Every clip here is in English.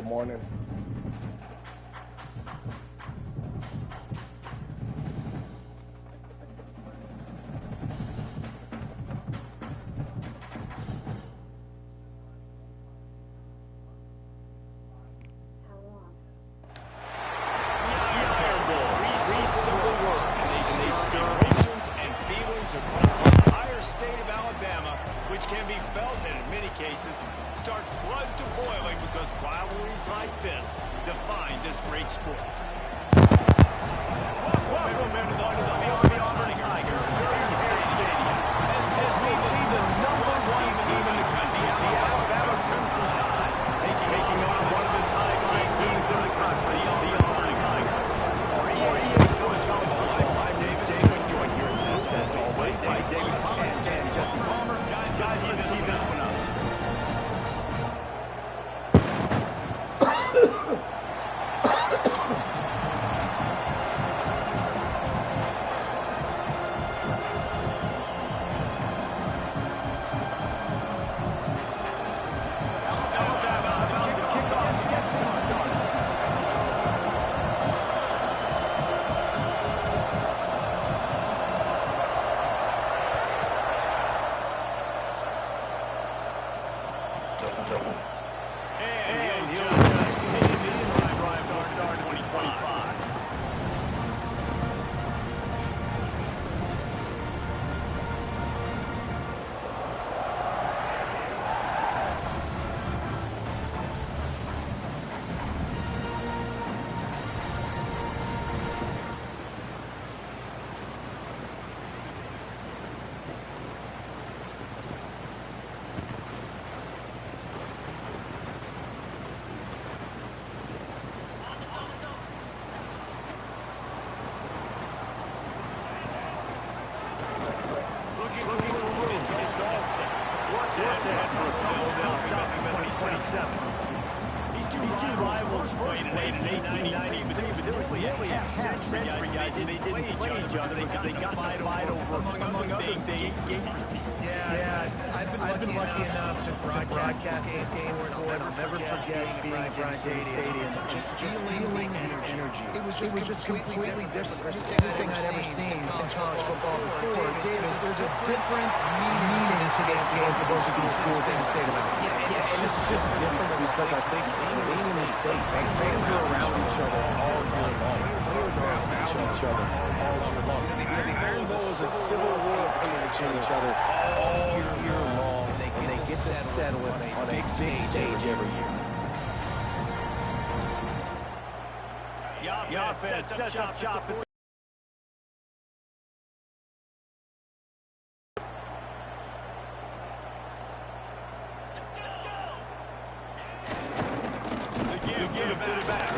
Good morning. These two rivals played in 1890, but there was nearly a half-century, guys. They didn't play each other because they got fight over, among other things. I've been lucky enough to broadcast this game before, and I'll never forget being at Bryant Stadium. Just feeling the energy. It was just completely different. Everything I'd ever seen in college football before, there's a different meaning to this game as opposed to the state of Alabama. Yeah, it's just different because I think being in the state, fans are around each other all year long. Players are around each other all year long. The Iron Bowl is a civil war between each other all year long, and they get to settle it on a big stage every year. Yeah, sets up shop. Give it back.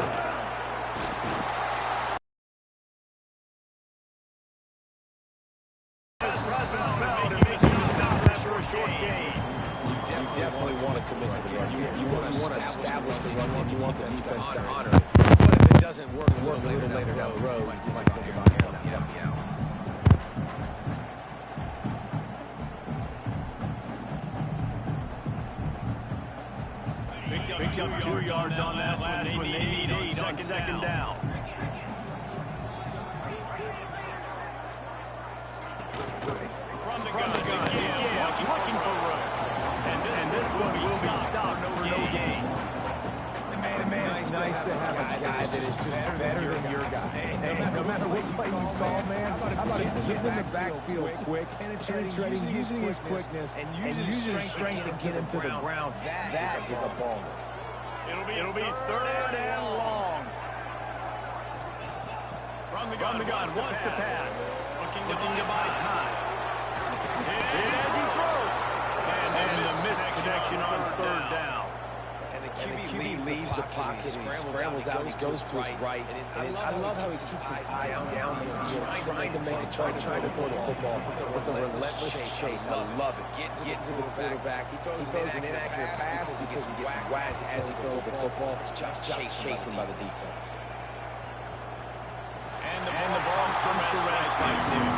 You definitely want to commit to the run. You want to establish the run, and you want the defense to honor. But if it doesn't work a little later down the road, you might think about it. Picked up 2 yards on that last one. They need 8 on second down. From the gun again, looking for room. And this one will be stopped over no gain. Man, it's nice to have a guy that is just better than your guy. Hey, no matter what play you call, man, how about he get in the backfield quick, penetrating, using his quickness, and using his strength to get him to the ground. That is a baller. It'll be third and long. From the gun, wants to pass. Looking to buy time. As he throws. And the missed connection on third down. And the QB leaves the pocket, he scrambles out, he goes to his right. And I love how he keeps his eye down trying to make it, trying to throw the football with a relentless chase. I love it. Get to the quarterback. He throws an inaccurate pass because he gets whacked as he throws the football. It's just chasing by the defense. And the ball comes to rest right there.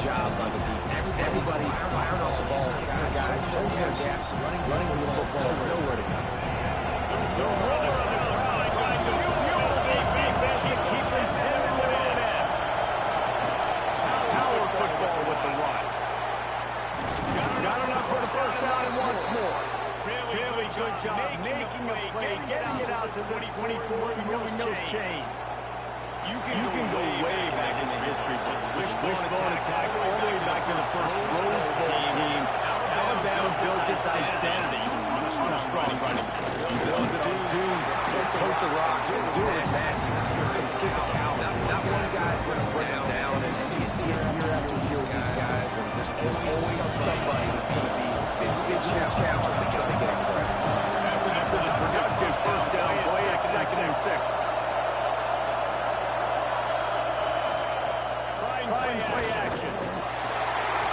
job by the defense. Everybody firing off the ball. Guys, don't have gaps. Running the football. Nowhere to go. The roar of the crowd going to fuel the defense and keep them in. Power football with the run. Got enough for the first down and once more. Really good job making a play, getting it out to the 24, moving no chains. You can go way back in the history books. Wishbone attack all the way back to the first Rose Bowl team. Alabama built its identity on a strong running. Those dudes that tote the rock, doing it massive. Not one guy's going to bring them down. And see year after year with these guys. And there's always somebody that's going to be physically challenged to try to get him right. After the productive first down play at second and 6. Play action.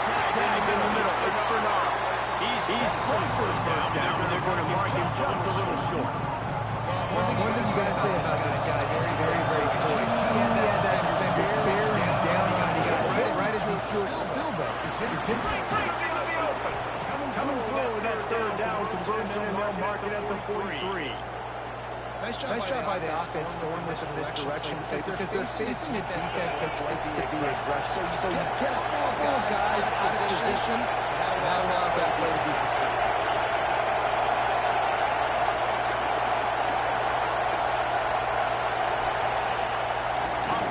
Snap in the middle. It's Bernard. He's from first down. They're going to mark him just a little short. One thing you got to say about this guy, very poised. He had that defender bearing down on him. He got hit right as he threw it. Still, though, Coming through with that third down conversion, and they'll mark it at the 43. Nice job by the offense going with them this direction because they're facing a defense that likes to be aggressive. So you get all guys out of position, and that allows that play to be successful.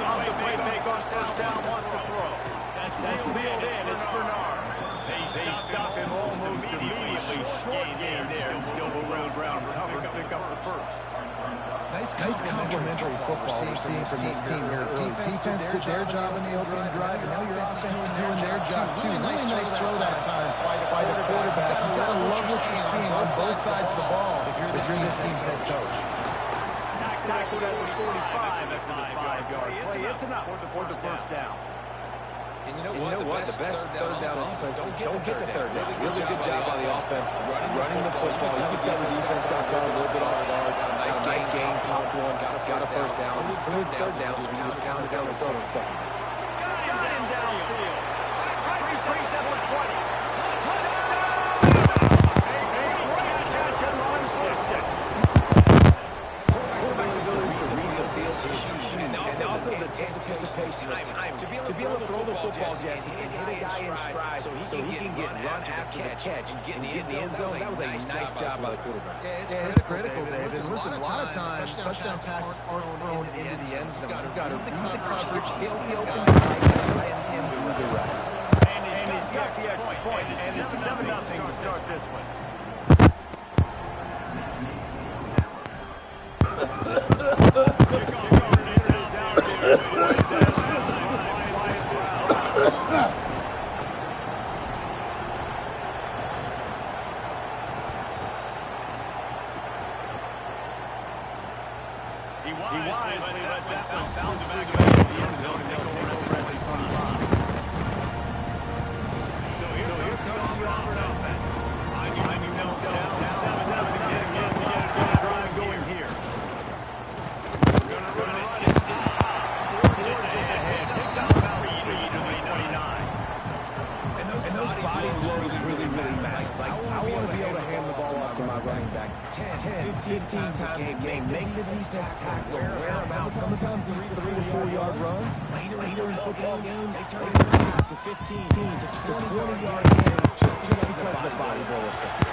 Off the play fake on first down, wants to throw. That's wheeled in. It's Bernard. They stop him almost immediately. Short game there. Still around cover to pick up the first. Nice complementary football we're seeing from this team here. Defense did their job in the opening drive, and now your offense is doing their job too. Really nice throw that time by the quarterback. You've got to love what you're seeing on both sides of the ball if you're this team's head coach. Tackled at the 45 after the 5-yard play. It's enough for the first down. And you know what? The best third down offense don't get the third down. Really good job by the offense running the football. You can tell the defense got caught a little bit off guard. Nice game, top one, got a first down. Who needs third down? So you just pound it down the throw in second. Got him downfield. 3-7-20. And also the anticipation of time to be able to throw the football, Jesse, and hit a guy in stride so he can get run after the catch and get in the end zone. That was a nice job by the quarterback. Yeah, it's critical, David. And listen, a lot of times, touchdown passes aren't thrown into the end zone. You've got to read the coverage, he'll be open and move the right. And he's got the extra point. And it's 7-0 to start this one. He wisely let that one bounce back into the end zone and take over at the 25. So here comes the Auburn offense. Finding themselves down 7-0 to get a drive going here. Gonna run it. Just ahead. Picks out about 3 to the 29. And those body blows really matter. Like, I want to be able to hand the ball off to my running back 10, 15 times a game. Make the defense tackle, wear them out. Sometimes these 3 to 4 yard runs. Later in football games, they turn it 5 to 15 to 20 yard games just because of the body blow effect.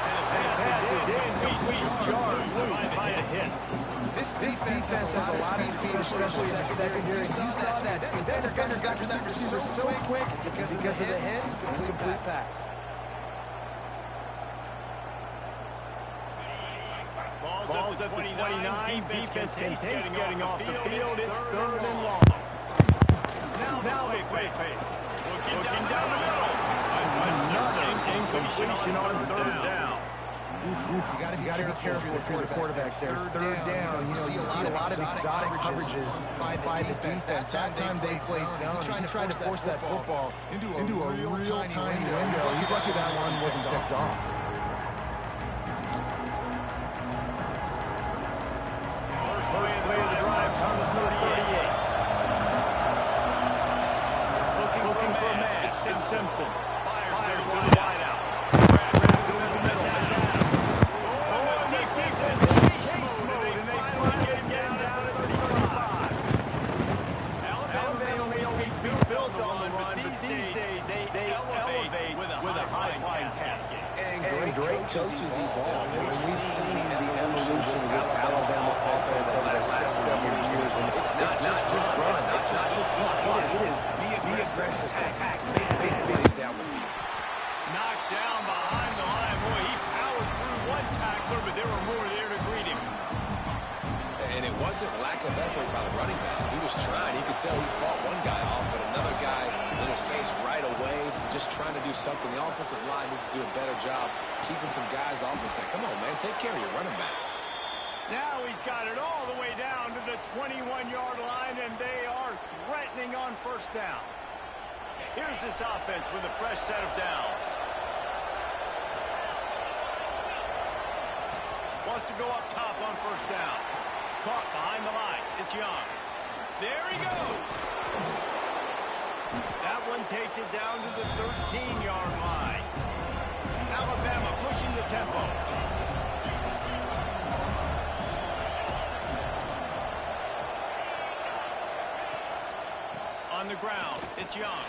And the pass is in, complete charge by a hit. This defense has a lot of speed, especially in the secondary. You saw that. Defender got to that receiver so quick because of the hit, complete pass. Ball's at the 29. Defense contains getting off the field. It's third and long. Now they fake. Looking down the middle. Another incompletion on third down. You got to be careful if you're the quarterback there. Third down, you see a lot of exotic coverages by the defense. That time they played zone. He tried to force that football into a real tiny window. He's lucky that one wasn't picked off. First play of the drive on the 38. Looking for built on the run, but these days they elevate with a high-flying pass game. And great coaches evolve. And we've seen the evolution of this Alabama offense over the last several years. And it's not just run. It's not just block. It is be aggressive, attack, make big plays down the field. Knocked down behind the line. Boy, he powered through one tackler, but there were more there to greet him. And it wasn't lack of effort by the running back. He was trying. He could tell he fought one guy off, but another guy in his face right away, just trying to do something. The offensive line needs to do a better job keeping some guys off this guy. Come on, man. Take care of your running back. Now he's got it all the way down to the 21-yard line, and they are threatening on first down. Here's this offense with a fresh set of downs. Wants to go up top on first down. Caught behind the line. It's Young. There he goes. That one takes it down to the 13-yard line. Alabama pushing the tempo. On the ground, it's Young.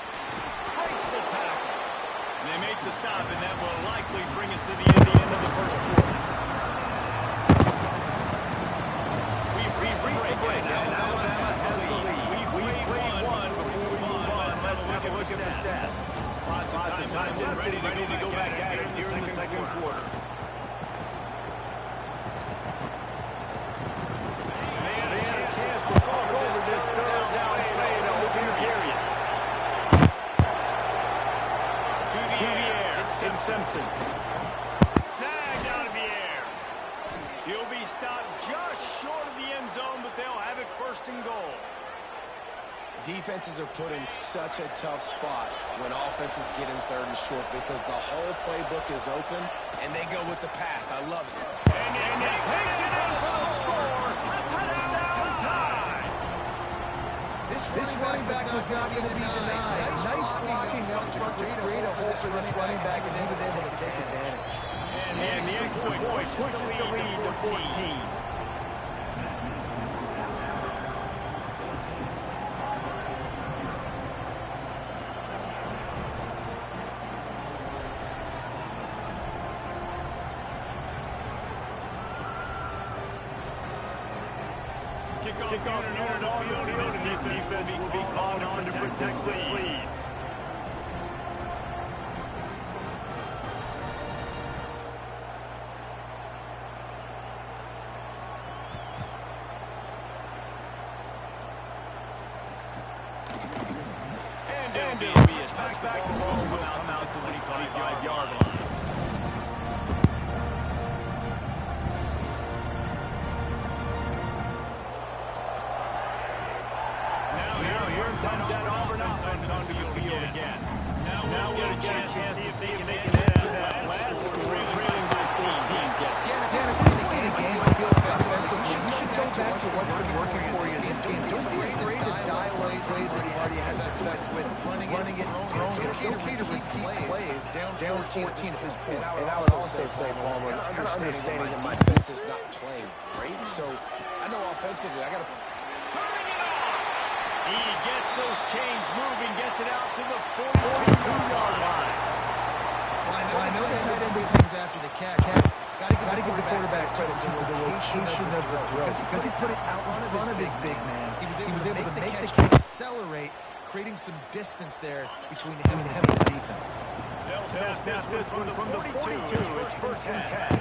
Breaks the tackle. And they make the stop, and that will likely bring us to the end of the first quarter. Break, and Alabama has the lead. We played one before we move on. Let's have a look at the stats. Lots of time left, ready to go back at it here in the second quarter. They had a chance to cover this third down play in the open area. To the air, it's Simpson. Snagged out of the air. He'll be stopped just short of the end zone, but they'll have it first and goal. Defenses are put in such a tough spot when offenses get in third and short because the whole playbook is open, and they go with the pass. I love it. And they take it and score. Touchdown time. This running back was not going to be denied. Nice blocking up to create a hole for this running back, and he was able to take advantage. And the extra point pushes the lead to 14. Kick off unit on the field. This defense will be called on to protect the lead. And there'll be a touchback. The ball will come out to the 25-yard line. Comes that Auburn offense on the field again. Now we'll get a chance to see if they can make it that last score trailing by 14. Yeah, at this point in the game, I feel offensively, you should go back to what's been working for you in this game. Don't be afraid to dial plays that you've already had success with running it, throwing it. It's okay to repeat plays down 14 at this point. And I would also say, Palmer, kind of understanding that my defense is not playing great, so I know offensively I got to... Turning it on! He gets those chains moving, gets it out to the 42-yard line. Well, I know that some big things after the catch. Got to give the quarterback credit to the location of the throw because he put it out in front of his big man. He was able to make the catch accelerate, creating some distance there between him and the defense. They'll snap this one from the 42. It's first and 10.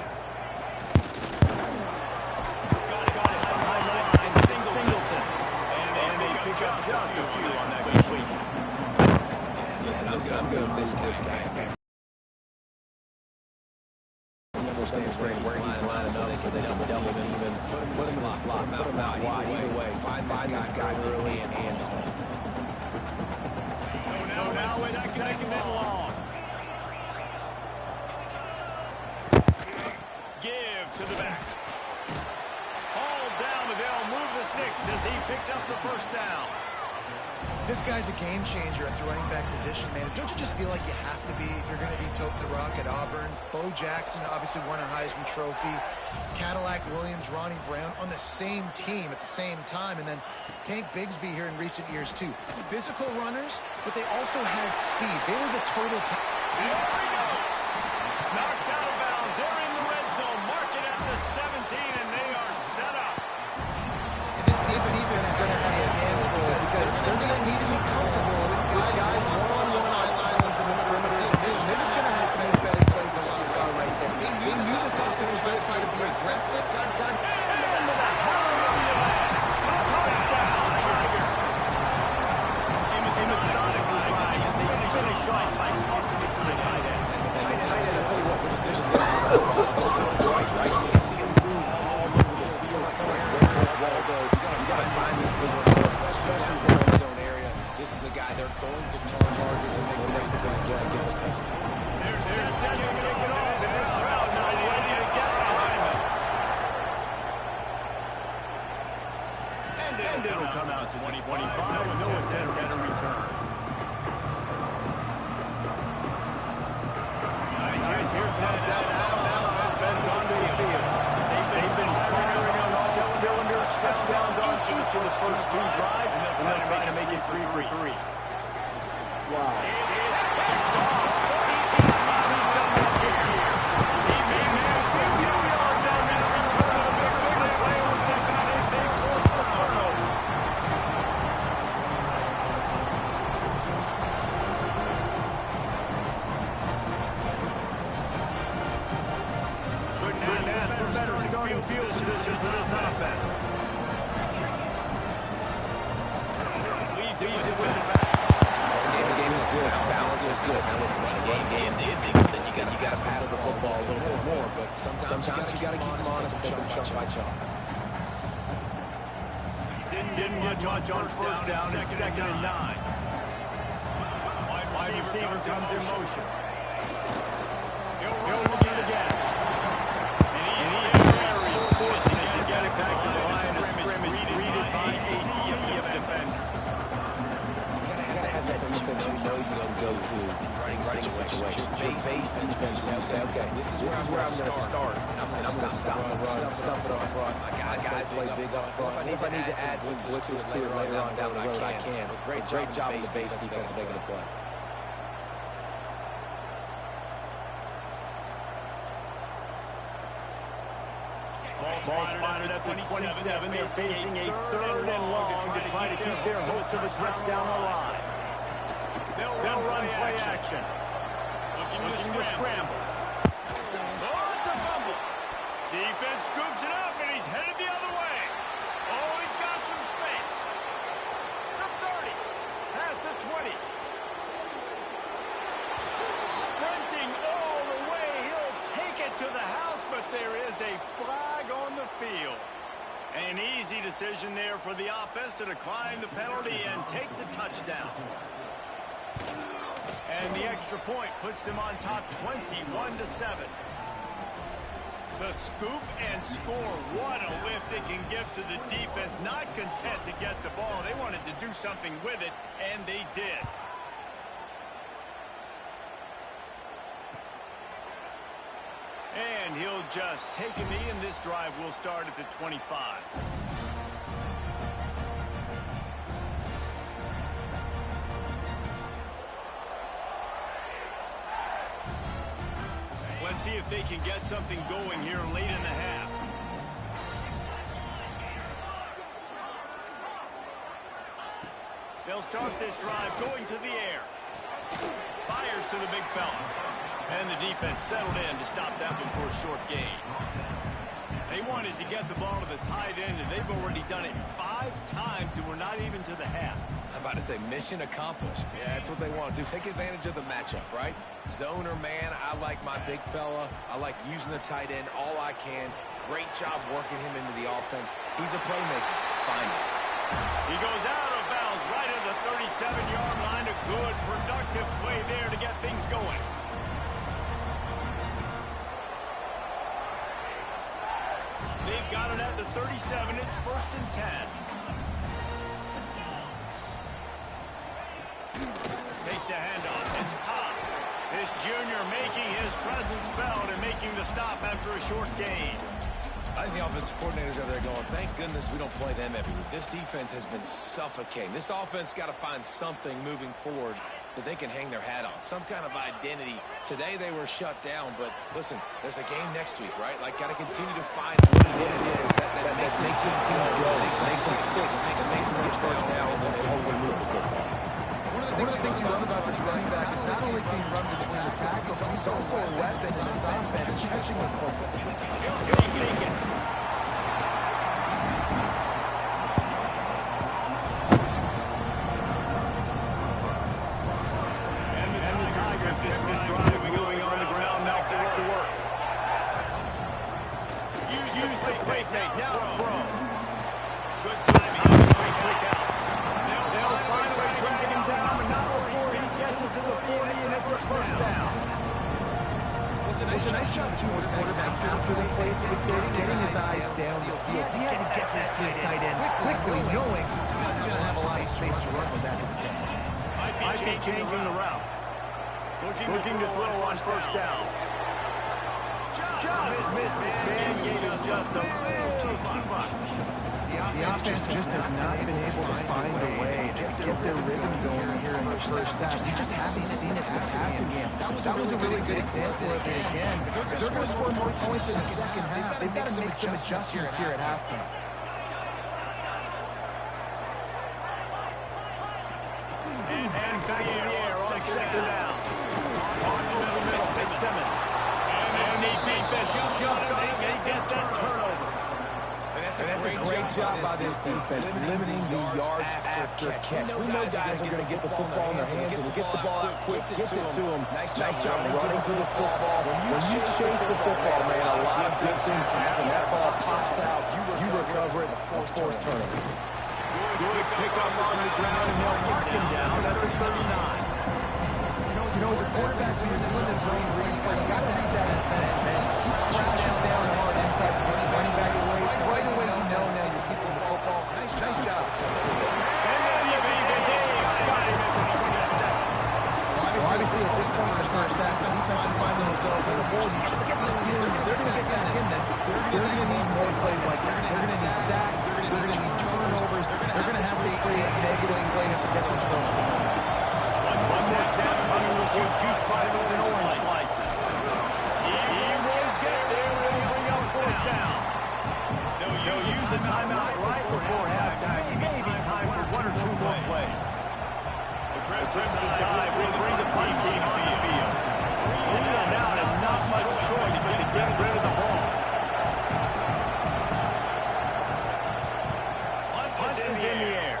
Got it behind the line. Singleton. And they pick up just a few on that completion. Listen, I'm good with this guy. Understand where he's lining up so they can double team him, put him in the slot, put him out wide. Either way, find this guy early and often. Now it's second and long. Give to the back. All down, but they'll move the sticks as he picks up the first down. This guy's a game changer at the running back position, man. Don't you just feel like you have to be if you're going to be toting the rock at Auburn? Bo Jackson obviously won a Heisman Trophy. Cadillac Williams, Ronnie Brown on the same team at the same time. And then Tank Bigsby here in recent years, too. Physical runners, but they also had speed. They were the total... There he goes. Knocked out of bounds. They're in the red zone. Mark it at the 17, and they are set up. And this defense is going to have a handful because they're going to need to be comfortable with guys one-on-one islands in the perimeter. They're just going to have to make better plays than what you saw right there. They knew this was going to try to be aggressive. This is the guy they're going to target and make the right play and get the touchdown. They're set to kick it off. And it'll come out to 25. No attempt at a return. Here's that offense on the field. They've been firing on all cylinders. Touchdowns on each of the first two drives, and they'll try to make it 3 for 3. Wow. Sometimes you got to keep them honest, take them chunk by chunk. Didn't get much on first down, second and 9. Wide receiver comes in motion. He'll look it again. And he's very fortunate to get it back to the line of scrimmage, greeted by a sea of defenders. You got to have that defense you know you're going to go to running situations. Your base defense, you say, okay, this is where I'm going to start. And I'm going to stop the run, stuff it up front. My guys play big up front. If I need to add some blitzes to it later on down the road, I can. But great job of the base defense making the play. Ball spotted at the 27. They're facing a third and long to try to keep their hopes of a touchdown alive. They'll run play action. Looking to scramble. Oh, it's a fumble. Defense scoops it up, and he's headed the other way. Oh, he's got some space. The 30. Past the 20. Sprinting all the way. He'll take it to the house, but there is a flag on the field. An easy decision there for the offense to decline the penalty and take the touchdown. And the extra point puts them on top 21-7. The scoop and score. What a lift it can give to the defense. Not content to get the ball. They wanted to do something with it, and they did. And he'll just take a knee, and this drive will start at the 25. Let's see if they can get something going here late in the half. They'll start this drive going to the air. Fires to the big fella. And the defense settled in to stop that one for a short gain. They wanted to get the ball to the tight end, and they've already done it 5 times, and we're not even to the half. I'm about to say mission accomplished. Yeah, that's what they want to do. Take advantage of the matchup, right? Zone or man, I like my big fella. I like using the tight end all I can. Great job working him into the offense. He's a playmaker. Find it. He goes out of bounds right at the 37-yard line. A good, productive play there to get things going. They've got it at the 37. It's 1st and 10. Takes the handoff. It's caught. This junior making his presence felt and making the stop after a short gain. I think the offensive coordinators are there going, thank goodness we don't play them every week. This defense has been suffocating. This offense got to find something moving forward that they can hang their hat on, some kind of identity. Today they were shut down, but listen, there's a game next week, right? Like, got to continue to find what it is that makes this team go, makes them quick, makes them first down, and then hopefully move the football. One of the things you love about this running back is not only can he run between the tackles, he's also a weapon in this offense, catching the football. It's a nice job to the quarterback after the play for the kid, getting his eyes down the field. He had to get to his tight end quickly, knowing he's going to have a lot of space to run with that. Might be changing the route. Looking to throw on first down. Just missed, man. Gave him just a little too much. The offense just has not been able to find a way to get their rhythm going here in the first half. You just haven't seen it in the passing game. That was a really good example of it again. If they're going to score more points in the second half, they've got to make some adjustments here at halftime. And back in the air on second down. On the middle, Simmons. And the defense jumps up and they get that turnover. That's a great job by this defense, limiting the yards after catch. We know guys are going to get the football in their hands, and to get the ball out quick, gets it to them. Nice job running to the football. When you chase the football, man, a lot of good things happen. That ball pops out, you recover it, forced turnover. Good pick up on the ground, and they'll mark him down at the 39. You know, as a quarterback, when you're doing this zone read play, you got to read that inside, man. Crash down hard inside the running back away. Right away, you know now you're keeping the football. Nice job. And then you got him at the 27. Obviously, at this point in the first half, the defense is finding themselves on the board. You just get the feeling if they're going to get back in this, they're going to need more plays like that. They're going to need sacks. They're going to need turnovers. They're going to have to create negative plays to get themselves in. One more down, two finals and orange slices. He will get there and bring up fourth down. They'll use the timeout right before halftime. Maybe time for one or two more plays. The Crimson Tide will bring the team to the field. 3 and out and not much choice but to get rid of the ball. Punt is in the air.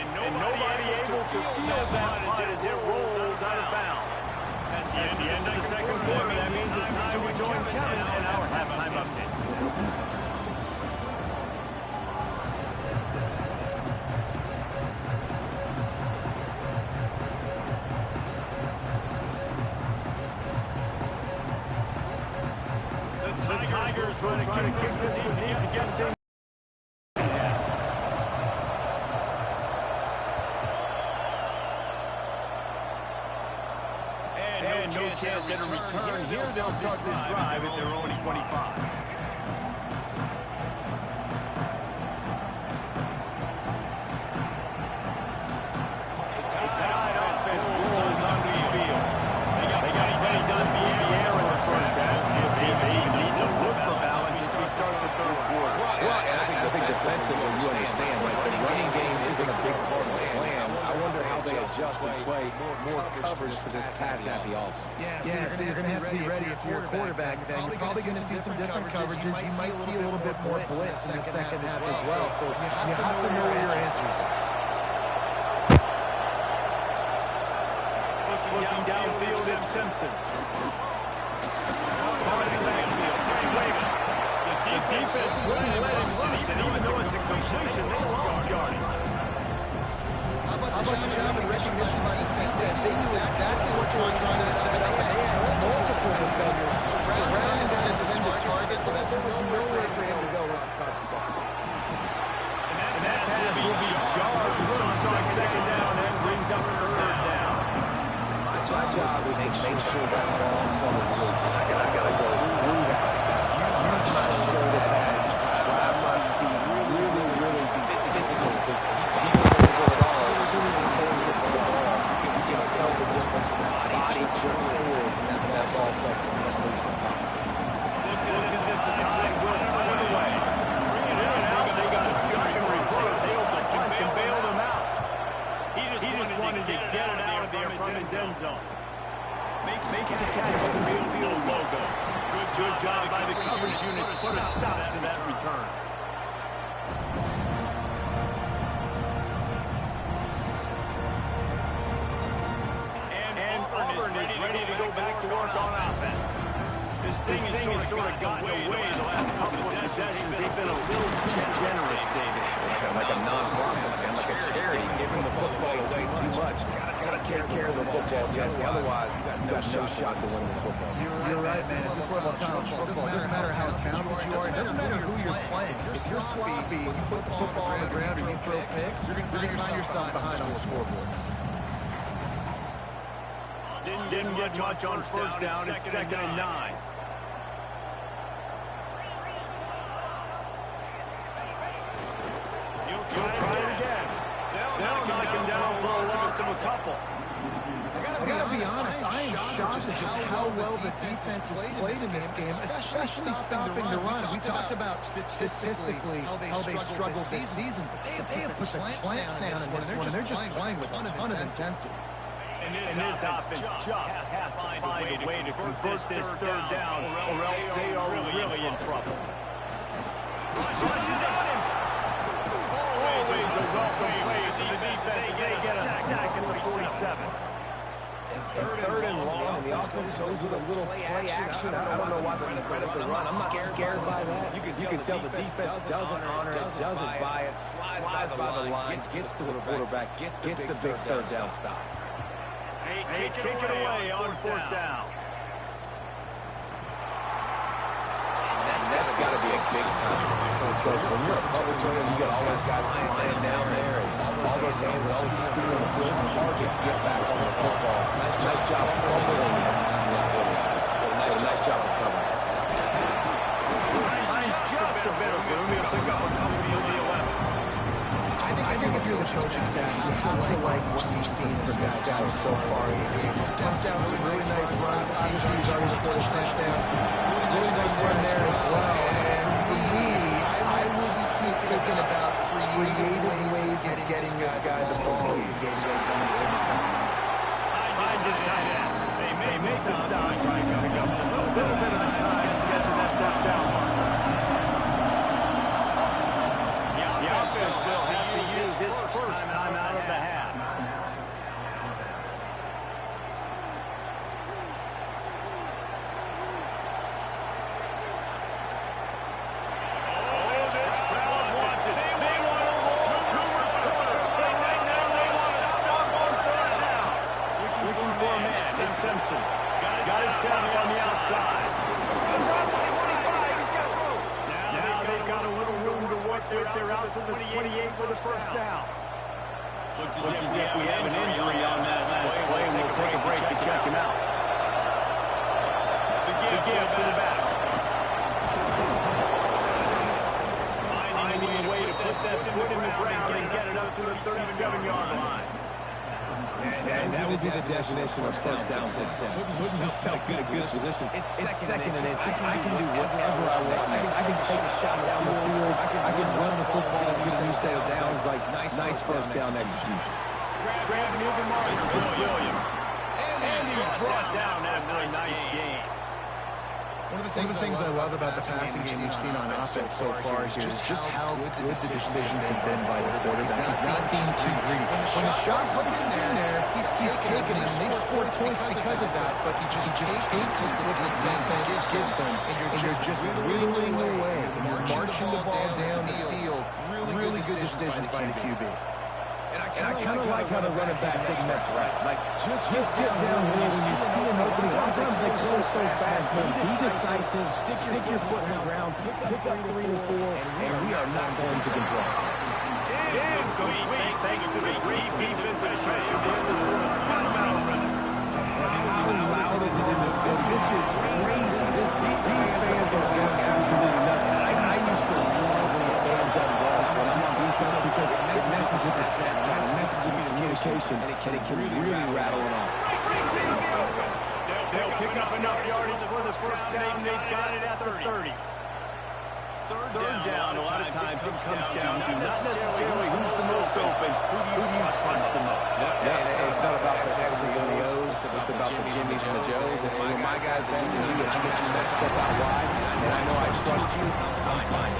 And nobody able to feel that punt as it rolls out of bounds. At the end of the second quarter, that means it's time to rejoin Kevin and our halftime update. The Tigers will try to kick this one deep to get things. And no chance at a return. Here they'll start this drive at their own 25. Tide offense rolls on the field. They got it done in the air in the first half. They need to look for balance as we start the third quarter. Well, and I think defensively, you understand, like, the running game isn't a big part of the plan. I wonder how they adjust and play more coverage for this pass-happy offense. Yeah, so you're going to have to be ready if you're a quarterback. Then you're probably going to see some different coverages. You might see a little bit more blitz in the second half as well. So you have to know where your answers are. Looking downfield at Simpson. The defense wouldn't let him run, and even though it's a completion, they lost yardage. How about the job of recognition by the defense? They knew exactly what you were trying to set up, and they had multiple defenders surrounding the intended target, so there was nowhere for him to go once he caught the ball. And that pass will be jarred wanted to get it out of there from his end zone. Makes the catch with the field logo. Good job by the coverage unit. Put a stop to that return. And Auburn is ready to go back to work on offense. This thing has sort of gotten away the last couple of possessions. They've been a little too generous, David. Like a non-profit, like a charity, giving the football away too much. Got to take care of the football, Jesse. Otherwise, you got no shot to win this football. You're right, man. At this level of college football, it doesn't matter how talented you are. It doesn't matter who you're playing. If you're sloppy, you put the football on the ground and you throw picks, you're going to find yourself behind on the scoreboard. Didn't get much on first down. It's second and 9. You'll try it again. They'll knock him down low, loss of a couple. I gotta be honest, I am shocked at how well the defense has played in this game, especially stopping the run. We talked about statistically how they've struggled this season, but they have put the clamps down in this one, and they're just playing with a ton of intensity. And this offense just has to find a way to convert this third down, or else they are really in trouble. Rushes on him. Always a welcome play for the defense. They get a sack at the 47. Third and long, and the offense goes with a little play action. I don't know why they're trying to run. I'm not scared by that. You can tell the defense doesn't honor it, doesn't buy it, flies by the line, gets to the quarterback, gets the big third down stop. Hey, kick it away on fourth down. That's got to be a big time. Because when you're a public player, you got all those guys flying down there, and all those hands are always screwing the field. It's hard to get back on the football. Nice job of covering. Nice job of covering. Just a bit of room. He'll pick up a couple of the 11. I think if you're the coaching staff, you have to like what you've seen from this guy so far. He's pumped out some really nice runs. Obviously, he's already scored a touchdown. Really nice run there as well. And for me, I will be thinking about creative ways of getting this guy the ball. They may make the stop by coming up a little bit of time to get to that first down line. The offense will have to use its first time out of the half. Simpson got it set on the outside. Now they've got a little room to work there. They're out to the 28 for the first down. Looks as if we have an injury on that last play. We'll take a break to check him out. The give to the back. Finding a way to put that foot in the ground and get it up to the 37-yard line. And that would be the definition of first down success. Putting yourself in a good position. It's second and inch. I can do whatever I want. I can take a shot down the field. I can run the football and use new set of downs like nice first down execution. Grab Newton Martin, William. And he's brought down after a nice game. One of the things I love about the passing game we've seen on offense so far here is just how good the decisions have been by the quarterback. He's not being too greedy. When the shot comes in there, he's taken it, and they've scored points because of that, but he just takes what the defense gives him, and you're just reeling away. You're marching the ball down the field. Really good decisions by the QB. And I kind of like how the running back doesn't mess around. Like, just get downhill when you see an opening. Sometimes they go so fast, man. Be decisive, stick your foot in the ground, pick up 3 or 4, and we are not going to control. Incomplete, thanks to the great defensive pressure. How loud is this? This is crazy. These fans are absolutely nuts. I used to love when the fans got involved when I'm on defense because it messes with the snap, it messes with the communication, and it can really rattle it off. They'll pick up enough yardage for the first down. They've got it at the 30. Third down, a lot of times it comes down to not necessarily who's the most open, who do you trust the most. It's about the Jimmys and the Joes. And when my guys back to you, if I get you next step out wide, and I know I trust you, I'm fine.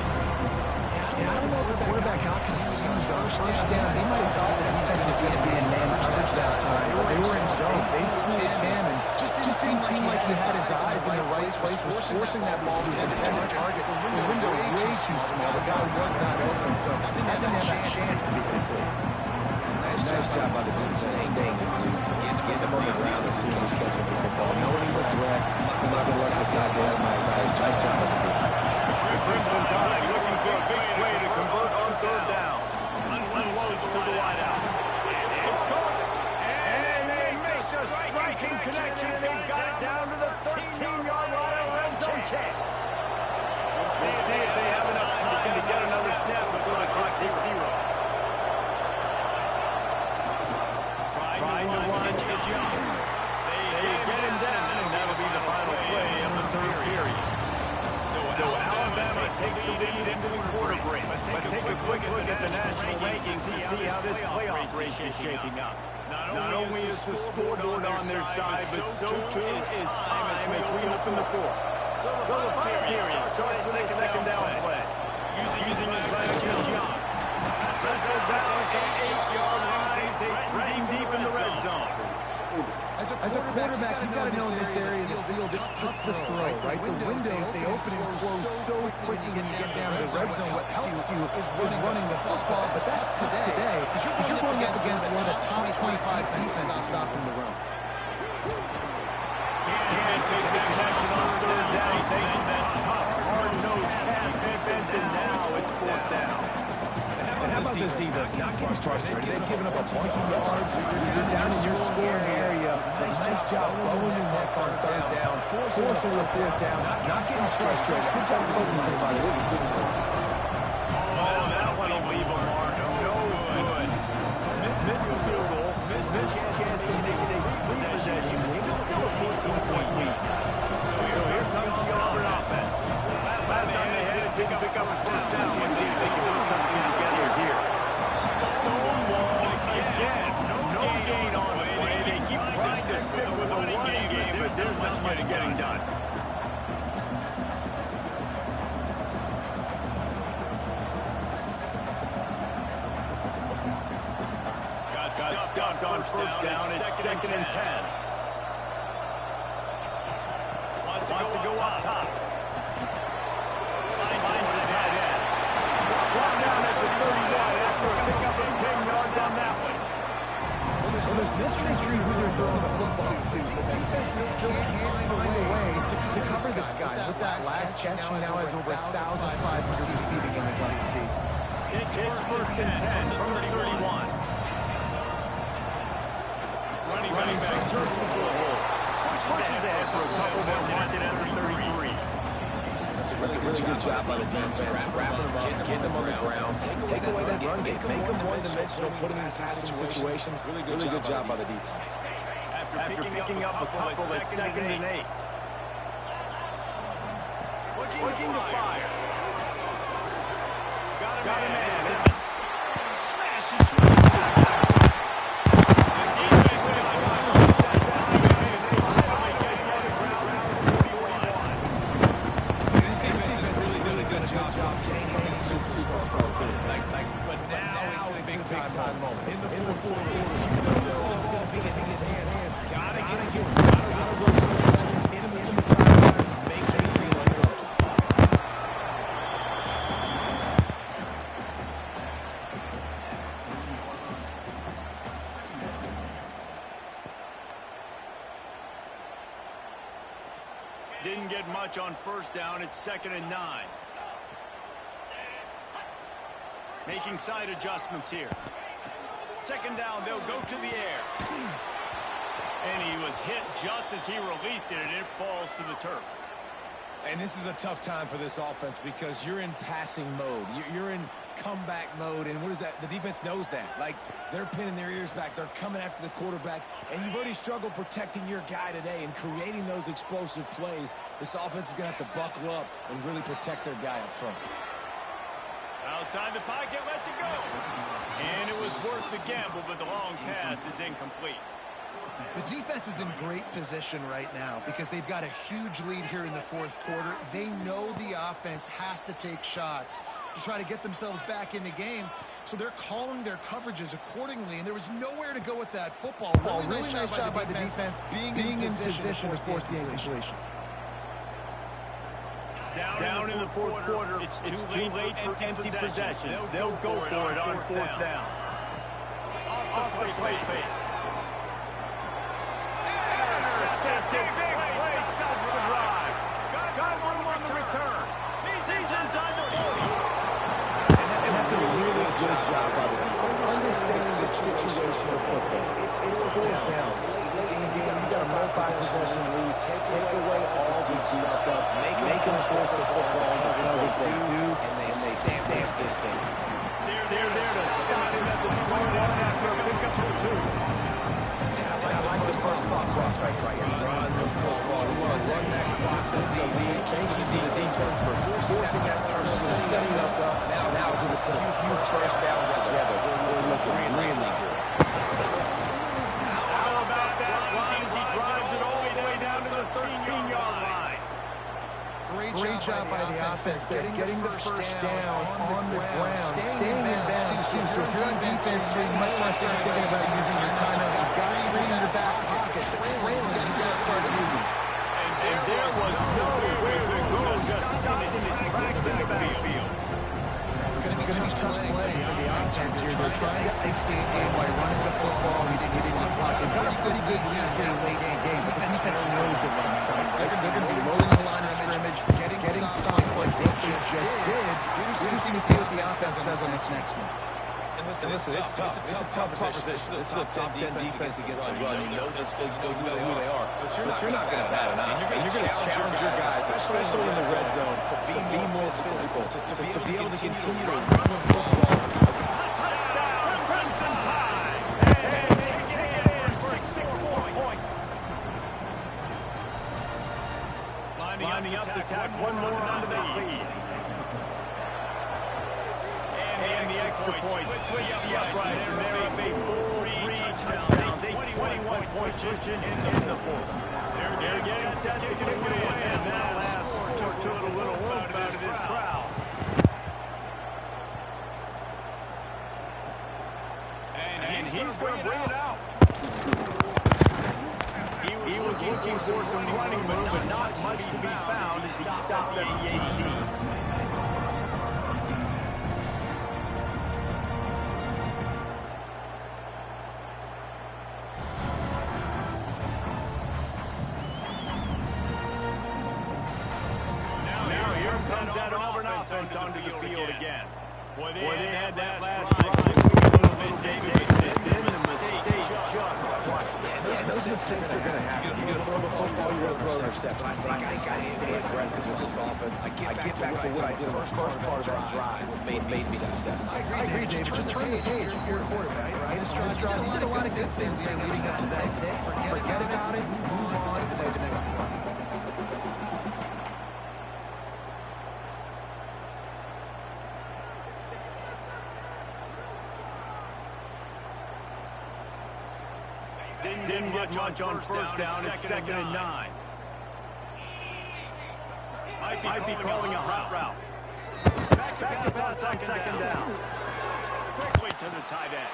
Yeah, I don't know if the quarterback out can use on first down. They might have thought that defense was going to be in man coverage that time. They were in zone. They flew 10 and just didn't seem like he had his eyes in the right place, was forcing that ball to his intended target. The window way too small. The guy was not open, so didn't have a chance to be complete. Nice job by the defense staying to get them on the ground as soon as he catches the football. Knowing he's a threat, I'm not going to let this guy go outside. Nice job by the defense. Crimson Tide looking for a big play to convert on third down. Unloads to the wideout. It's caught. And they make a striking connection, and they got it down to the 13-yard line of red zone chance. We'll see if they have enough time to get another snap before the clock hits 0. Trying to run is Young. They get him down, and that'll be the final play of the third period. So Alabama takes the lead into the quarter break. Let's take a quick look at the national rankings to see how this playoff race is shaping up. Not only is the scoreboard on their side, but so too is time as we open the fourth. So the final period starts with a second down play. Using his right is Young. Settled down at 8-yard line. They threaten deep in the red zone. As a quarterback, you got to know in this area of the field, it's tough to throw, right? The windows, they open and close so quickly when you get down to the red zone. What helps you is running the football, but that's tough today because you're going up against one of the top 25 defenses stopping the run. Can't take the connection on third down. Facing that tough, hard-nosed pass defense, and now it's fourth down. How about this defense? Not getting frustrated. They've given up a bunch of yards. You're down in your scoring area. Nice job throwing your neck on third down. Forcing the fourth down. Not getting frustrated. Good job focusing by you. Oh, that one will leave a mark. No good. Missed field goal. Missed chance to make it a repossession. Still a 14-point lead. So here comes the Auburn offense. Last time they had it, didn't pick up a first down. Let's see if they can put something together here. Stonewall again. No gain on the play. They keep trying to stick with the running game, but there's not much getting done. Got stuffed on first down. It's second and 10. Wants to go up top. Finds the tight end. Brought down at the 31 after a pickup of 10 yards on that one. Well, there's mystery who they're throwing the football to. The defense still can't find a way to cover this guy. With that last catch, he now has over 1,500 receiving yards on the season. It's first and 10 from the 31. Running back turns the ball. Pushes ahead for a couple more yards at the 33. That's a really good job by the defense. Wrapping them up, getting them on the ground. Take away that run game. Make them one-dimensional, put them in passing situations. Really good job by the defense. After picking up a couple at second and 8. Looking to fire. Got him in. Smashes through the back. The defense got this defense has really done a good job containing this superstar. But now it's the big time moment. In the fourth quarter, you know the ball is going to be in his hands. Gotta get to him. Gotta run some hit him a few times. Make him feel uncomfortable. Didn't get much on first down. It's second and 9. Making side adjustments here. Second down, they'll go to the air. And he was hit just as he released it, and it falls to the turf. And this is a tough time for this offense because you're in passing mode. You're in comeback mode, and what is that? The defense knows that. Like, they're pinning their ears back. They're coming after the quarterback, and you've already struggled protecting your guy today and creating those explosive plays. This offense is going to have to buckle up and really protect their guy up front. Outside the pocket, lets it go. And it was worth the gamble, but the long pass is incomplete. The defense is in great position right now because they've got a huge lead here in the fourth quarter. They know the offense has to take shots to try to get themselves back in the game. So they're calling their coverages accordingly, and there was nowhere to go with that football. Really nice job by the defense being in position to force the incompletion. Down in the fourth quarter, it's too late for empty possessions. They'll go for it on fourth down. Off the play fake. Big play, stops the drive. Got one on the return. He's inside the 40. And that's a really good job by the team. Understanding the situation of football. It's fourth down. Late in the game, you got a multi-possession lead. Take away all the deep stuff. Make them force the football because if they do, and they stamp this game. They're there to stop him at the 21 after a pickup to 2. I like this first process right here. Run the football. You want to run that clock to the lead. Thank you to the defense for forcing that turnover, setting us up. Now to the few first downs together. We're looking really good. How about that? He drives it all the way down to the 13-yard line. Great job by the offense getting the first down on the ground, staying in bounds too. So if you're on defense, you must start thinking about using your timeouts. You've got to be in your back pocket. You got to start using. And there was nowhere to go, just stopping his tracks in the backfield. It's going to be tough sledding for the offense here. They're trying to ice this game by running the football. He didn't block. They've got a pretty good lead here late in the game. But the defense knows the run stops. They're going to be rolling the line of scrimmage, getting stops like they just did. We're just going to see what the offense does on this next one. And listen, it's tough. It's a tough proposition. This is a top 10 defense against the run. You know this physical, you know who they are. But you're not going to bat an eye. And you're going to challenge your guys, especially in the red zone, to be more physical, to be able to continue to run the football. Lining up to attack, one more onto the lead. And the extra point, split up right there. They're up a 4-3 touchdown. 21-point position in the fourth. They're getting set to get away. And now last took a little rope out of this crowd. And he's going to bring it out. He was looking for some running move, but not much to be found as he stopped at the 18. Now here comes that Auburn offense onto the field again. Boy, they had that last drive. David, then the mistake just Those mistakes are going to happen. You're going to throw the football, you're going to throw interception. But I think I stay aggressive with this offense. I get back to what I did in the first part of that drive, what made me successful. I agree, David. Just turn the page. You're a quarterback, right? This drive, you did a lot of good things leading up to that pick. Forget about it. Move on to the next play. Didn't get much on first down. It's second and 9. Might be calling a hot route. Back to pass on second down. Quickly to the tight end.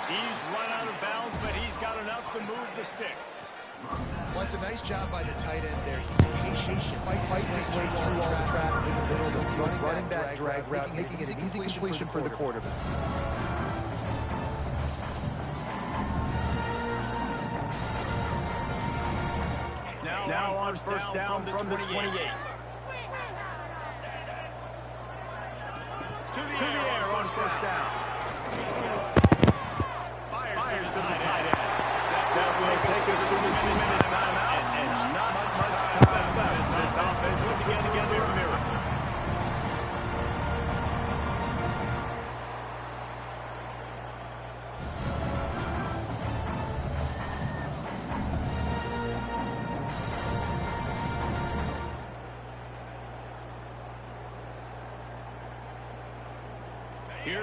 He's run out of bounds, but he's got enough to move the sticks. Well, it's a nice job by the tight end there. He's patient, fights his way through all the traffic in the middle of the running back drag route, making it an easy completion for the quarterback. Now on first down from the 28. To the air on first down. Fires to the tight end. That will take us to the 2-minute timeout. And not much time left. This offense looking together a miracle.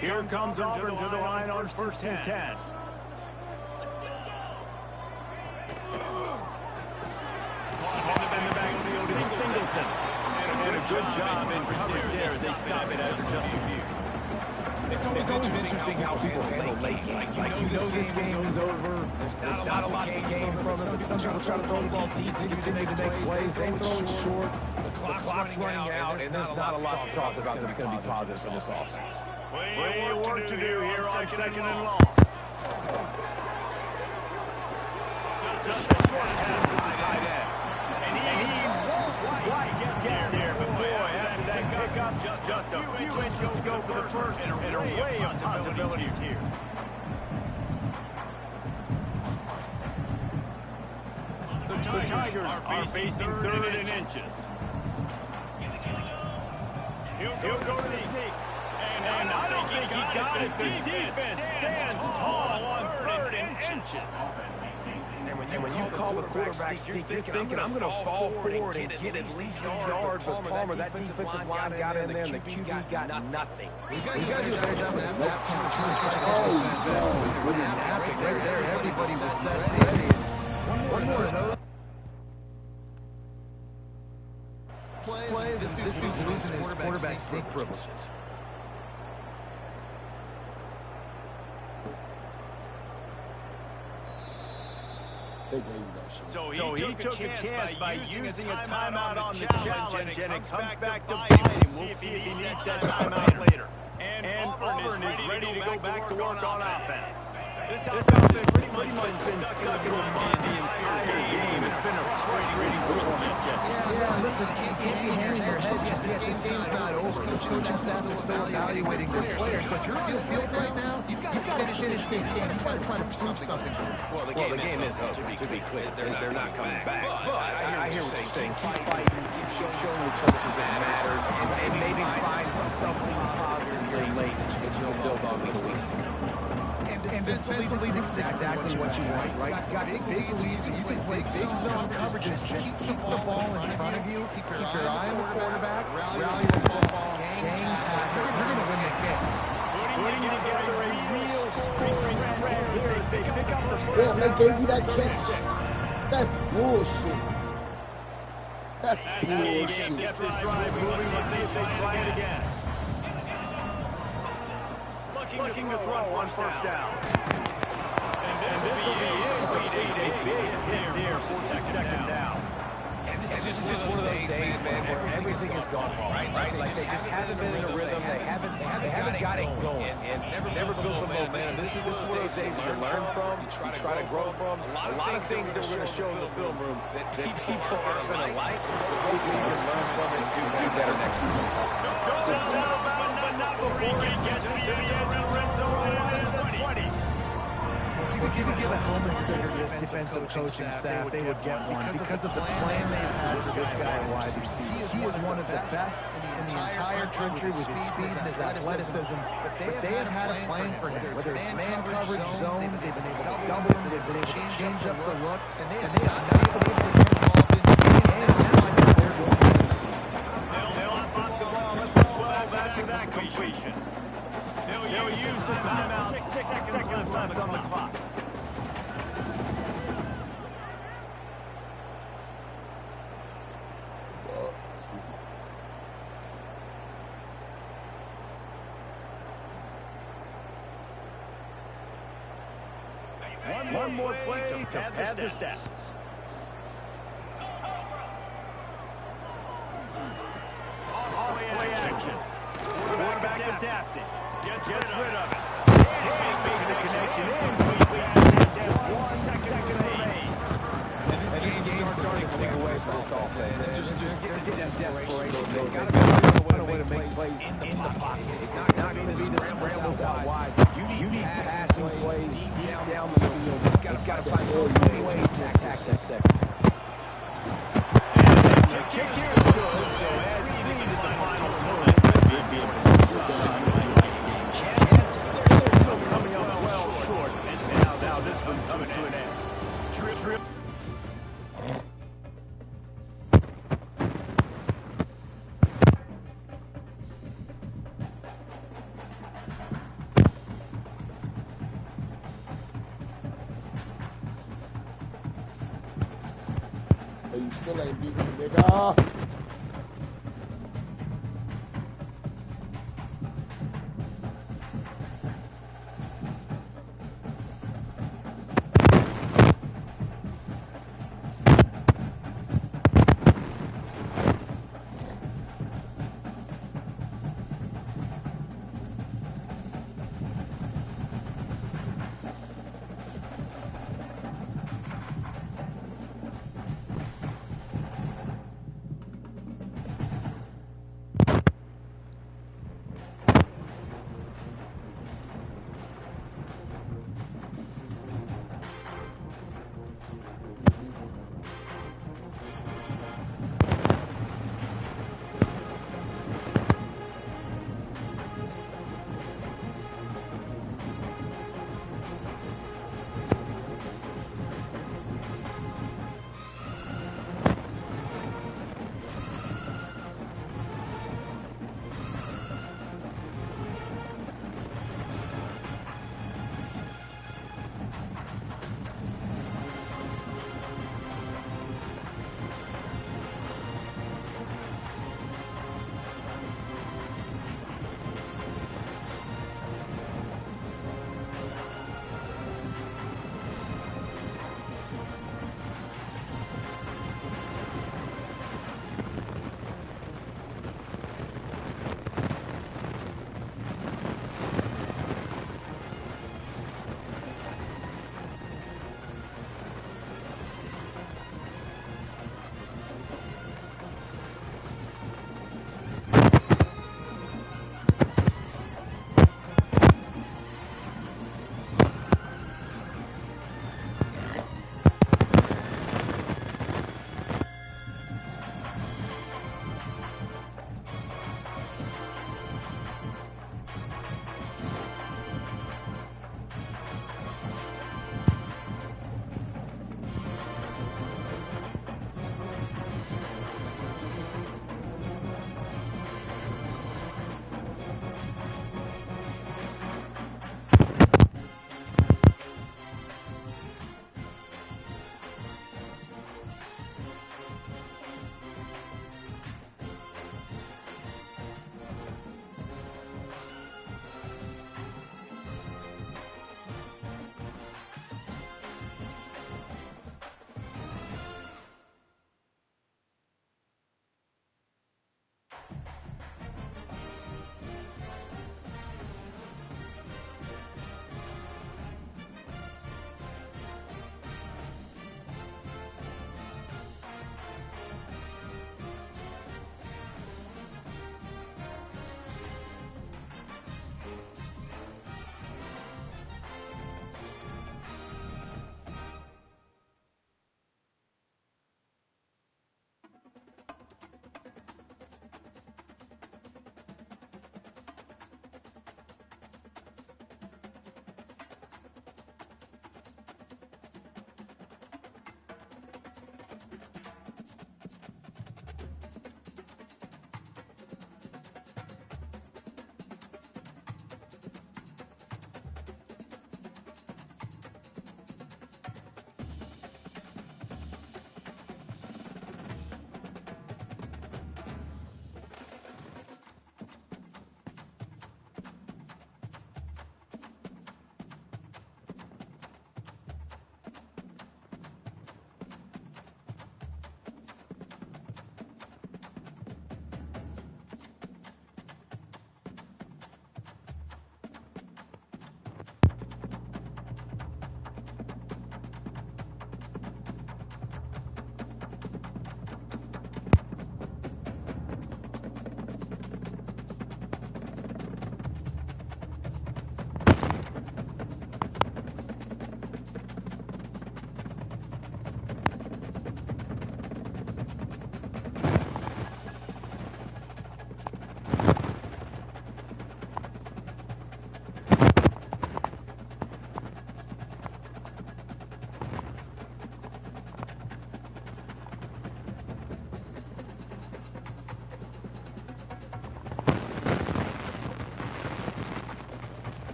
Here comes Auburn to the line on first and 10. Good job in coverage there. They stop it after just a few. It's always interesting how people handle late game. Like, you know this game is over. There's not a lot to gain from it. Some people try to throw the ball deep, continue to make plays. They throw it short. The clock's running out, and there's not a lot to talk about that's going to be positive for this offense. Plenty of work to do here on second and long. Just a short pass to the tight end. And he won't quite get there. But boy, after that pickup, just a few inches to go for the first, and an array of possibilities here. The Tigers are facing third and inches. He'll go to the sneak. And I don't think he got it. The defense stands tall on third and inches. And when you call the quarterback sneak, you're thinking, I'm going to fall forward and get at least a yard. But Palmer, that defensive line got in there, and the QB got nothing. He's got to do a better job of adapting to the defense. Right there, everybody was set ready. One more of those plays, this dude's losing his quarterback sneak privileges. So he took a chance by using a timeout on the challenge, and it comes back to bite him. We'll see if he needs that timeout later. And Auburn is ready to go back to work on offense. This offense has pretty much been stuck up in the mud the entire game. It's been a frustrating performance. Yeah, listen, you can't be hanging your head yet. This game's not over. Coaching staff is still evaluating their players. So if you're on the field right now, you've got to finish this game. You've got to try to prove something to them. Well, the game is over, to be clear. They're not coming back. But I hear what you're saying. Keep fighting. Keep showing the coaches that matters. And maybe find something positive here late that you can build on these weeks. And defensively, this is exactly what you want, right? You got big leads, and you can play big zone coverages. Just keep the ball in front of you. Keep your eye on the quarterback. Rally the football. Gang tackle. You're going to win this game. Putting together a real scoring threat here as they pick up the first. Damn, they gave you that catch. That's bullshit. That's bullshit. Get this drive moving. Let's see if they try it again. Looking to throw on first down. And this will be a big hit here for second down. And this is just one of those days, man, where everything has gone wrong, right? Like they just haven't been in a rhythm. They haven't got it going. And never built the momentum. This is one of those days you learn from, you try to grow from. A lot of things that we're going to show in the film room that people aren't going to like, but hopefully you can learn from it and do better next time. If you could give a helmet sticker to this defensive coaching staff, they would get one because of the plan they've had for this guy at wide receiver. He is one of the best in the entire country with his speed and his athleticism. But they have had a plan for him, whether it's man coverage, zone, they've been able to double him, they've been able to change up the looks, and they have not been able to get involved in the game, and that's why they're going to this week. They'll pop the ball. Let's go back-to-back completion. They'll use the timeout. 6 seconds left on the clock. One more play to pad the stats. Off-play action. Quarterback adapting. Gets rid of it. Making the connection incompletely. Has 1 second remains. And this game starting to take away from this offense. They're getting desperation. They've got to find a way to make plays in the pocket. It's not going to be the scrambles out wide. You need passing plays deep down the field. You've got to find a way to attack that second. And the kick here is good. So as we lead is the final moment. Still coming up well short. And now this one's coming to an end. Trip. But you still ain't beating the nigga.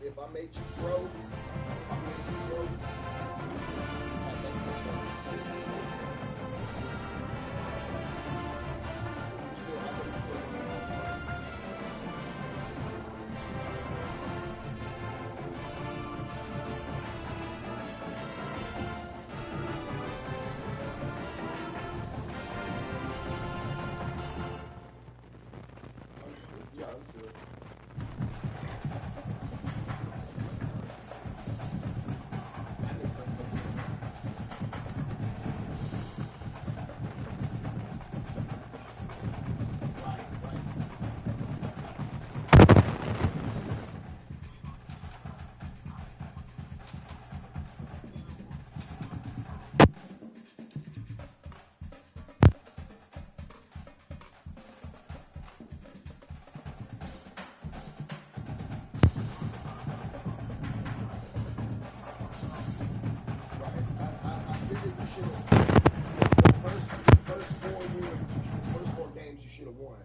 if I made you throw, I think that's right. Still, I think yeah, that's good. First four games you should have won.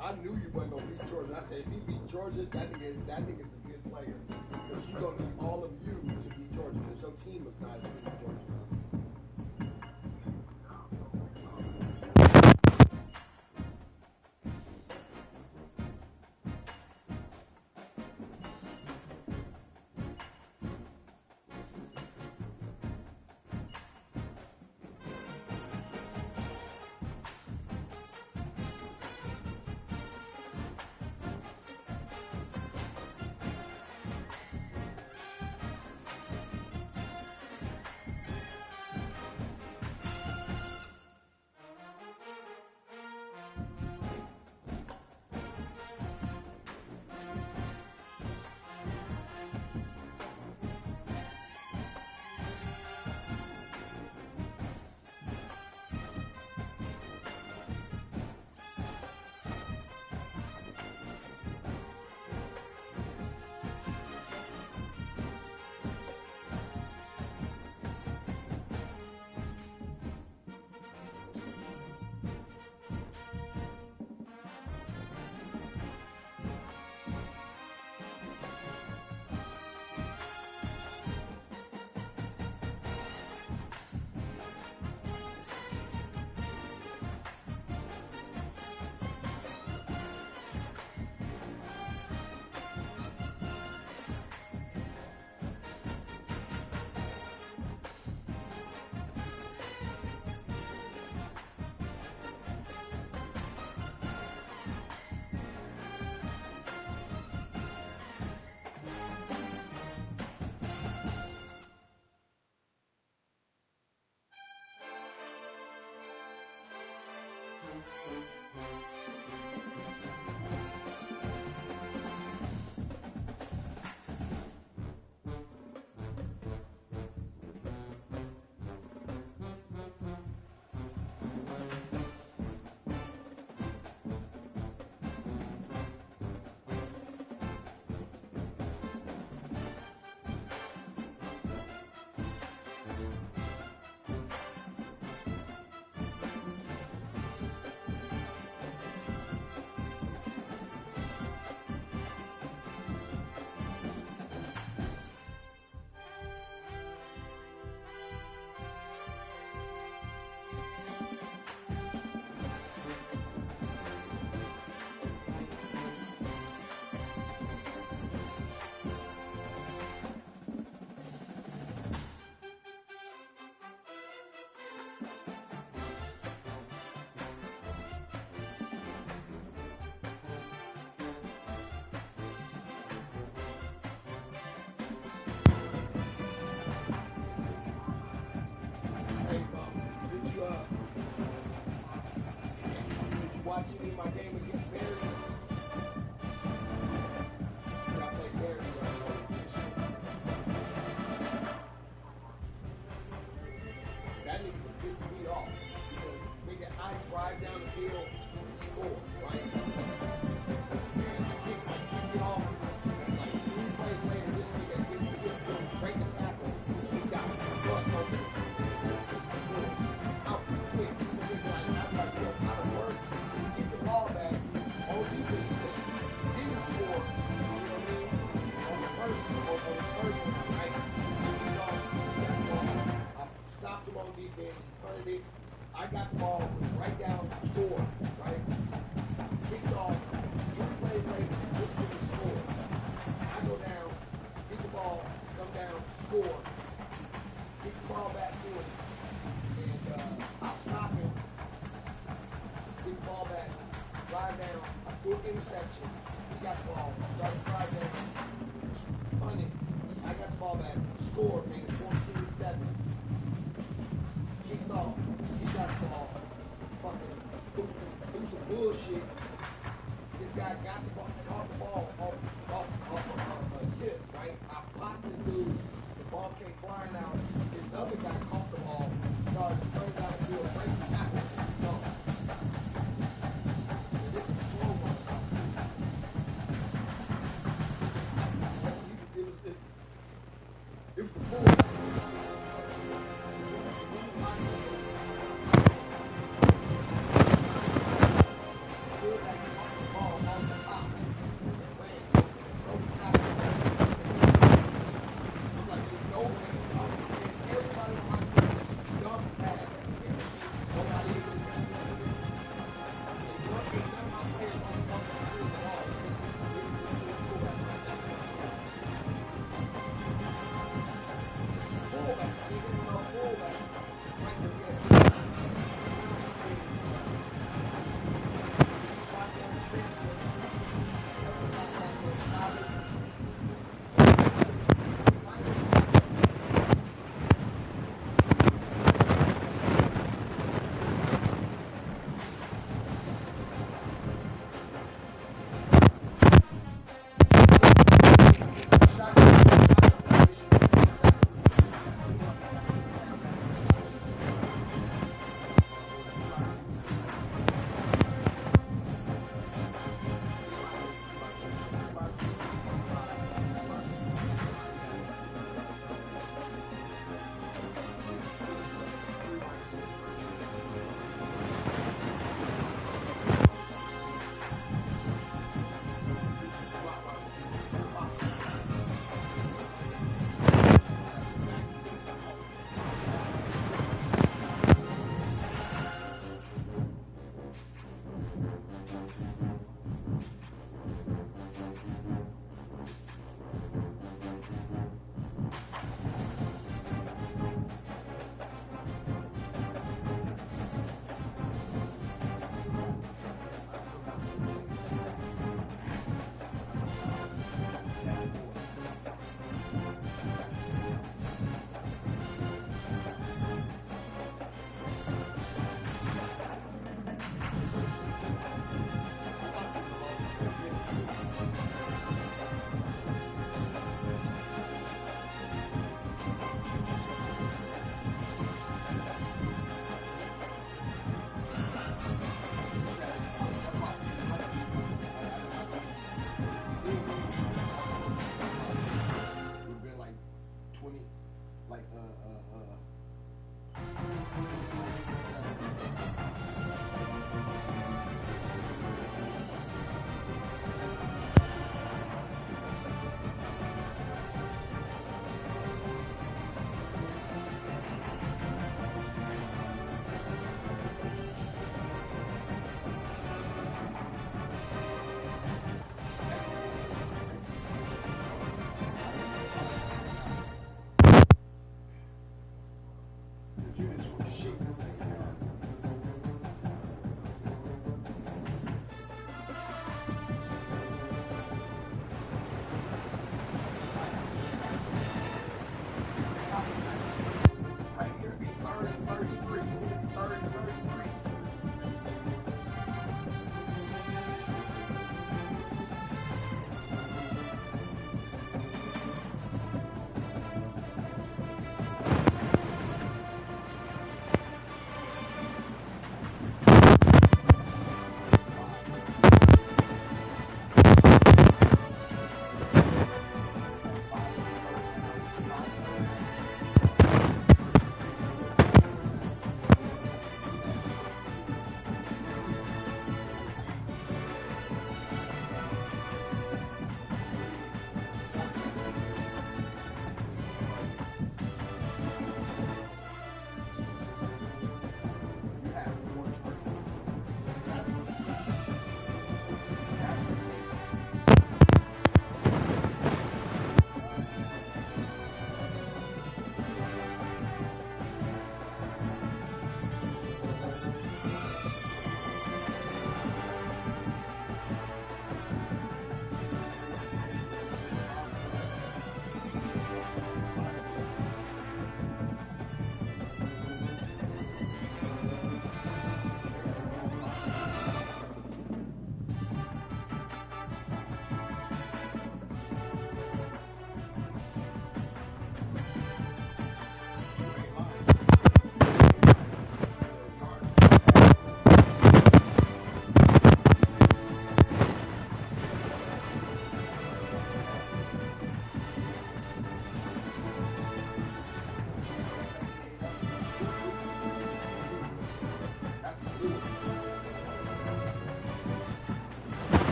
I knew you wasn't gonna beat Georgia. I said if he beat Georgia, that nigga's a good player. Because you're gonna need all of you to beat Georgia. Because your team is not as good as Georgia. watch any of my game against Bears? I play Bears that nigga was 6 feet off. Because nigga, I drive down the field and score, right? defense, he punted it. I got the ball, was right down, score, right? Kicked off, 3 plays later, just to score. I go down, get the ball, come down, score. Get the ball back to him, and I'll stop him. Get the ball back, drive down, I threw an interception. He got the ball, started to drive down, punt it. I got the ball back, scored, made it 14-7. Kicked off, he got the ball, fucking threw some bullshit. This guy got the ball, caught the ball off a tip, right? I popped the dude, the ball came flying out. This other guy caught the ball, started running down the field, right tackle, no. This is a slow one. It was the bull.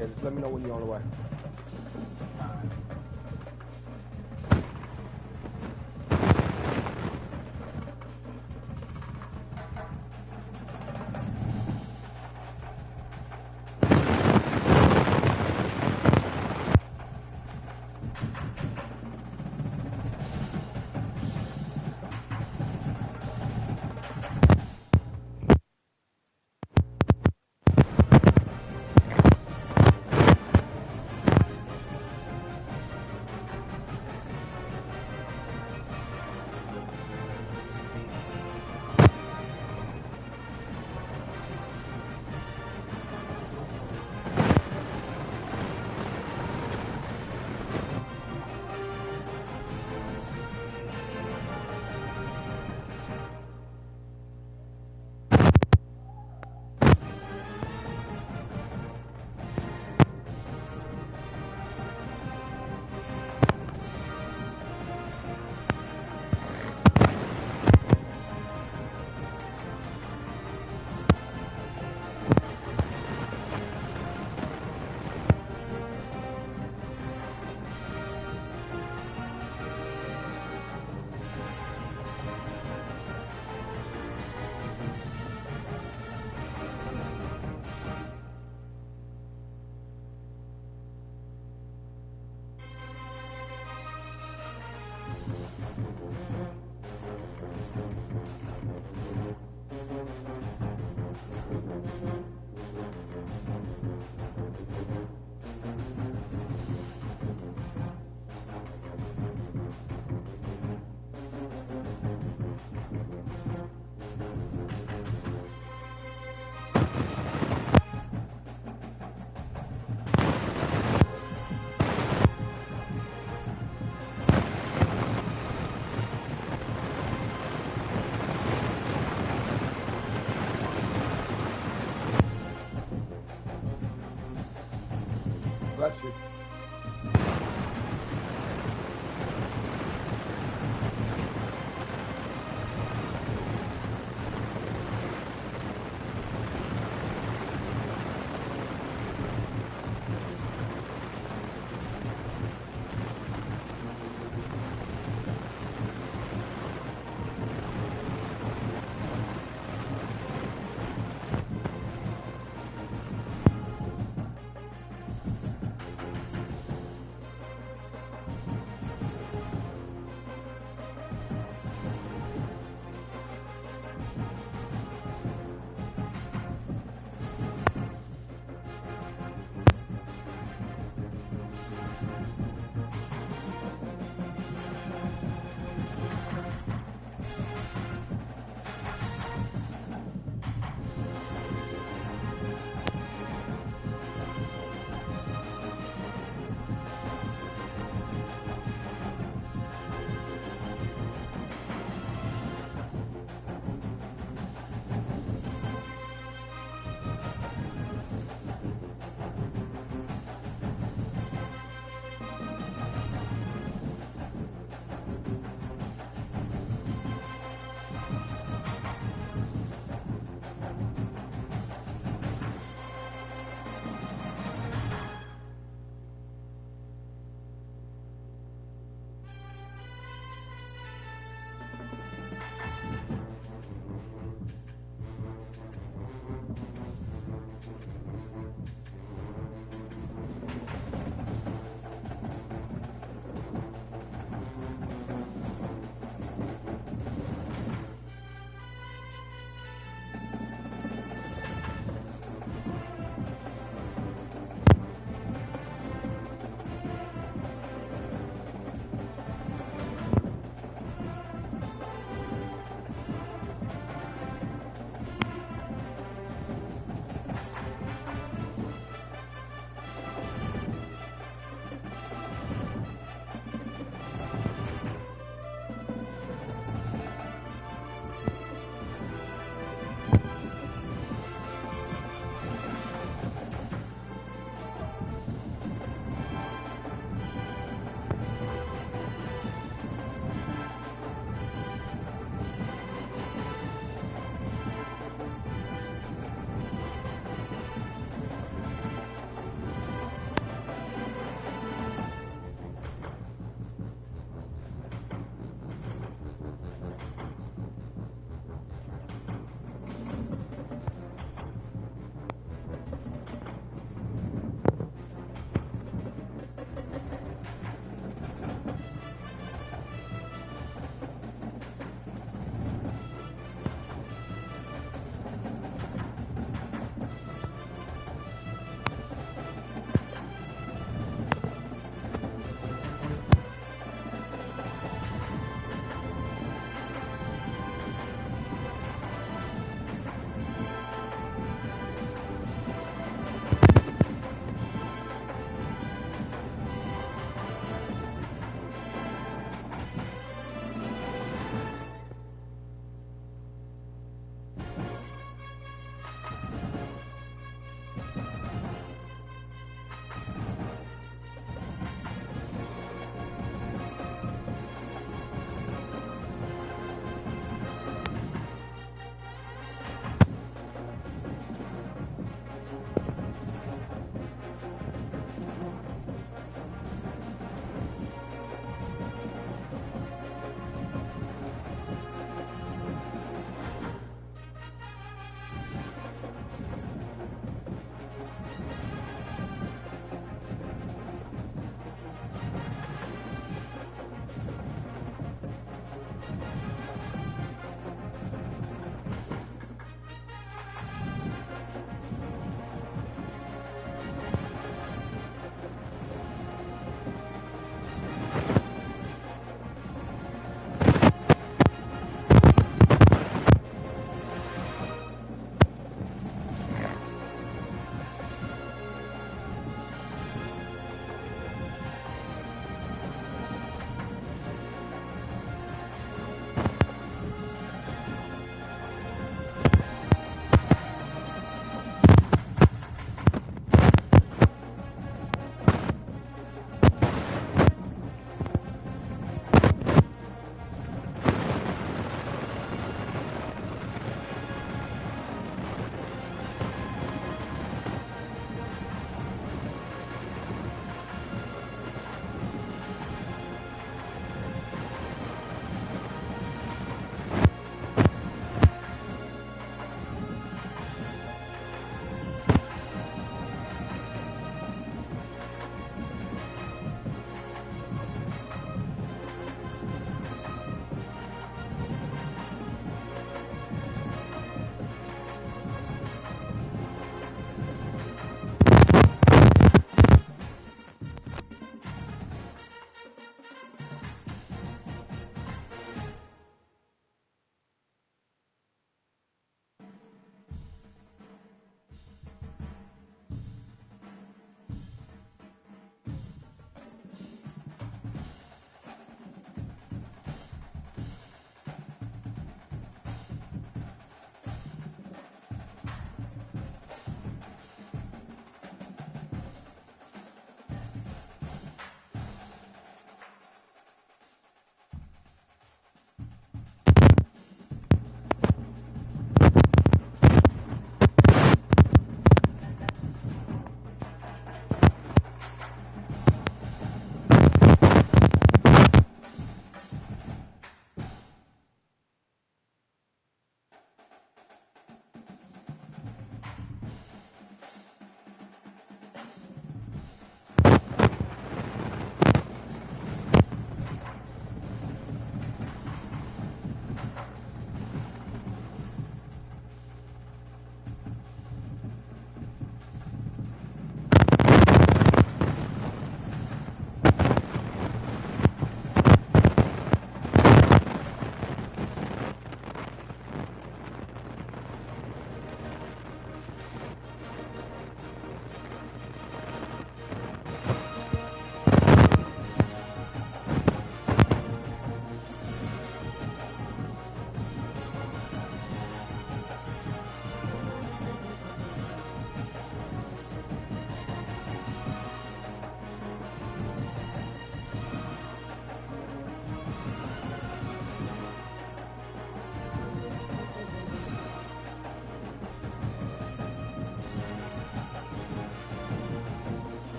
Yeah, just let me know when you're on the way. Bless you.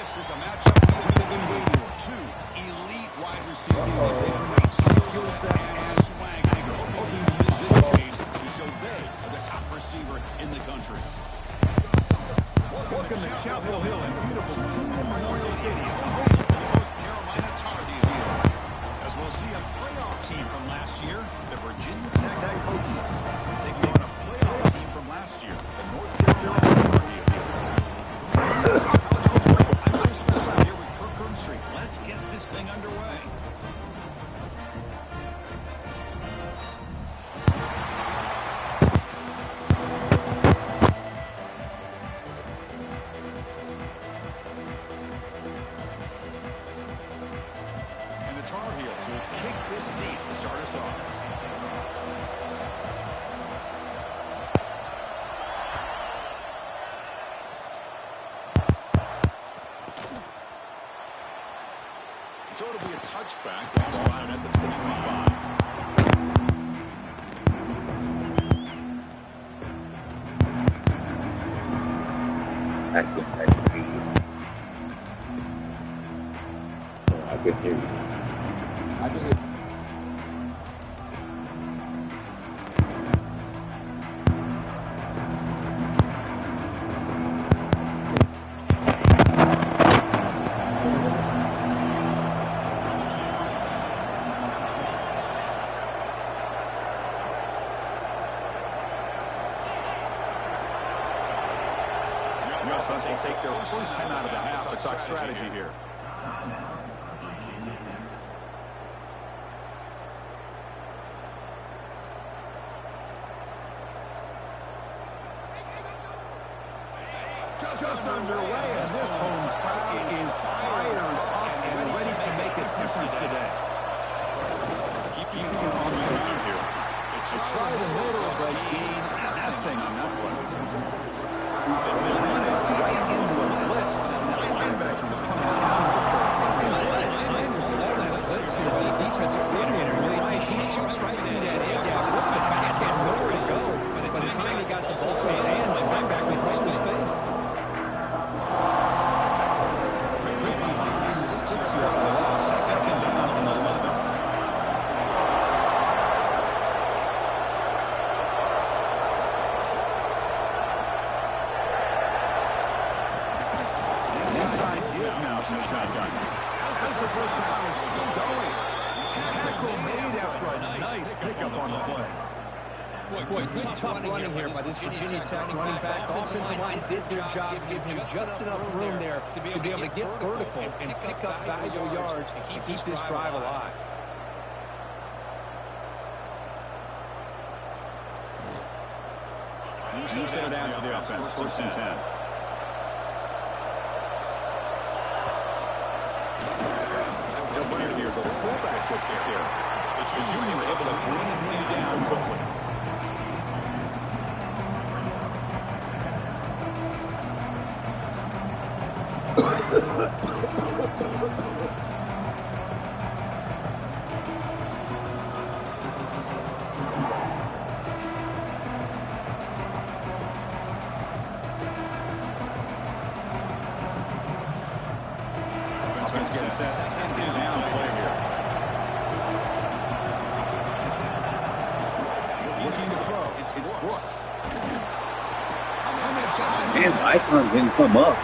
This is a matchup two elite wide receivers with great skill set and swagger. Hoping to use this change to show they are the top receiver in the country. Welcome to Chapel Hill in beautiful Memorial Stadium. North Carolina Tar Heels. As we'll see a playoff team from last year, the Virginia Tech Hokies, taking on a playoff team from last year, the North Carolina Tar Heels. I'm Chris Fowler here with Kirk Herbstreit. Let's get this thing underway. And the Tar Heels will kick this deep to start us off. So it'll be a touchback. Ball spotted at the 25. Excellent. I couldn't hear you. I can hear you. They'll take their first time out of the half. It's our strategy here. Just underway, and this home crowd is fired up and ready to make a difference today. Keep on the ground here. They try the middle, but gain nothing on that one. Shotgun. As the first down is still going. Tackle made after a nice pickup on the play. Boy, tough running here by this Virginia Tech running back. Offensive line did their job, gave him just enough room there to be able to get vertical and pick up valuable yards and keep this drive alive. You set it out to the offense. First and 10. Here, the fullback switch here. It's usually able to bring him down quickly. Man, icon didn't come up.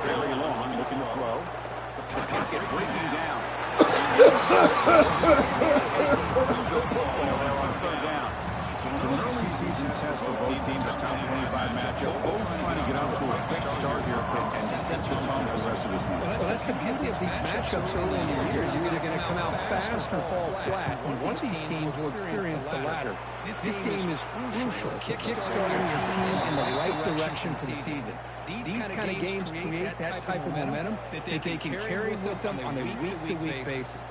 Very long, looking to throw. The pocket breaking down. So an early season test for both teams, a top 25 matchup. Both trying to get out to a quick start here and set the tone for the rest of this one. Well, that's the beauty of these matchups early in the year. You're either going to come out fast or fall flat. And one of these teams will experience the latter. This game is crucial to kickstarting your team in the right direction for the season. These kind of games create that type of momentum that they can carry with them on a week-to-week basis.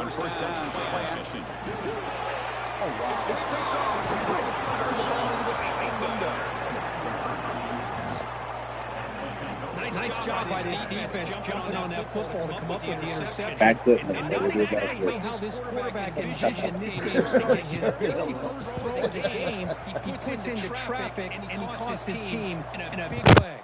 On first down, play action. Oh, wow. It's picked Nice job by this defense jumping on that football to come up with the interception. Backfoot. And that's exactly how this quarterback envisions this game starting. His very first throw of the game, he puts into traffic, and he costs his team in a big way.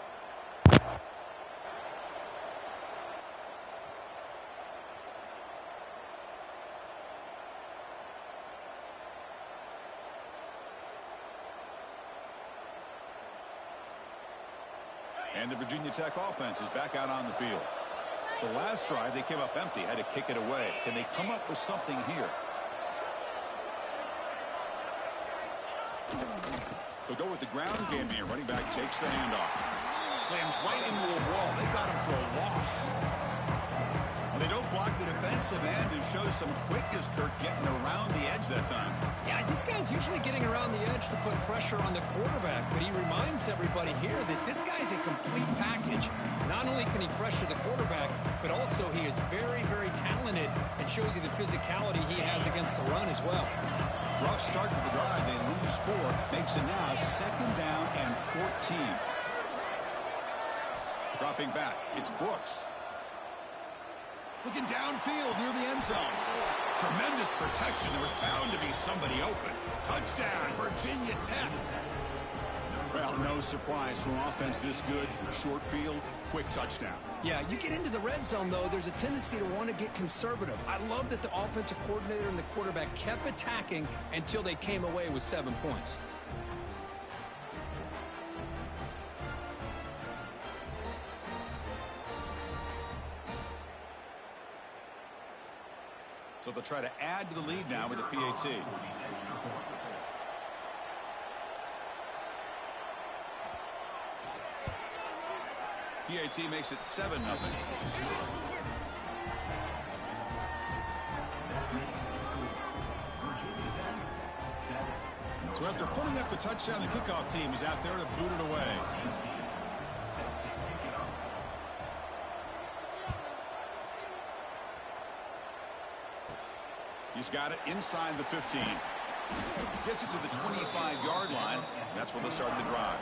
And the Virginia Tech offense is back out on the field. The last drive, they came up empty, had to kick it away. Can they come up with something here? They'll go with the ground game here. Running back takes the handoff. Slams right into a wall. They got him for a loss. Well, they don't block the defensive end and show some quickness, Kirk, getting around the edge that time. Yeah, this guy's usually getting around the edge to put pressure on the quarterback, but he reminds everybody here that this guy's a complete package. Not only can he pressure the quarterback, but also he is very, very talented and shows you the physicality he has against the run as well. Rough start to the drive. They lose 4. Makes it now 2nd down and 14. Dropping back. It's Brooks. Looking downfield near the end zone. Tremendous protection. There was bound to be somebody open. Touchdown, Virginia Tech. Well, no surprise from offense this good. Short field, quick touchdown. Yeah, you get into the red zone, though, there's a tendency to want to get conservative. I love that the offensive coordinator and the quarterback kept attacking until they came away with 7 points. So they'll try to add to the lead now with a PAT. PAT makes it 7-0. So after putting up a touchdown, the kickoff team is out there to boot it away. He's got it inside the 15. Gets it to the 25-yard line. That's where they'll start the drive.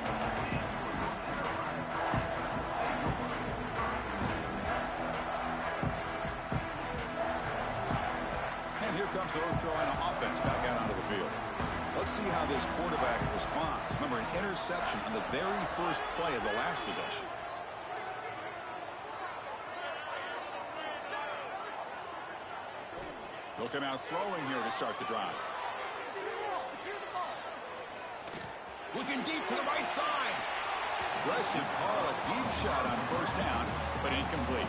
And here comes the North Carolina offense back out onto the field. Let's see how this quarterback responds. Remember, an interception on the very first play of the last possession. He'll come out throwing here to start the drive. Looking deep to the right side. Aggressive call, a deep shot on first down, but incomplete.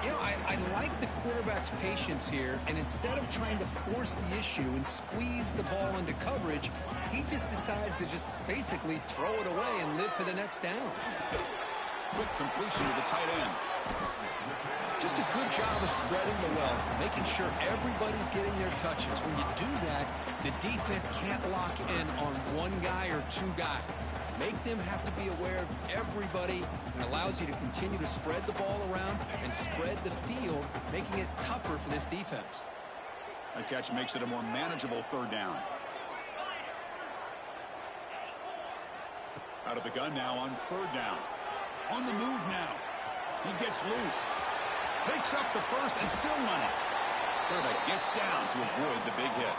You know, I like the quarterback's patience here, and instead of trying to force the issue and squeeze the ball into coverage, he just decides to just basically throw it away and live for the next down. Quick completion to the tight end. Just a good job of spreading the wealth, making sure everybody's getting their touches. When you do that, the defense can't lock in on one guy or 2 guys. Make them have to be aware of everybody, and allows you to continue to spread the ball around and spread the field, making it tougher for this defense. That catch makes it a more manageable 3rd down. Out of the gun now on 3rd down. On the move now. He gets loose. Takes up the first and still running. Quarterback gets down to avoid the big hit.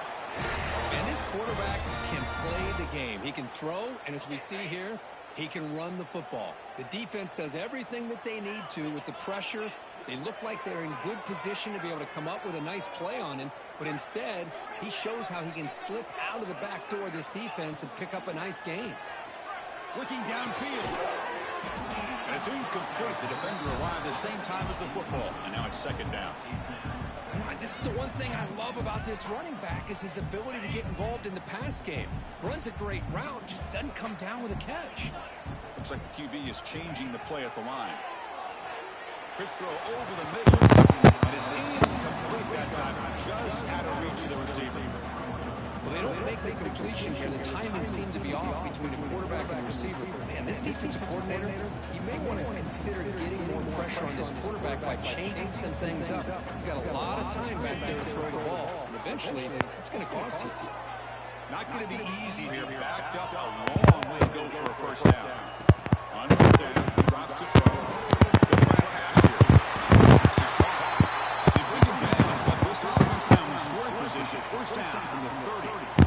And this quarterback can play the game. He can throw, and as we see here, he can run the football. The defense does everything that they need to with the pressure. They look like they're in good position to be able to come up with a nice play on him, but instead, he shows how he can slip out of the back door of this defense and pick up a nice gain. Looking downfield. And it's incomplete. The defender arrived the same time as the football, and now it's 2nd down. You know, this is the one thing I love about this running back is his ability to get involved in the pass game. Runs a great route, just doesn't come down with a catch. Looks like the QB is changing the play at the line. Quick throw over the middle, and it's incomplete that time. Just out of reach of the receiver. Well, they don't make the completion here. The timing seemed to be off between a quarterback and a receiver. Man, this defensive coordinator, he may want to consider getting more pressure on this quarterback by changing some things up. He's got a lot of time back there to throw the ball, and eventually it's going to cost you. Not going to be easy here. Backed up a long way to go for a first down. On fourth down, drops to throw. They'll try a pass here. Pass is caught. They bring him down, but this offense now in scoring position. First down from the 30.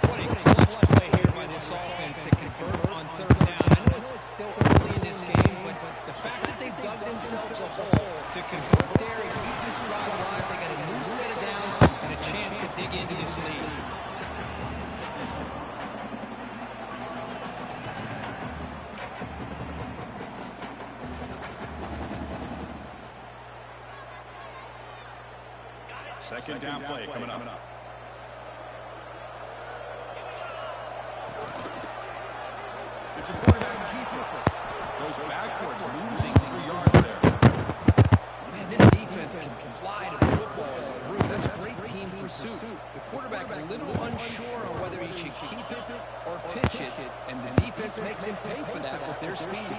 What a clutch play here by this offense to convert on third down. I know it's still early in this game, but the fact that they've dug themselves a hole to convert there and keep this drive alive, they got a new set of downs and a chance to dig into this lead. Second down play coming up. It's a quarterback keeper. Goes backwards, losing 3 yards there. Man, this defense can fly to the football as a group. That's great team pursuit. The quarterback a little unsure on whether he should keep it or pitch it, and the defense makes him pay for that with their speed.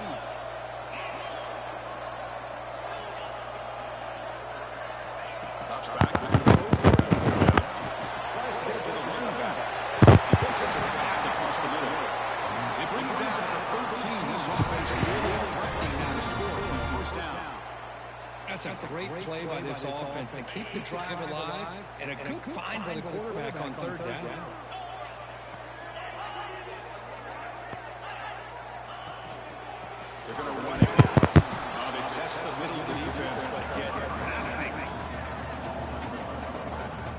Drops back with a throw for it. Tries to get it to the running back. He flips it to the back across the middle. They bring it down to the 13. This offense really threatening now to score on the first down. That's a great play by this offense to keep the drive alive, and a good find by the quarterback on third down. They're going to run it here. They test the middle of the defense, but get nothing.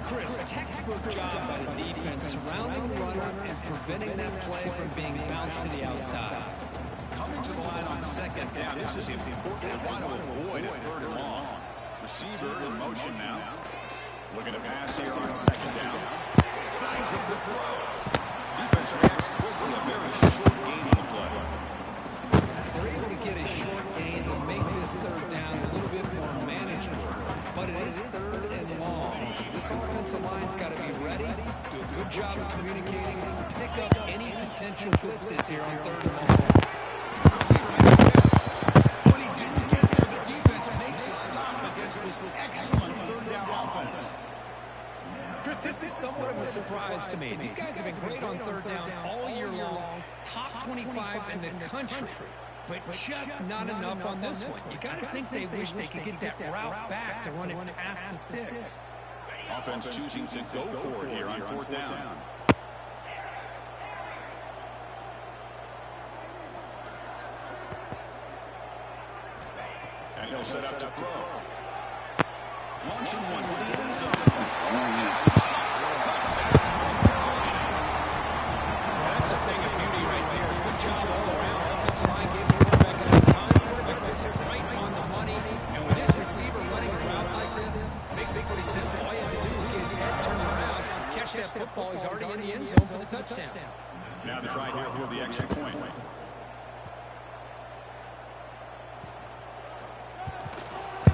Chris, textbook job by the defense, surrounding the runner and preventing that play from being bounced to the outside. Coming to the line on second down. This is important. They want to avoid a third and long. Receiver in motion now. Looking to pass here on second down. Signs up the throw. Defense reacts quickly. A very short gain on the play. They're able to get a short gain to make this third down a little bit more manageable. But it is third and long. So this offensive line's got to be ready, do a good job of communicating, and pick up any potential blitzes here on third and long. Receiver makes a catch. When he didn't get there, the defense makes a stop against this excellent third down offense. Chris, this is somewhat of a surprise to me. These guys have been great on third down all year long, top 25 in the country. But just not enough on this one. You got to think they wish they could get that route back to run it past the sticks. Offense choosing to go for it here on fourth down. And he'll set up to throw. Launching one to the end zone. And it's caught. Touchdown, North Carolina. That's a thing of beauty right there. Good job all around. Offensive line gave the quarterback enough time. Quarterback puts it right on the money. And with this receiver running a route like this, makes it pretty simple. All you have to do is get his head turned around, catch that football. He's already in the end zone for the touchdown. Now the try here for the extra point.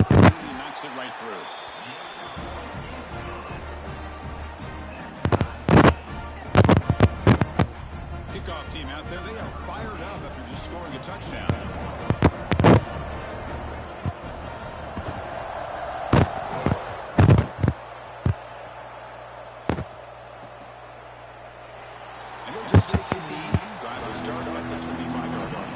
He knocks it right through. Kickoff team out there, they are fired up after just scoring a touchdown. And he'll just take a knee. Drive will start at the 25-yard line.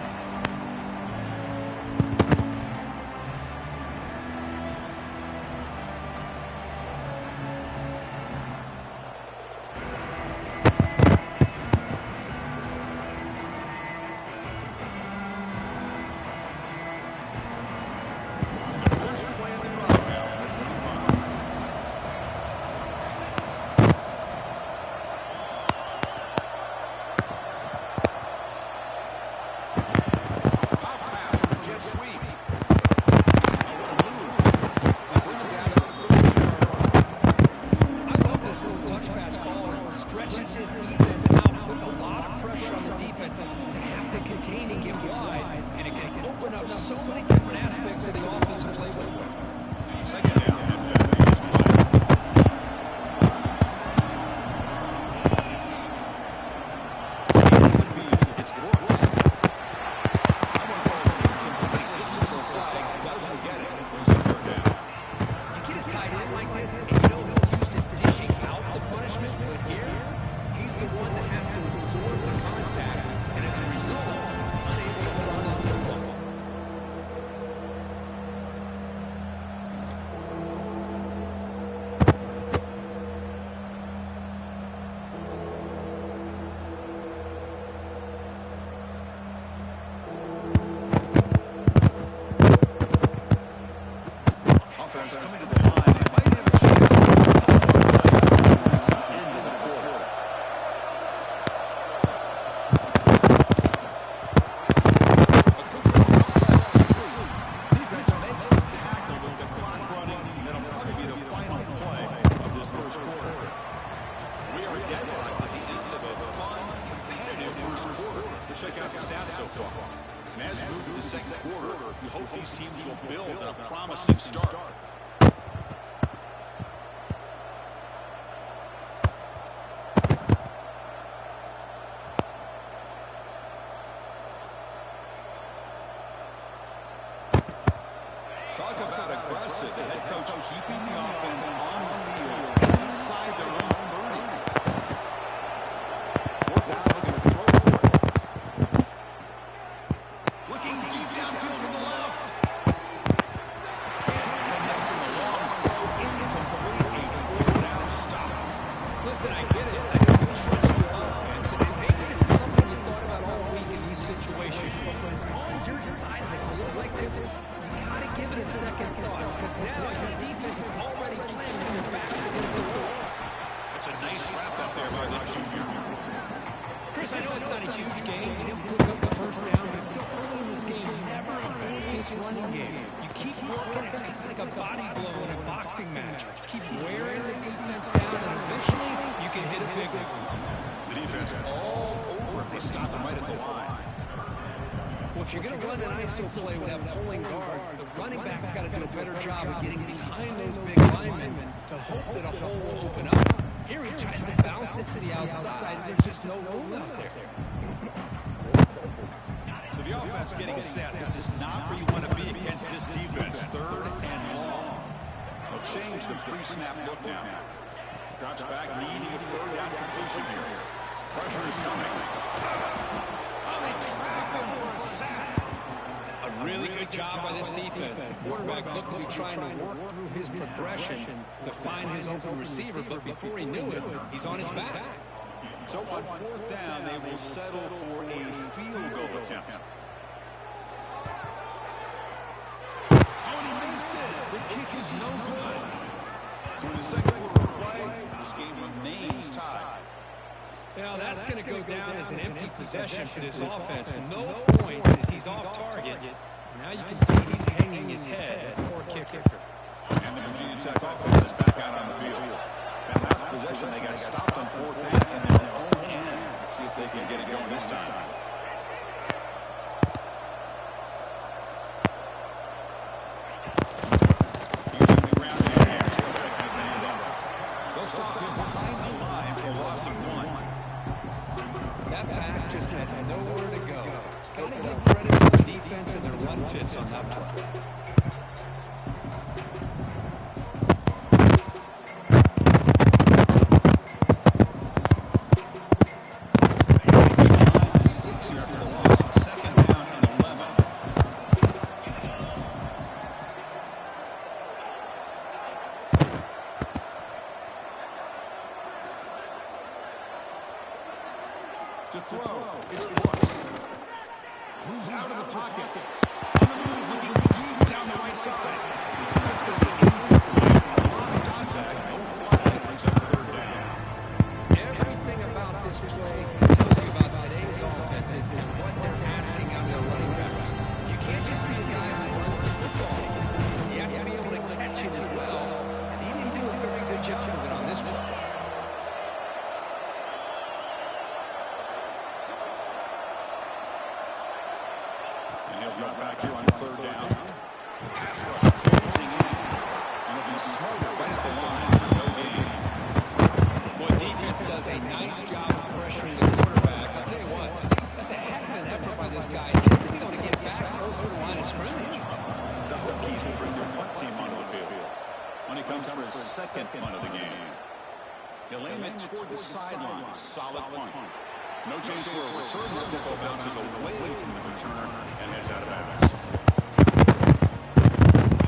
check out the stats so far. And as we move to the second quarter, we hope these teams will build a promising start. Talk about aggressive. The head coach keeping the offense on the field inside their own 30. Fourth down, looking to throw for it. Looking deep downfield to the left. Can't connect in the long throw. Incomplete. A fourth down stop. Listen, I get it. I know you trust your offense, and maybe this is something you thought about all week in these situations. But when it's on your side of the field like this, got to give it a second thought, because now your defense is already playing with your backs against the wall. It's a nice wrap up there by the junior. Chris, I know it's not a huge game. You didn't pick up the first down, but it's still early in this game. Never abort this running game. You keep working. It's kind of like a body blow in a boxing match. Keep wearing the defense down, and eventually you can hit a big one. The defense all over it. They stop him right at the line. Well, if you're going to run an ISO play with that pulling guard, the running back's got to do a better job of getting behind those big linemen to hope that a hole will open up. Here he tries to bounce it to the outside, and there's just no room out there. So the offense getting set. This is not where you want to be against this defense. Third and long. They'll change the pre-snap look now. Drops back, needing a third down completion here. Pressure is coming. Oh, they trap him for a sack. A really good job by this defense. The quarterback looked to be trying to work through his progressions to find his open receiver, but before he knew it, he's on his back. So on fourth down, they will settle for a field goal attempt. Oh, and he missed it. The kick is no good. So in the second quarter of play, this game remains tied. Now that's going to go down as an empty possession for this offense. No points as he's off target. Now you can see he's hanging his head. Poor kicker. And the Virginia Tech offense is back out on the field. That last possession, they got stopped on fourth down in their own end. Let's see if they can get it going this time. Using the ground game here. Tailback has the handoff. They'll stop him behind the line for a loss of 1. That back just had nowhere to go. Got to give credit to the defense and their run fits on that play. To throw, it's Brooks. Moves out of the pocket. On the move, looking deep down the right side. That's going to be incomplete. A lot of contact, no flag. Brings up third down. Everything about this play tells you about today's offenses and what they're asking out of their running backs. You can't just be a guy who runs the football. You have to be able to catch it as well. And he didn't do a very good job of it on this one. Drop back here on third down. Pass rush closing in. And it'll be smarter right at the line for no gain. Boy, defense does a nice job of pressuring the quarterback. I'll tell you what, that's a heck of an effort by this guy just to be able to get back close to the line of scrimmage. The Hokies will bring their punt team onto the field when he comes for his second punt of the game. He'll aim it toward the sideline. Solid punt. No chance for a return. The football bounces away from the returner and heads out of bounds.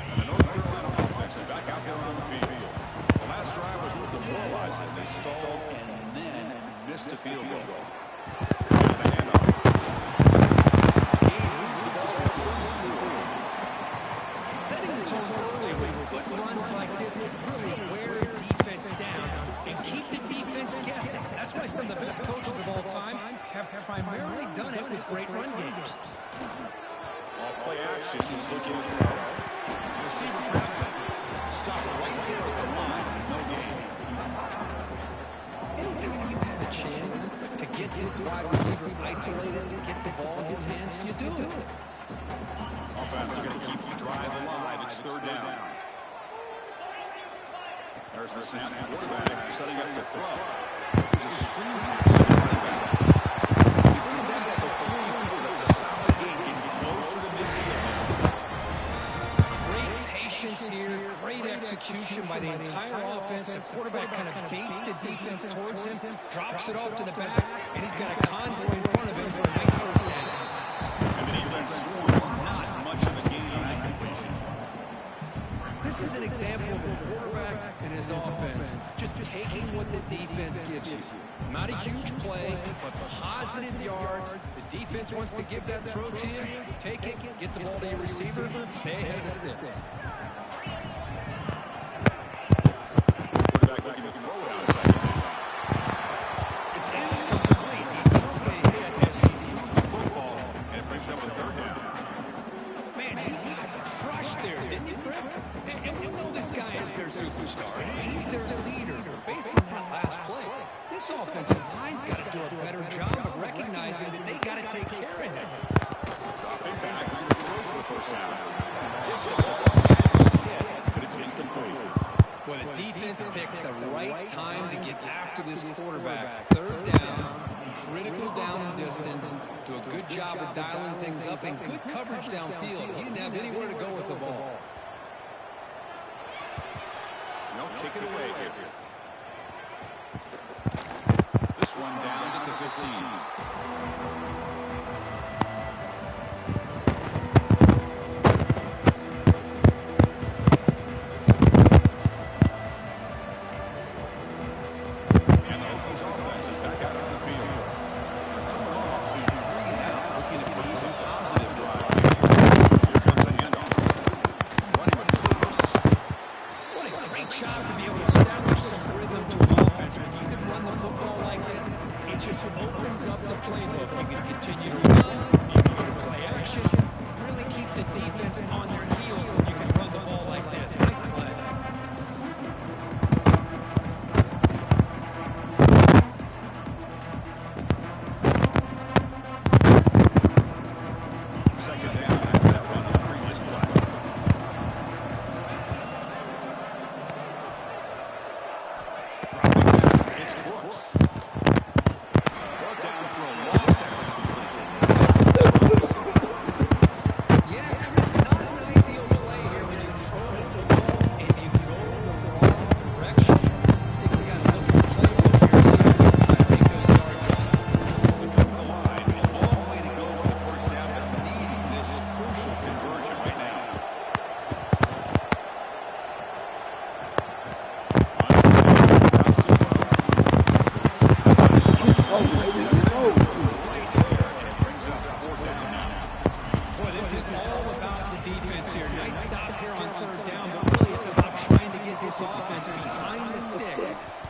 And the North Carolina offense is back out there on the field. The last drive was a little demoralizing. They stalled and then missed a field goal. And the handoff. Gain moves the ball to 34. Setting the tone early with good runs like this can really wear defense down and keep the defense guessing. That's why some of the best coaches of all time have primarily done it with great run games. Off play action, he's looking to throw. The receiver grabs it. Stop right there at the line. No gain. Anytime you have a chance to get this wide receiver isolated and get the ball in his hands, you do it. Offense are going to keep the drive alive. It's third down. There's the snap. Quarterback setting up the throw. There's a screen pass to the running back. We bring him down at the 44. That's a solid gain, getting closer to midfield now. Great patience here, great execution by the entire offense. The quarterback kind of baits the defense towards him, drops it off to the back, and he's got a convoy in front of him for a nice first down. And the defense scores not much of a gain on that completion. This is an example of a quarterback and his offense just taking what the defense gives you. Not a huge play, but positive yards. The defense wants to give that throw to you. You take it, get the ball to your receiver, stay ahead of the sticks. Quarterback looking to throw it on second down. It's incomplete. He took a hit as he threw the football, and it brings up a third down. Man, he got crushed there, didn't you, Chris? And we know this guy is their superstar. He's their leader. Based on that last play, this offensive line's got to do a better job of recognizing that they got to take care of him. Dropping back, we're going to throw for the first down. Gets the ball as he's hit, but it's incomplete. Well, the defense picks the right time to get after this quarterback. Third down, critical down and distance. Do a good job of dialing things up and good coverage downfield. He didn't have anywhere to go with the ball. No, kick it away here. This one down at the 15.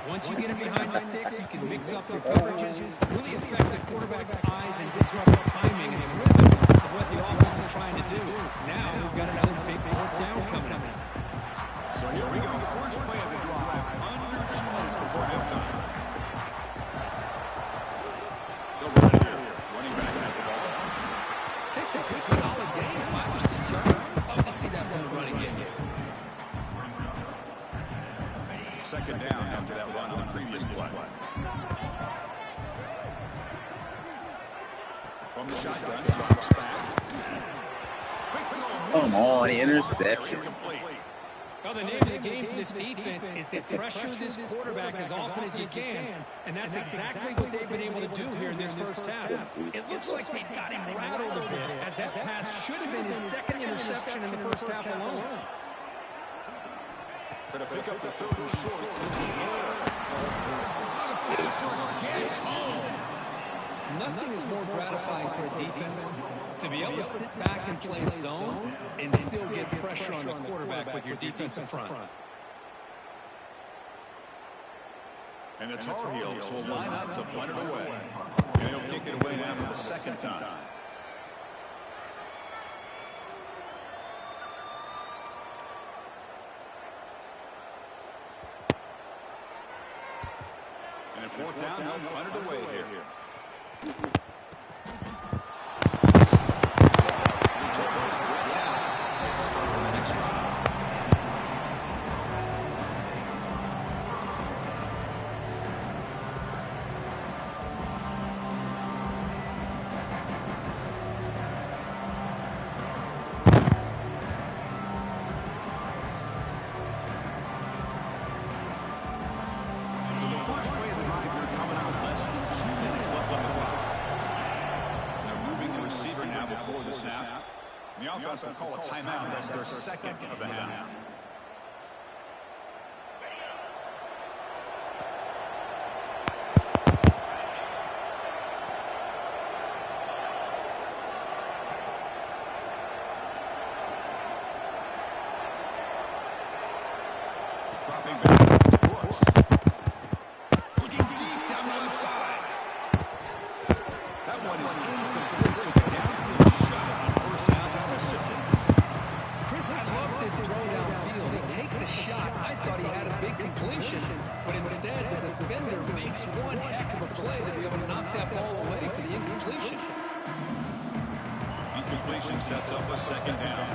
Once you get him behind the sticks, you can mix up your coverages, really affect the quarterback's eyes and disrupt the timing and the rhythm of what the offense is trying to do. Now we've got another big fourth down coming up. So here we go. First play of the drive, under 2 minutes before halftime. They'll run it here. Running back has the ball. It's a quick, solid game, 5 or 6 yards. Love to see that from the running game. Second down after that run on the previous play. From the shotgun, drops back. Come on, interception. Well, the name of the game for this defense is to pressure this quarterback as often as you can, and that's exactly what they've been able to do here in this first half. It looks like they've got him rattled a bit, as that pass should have been his second interception in the first half alone. Going to pick up the third and short. The passers gets home. Nothing is more gratifying for a defense to be able to sit back and play zone and still get pressure on the quarterback with your defensive front. And the Tar Heels will line up to punt it away. And he'll kick it away now for the second time. And fourth down, they'll punt it away here. Before the snap, the offense will call a timeout. That's their second of the half. Dropping back to Brooks. Looking deep down the left side. That one is incomplete. Took a downfield shot on first down. Chris, I love this throw downfield. He takes a shot. I thought he had a big completion, but instead the defender makes one heck of a play to be able to knock that ball away for the incompletion. Incompletion sets up a second down.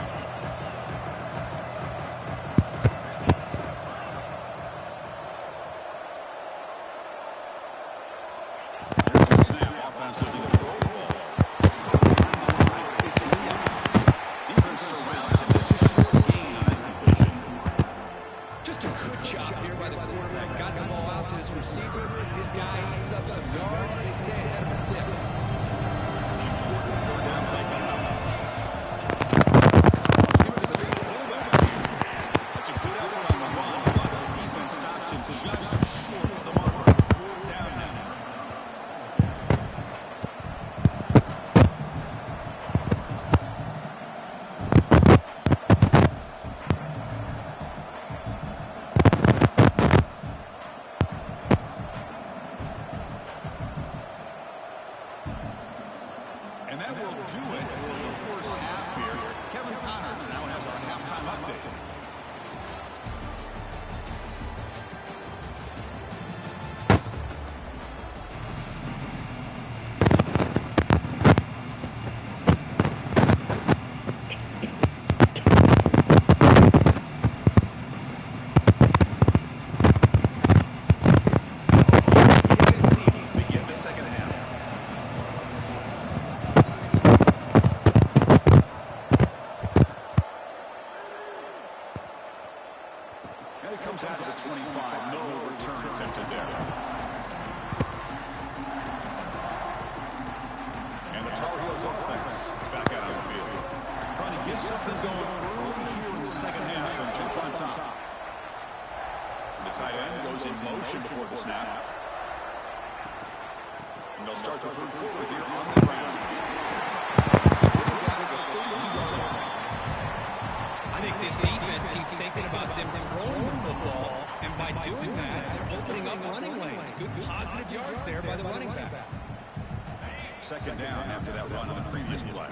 Second down after that run on the previous play.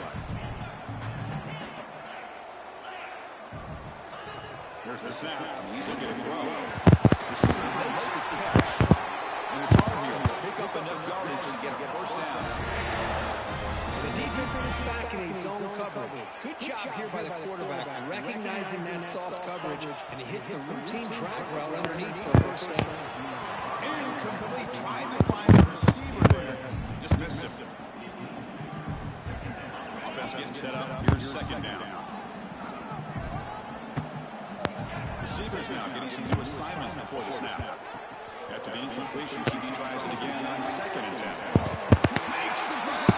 Here's the snap. He's looking to throw. Receiver makes the catch. And the Tar Heels pick up enough yardage to get a first down. The defense sits back in a zone coverage. Good job here by the quarterback recognizing that soft coverage, and he hits the routine drag route underneath for a first down. Incomplete. Trying to find the receiver there. Just missed him. Offense getting set up. Here's second down. Receivers now getting some new assignments before the snap. After the incompletion, QB tries it again on 2nd and 10. Makes the grab.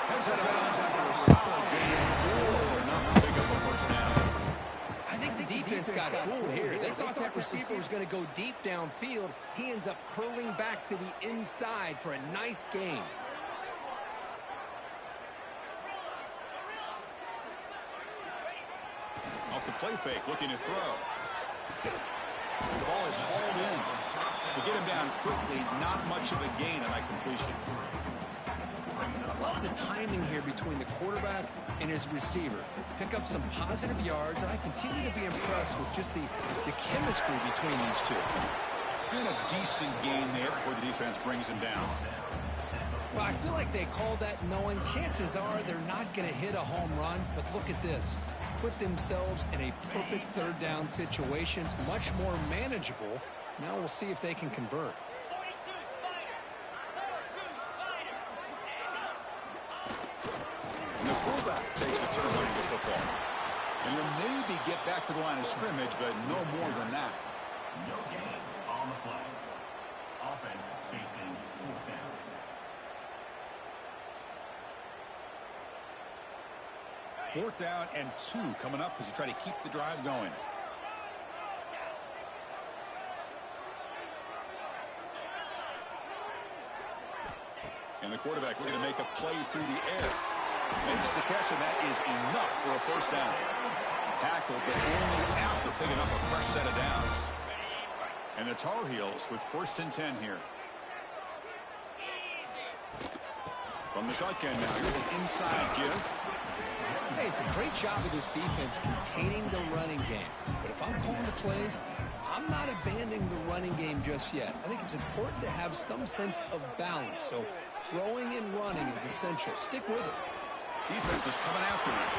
Heads out of bounds after a solid game. More enough to pick up a first down. I think the defense got fooled here. They thought that receiver was going to go deep downfield. He ends up curling back to the inside for a nice gain. Off the play fake, looking to throw. The ball is hauled in. They get him down quickly, not much of a gain on that completion. I love the timing here between the quarterback and his receiver. Pick up some positive yards, and I continue to be impressed with just the chemistry between these two. Been a decent gain there before the defense brings him down. Well, I feel like they called that knowing chances are they're not going to hit a home run, but look at this. Put themselves in a perfect third down situation. It's much more manageable. Now we'll see if they can convert. And the fullback takes a turn running the football. And he'll maybe get back to the line of scrimmage, but no more than that. No gain on the play. Offense facing fourth down. Fourth down and 2 coming up as you try to keep the drive going. And the quarterback looking to make a play through the air. Makes the catch, and that is enough for a first down. Tackled, but only after picking up a fresh set of downs. And the Tar Heels with 1st and 10 here. From the shotgun now, here's an inside give. Hey, it's a great job of this defense containing the running game. But if I'm calling the plays, I'm not abandoning the running game just yet. I think it's important to have some sense of balance. So throwing and running is essential. Stick with it. Defense is coming after him.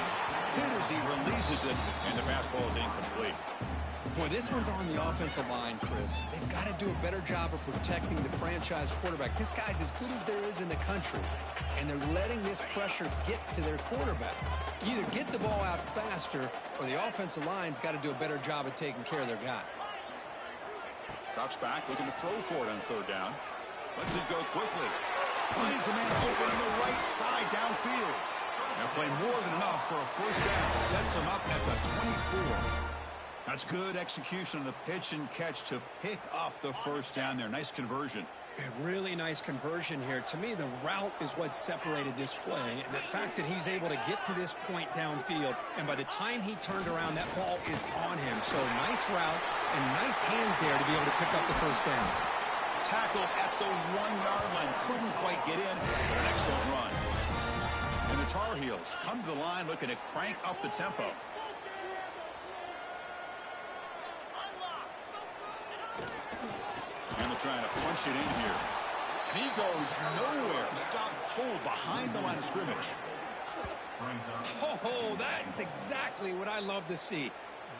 Hit as he releases it, and the pass ball is incomplete. Boy, this one's on the offensive line, Chris. They've got to do a better job of protecting the franchise quarterback. This guy's as good as there is in the country, and they're letting this pressure get to their quarterback. You either get the ball out faster, or the offensive line's got to do a better job of taking care of their guy. Drops back, looking to throw for it on 3rd down. Lets it go quickly. Finds a man open on the right side downfield. That play more than enough for a first down. Sets him up at the 24. That's good execution of the pitch and catch to pick up the first down there. Nice conversion. A really nice conversion here. To me, the route is what separated this play. And the fact that he's able to get to this point downfield, and by the time he turned around, that ball is on him. So nice route and nice hands there to be able to pick up the first down. Tackled at the 1-yard line. Couldn't quite get in, but an excellent run. And the Tar Heels come to the line looking to crank up the tempo. And they're trying to punch it in here. And he goes nowhere. Stopped cold behind the line of scrimmage. Oh, that's exactly what I love to see.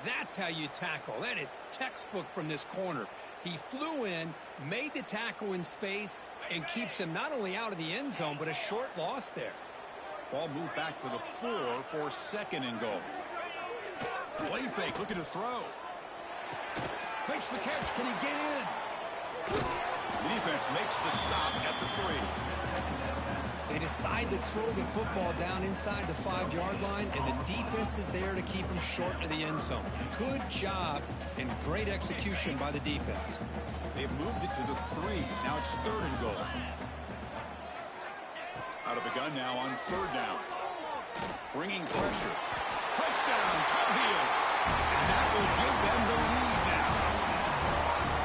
That's how you tackle. That is textbook from this corner. He flew in, made the tackle in space, and keeps him not only out of the end zone, but a short loss there. Ball moved back to the 4 for 2nd and goal. Play fake, looking to throw. Makes the catch. Can he get in? The defense makes the stop at the 3. They decide to throw the football down inside the 5-yard line, and the defense is there to keep him short of the end zone. Good job and great execution by the defense. They've moved it to the 3. Now it's 3rd and goal. Out of the gun now on 3rd down. Bringing pressure. Touchdown, Tar Heels. And that will give them the lead now.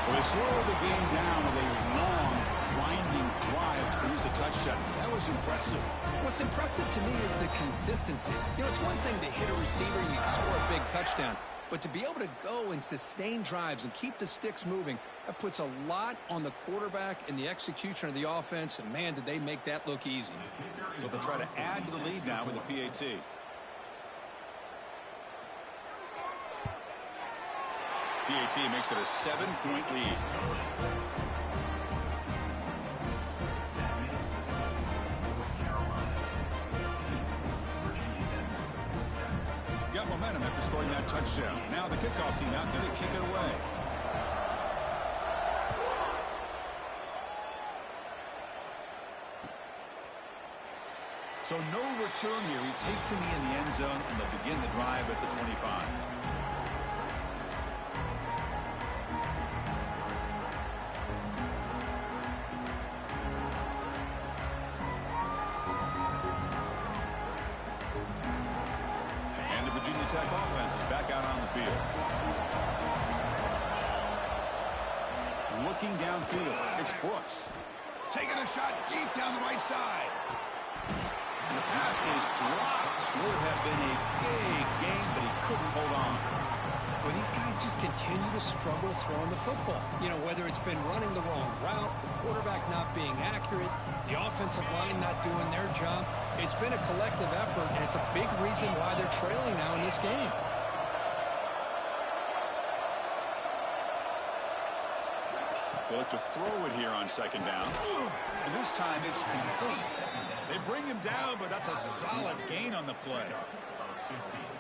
Well, they slowed the game down with a long, winding drive to produce a touchdown. That was impressive. What's impressive to me is the consistency. You know, it's one thing to hit a receiver and you can score a big touchdown, but to be able to go and sustain drives and keep the sticks moving, that puts a lot on the quarterback and the execution of the offense, and man, did they make that look easy. So they'll try to add to the lead now with a PAT. PAT makes it a 7-point lead. Got momentum after scoring that touchdown. Now the kickoff team out there to kick it away. So no return here. He takes him in the end zone, and they'll begin the drive at the 25. And the Virginia Tech offense is back out on the field. Looking downfield, it's Brooks. Taking a shot deep down the right side. And the pass is dropped. Would have been a big game, but he couldn't hold on. Well, these guys just continue to struggle throwing the football. You know, whether it's It's been running the wrong route, the quarterback not being accurate, the offensive line not doing their job. It's been a collective effort, and it's a big reason why they're trailing now in this game. They look to throw it here on second down. And this time it's complete. They bring him down, but that's a solid gain on the play.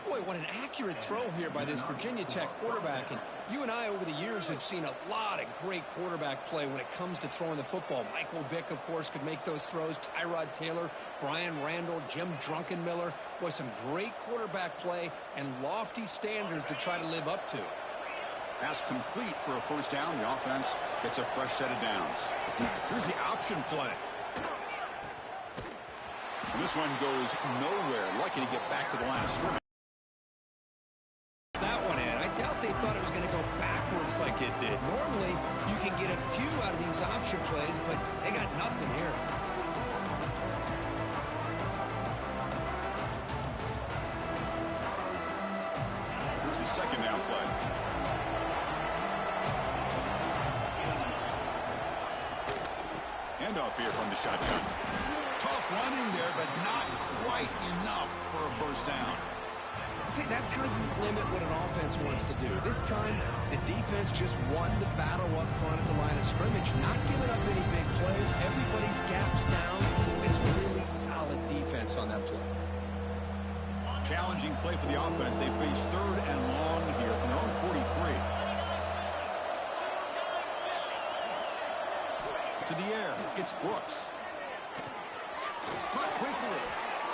Boy, what an accurate throw here by this Virginia Tech quarterback. And you and I over the years have seen a lot of great quarterback play when it comes to throwing the football. Michael Vick, of course, could make those throws. Tyrod Taylor, Brian Randall, Jim Druckenmiller. Boy, some great quarterback play and lofty standards to try to live up to. Pass complete for a first down. The offense gets a fresh set of downs. Here's the option play. And this one goes nowhere. Lucky to get back to the line of scrimmage. That one in. I doubt they thought it was going to go backwards like it did. Normally, you can get a few out of these option plays, but they got nothing here. Here's the second down play. Handoff here from the shotgun. Tough running there, but not quite enough for a first down. See, that's how you limit what an offense wants to do. This time, the defense just won the battle up front at the line of scrimmage, not giving up any big plays. Everybody's gap sound. It's really solid defense on that play. Challenging play for the offense. They face third and long here from their own 43. To the air, it's Brooks. Caught quickly.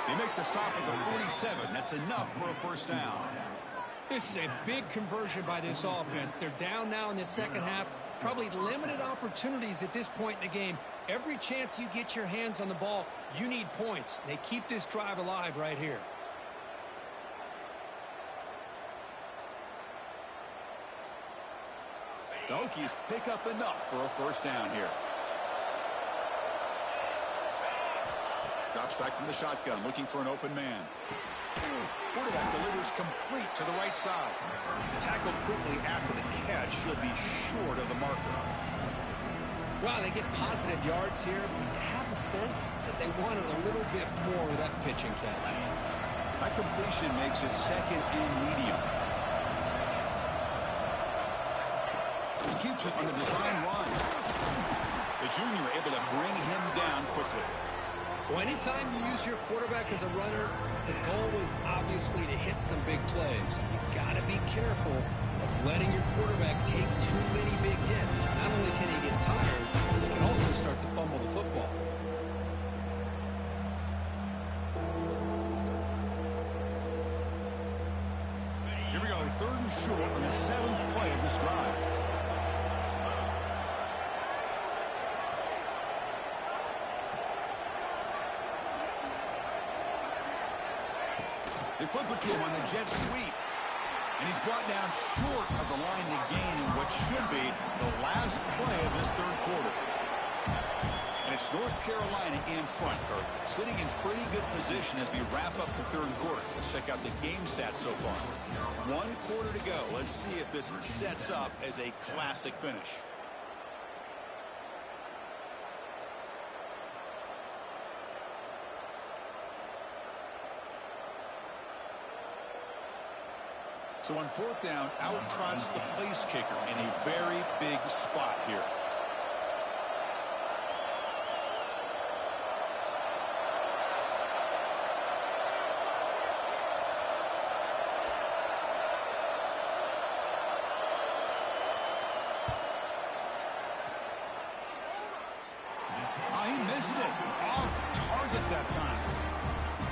They make the stop at the 47. That's enough for a first down. This is a big conversion by this offense. They're down now in the second half. Probably limited opportunities at this point in the game. Every chance you get your hands on the ball, you need points. They keep this drive alive right here. The Hokies pick up enough for a first down here. Drops back from the shotgun, looking for an open man. Quarterback delivers complete to the right side. Tackled quickly after the catch. He'll be short of the marker. Wow, they get positive yards here, but you have a sense that they wanted a little bit more of that pitch and catch. That completion makes it second and medium. He keeps it on the design run. The junior able to bring him down quickly. Well, anytime you use your quarterback as a runner, the goal is obviously to hit some big plays. You got to be careful of letting your quarterback take too many big hits. Not only can he get tired, he can also start to fumble the football. Here we go, third and short on the 7th play of this drive. They flip it to him on the jet sweep. And he's brought down short of the line to gain in what should be the last play of this third quarter. And it's North Carolina in front, Kirk, sitting in pretty good position as we wrap up the third quarter. Let's check out the game stats so far. 1 quarter to go. Let's see if this sets up as a classic finish. So on fourth down, out trots the place kicker in a very big spot here. He missed it. Off target that time.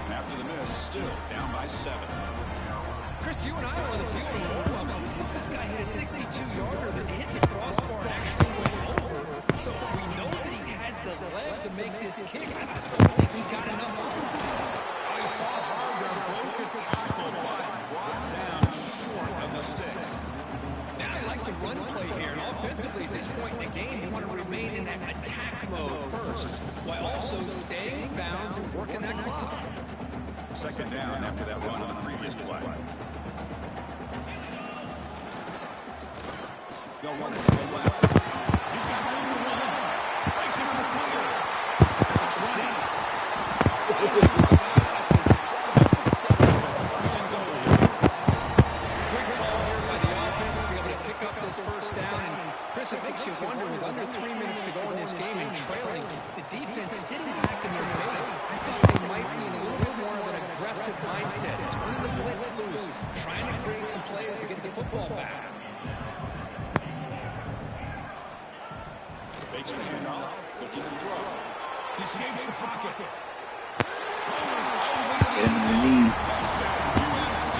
And after the miss, still down by 7. Chris, you and I were on the field in warm-ups. We saw this guy hit a 62-yarder that hit the crossbar and actually went over. So we know that he has the leg to make this kick. I just don't think he got enough on it. He fought hard there, broke a tackle, but brought down short of the sticks. Now I like the run play here, and offensively at this point in the game, you want to remain in that attack mode first, while also staying in bounds and working that clock. Second down after that run on the previous play. They'll run it to the left. He's under 3 minutes to go in this game and trailing. The defense sitting back in their base. I thought they might be in a little bit more of an aggressive mindset, turning the blitz loose, trying to create some plays to get the football back. Fakes the handoff, looking to throw. He escapes the pocket. Touchdown, UNC.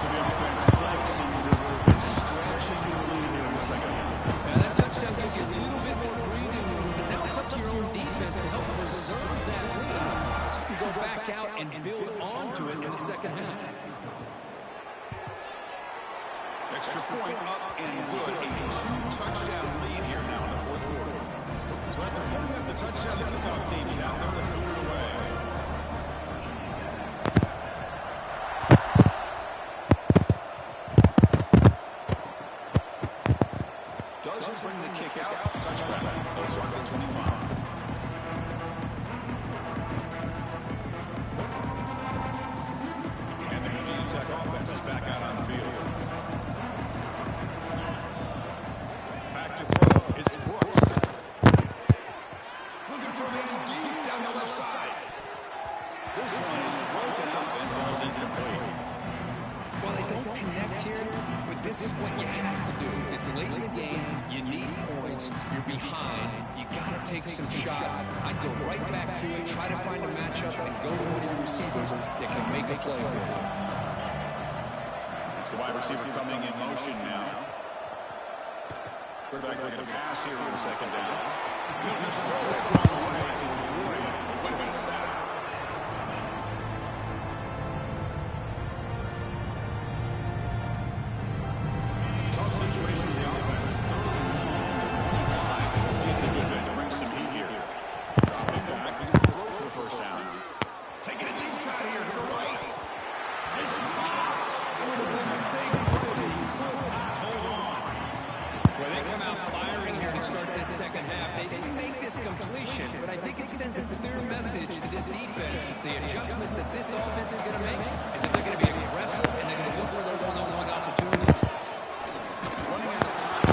So the offense flexing a little bit, stretching the lead here in the second half. Now that touchdown gives you a little bit more breathing room, but now it's up to your own defense to help preserve that lead so you can go back out and build onto it in the second half. Extra point up and good. A 2-touchdown lead here now in the fourth quarter. So after putting up the touchdown, the kickoff team is out there to put it away. Doesn't bring the kick out. Touchback. They'll start at 25. And the Virginia Tech offense is back out on the field. Back to throw. It's Brooks. Looking for a man deep down the left side. This one is broken up and falls incomplete. Well, they don't connect here, but this is what you have to do. It's late in the game. You need points. You're behind. You got to take some shots. I'd go right back to it, try to find a matchup, and go to one of your receivers that can make a play for you. It's the wide receiver coming in motion now. Quarterback looking to pass here in the second down. He'll just roll that one away to avoid what would have been a sack. Tough situation for the offense. Third and long, 25. We'll see if the defense brings some heat here. Dropping back, looking to throw for the first down. Taking a deep shot here to the right. It's dropped. Would have been a big play, but he could not hold on. Well, they come out firing here to start this second half. They didn't make this completion, but I think it sends a clear message to this defense that the adjustments that this offense is going to make is that they're going to be aggressive and they're going to look for their one-on-one opportunities. Running out of time.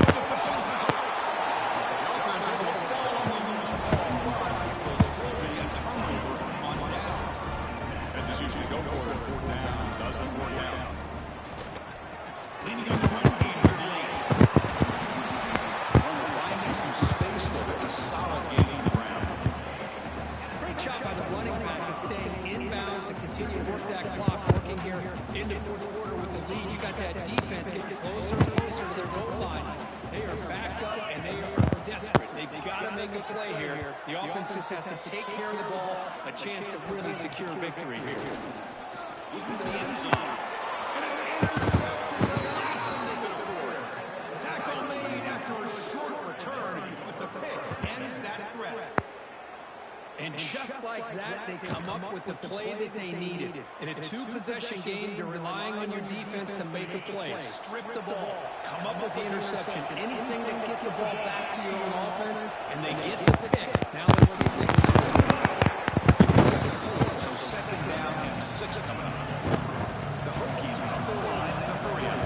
The ball's out. The offense able to fall on the loose ball, but it will still be a turnover on downs. That decision to go for it on fourth down doesn't work out. Leaning on the run game here late. Finding some space there. That's a solid gain on the ground. Great job by the running back to stay inbounds to continue to work that clock, working here in the fourth quarter with the lead. You got that defense getting closer and closer to their goal line. They are backed up and they are desperate. They've got to make a play here. The offense just has to take care of the ball, a chance to really secure victory here. Looking to the end zone. And it's intercepted. The last thing they could afford. Tackle made after a short return, but the pick ends that threat. And just like that, they come up with the play that they needed. In a two-possession game, you're relying on your defense to make a play. Strip the ball. Come up with the interception. Anything to get the ball back to your own offense, and they get the pick. Now let's see if they can score. So second down and 6 coming up. The Hokies come to the line in a hurry up.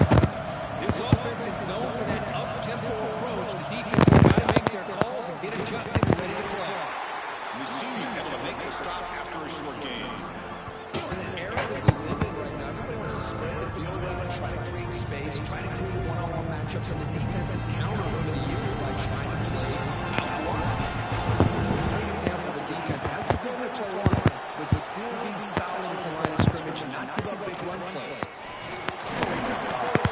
This offense is known for that up-tempo approach. The defense has got to make their calls and get adjusted and ready to play. Mussini able to make the stop after a short game. In an era that we live in right now, everybody wants to spread the field around, try to create space, try to create one-on-one matchups, and the defense has countered over the years by trying to play out wide. Here's a great example of the defense has the ability to play wide, but still be solid at the line of scrimmage and not give up big run plays.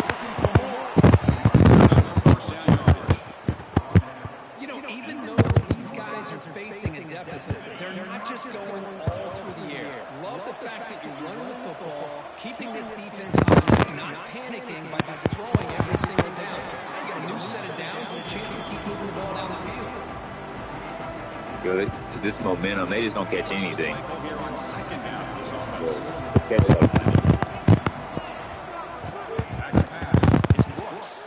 Looking for more. First down yardage. You know, even though these guys are facing a deficit, they're not just going all through the air. Love the fact that you're running the football, keeping this defense honest, not panicking by just throwing every single down. Now you got a new set of downs and a chance to keep moving the ball down the field. Good. This momentum, they just don't catch anything. Here on second down for this offense. Let's catch it up. Back to pass. It's Brooks.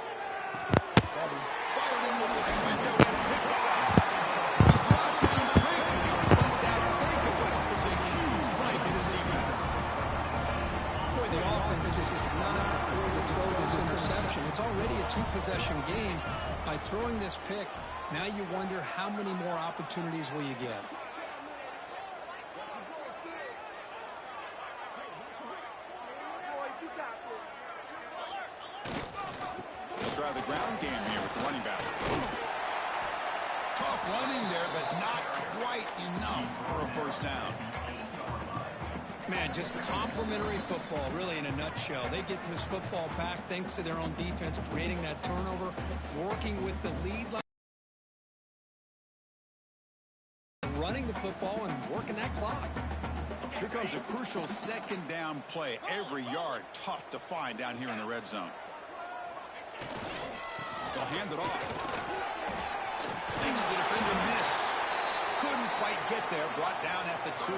Fired into a tight window and picked off. He's not getting quick. But that takeaway is a huge play for this defense. Boy, the offense just cannot afford to throw this interception. It's already a two-possession game. By throwing this pick, now you wonder how many more opportunities will you get. He'll try the ground game here with the running back. Tough running there, but not quite enough for a first down. Man, just complimentary football, really, in a nutshell. They get this football back thanks to their own defense, creating that turnover, working with the lead, running the football, and working that clock. Here comes a crucial second down play. Every yard tough to find down here in the red zone. They'll hand it off. Makes the defender miss. Couldn't quite get there. Brought down at the 2.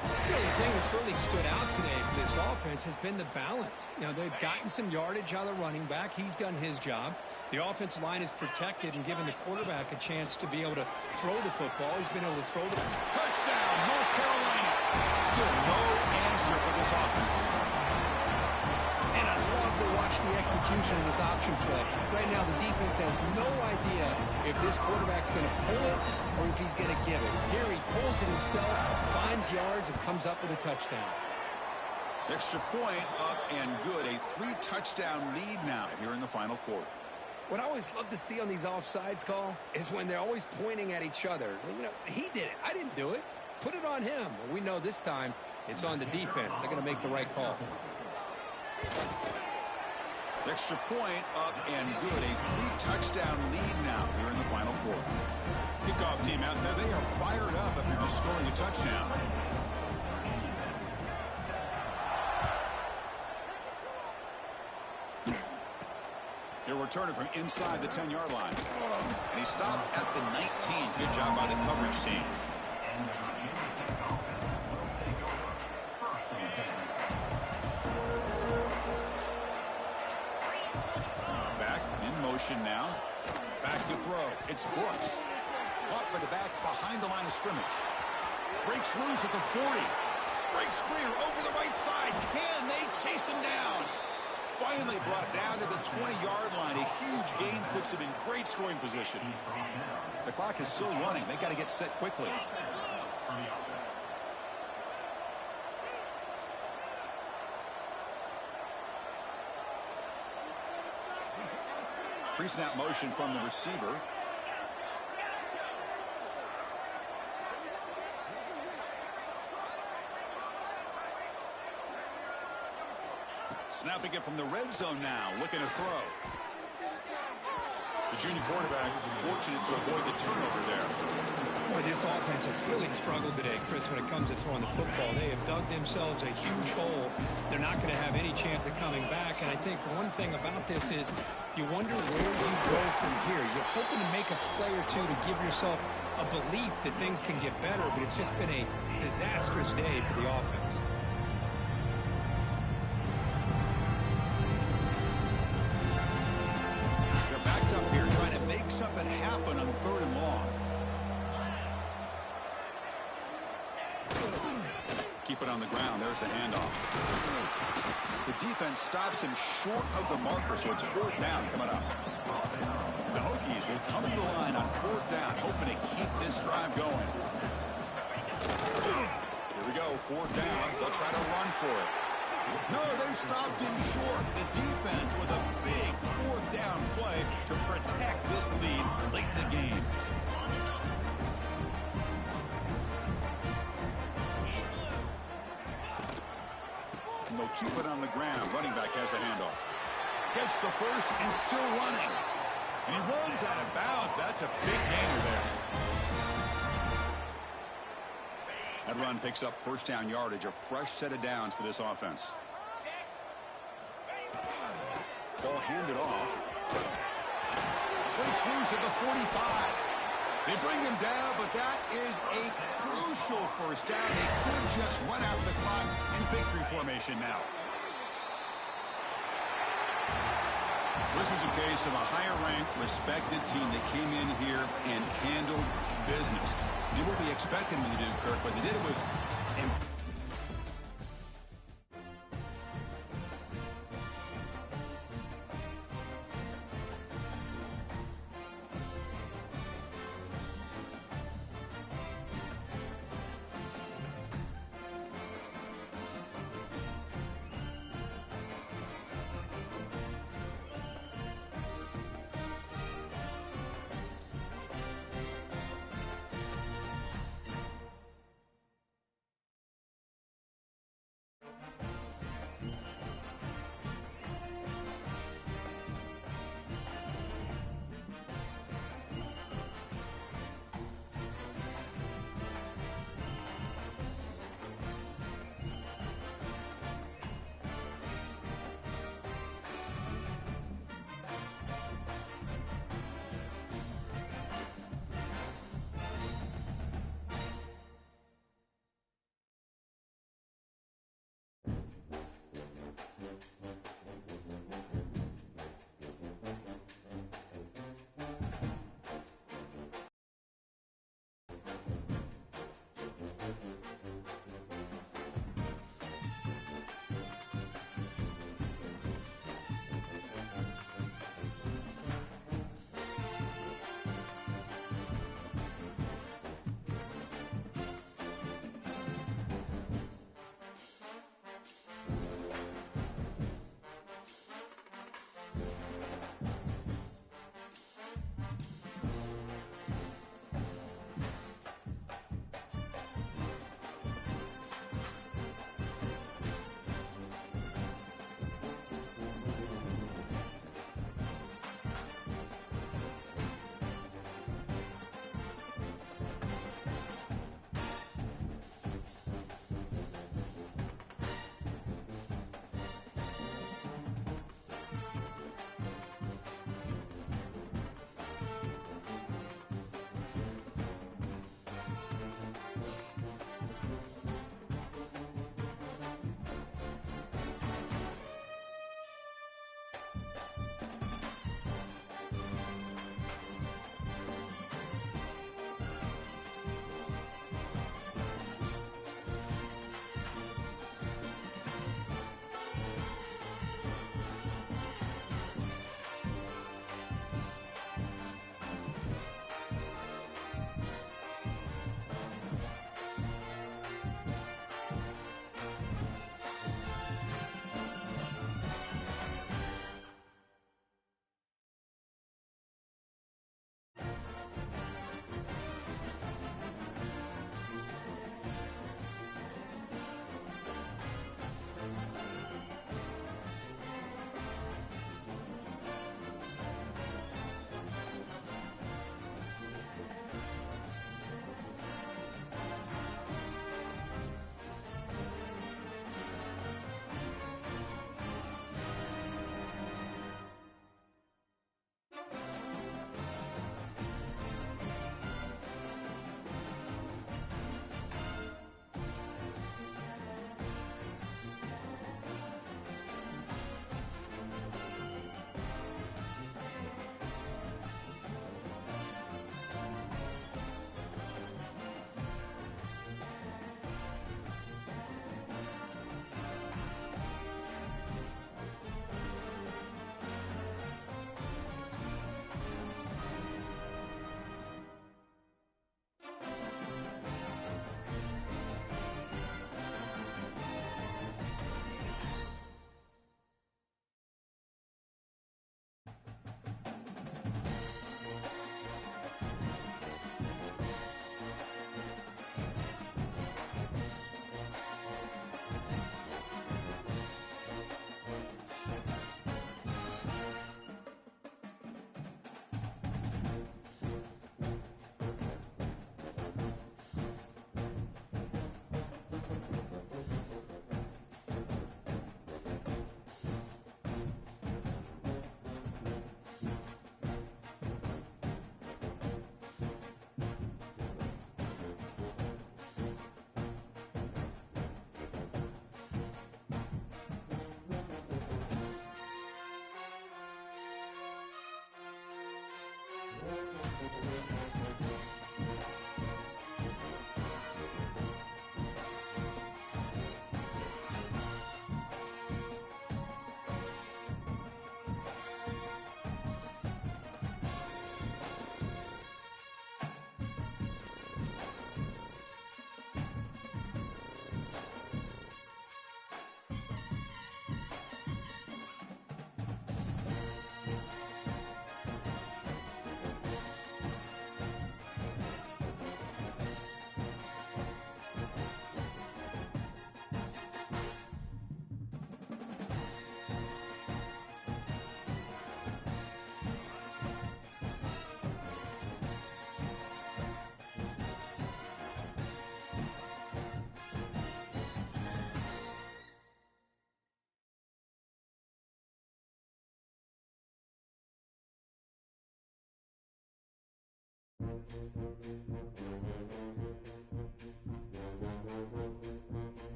You know, the thing that's really stood out today for this offense has been the balance. You know, they've gotten some yardage out of the running back. He's done his job. The offensive line is protected and given the quarterback a chance to be able to throw the football. He's been able to throw the touchdown, North Carolina. Still no answer for this offense. And I love to watch the execution of this option play. Right now, the defense has no idea if this quarterback's going to pull it or if he's going to give it. Here he pulls it himself, finds yards, and comes up with a touchdown. Extra point up and good. A 3-touchdown lead now here in the final quarter. What I always love to see on these offsides call is when they're always pointing at each other. You know, he did it. I didn't do it. Put it on him. Well, we know this time it's on the defense. They're going to make the right call. Extra point up and good. A 3-touchdown lead now here in the final quarter. Kickoff team out there. They are fired up after just scoring a touchdown. He'll return it from inside the 10-yard line. And he stopped at the 19. Good job by the coverage team. Back in motion now. Back to throw. It's Brooks. Caught by the back behind the line of scrimmage. Breaks loose at the 40. Breaks clear over the right side. Can they chase him down? Finally brought down to the 20-yard line. A huge gain puts him in great scoring position. The clock is still running. They got to get set quickly. Pre-snap motion from the receiver. Snapping it from the red zone now, looking to throw. The junior quarterback fortunate to avoid the turnover there. Boy, this offense has really struggled today, Chris, when it comes to throwing the football. They have dug themselves a huge hole. They're not going to have any chance of coming back. And I think one thing about this is you wonder where you go from here. You're hoping to make a play or two to give yourself a belief that things can get better, but it's just been a disastrous day for the offense. Something happen on 3rd and long. Keep it on the ground. There's the handoff. The defense stops him short of the marker, so it's 4th down coming up. The Hokies will come to the line on 4th down, hoping to keep this drive going. Here we go, 4th down. They'll try to run for it. No, they stopped him short. The defense with a big 4th down play to protect this lead late in the game. And they'll keep it on the ground. Running back has the handoff. Gets the first and still running. And he runs out of bounds. That's a big gainer there. That run picks up 1st down yardage, a fresh set of downs for this offense. Ball handed off. Breaks loose at the 45. They bring him down, but that is a crucial 1st down. They could just run out the clock in victory formation now. This was a case of a higher-ranked, respected team that came in here and handled business. Did what we expected them to do, Kirk, but they did it with...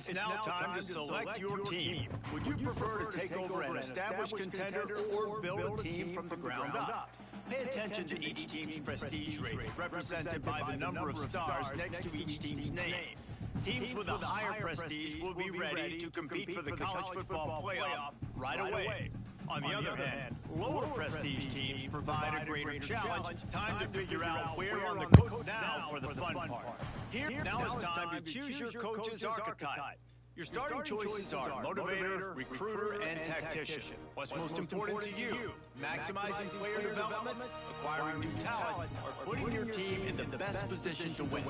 It's now time to select your team. Would you prefer to take over an established contender or build a team from the ground up? Pay attention to each team's prestige rating, represented by the number of stars next to each team's name. Teams with a higher prestige will be ready to compete for the college football playoff right away. On the other hand, lower prestige teams provide a greater challenge. Time to figure out where on the coach now for the fun part. Here, now is time to choose your coach's archetype. Your starting choices are motivator, recruiter, and tactician. What's most important to you? Maximizing player development, acquiring new talent, or putting your team in the best position to win?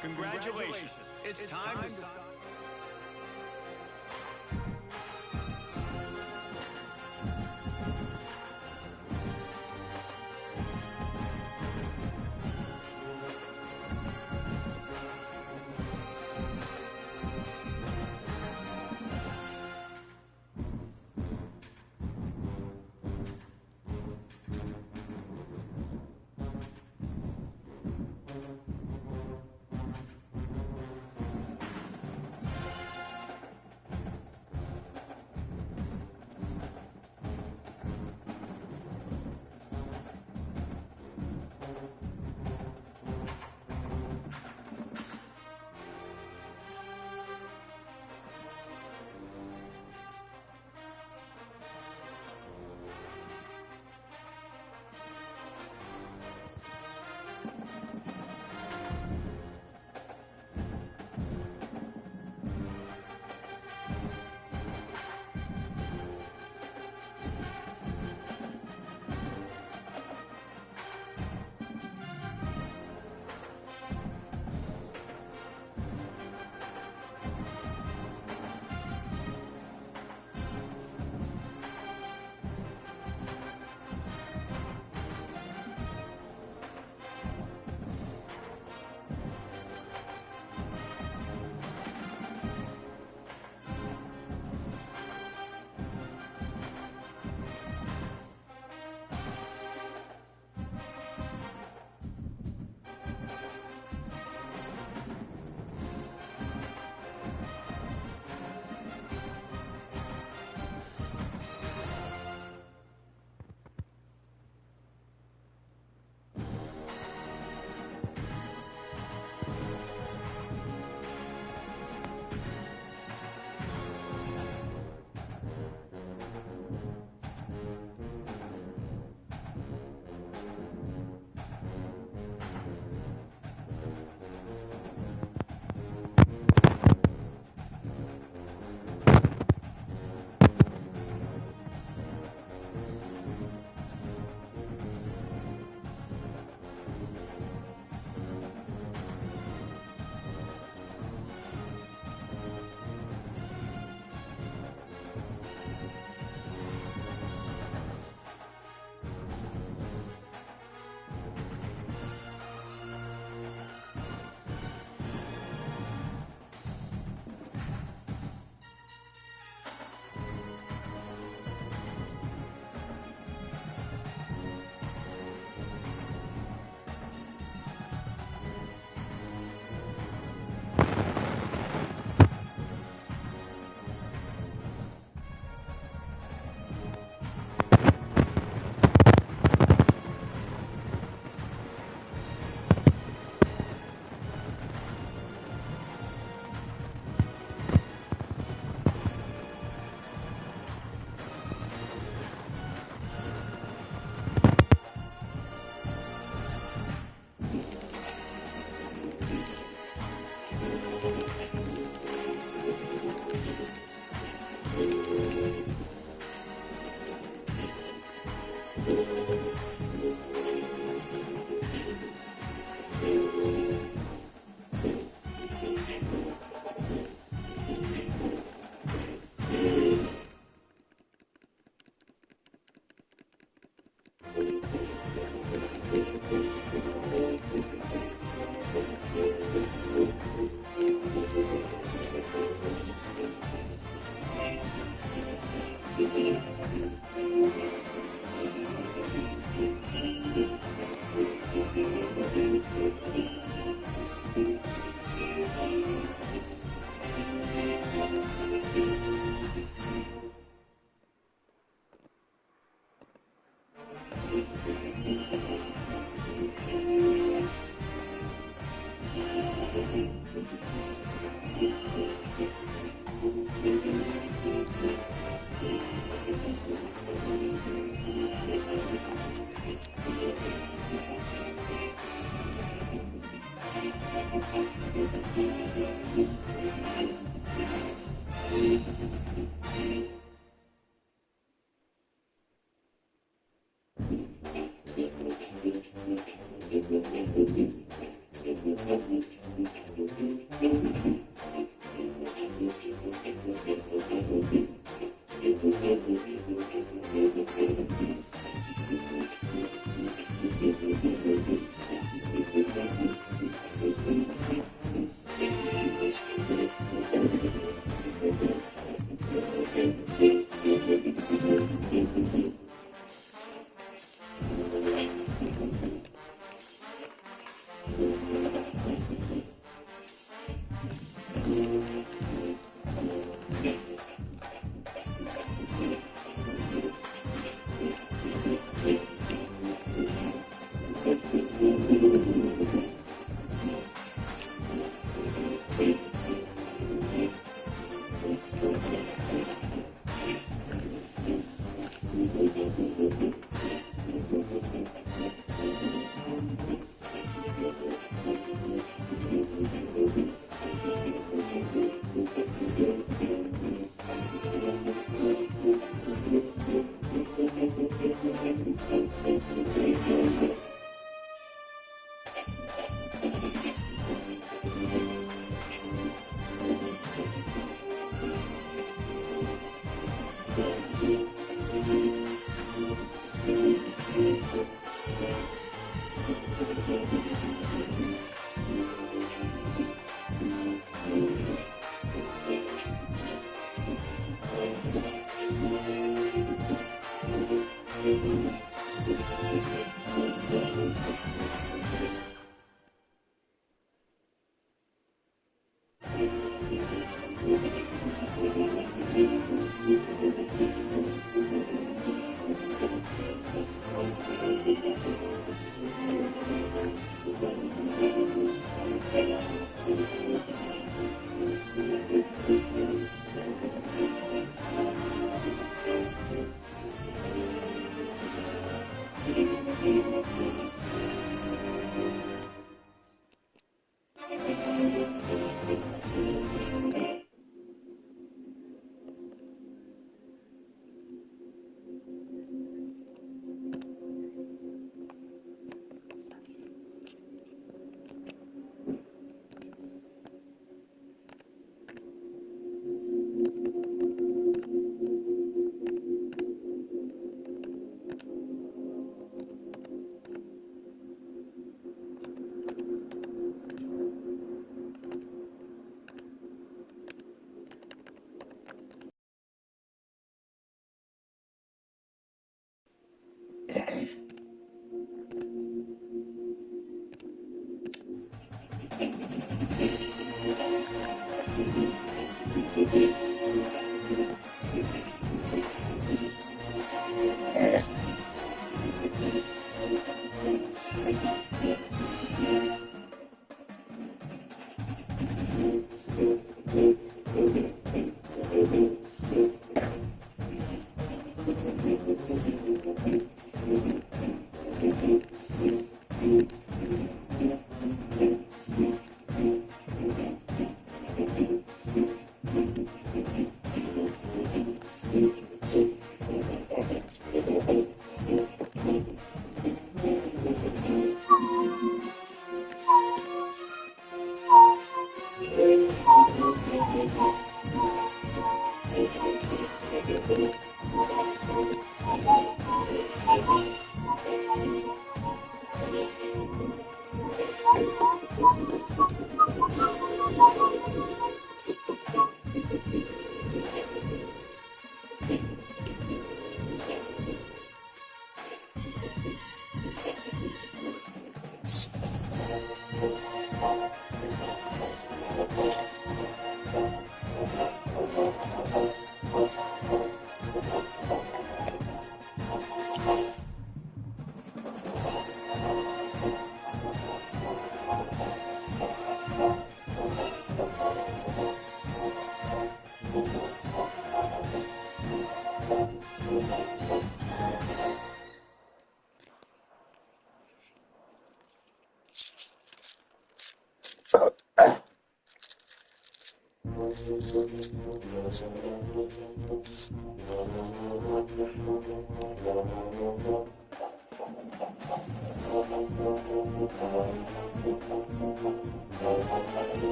Congratulations. It's time to...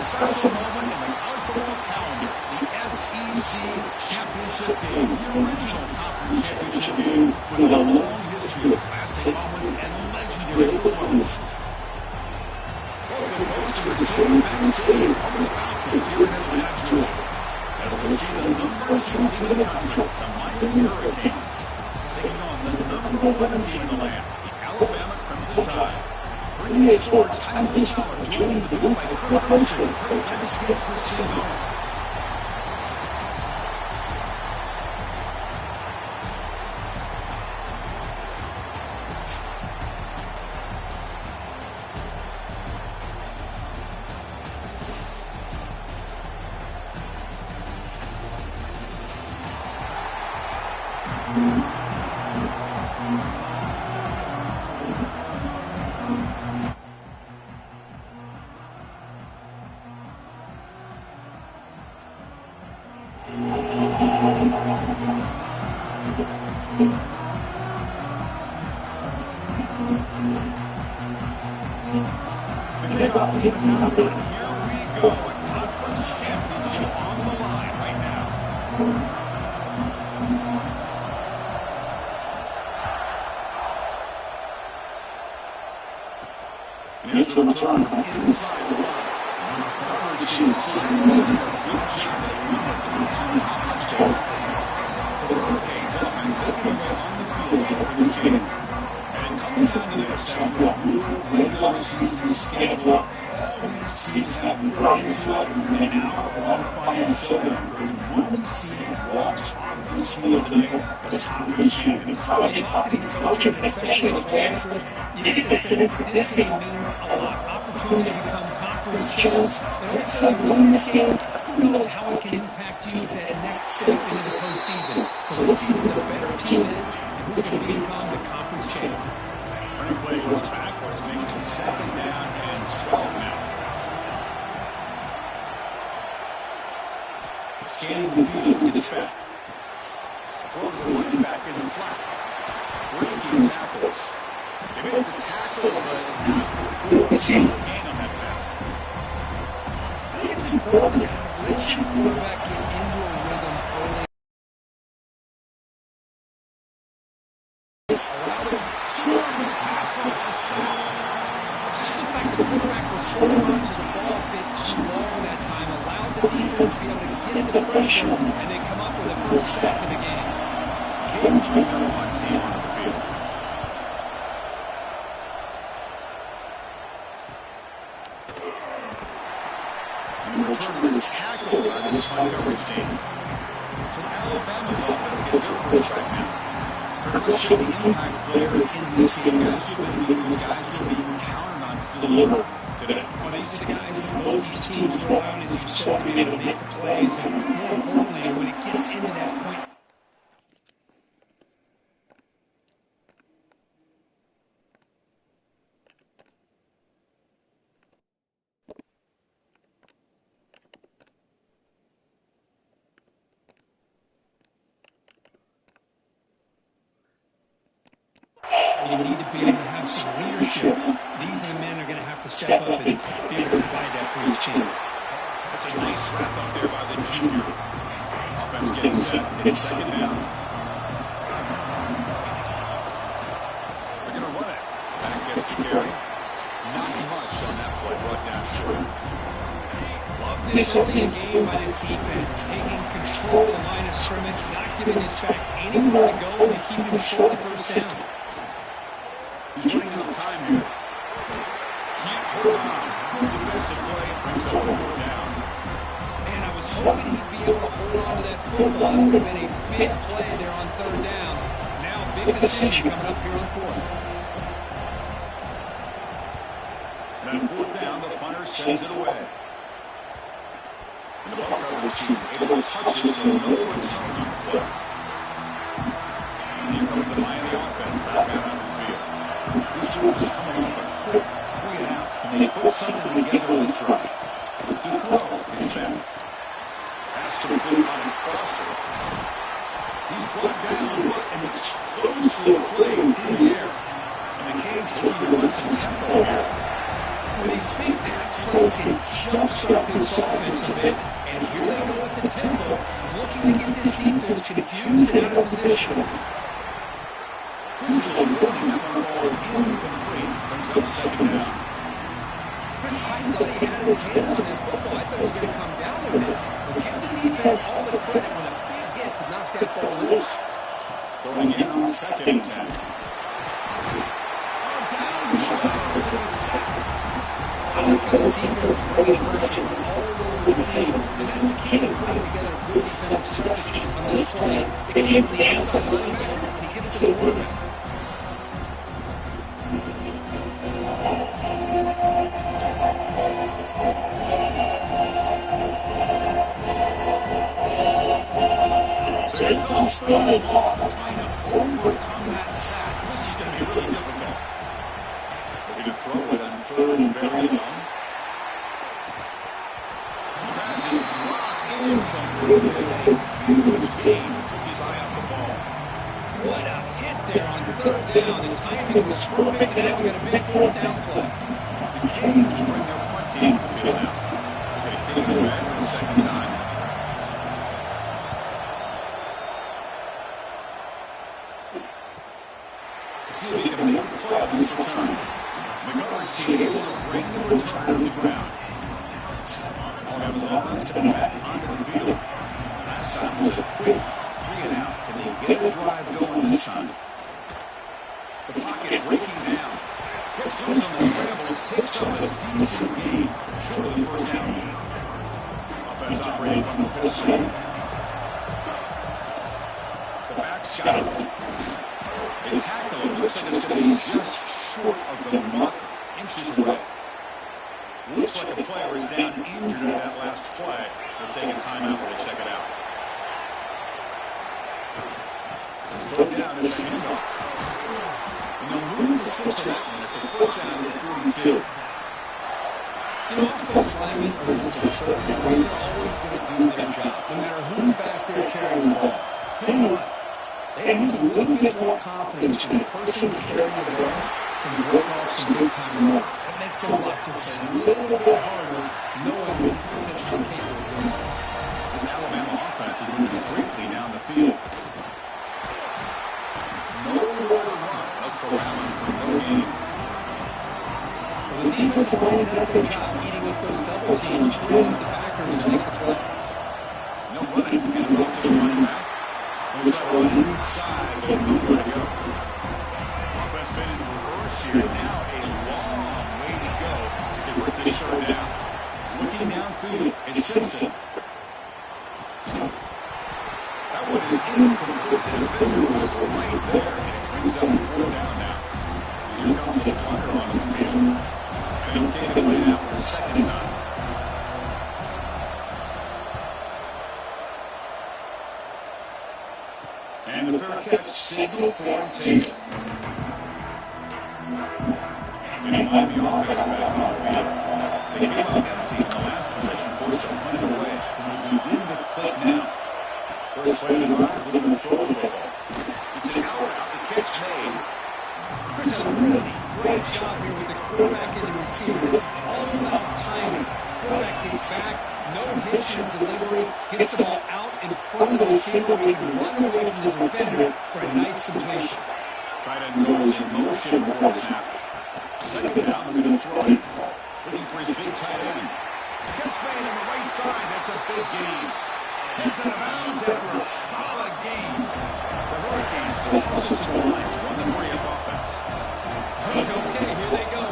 Special moment in the college football calendar, the SEC Championship game, the original conference championship game with a long history of classic moments and legendary performances. Welcome, folks, to the Mercedes-Benz Stadium of the Falcons here in Atlanta, Georgia, as we see the number 2 team in the country, the Miami Hurricanes, taking on the number 1 team in the land, the Alabama Crimson Tide. Bringing sports, I'm this hour, joined the booth by Kurt Mostert. Let's get this thing going. Here we go, a conference championship on the line right now. And here's the return from inside the 5. Coverage is doing a good job at limiting the return opportunity. So the Hurricanes offense making their way on the field to win this game. And it comes down to this after a brutal regular season schedule. All these teams have grown into it, and now one final showdown. One of these teams walks off this field tonight as conference champions. When you talk to these coaches, especially the players, you get the sense that this game means a lot. Opportunity to become conference champs, and also winning this game, who knows how it can impact you that next step into the postseason. So let's see who the better team is and who's going to become the conference champ. Running play goes backwards, makes it 2nd down and 12 now. Scanning the field to the track. Throw to the running back in the flat. Breaking tackles. They made the tackle, but not before the gain on that pass. it's important that Let your quarterback get into a rhythm early. Just the fact the quarterback was holding on to the ball a bit too long that time allowed the defense to be able to get the pressure and then come up with a first sack of the game. Kings bring their one team on the field. And the returner is tackled by this one coverage team. So Alabama's offense gets their first strike now. Let's show the impact players in this game. Guys who have been leaders, guys who have been counted on to deliver today. Well, these are the guys that both these teams rely on, as you said, to be able to make the plays. And more importantly, when it gets into that point, you need to be able to have some leadership. These are the men that are going to have to step up and be able to provide that for each team. That's a nice wrap up there by the junior. Offense getting set. It's second down. They're going to run it. Back gets the carry. Not much on that play. Brought down short. Love this early in the game by this defense, taking control of the line of scrimmage, not giving this back anywhere to go, and keeping him short of first down. He's running out of time here. Can't hold on. Defensive play brings up a fourth down. Man, I was hoping he'd be able to hold on to that football. It would have been a big play there on third down. Now, big decision coming up here on fourth. And on fourth down, the punter sends it away. And the ball coverage team able to touch it, so no return on the play. And here comes the Miami offense back out on the field. This one is coming off a quick 3-and-out. Can they put something together on this drive? To throw, it's back. Pass complete on a crosser. He's brought down, but an explosive play through the air. And the Canes looking to run some tempo here. With these big pass plays can jumpstart this offense a bit. And here they go with the tempo, looking to get this defense confused and out of position. Physical building, that one falls incomplete. Brings up second down. Chris, I thought he had his hands on that football. I thought he was going to come down with it. But give the defense all the credit with a big hit to knock that ball loose. Throwing again on second and 10. I like how this defense is bringing pressure from all over the field. And that's the key to putting together a good defensive strategy on this play. It came from the outside linebacker, and he gets to the quarterback. So here comes Sterling Hall trying to overcome that sack. This is going to be really difficult. We're going to throw it on third and very long. The pass is dropped incomplete. They had a huge gain. Took his eye off the ball. What a hit there on third down. The timing was perfect, and now we got a big fourth down play. The Canes bring their punt team to the field now. They're going to kick it back for the second time. See if he can make the play on this return. McGovern's team able to bring the return to the ground. Alabama's offense coming back onto the field. Last time was a quick 3-and-out. Can they get a drive going this time? The pocket breaking down. Gets those on the scramble. Picks up a decent gain. Short of the first down. Offense operating from the pistol. The back's got it. They tackle it. Looks like it's going to be just short of the marker. Inches away. Looks like a player is down injured in that last play. They'll take a timeout when they check it out. Third down is a handoff. And they'll move the 6 on that one. It's a first down to the 42. You know, offensive linemen are just a certain way. They're always going to do their job, no matter who's back there carrying the ball. Tell you what, they have a little bit more confidence when the person carrying the ball can break off some big-time runs. That makes them look just a little bit harder, knowing that he's potentially moving quickly down the field. Nowhere to run. No corralling for no gain. Well, the defensive line did a good job eating up those double teams, freeing up the backers to make the play. No running. Get it off to the running back. We'll try to run inside, but nowhere to go. Offense been in reverse here. Now a long way to go to convert this third down. Looking downfield, it's Simpson. That one is incomplete. The defender was right there, and it brings up the fourth down now. Here comes the punter onto the field. And okay to win after the second time. And the fair catch signal for Taylor. And Miami offense back on the field. They came out empty in the last possession, forced a punt away. And they begin to click now. First play of the drive, looking to throw the football. It's an out route, the catch made. Chris, a really great job here with the quarterback and the receiver. This is all about timing. Quarterback gets back, no hitch in his delivery, gets the ball out in front of the receiver where he can run away from the defender for a nice completion. Tight end goes in motion for the snap. Second down, we're going to throw it. Looking for his big tight end. Catch made on the right side. That's a big gain. Heads out of bounds after a solid game. The Hurricanes will house it to the line to run the hurry-up offense. Okay, here they go.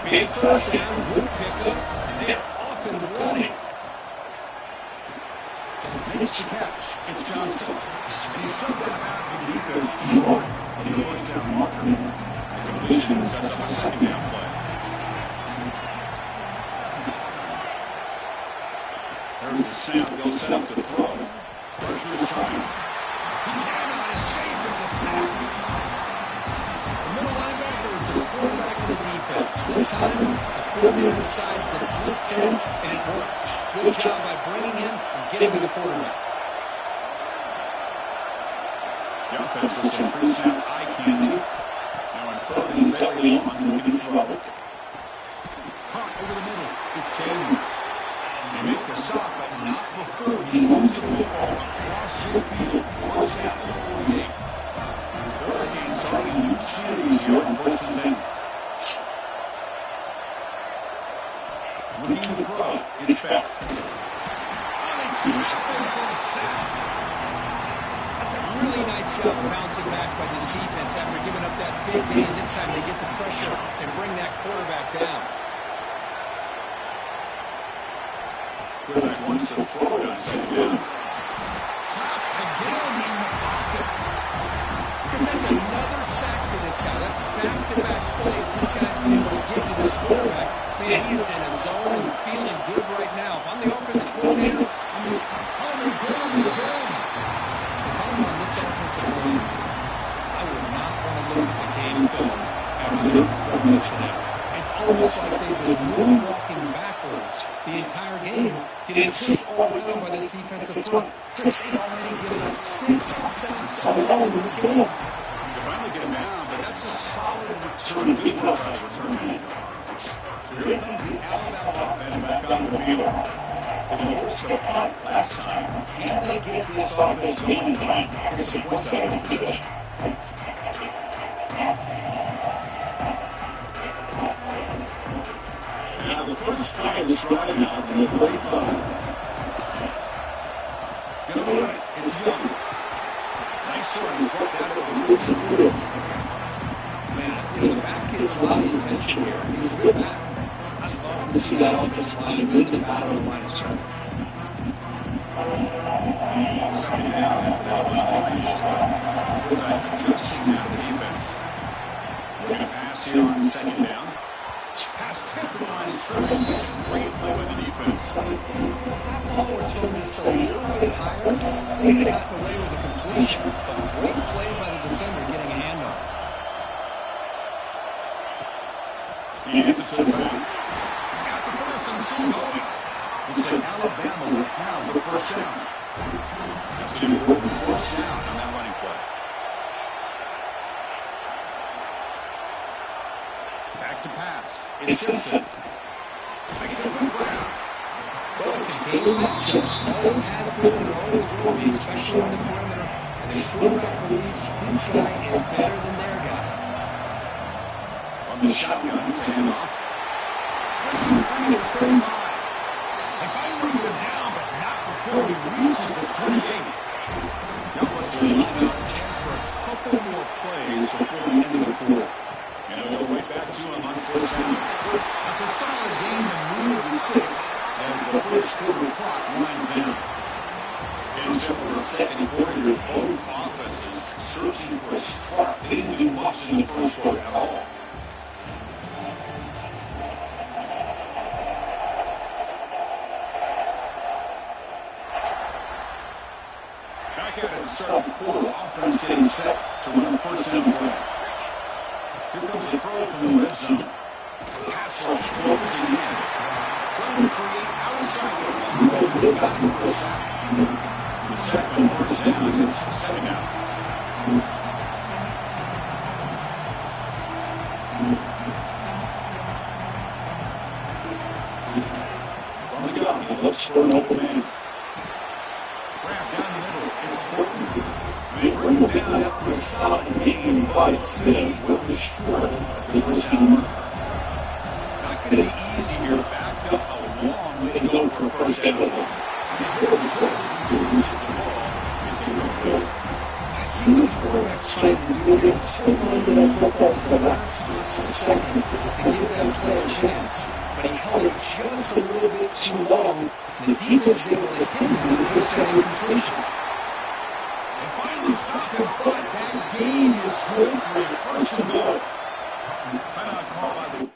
Big first down, good pickup, and they're off and running. Makes the catch. It's Johnson. And he's shoved out of bounds with the defense short of the first down marker. The completion sets up a second down play. There's the snap. They'll set up to throw. Pressure is coming. He cannot escape. It's a sack. The middle linebacker is the quarterback of the defense. This time, the coordinator decides to blitz him, and it works. Good job by bringing him and getting to the quarterback. The offense with some pre-snap eye candy. Now on third and very long, looking to throw. Hawk over the middle. It's James. They make the stop, but not before he moves the football across the field. First down at the 48. The Hurricanes starting a new series here on first and 10. Looking to throw. It's back. For a sack. That's a really nice job bouncing back by this defense after giving up that big gain. This time they get the pressure and bring that quarterback down. Quarterback wants to throw it on second down. Trapped again in the pocket. Because that's another sack for this guy. That's back-to-back plays. This guy's been able to get to this quarterback. Man, he is in a zone and feeling good right now. If I'm the offensive coordinator, if I'm on this offensive line, I would not want to look at the game film after their performance today. It's almost like they've been moonwalking backwards the entire game, getting pushed all around by this defensive front. Chris, they've already given up 6 sacks already in this game. They finally get him down, but that's a solid return. Good job by the return man. So here comes the Alabama offense back on the field. They forced a punt last time. Can they get this offense going fast? Get some points out of this position. Now the first play of this drive now from the 35. Gonna run it. It's Young. Nice run. He's brought down to the 44. Man, the back gets a lot of attention here. He's a good back. I love to see that offensive line win the battle of the line of scrimmage. Second down after that line just got adjusting now to the defense. We're going to pass here on second down. Pass tipped to the line of scrimmage. It's a great play by the defense. If that ball were thrown just a little bit higher, they could have gotten away with a completion. But great play by the defender getting a hand on it. He hands it to the back. He's got the first and still going. Looks like Alabama will have the first down. That's an important first down on that running play. Back to pass. It's Simpson. Makes a good grab. Well, It's a game of matchups. Always has been and always will be, especially on the perimeter. And the quarterback believes his guy is better than their guy. From the shotgun, it's a handoff. Free at 35. They finally get him down, but not before he reaches the 28. Now let's line up a chance for a couple more plays before the end of the quarter. And they'll go right back to him on first down. That's a solid game to move to 6 as the first quarter clock winds down. Except for the second quarter, both offenses searching for a spark. They didn't do much in the first quarter at all. Back at it to start the quarter. Offense getting set to run a first down play. Here comes the throw from the red zone. Pass rush closing in. Trying to create outside the ball. They got him for a sack. The second first down, it's second down. From the gun, he looks for an open man. Grab down the middle, it's Horton. They bring him down after a solid hanging by Smith, well destroyed the first down mark. Not going to be easy here, backed up a long way to go for a first down. And the Horton tries to release the ball. It's a good goal. I see what the quarterback's trying to do here. He's still landed that football to the last second to give that play a chance. But he held it just a little bit too long. The defense is able to hit him with the first down completion. They finally stop him, but that gain is good for a first and goal. Timeout call by the...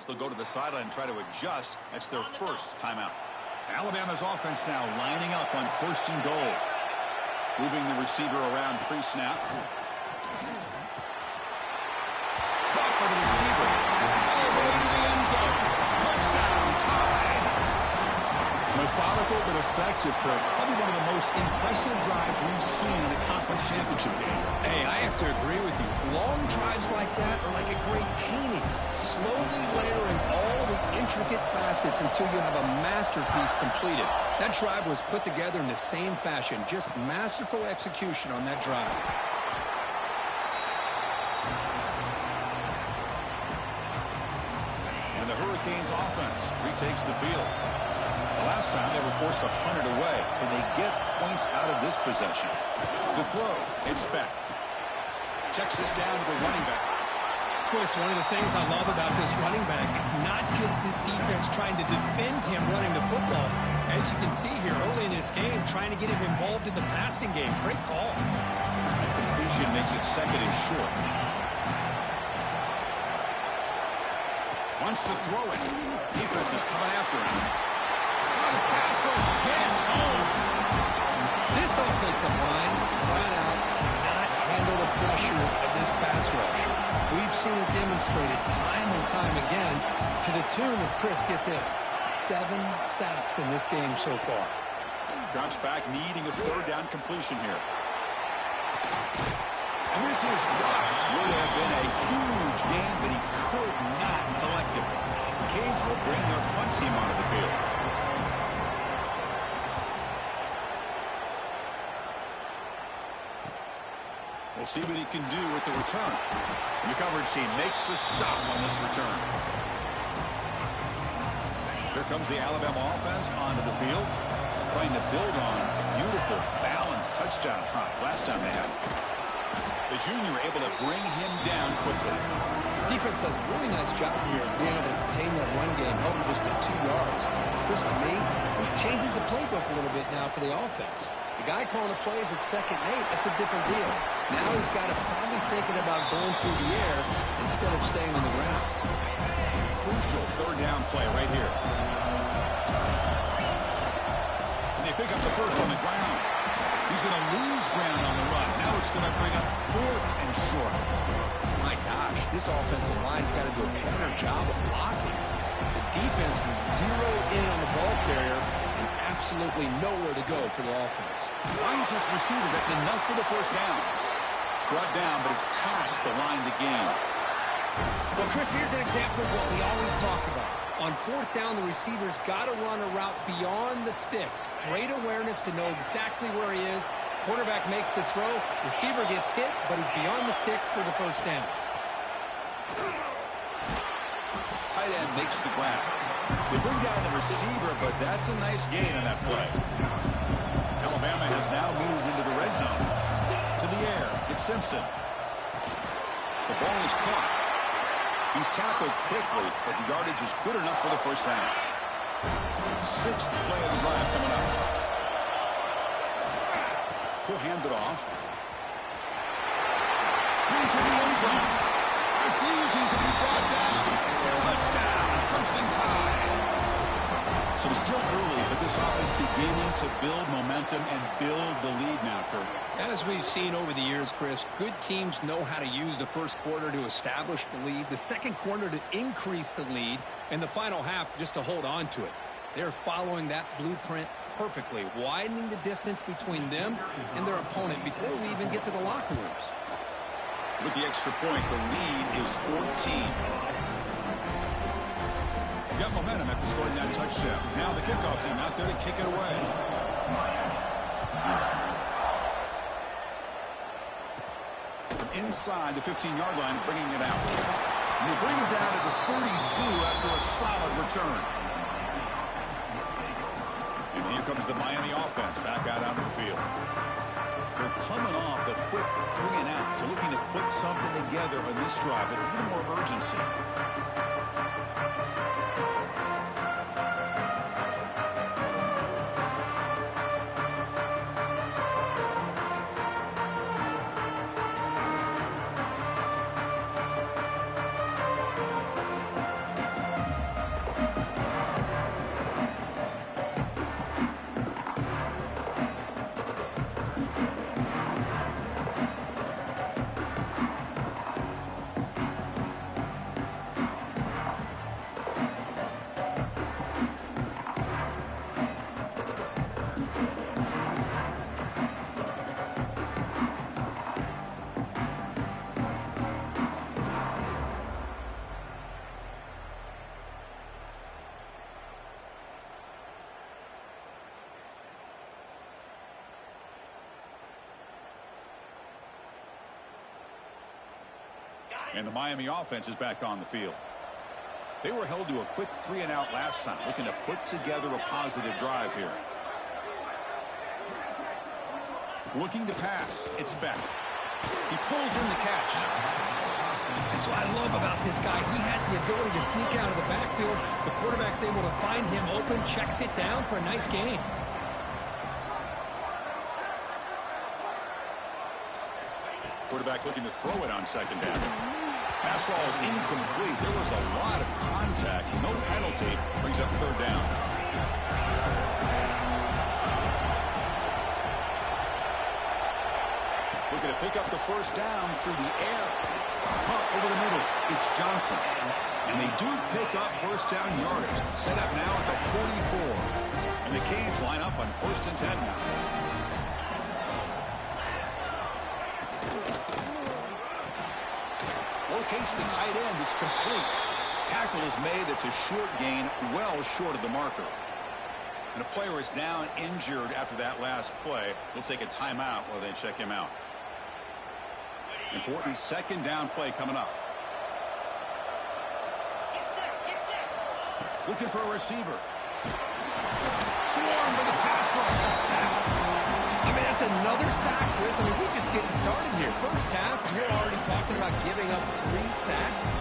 They'll go to the sideline and try to adjust. That's their first timeout. Alabama's offense now lining up on first and goal. Moving the receiver around pre-snap. Caught by the receiver. All the way to the end zone. Touchdown, tied. Methodical but effective, Kirk. Probably one of the most impressive drives we've seen in a conference championship game. Hey, I have to agree with you. Long drives like that are like a great painting. Slowly layering all the intricate facets until you have a masterpiece completed. That drive was put together in the same fashion. Just masterful execution on that drive. And the Hurricanes offense retakes the field. The last time they were forced to punt it away. Can they get points out of this possession? The throw, it's back. Checks this down to the running back. Chris, one of the things I love about this running back, it's not just this defense trying to defend him running the football. As you can see here early in this game, trying to get him involved in the passing game. Great call. Completion makes it second and short. Wants to throw it. Defense is coming after him. The pass rush gets home. This offensive line, flat out, cannot handle the pressure of this pass rush. We've seen it demonstrated time and time again to the tune of, Chris, get this, 7 sacks in this game so far. Drops back, needing a third down completion here. And this is dropped. Would have been a huge game, but he could not collect it. The Canes will bring their punt team onto the field. We'll see what he can do with the return. The coverage team makes the stop on this return. Here comes the Alabama offense onto the field, trying to build on a beautiful, balanced touchdown try last time they had it. The junior able to bring him down quickly. Defense does a really nice job here of being able to contain that run game, held him just at 2 yards. Chris, to me, this changes the playbook a little bit now for the offense. The guy calling the plays at 2nd and 8, that's a different deal. Now he's got to probably thinking about going through the air instead of staying on the ground. Crucial 3rd down play right here. And they pick up the first on the ground. He's going to lose ground on the run. Now it's going to bring up 4th and short. My gosh, this offensive line's got to do a better job of blocking. The defense was zeroed in on the ball carrier and absolutely nowhere to go for the offense. Finds his receiver. That's enough for the first down. Brought down, but it's past the line to gain. Well, Chris, here's an example of what we always talk about. On 4th down, the receiver's got to run a route beyond the sticks. Great awareness to know exactly where he is. Quarterback makes the throw. Receiver gets hit, but he's beyond the sticks for the first down. Tight end makes the grab. They bring down the receiver, but that's a nice gain on that play. Alabama has now moved into the red zone. To the air, it's Simpson. The ball is caught. He's tackled quickly, but the yardage is good enough for the first down. 6th play of the drive coming up. He'll hand it off. Into the end zone. Refusing to be brought down. Touchdown, Crimson Tide. So it's still early, but this offense beginning to build momentum and build the lead now, Kurt. As we've seen over the years, Chris, good teams know how to use the first quarter to establish the lead, the second quarter to increase the lead, and the final half just to hold on to it. They're following that blueprint perfectly, widening the distance between them and their opponent before we even get to the locker rooms. With the extra point, the lead is 14. Got momentum after scoring that touchdown. Now the kickoff team out there to kick it away. From inside the 15-yard line, bringing it out. And they bring him down to the 32 after a solid return. And here comes the Miami offense back out onto the field. They're coming off a quick 3 and out, so looking to put something together on this drive with a little more urgency. And the Miami offense is back on the field. They were held to a quick 3 and out last time, looking to put together a positive drive here. Looking to pass. It's Beck. He pulls in the catch. That's what I love about this guy. He has the ability to sneak out of the backfield. The quarterback's able to find him open, checks it down for a nice gain. Quarterback looking to throw it on 2nd down. pass ball is incomplete. There was a lot of contact. No penalty. Brings up third down. Looking to pick up the first down through the air. Pump over the middle. It's Johnson. And they do pick up first down yardage. Set up now at the 44. And the Canes line up on 1st and 10 now. Locates the tight end. It's complete. Tackle is made. That's a short gain, well short of the marker. And a player is down injured after that last play. We'll take a timeout while they check him out. Important second down play coming up. Looking for a receiver. Swarmed by the pass rush. A sack. I mean, that's another sack, Chris. I mean, we're just getting started here. First half, and you're already talking about giving up 3 sacks.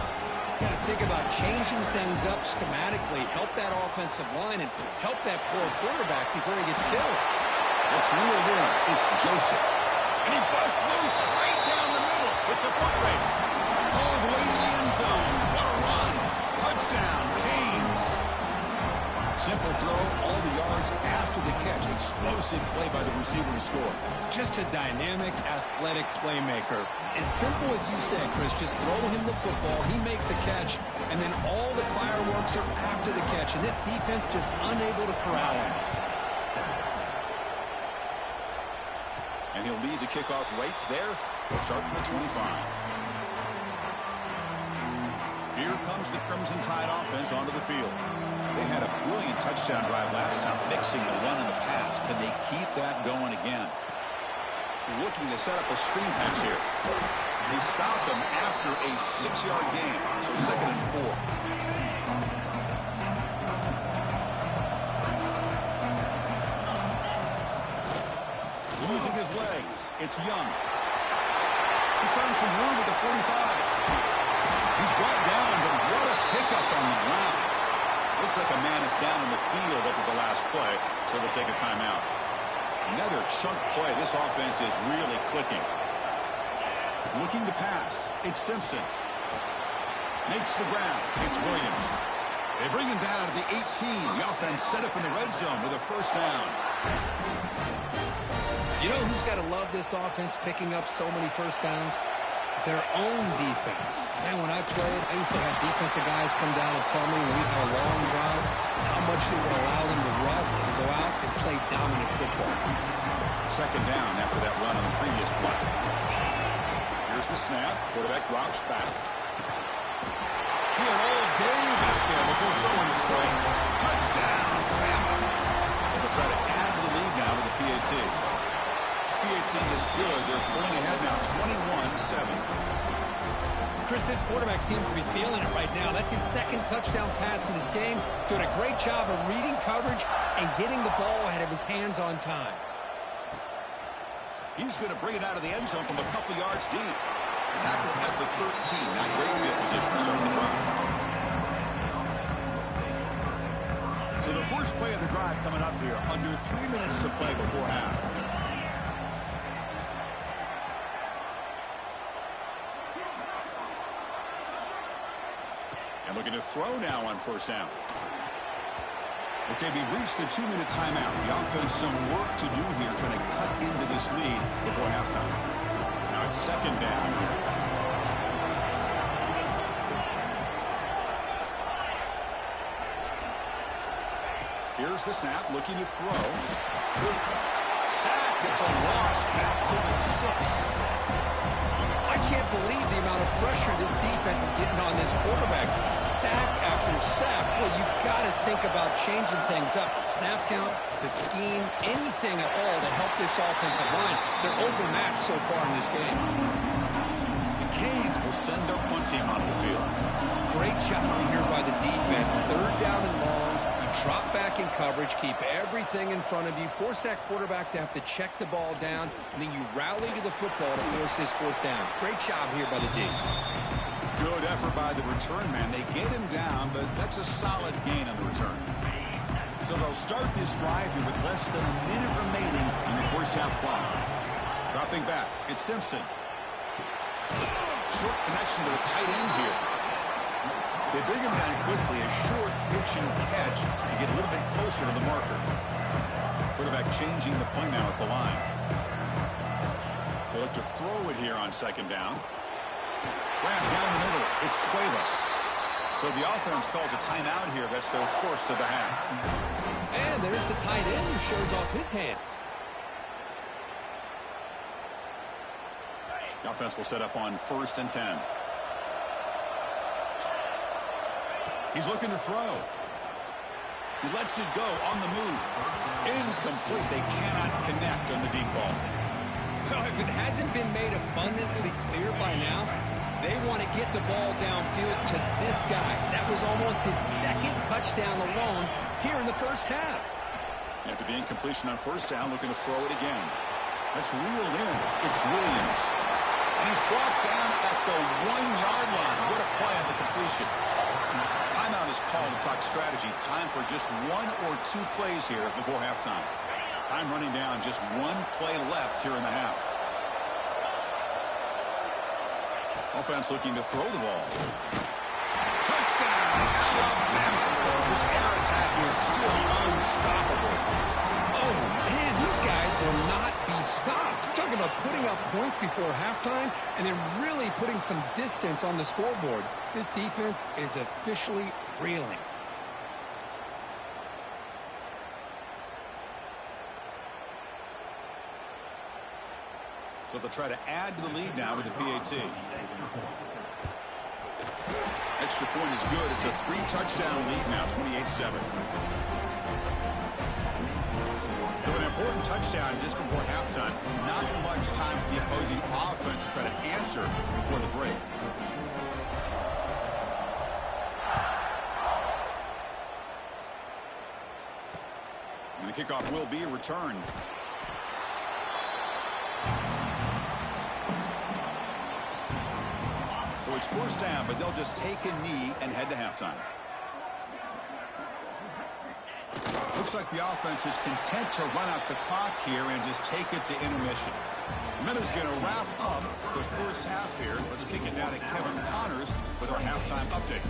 You got to think about changing things up schematically, help that offensive line, and help that poor quarterback before he gets killed. It's reeled in. It's Joseph. And he busts loose right down the middle. It's a foot race. All the way to the end zone. What a run. Touchdown, Canes. Simple throw, all the yards after the catch. Explosive play by the receiver to score. Just a dynamic, athletic playmaker. As simple as you said, Chris, just throw him the football, he makes a catch, and then all the fireworks are after the catch. And this defense just unable to corral him. And he'll lead the kickoff right there. He'll start from the 25. Here comes the Crimson Tide offense onto the field. They had a brilliant touchdown drive last time, mixing the run and the pass. Can they keep that going again? Looking to set up a screen pass here. They stop him after a 6-yard gain, so 2nd and 4. Losing his legs. It's Young. He's found some room at the 45. He's brought down, but what a pickup on the ground. Looks like a man is down in the field after the last play, so they'll take a timeout. Another chunk play. This offense is really clicking. Looking to pass. It's Simpson. Makes the ground. It's Williams. They bring him down to the 18. The offense set up in the red zone with a first down. You know who's got to love this offense picking up so many first downs? Their own defense. Man, when I played, I used to have defensive guys come down and tell me when we had a long drive how much they would allow them to rest and go out and play dominant football. Second down after that run on the previous play. Here's the snap. Quarterback drops back. He had all day back there before throwing the strike. Touchdown! They'll try to add to the lead now with the PAT. PAT is good. They're pulling ahead now, 21-7. Chris, this quarterback seems to be feeling it right now. That's his 2nd touchdown pass in this game. Doing a great job of reading coverage and getting the ball ahead of his hands on time. He's going to bring it out of the end zone from a couple yards deep. Tackle at the 13. Now great field position to start the drive. So the first play of the drive coming up here. Under 3 minutes to play before half. And looking to throw now on first down. Okay, we reached the 2-minute timeout. The offense some work to do here, trying to cut into this lead before halftime. Now it's second down here. Here's the snap, looking to throw. Sacked, it's a loss, back to the 6. I can't believe the amount of pressure this defense is getting on this quarterback. Sack after sack. Well, you got to think about changing things up. The snap count, the scheme, anything at all to help this offensive line. They're overmatched so far in this game. The Canes will send their punt team onto the field. Great job here by the defense. 3rd down and long. Drop back in coverage, keep everything in front of you, force that quarterback to have to check the ball down, and then you rally to the football to force this 4th down. Great job here by the D. Good effort by the return man. They get him down, but that's a solid gain on the return. So they'll start this drive here with less than a minute remaining in the first half clock. Dropping back, it's Simpson. Short connection to the tight end here. They bring him down quickly, a short pitch and catch to get a little bit closer to the marker. Quarterback changing the point now at the line. They look to throw it here on second down. Wrap down the middle. It's Cuevas. So the offense calls a timeout here. That's their first of the half. And there's the tight end who shows off his hands. The offense will set up on 1st and 10. He's looking to throw. He lets it go on the move. Incomplete. They cannot connect on the deep ball. Well, if it hasn't been made abundantly clear by now, they want to get the ball downfield to this guy. That was almost his second touchdown alone here in the first half. After the incompletion on 1st down, looking to throw it again. That's reeled in. It's Williams. And he's brought down at the 1-yard line. What a play on the completion. Timeout is called to talk strategy. Time for just 1 or 2 plays here before halftime. Time running down. Just 1 play left here in the half. Offense looking to throw the ball. Touchdown, Alabama. This air attack is still unstoppable. Oh, man, these guys will not be stopped. Talking about putting up points before halftime and then really putting some distance on the scoreboard. This defense is officially reeling. So they'll try to add to the lead now with the PAT. Extra point is good. It's a 3-touchdown lead now, 28-7. So an important touchdown just before halftime. Not much time for the opposing offense to try to answer before the break. And the kickoff will be returned. So it's 1st down, but they'll just take a knee and head to halftime. Looks like the offense is content to run out the clock here and just take it to intermission. Miller's going to wrap up the first half here. Let's kick it now to Kevin Connors with our halftime update.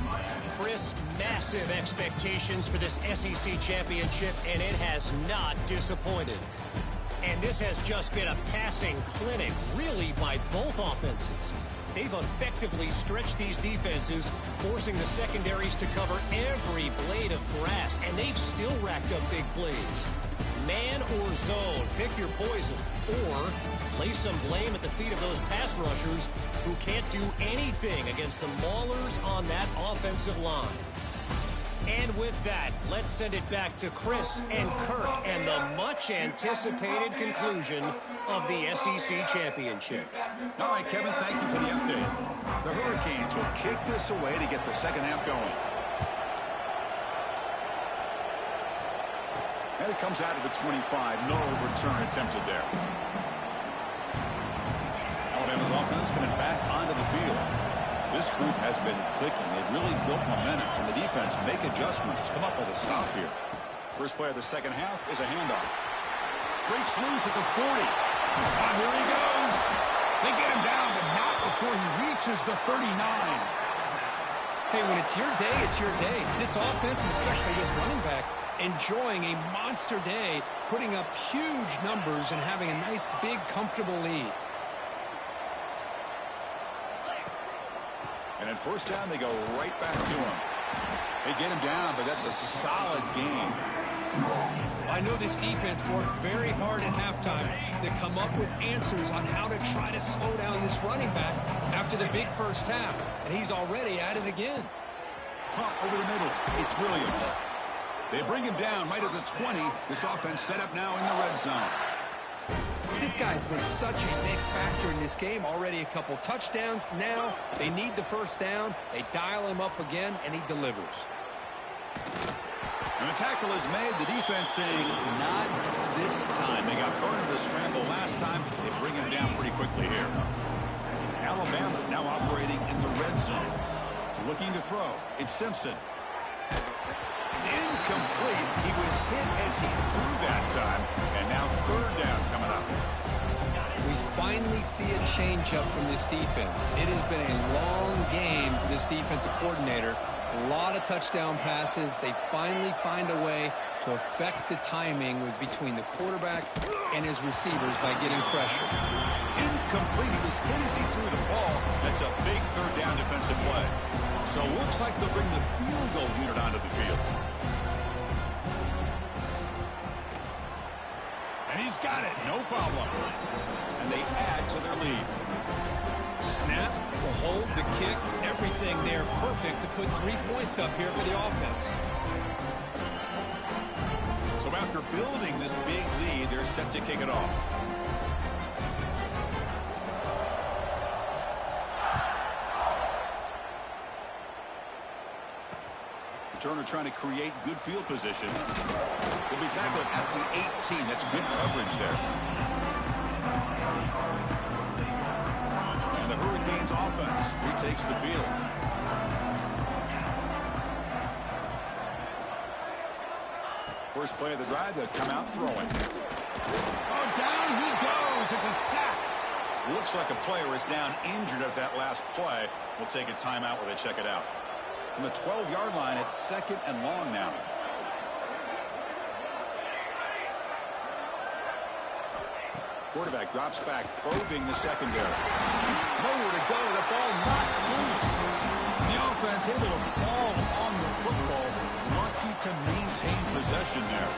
Chris, massive expectations for this SEC championship, and it has not disappointed. And this has just been a passing clinic, really, by both offenses. They've effectively stretched these defenses, forcing the secondaries to cover every blade of grass, and they've still racked up big plays. Man or zone, pick your poison, or lay some blame at the feet of those pass rushers who can't do anything against the maulers on that offensive line. And with that, let's send it back to Chris and Kirk and the much-anticipated conclusion of the SEC Championship. All right, Kevin, thank you for the update. The Hurricanes will kick this away to get the second half going. And it comes out of the 25. No return attempted there. Alabama's offense coming back onto the field. This group has been clicking. They've really built momentum, and the defense make adjustments. Come up with a stop here. First play of the second half is a handoff. Breaks loose at the 40. Here he goes. They get him down, but not before he reaches the 39. Hey, when it's your day, it's your day. This offense, and especially this running back, enjoying a monster day, putting up huge numbers and having a nice, big, comfortable lead. And at 1st down, they go right back to him. They get him down, but that's a solid game. I know this defense worked very hard at halftime to come up with answers on how to try to slow down this running back after the big first half, and he's already at it again. Punt over the middle. It's Williams. They bring him down right at the 20. This offense set up now in the red zone. This guy's been such a big factor in this game. Already a couple touchdowns. Now they need the 1st down. They dial him up again, and he delivers. And the tackle is made. The defense saying, not this time. They got burned in the scramble last time. They bring him down pretty quickly here. Alabama now operating in the red zone. Looking to throw. It's Simpson. It's incomplete. He was hit as he threw that time. And now 3rd down coming up. We finally see a change-up from this defense. It has been a long game for this defensive coordinator. A lot of touchdown passes. They finally find a way to affect the timing between the quarterback and his receivers by getting pressure. Incomplete. He was hit as he threw the ball. That's a big third down defensive play. So it looks like they'll bring the field goal unit onto the field. And he's got it. No problem. And they add to their lead. Snap, the hold, the kick, everything there perfect to put 3 points up here for the offense. So after building this big lead, they're set to kick it off. Turner trying to create good field position. He'll be tackled at the 18. That's good coverage there. And the Hurricanes offense retakes the field. First play of the drive, they'll come out throwing. Oh, down he goes. It's a sack. Looks like a player is down injured at that last play. We'll take a timeout while they check it out. From the 12-yard line, it's 2nd and long now. Quarterback drops back, probing the secondary. Nowhere to go, the ball not loose. The offense able to fall on the football, lucky to maintain possession there.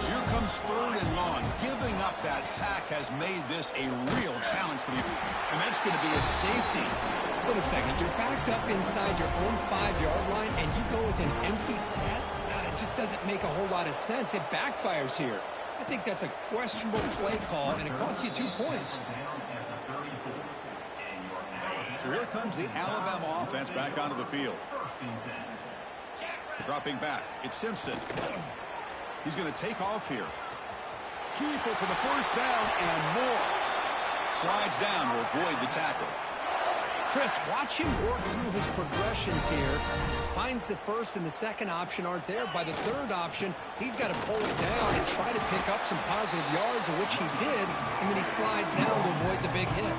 So here comes 3rd and long. Giving up that sack has made this a real challenge for the... And that's going to be a safety. Wait a second, you're backed up inside your own 5-yard line and you go with an empty set? It just doesn't make a whole lot of sense. It backfires here. I think that's a questionable play call, and it costs you 2 points. So here comes the Alabama offense back onto the field. Dropping back, it's Simpson. He's going to take off here. Keeper for the first down and more. Slides down to avoid the tackle. Chris, watch him work through his progressions here. Finds the first and the second option aren't there. By the third option, he's got to pull it down and try to pick up some positive yards, of which he did, and then he slides down to avoid the big hit.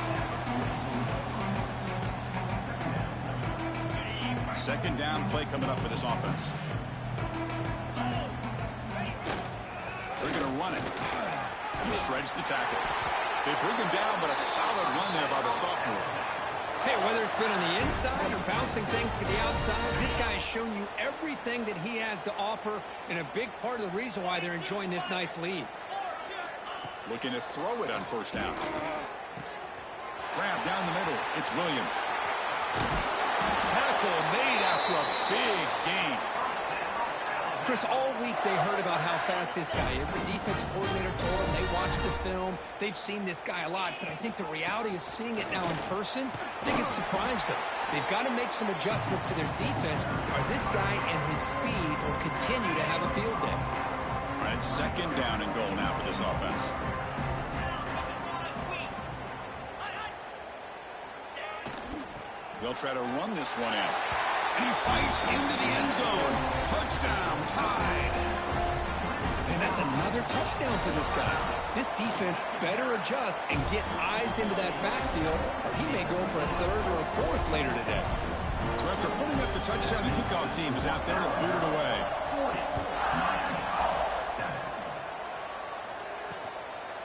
2nd down play coming up for this offense. They're going to run it. He shreds the tackle. They bring him down, but a solid run there by the sophomore. Hey, whether it's been on the inside or bouncing things to the outside, this guy has shown you everything that he has to offer, and a big part of the reason why they're enjoying this nice lead. Looking to throw it on 1st down. Grab down the middle. It's Williams. Tackle made after a big gain. Chris, all week they heard about how fast this guy is. The defense coordinator told them they watched the film. They've seen this guy a lot, but I think the reality of seeing it now in person, I think it's surprised them. They've got to make some adjustments to their defense, or this guy and his speed will continue to have a field day. All right, 2nd down and goal now for this offense. They'll try to run this one in. And he fights into the end zone. Touchdown, tied. And that's another touchdown for this guy. This defense better adjust and get eyes into that backfield, or he may go for a 3rd or a 4th later today. So after putting up the touchdown, the kickoff team is out there to boot it away.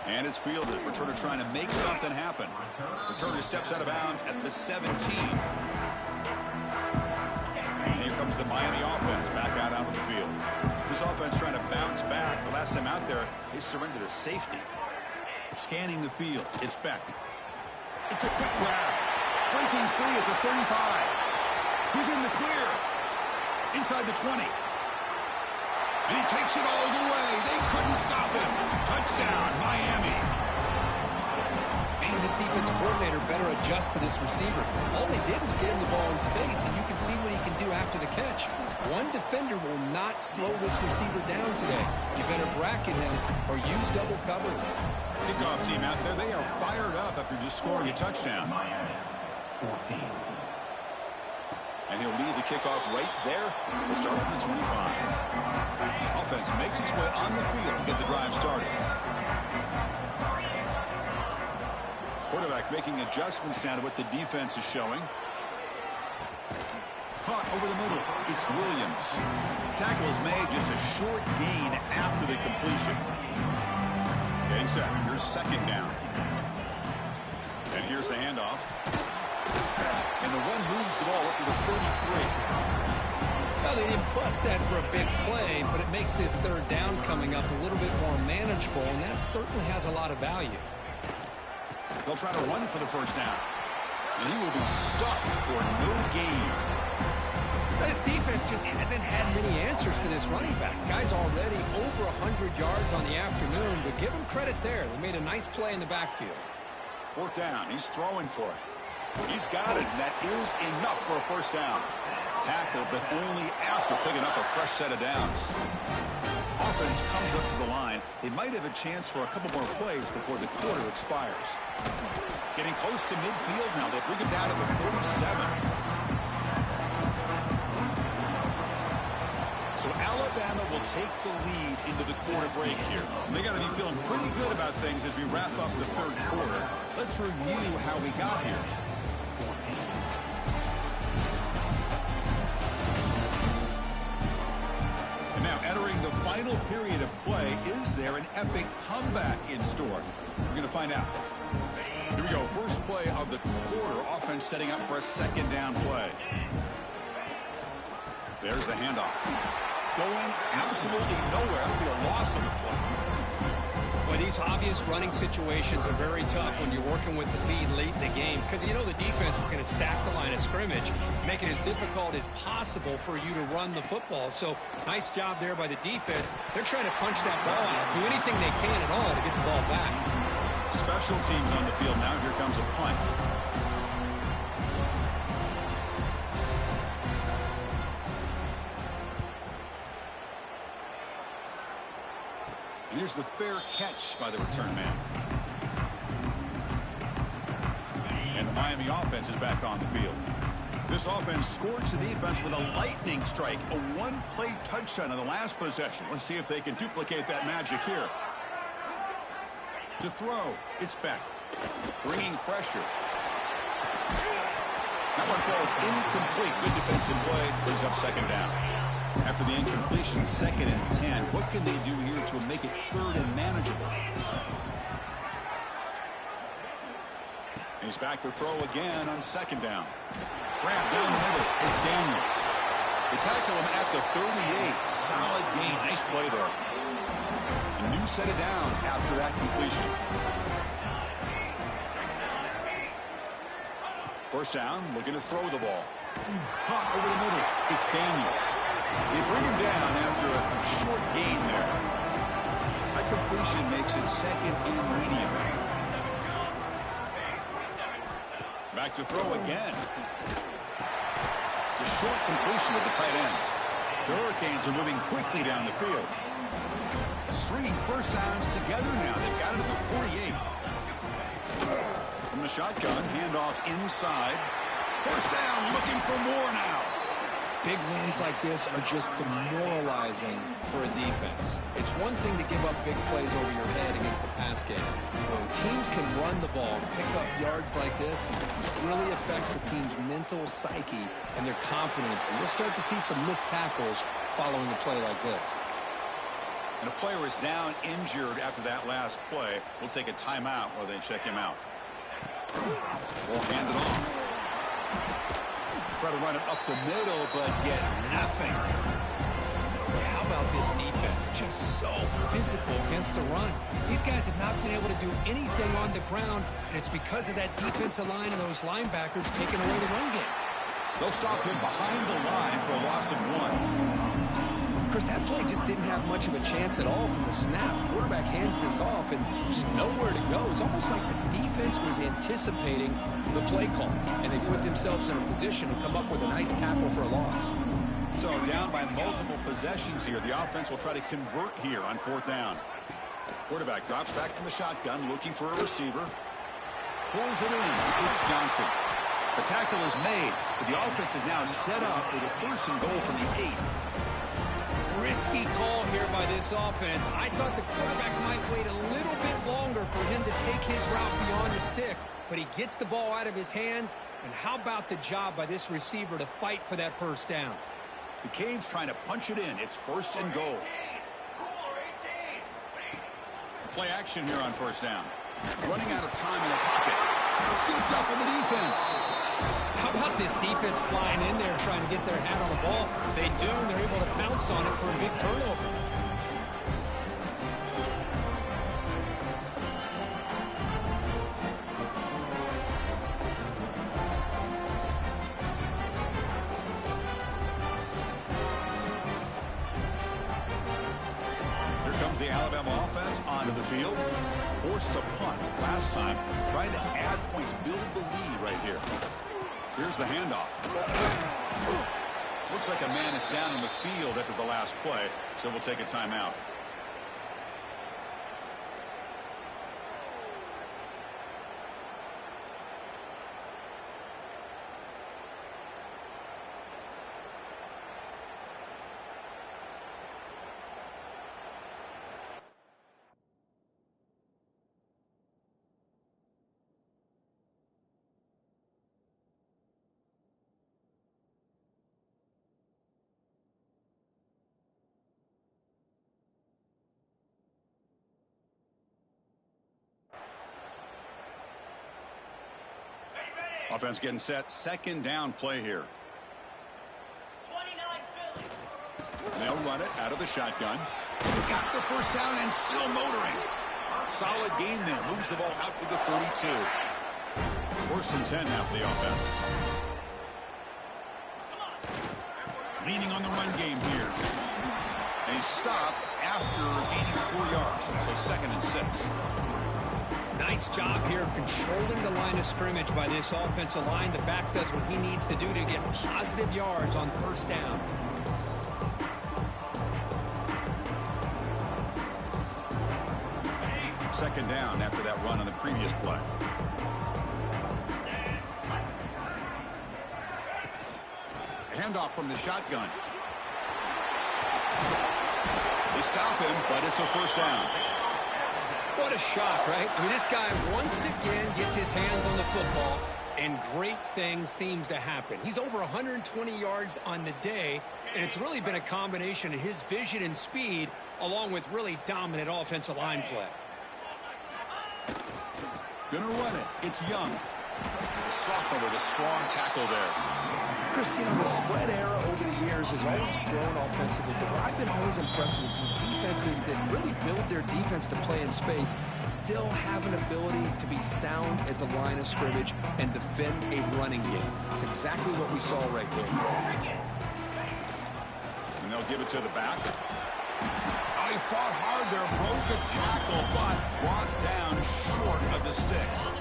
And it's fielded. Returner trying to make something happen. Returner steps out of bounds at the 17. And here comes the Miami offense back out onto the field. This offense trying to bounce back. The last time out there, they surrendered a safety. Scanning the field. It's Beck. It's a quick grab. Breaking free at the 35. He's in the clear. Inside the 20. And he takes it all the way. They couldn't stop him. Touchdown, Miami. Man, this defense coordinator better adjust to this receiver. All they did was get him the ball in space, and you can see what he can do after the catch. One defender will not slow this receiver down today. You better bracket him or use double cover. Kickoff team out there, they are fired up after just scoring a touchdown. 14. And he'll lead the kickoff right there. We'll start at the 25. Offense makes its way on the field to get the drive started. Quarterback making adjustments down to what the defense is showing. Caught over the middle. It's Williams. Tackle is made, just a short gain after the completion. Getting set. Here's second down. And here's the handoff. And the run moves the ball up to the 33. Well, they didn't bust that for a big play, but it makes this third down coming up a little bit more manageable, and that certainly has a lot of value. They'll try to run for the first down. And he will be stuffed for no gain. This defense just hasn't had many answers to this running back. Guy's already over 100 yards on the afternoon, but give him credit there. They made a nice play in the backfield. Fourth down. He's throwing for it. He's got it, and that is enough for a first down. Tackled, but only after picking up a fresh set of downs. Offense comes up to the line. They might have a chance for a couple more plays before the quarter expires. Getting close to midfield now. They bring it down to the 47. So Alabama will take the lead into the quarter break here. They got to be feeling pretty good about things as we wrap up the third quarter. Let's review how we got here. And now entering the final period of play, is there an epic comeback in store? We're going to find out. Here we go. First play of the quarter. Offense setting up for a second down play. There's the handoff. Going absolutely nowhere. It'll be a loss on the play. Well, these obvious running situations are very tough when you're working with the lead late in the game because you know the defense is going to stack the line of scrimmage, make it as difficult as possible for you to run the football. So nice job there by the defense. They're trying to punch that ball out, do anything they can at all to get the ball back. Special teams on the field now. Here comes a punt. And here's the fair catch by the return man. And the Miami offense is back on the field. This offense scorched the defense with a lightning strike, a one-play touchdown on the last possession. Let's see if they can duplicate that magic here. To throw, it's back. Bringing pressure. That one falls incomplete. Good defensive play. Brings up second down. After the incompletion, 2nd and 10. What can they do here to make it third and manageable? He's back to throw again on second down. Grab down the middle. It's Daniels. They tackle him at the 38. Solid gain. Nice play there. A new set of downs after that completion. First down, looking to throw the ball. Caught over the middle. It's Daniels. They bring him down after a short gain there. That completion makes it 2nd and medium. Back to throw again. It's a short completion to the tight end. The Hurricanes are moving quickly down the field. Stringing first downs together now. They've got it at the 48. From the shotgun, handoff inside. First down, looking for more now. Big wins like this are just demoralizing for a defense. It's one thing to give up big plays over your head against the pass game. When teams can run the ball and pick up yards like this, it really affects the team's mental psyche and their confidence. And you'll start to see some missed tackles following a play like this. And a player is down injured after that last play. We'll take a timeout while they check him out. We'll hand it off. Try to run it up the middle, but get nothing. How about this defense? Just so physical against the run. These guys have not been able to do anything on the ground, and it's because of that defensive line and those linebackers taking away the run game. They'll stop him behind the line for a loss of 1. Of course, that play just didn't have much of a chance at all from the snap. The quarterback hands this off, and there's nowhere to go. It's almost like the defense was anticipating the play call, and they put themselves in a position to come up with a nice tackle for a loss. So down by multiple possessions here. The offense will try to convert here on 4th down. Quarterback drops back from the shotgun, looking for a receiver. Pulls it in. It's Johnson. The tackle is made, but the offense is now set up with a 1st and goal from the 8. Risky call here by this offense. I thought the quarterback might wait a little bit longer for him to take his route beyond the sticks, but he gets the ball out of his hands, and how about the job by this receiver to fight for that first down? The Canes trying to punch it in. It's 1st and goal. Play action here on 1st down. Running out of time in the pocket. Scooped up in the defense. How about this defense flying in there trying to get their hand on the ball? They do, and they're able to pounce on it for a big turnover. Here comes the Alabama offense onto the field. Forced to punt last time. Trying to add points, build the lead right here. Here's the handoff. Looks like a man is down in the field after the last play, so we'll take a timeout. Offense getting set. 2nd down play here. They'll run it out of the shotgun. Got the first down and still motoring. Solid gain there. Moves the ball out to the 32. 1st and 10 now for the offense. Leaning on the run game here. And he stopped after gaining 4 yards. So 2nd and 6. Nice job here of controlling the line of scrimmage by this offensive line. The back does what he needs to do to get positive yards on 1st down. Second down after that run on the previous play. Handoff from the shotgun. They stop him, but it's a 1st down. What a shock, right? I mean, this guy once again gets his hands on the football, and great things seems to happen. He's over 120 yards on the day, and it's really been a combination of his vision and speed along with really dominant offensive line play. Gonna run it. It's Young. The sophomore with a strong tackle there. Christine, the spread era over the years has always grown offensively, but what I've been always impressed with defenses that really build their defense to play in space still have an ability to be sound at the line of scrimmage and defend a running game. It's exactly what we saw right here. And they'll give it to the back. Oh, he fought hard there, broke a tackle, but brought down short of the sticks.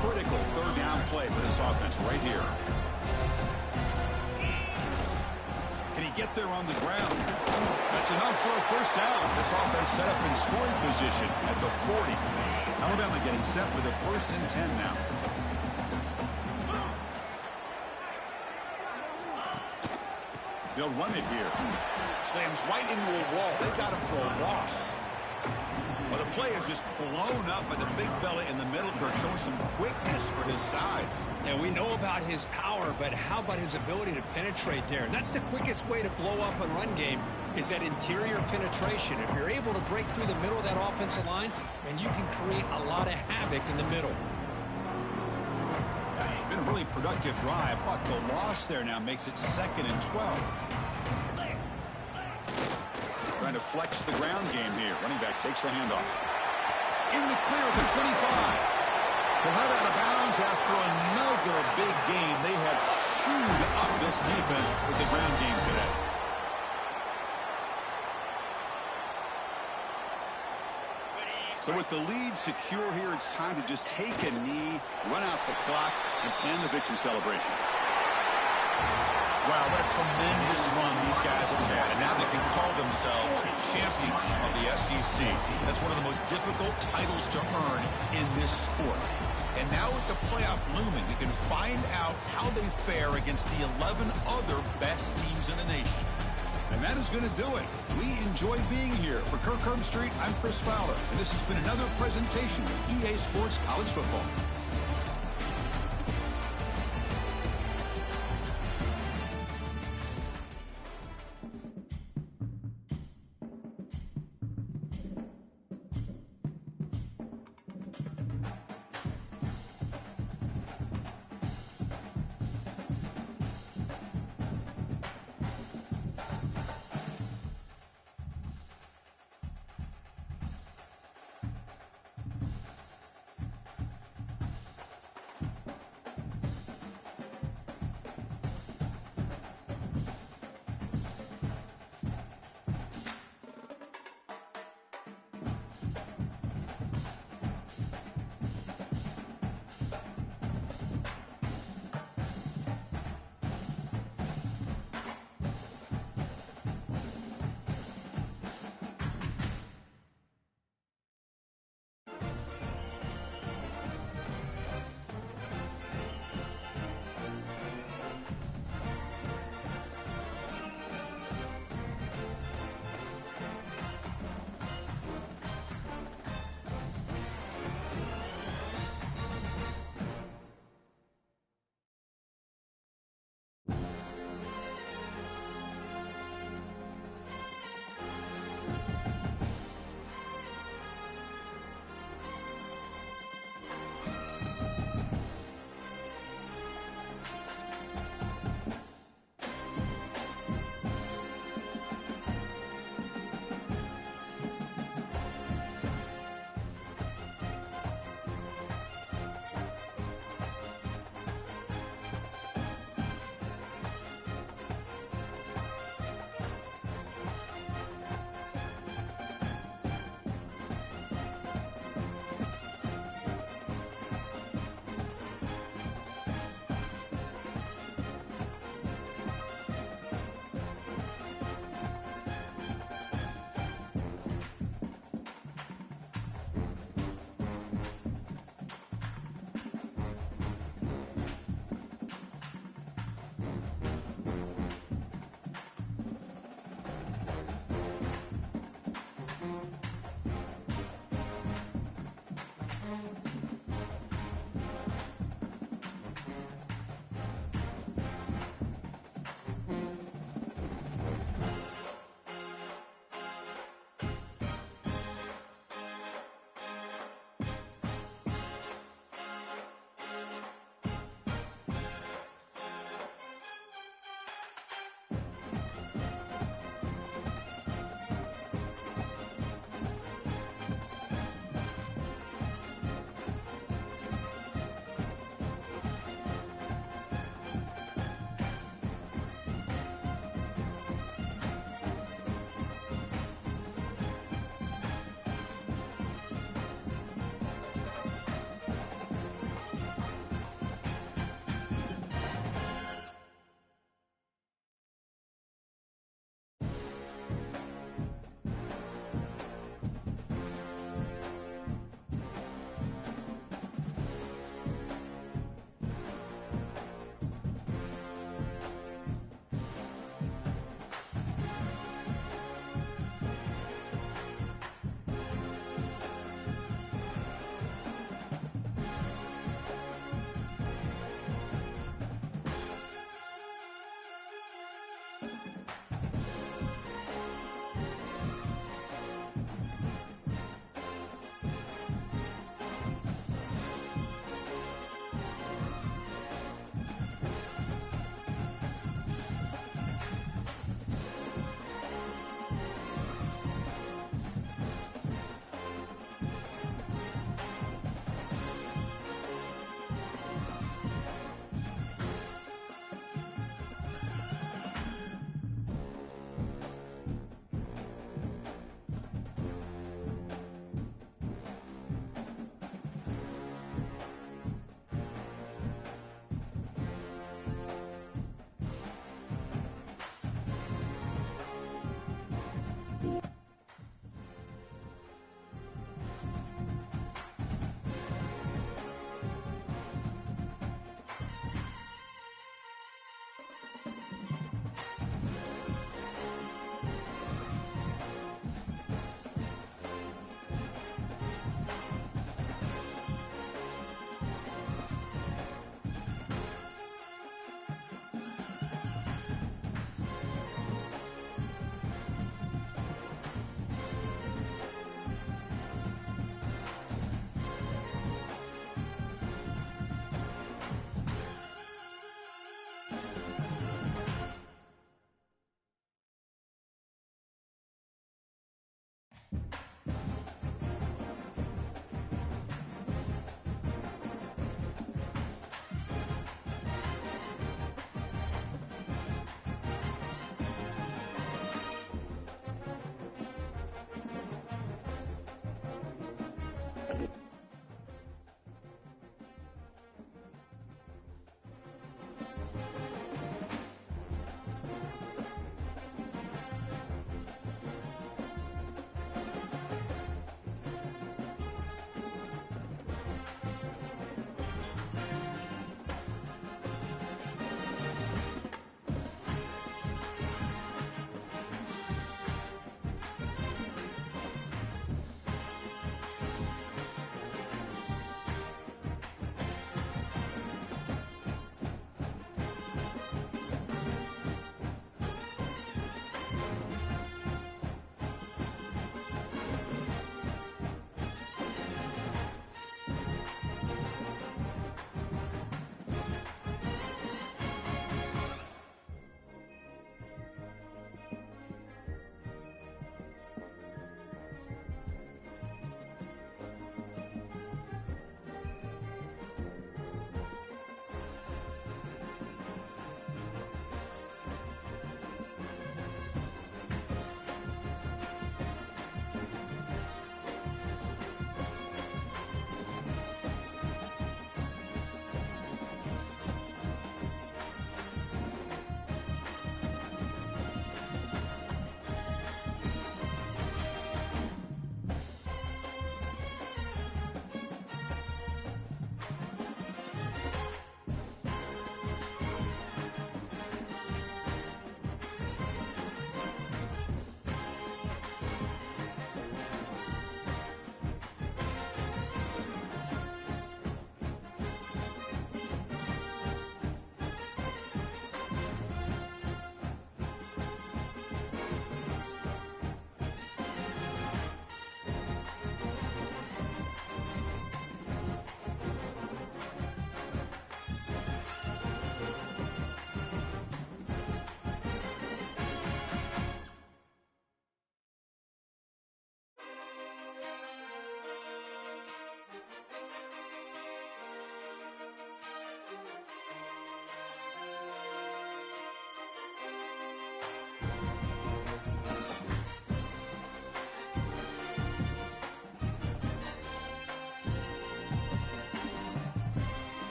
Critical 3rd down play for this offense right here. Can he get there on the ground? That's enough for a 1st down. This offense set up in scoring position at the 40. Alabama getting set with a 1st and 10 now. They'll run it here. Slams right into a wall. They got him for a loss. Well, the play is just blown up by the big fella in the middle. Kirk showing some quickness for his size. Yeah, we know about his power, but how about his ability to penetrate there? And that's the quickest way to blow up a run game is that interior penetration. If you're able to break through the middle of that offensive line, then you can create a lot of havoc in the middle. Been a really productive drive, but the loss there now makes it 2nd and 12. Trying to flex the ground game here. Running back takes the handoff. In the clear at the 25. They'll head out of bounds after another big game. They have chewed up this defense with the ground game today. So with the lead secure here, it's time to just take a knee, run out the clock, and plan the victory celebration. Wow, what a tremendous run these guys have had. And now they can call themselves champions of the SEC. That's one of the most difficult titles to earn in this sport. And now with the playoff looming, we can find out how they fare against the 11 other best teams in the nation. And that is going to do it. We enjoy being here. For Kirk Herbstreit, I'm Chris Fowler, and this has been another presentation of EA Sports College Football.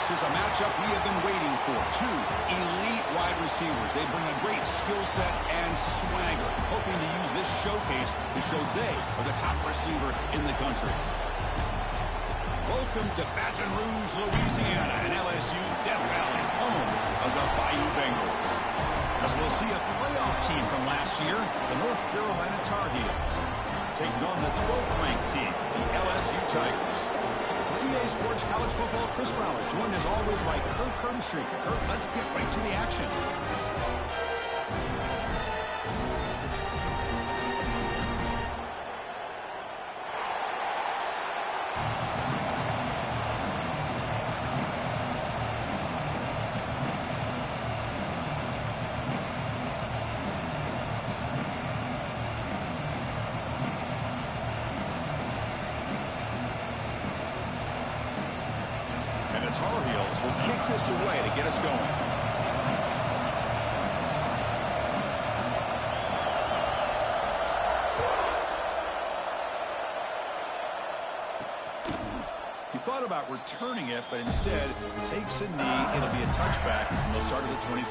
This is a matchup we have been waiting for. Two elite wide receivers. They bring a great skill set and swagger, hoping to use this showcase to show they are the top receiver in the country. Welcome to Baton Rouge, Louisiana, and LSU Death Valley, home of the Bayou Bengals. As we'll see a playoff team from last year, the North Carolina Tar Heels, taking on the 12th-ranked team, the LSU Tigers. For EA Sports College Football, Chris Fowler, joined as always by Kirk Hermstreet. Kirk, let's get right to the action. The Tar Heels will kick this away to get us going. He thought about returning it, but instead takes a knee. It'll be a touchback, and they'll start at the 25.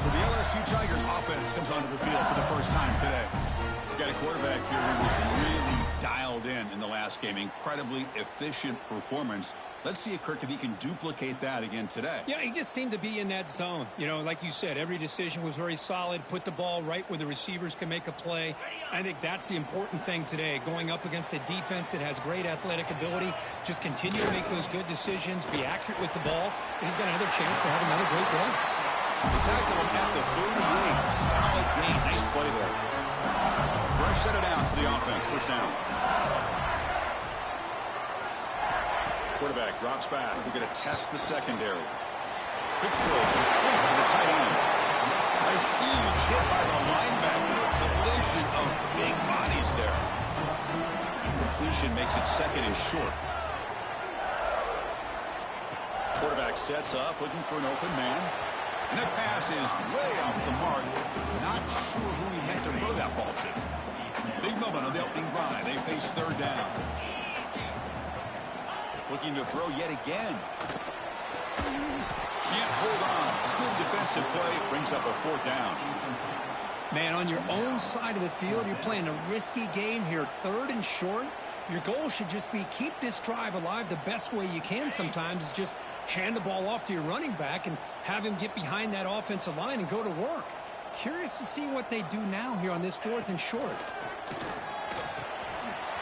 So the LSU Tigers offense comes onto the field for the first time today. Got a quarterback here who was really dialed in the last game. Incredibly efficient performance. Let's see, Kirk, if he can duplicate that again today. Yeah, he just seemed to be in that zone. You know, like you said, every decision was very solid. Put the ball right where the receivers can make a play. I think that's the important thing today. Going up against a defense that has great athletic ability, just continue to make those good decisions, be accurate with the ball, and he's got another chance to have another great day. They tackle him at the 38. Solid gain. Nice play there. Fresh set of downs for the offense. First down. Quarterback drops back. We're going to test the secondary. Quick throw complete to the tight end. A huge hit by the linebacker. A collision of big bodies there. Completion makes it second and short. Quarterback sets up, looking for an open man. And that pass is way off the mark. Not sure who he meant to throw that ball to. Big moment on the opening drive. They face third down. Looking to throw yet again. Can't hold on. Good defensive play. Brings up a fourth down. Man, on your own side of the field, you're playing a risky game here. Third and short. Your goal should just be keep this drive alive the best way you can sometimes is just hand the ball off to your running back and have him get behind that offensive line and go to work. Curious to see what they do now here on this fourth and short.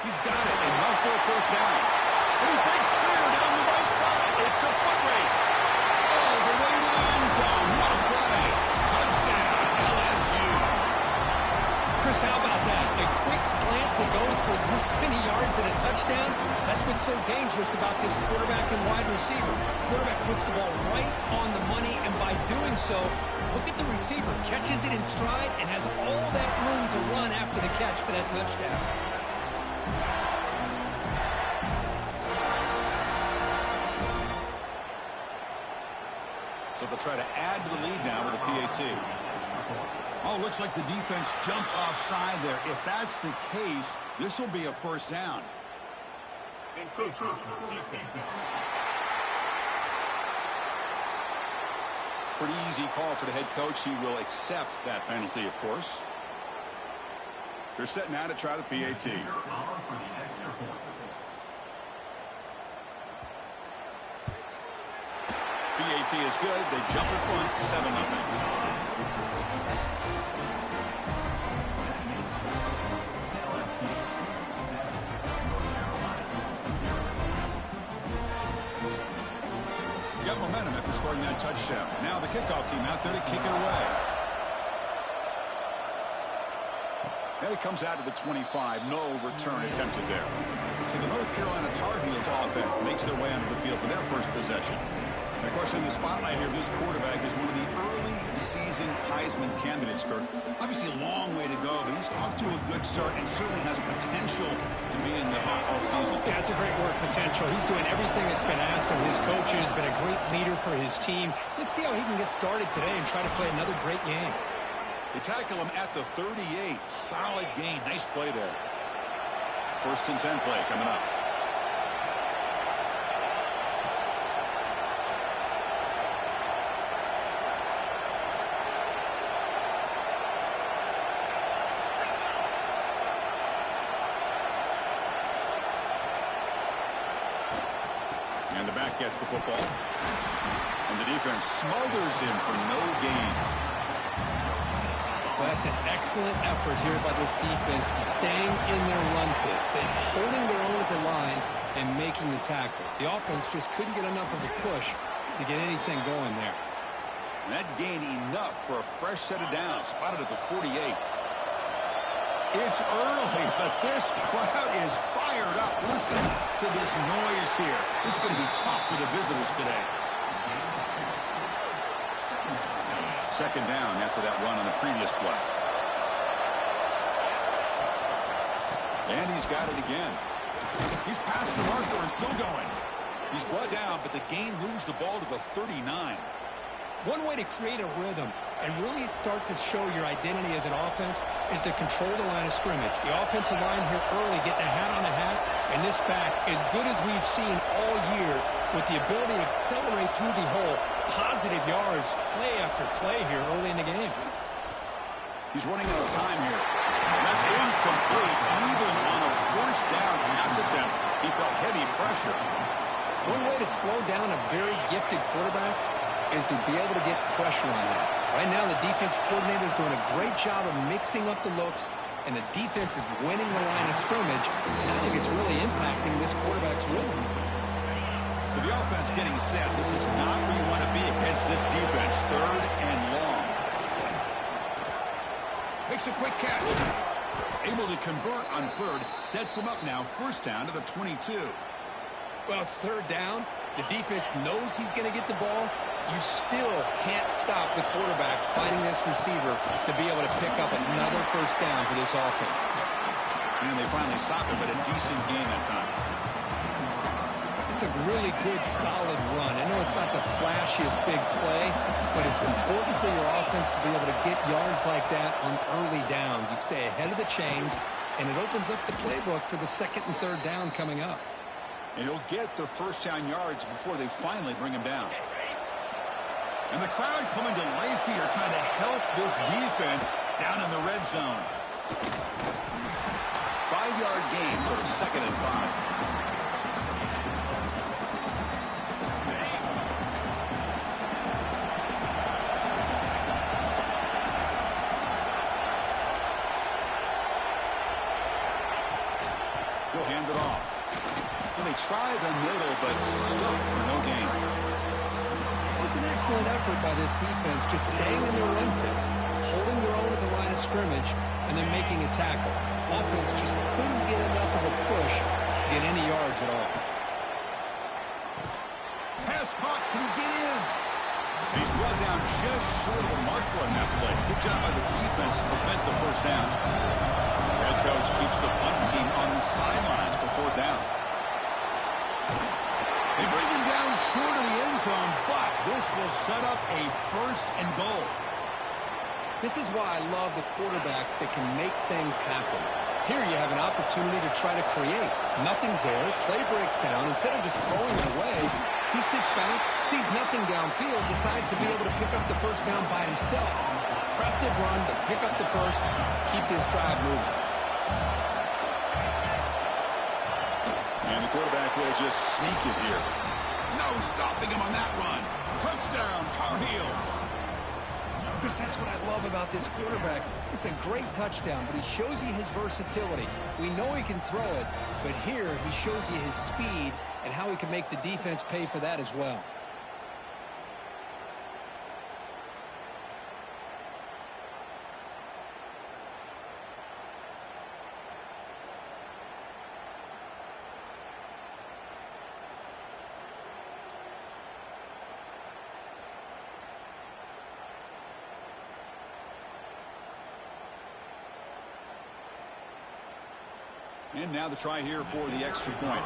He's got it. Enough for a first down. And he breaks clear down the right side. It's a foot race. All the way to the end zone. What a play. Touchdown, LSU. Chris, how about that? A quick slant that goes for this many yards and a touchdown. That's what's so dangerous about this quarterback and wide receiver. Quarterback puts the ball right on the money, and by doing so, look at the receiver. Catches it in stride and has all that room to run after the catch for that touchdown. So they'll try to add to the lead now with a PAT. Oh, looks like the defense jumped offside there. If that's the case, this will be a first down. Pretty easy call for the head coach. He will accept that penalty, of course. They're set now to try the PAT. PAT is good. They jump in front, 7-0. Got momentum after scoring that touchdown. Now the kickoff team out there to kick it away. And it comes out to the 25. No return attempted there. So the North Carolina Tar Heels offense makes their way onto the field for their first possession. And, of course, in the spotlight here, this quarterback is one of the early season Heisman candidates, Kirk. Obviously a long way to go, but he's off to a good start and certainly has potential to be in the hunt all season. Yeah, it's a great word, potential. He's doing everything that's been asked of his coaches, been a great leader for his team. Let's see how he can get started today and try to play another great game. They tackle him at the 38. Solid gain. Nice play there. First and 10 play coming up. And the back gets the football. And the defense smothers him for no gain. Well, that's an excellent effort here by this defense, staying in their run fix, staying holding their own at the line and making the tackle. The offense just couldn't get enough of a push to get anything going there. And that gained enough for a fresh set of downs, spotted at the 48. It's early, but this crowd is fired up. Listen to this noise here. This is going to be tough for the visitors today. Second down after that run on the previous play. And he's got it again. He's past the marker and still going. He's brought down, but the gain moves the ball to the 39. One way to create a rhythm and really start to show your identity as an offense is to control the line of scrimmage. The offensive line here early getting a hat on a hat, and this back, as good as we've seen all year, with the ability to accelerate through the hole, positive yards, play after play here early in the game. He's running out of time here. That's incomplete, even on a first down pass attempt. He felt heavy pressure. One way to slow down a very gifted quarterback is to be able to get pressure on him. Right now, the defense coordinator is doing a great job of mixing up the looks, and the defense is winning the line of scrimmage, and I think it's really impacting this quarterback's rhythm. So the offense getting set. This is not where you want to be against this defense. Third and long. Makes a quick catch. Able to convert on third. Sets him up now. First down to the 22. Well, it's third down. The defense knows he's going to get the ball. You still can't stop the quarterback fighting this receiver to be able to pick up another first down for this offense. And they finally stop him, but a decent gain that time. It's a really good, solid run. I know it's not the flashiest big play, but it's important for your offense to be able to get yards like that on early downs. You stay ahead of the chains, and it opens up the playbook for the second and third down coming up. And he'll get the first down yards before they finally bring him down. And the crowd coming to life here, trying to help this defense down in the red zone. 5-yard gain, so it's 2nd and 5. He'll hand it off. And they try the middle, but stuck for no gain. It was an excellent effort by this defense, just staying in their run fix, holding their own at the line of scrimmage, and then making a tackle. Offense just couldn't get enough of a push to get any yards at all. Pass caught. Can he get in? He's brought down just short of the marker on that play. Good job by the defense to prevent the first down. The head coach keeps the punt team on the sidelines for 4th down. They bring him down short of the end zone, but this will set up a 1st and goal. This is why I love the quarterbacks that can make things happen. Here you have an opportunity to try to create. Nothing's there. Play breaks down. Instead of just throwing it away, he sits back, sees nothing downfield, decides to be able to pick up the first down by himself. Impressive run to pick up the first, keep this drive moving. And the quarterback will just sneak it here. No stopping him on that run. Touchdown, Tar Heels. Chris, that's what I love about this quarterback. It's a great touchdown, but he shows you his versatility. We know he can throw it, but here he shows you his speed and how he can make the defense pay for that as well. And now the try here for the extra point.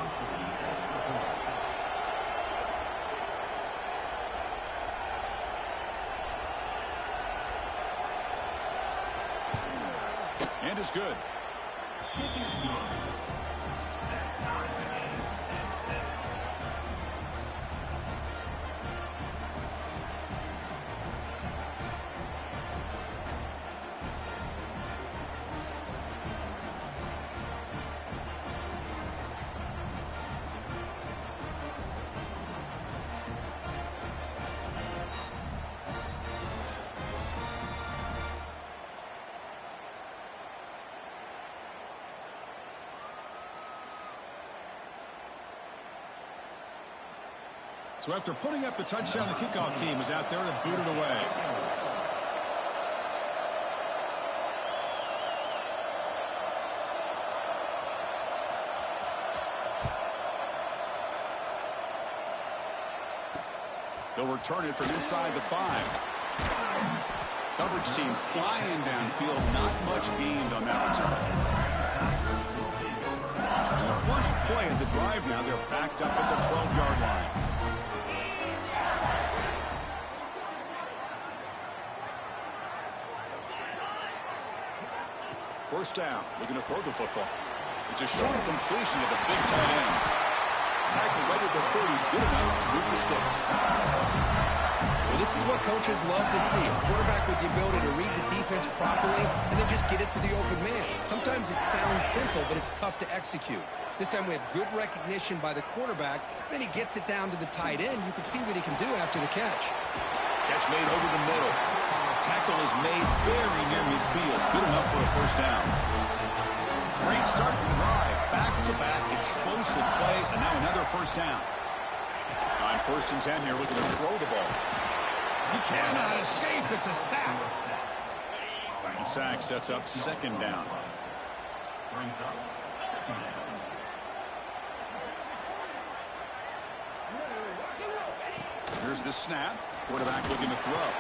And it's good. So after putting up the touchdown, the kickoff team is out there to boot it away. They'll return it from inside the 5. Coverage team flying downfield. Not much gained on that return. And the first play of the drive now, they're backed up at the 12-yard line. First down, looking to throw the football. It's a short completion of the big tight end. Tackle right at the 30, good enough to move the sticks. Well, this is what coaches love to see. A quarterback with the ability to read the defense properly and then just get it to the open man. Sometimes it sounds simple, but it's tough to execute. This time we have good recognition by the quarterback. Then he gets it down to the tight end. You can see what he can do after the catch. Catch made over the middle. Tackle is made very near midfield. Good enough for a first down. Great start to the drive. Back-to-back explosive plays, and now another first down. On 1st and 10 here, looking to throw the ball. He cannot escape. It's a sack. And sack sets up 2nd down. Here's the snap. Quarterback looking to throw.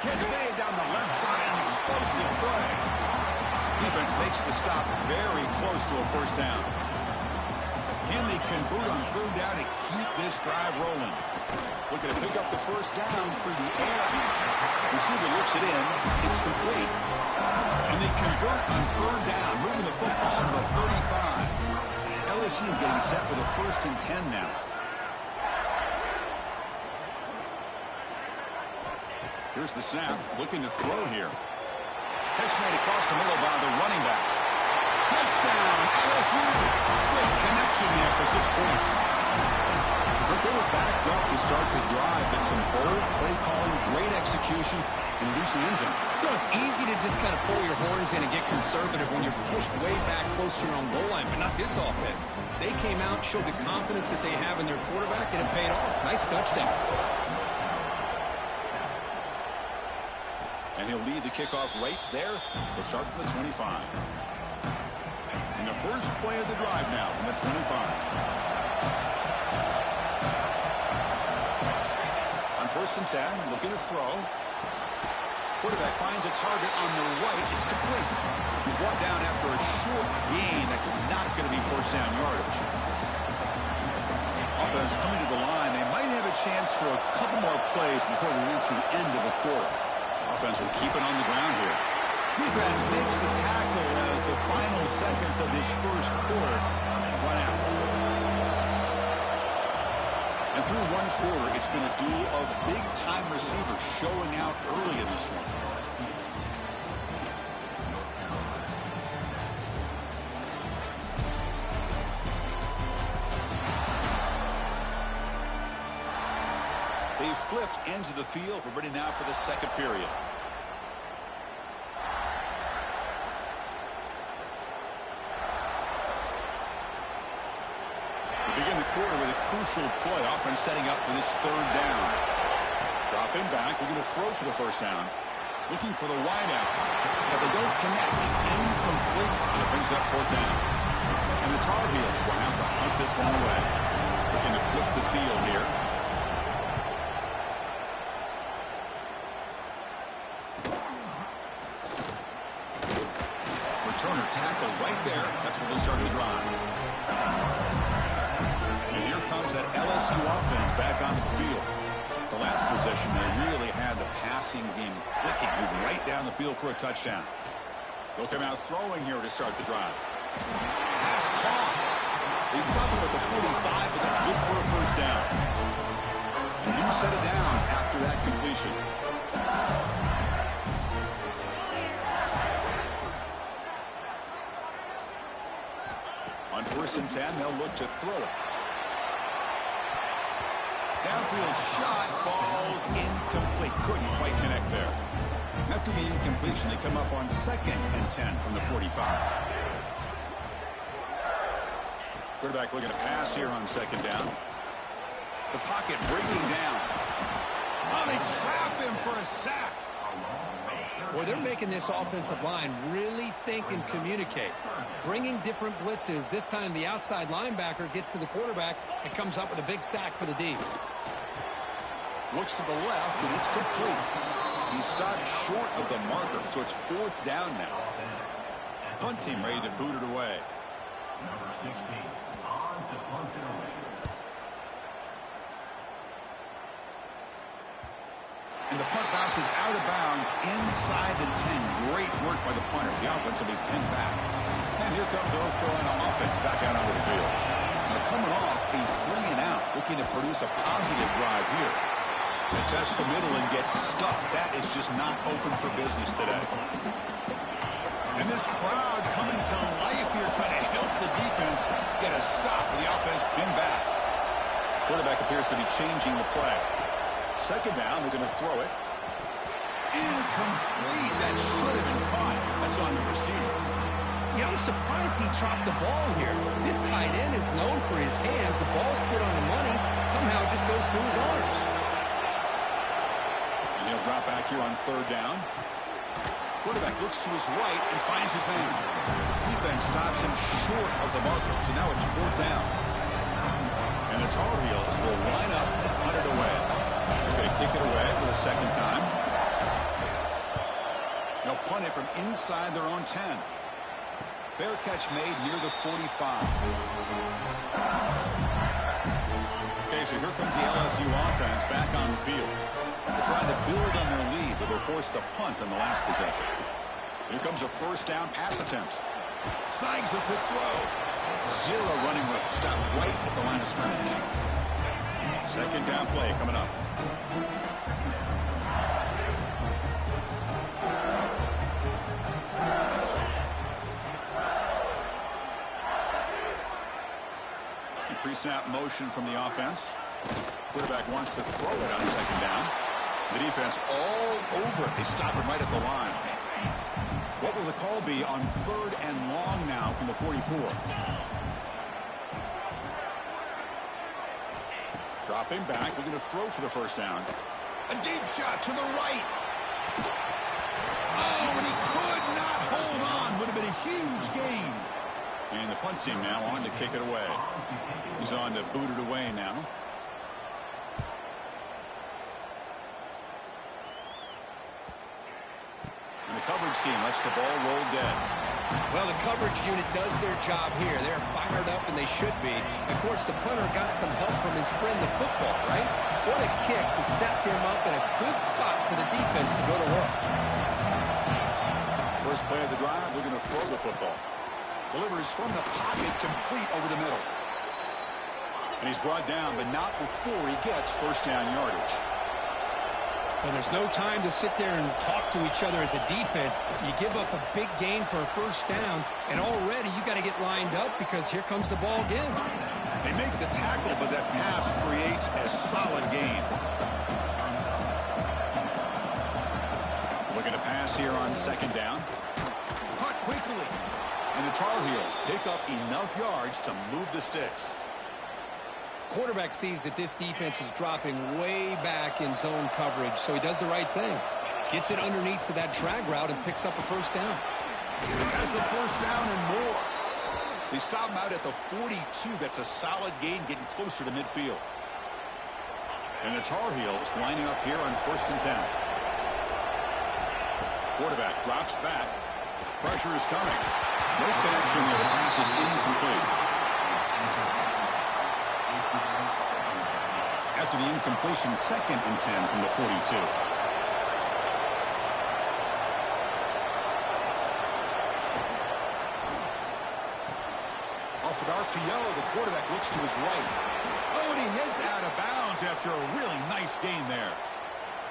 Catch made down the left side. An explosive play. Defense makes the stop very close to a first down. Can they convert on 3rd down to keep this drive rolling? Looking to pick up the first down through the air. Receiver looks it in. It's complete. And they convert on 3rd down, moving the football to the 35. LSU getting set with a 1st and 10 now. Here's the snap, looking to throw here. Catch made across the middle by the running back. Touchdown, LSU. Great connection there for 6 points. But they were backed up to start the drive, but some bold play calling, great execution, and reach the end zone. You know, it's easy to just kind of pull your horns in and get conservative when you're pushed way back close to your own goal line, but not this offense. They came out, showed the confidence that they have in their quarterback, and it paid off. Nice touchdown. And he'll lead the kickoff right there. They'll start from the 25. And the first play of the drive now from the 25. On 1st and 10, looking to throw. Quarterback finds a target on the right. It's complete. He's brought down after a short gain. That's not going to be first down yardage. Offense coming to the line. They might have a chance for a couple more plays before we reach the end of the quarter. Offense will keep it on the ground here. Defense makes the tackle as the final seconds of this first quarter run out. And through one quarter, it's been a duel of big-time receivers showing out early in this one. They've flipped ends of the field. We're ready now for the second period. We begin the quarter with a crucial play. Offense setting up for this 3rd down. Dropping back. We're going to throw for the first down. Looking for the wideout. But they don't connect. It's incomplete. And it brings up 4th down. And the Tar Heels will have to punt this one away. Looking to flip the field here. Returner tackle right there. That's where they start the drive. And here comes that LSU offense back onto the field. The last possession, they really had the passing game clicking, moving right down the field for a touchdown. They'll come out throwing here to start the drive. Pass caught. They settle at the 45, but that's good for a first down. A new set of downs after that completion. On 1st and 10, they'll look to throw it. Downfield shot falls incomplete. Couldn't quite connect there. After the incompletion, they come up on 2nd and 10 from the 45. Quarterback looking to pass here on 2nd down. The pocket breaking down. Oh, they trap him for a sack. Well, they're making this offensive line really think and communicate. Bringing different blitzes. This time the outside linebacker gets to the quarterback and comes up with a big sack for the D. Looks to the left, and it's complete. He stopped short of the marker, so it's 4th down now. Punt team ready to boot it away. Number 16 on to punt it away. And the punt bounces out of bounds inside the 10. Great work by the punter. The offense will be pinned back. And here comes the North Carolina offense back out onto the field. Now coming off a 3-and-out, looking to produce a positive drive here. They test the middle and get stuck. That is just not open for business today. And this crowd coming to life here, trying to help the defense get a stop with the offense pinned back. Quarterback appears to be changing the play. 2nd down, they're going to throw it. Incomplete. That should have been caught. That's on the receiver. Yeah, I'm surprised he dropped the ball here. This tight end is known for his hands. The ball's put on the money. Somehow it just goes through his arms. And he'll drop back here on 3rd down. Quarterback looks to his right and finds his man. Defense stops him short of the marker, so now it's 4th down. And the Tar Heels will line up to punt it away. They're going to kick it away for the 2nd time. They'll punt it from inside their own 10. Fair catch made near the 45. Okay, so here comes the LSU offense back on the field. They're trying to build on their lead. They were forced to punt on the last possession. Here comes a 1st down pass attempt. Snags the quick throw. 0 running room. Stopped right at the line of scrimmage. 2nd down play coming up. Pre-snap motion from the offense. Quarterback wants to throw it on 2nd down. The defense all over it. They stop him right at the line. What will the call be on 3rd and long now from the 44? Dropping back, looking to throw for the 1st down. A deep shot to the right. Oh, and he could not hold on. Would have been a huge gain. And the punt team now on to kick it away. He's on to boot it away now. And the coverage team lets the ball roll dead. Well, the coverage unit does their job here. They're fired up, and they should be. Of course, the punter got some help from his friend, the football, right? What a kick to set them up in a good spot for the defense to go to work. First play of the drive, they're going to throw the football. Delivers from the pocket, complete over the middle. And he's brought down, but not before he gets 1st down yardage. Well, there's no time to sit there and talk to each other as a defense. You give up a big gain for a 1st down, and already you got to get lined up because here comes the ball again. They make the tackle, but that pass creates a solid gain. Looking to pass here on 2nd down. Caught quickly. And the Tar Heels pick up enough yards to move the sticks. Quarterback sees that this defense is dropping way back in zone coverage, so he does the right thing. Gets it underneath to that drag route and picks up a 1st down. Has the 1st down and more. They stop him out at the 42. That's a solid gain, getting closer to midfield. And the Tar Heels lining up here on 1st and 10. Quarterback drops back. Pressure is coming. No connection there. The pass is incomplete. After the incompletion, 2nd and 10 from the 42. Off an RPO, the quarterback looks to his right. Oh, and he heads out of bounds after a really nice gain there.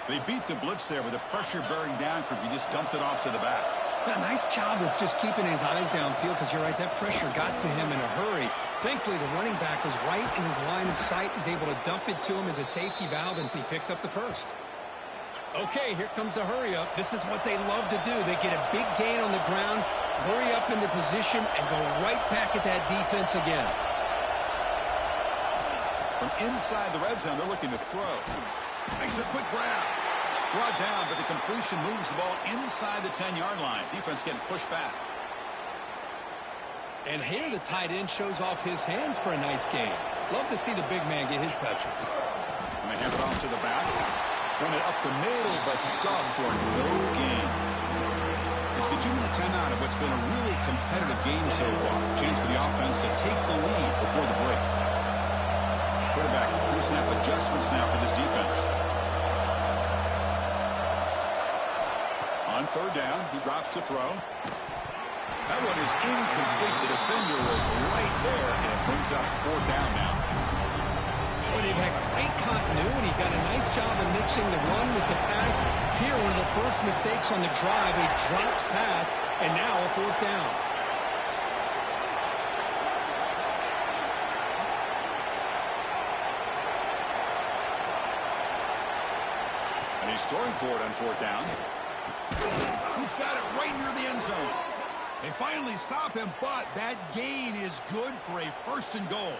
They beat the blitz there with the pressure bearing down for him. He just dumped it off to the back. Yeah, nice job of just keeping his eyes downfield because you're right, that pressure got to him in a hurry. Thankfully, the running back was right in his line of sight. He's able to dump it to him as a safety valve, and he picked up the 1st. Okay, here comes the hurry up. This is what they love to do. They get a big gain on the ground, hurry up into position, and go right back at that defense again. From inside the red zone, they're looking to throw. Makes a quick grab. Brought down, but the completion moves the ball inside the 10-yard line. Defense getting pushed back. And here the tight end shows off his hands for a nice gain. Love to see the big man get his touches. And they hand it off to the back. Run it up the middle, but stuffed for no gain. It's the 2-minute timeout of what's been a really competitive game so far. Chance for the offense to take the lead before the break. Quarterback pre-snap adjustments now for this defense. On third down, he drops to throw. That one is incomplete. The defender was right there, and it brings up fourth down now. Well, they've had great continuity. Got a nice job of mixing the run with the pass. Here, one of the first mistakes on the drive, a dropped pass, and now a fourth down. And he's throwing for it on fourth down. He's got it right near the end zone. They finally stop him, but that gain is good for a first and goal.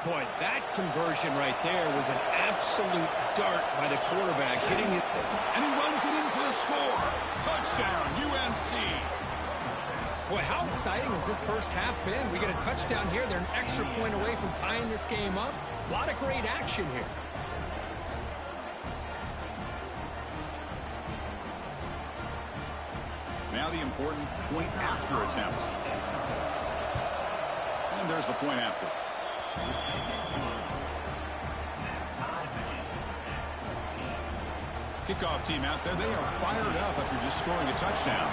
Boy, that conversion right there was an absolute dart by the quarterback, hitting it. And he runs it in for the score. Touchdown, UNC. Boy, how exciting has this first half been? We get a touchdown here. They're an extra point away from tying this game up. A lot of great action here. Now the important point after attempt. And there's the point after. Kickoff team out there. They are fired up after just scoring a touchdown.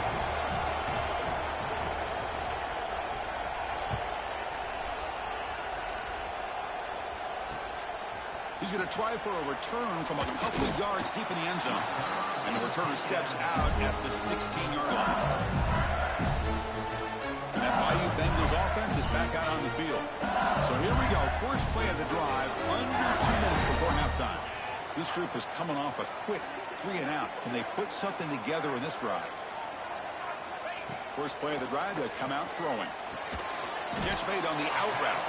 He's going to try for a return from a couple of yards deep in the end zone. And the returner steps out at the 16-yard line. And that Bayou Bengals offense is back out on the field. So here we go. First play of the drive, under 2 minutes before halftime. This group is coming off a quick 3-and-out. Can they put something together in this drive? First play of the drive, they come out throwing. Catch made on the out route.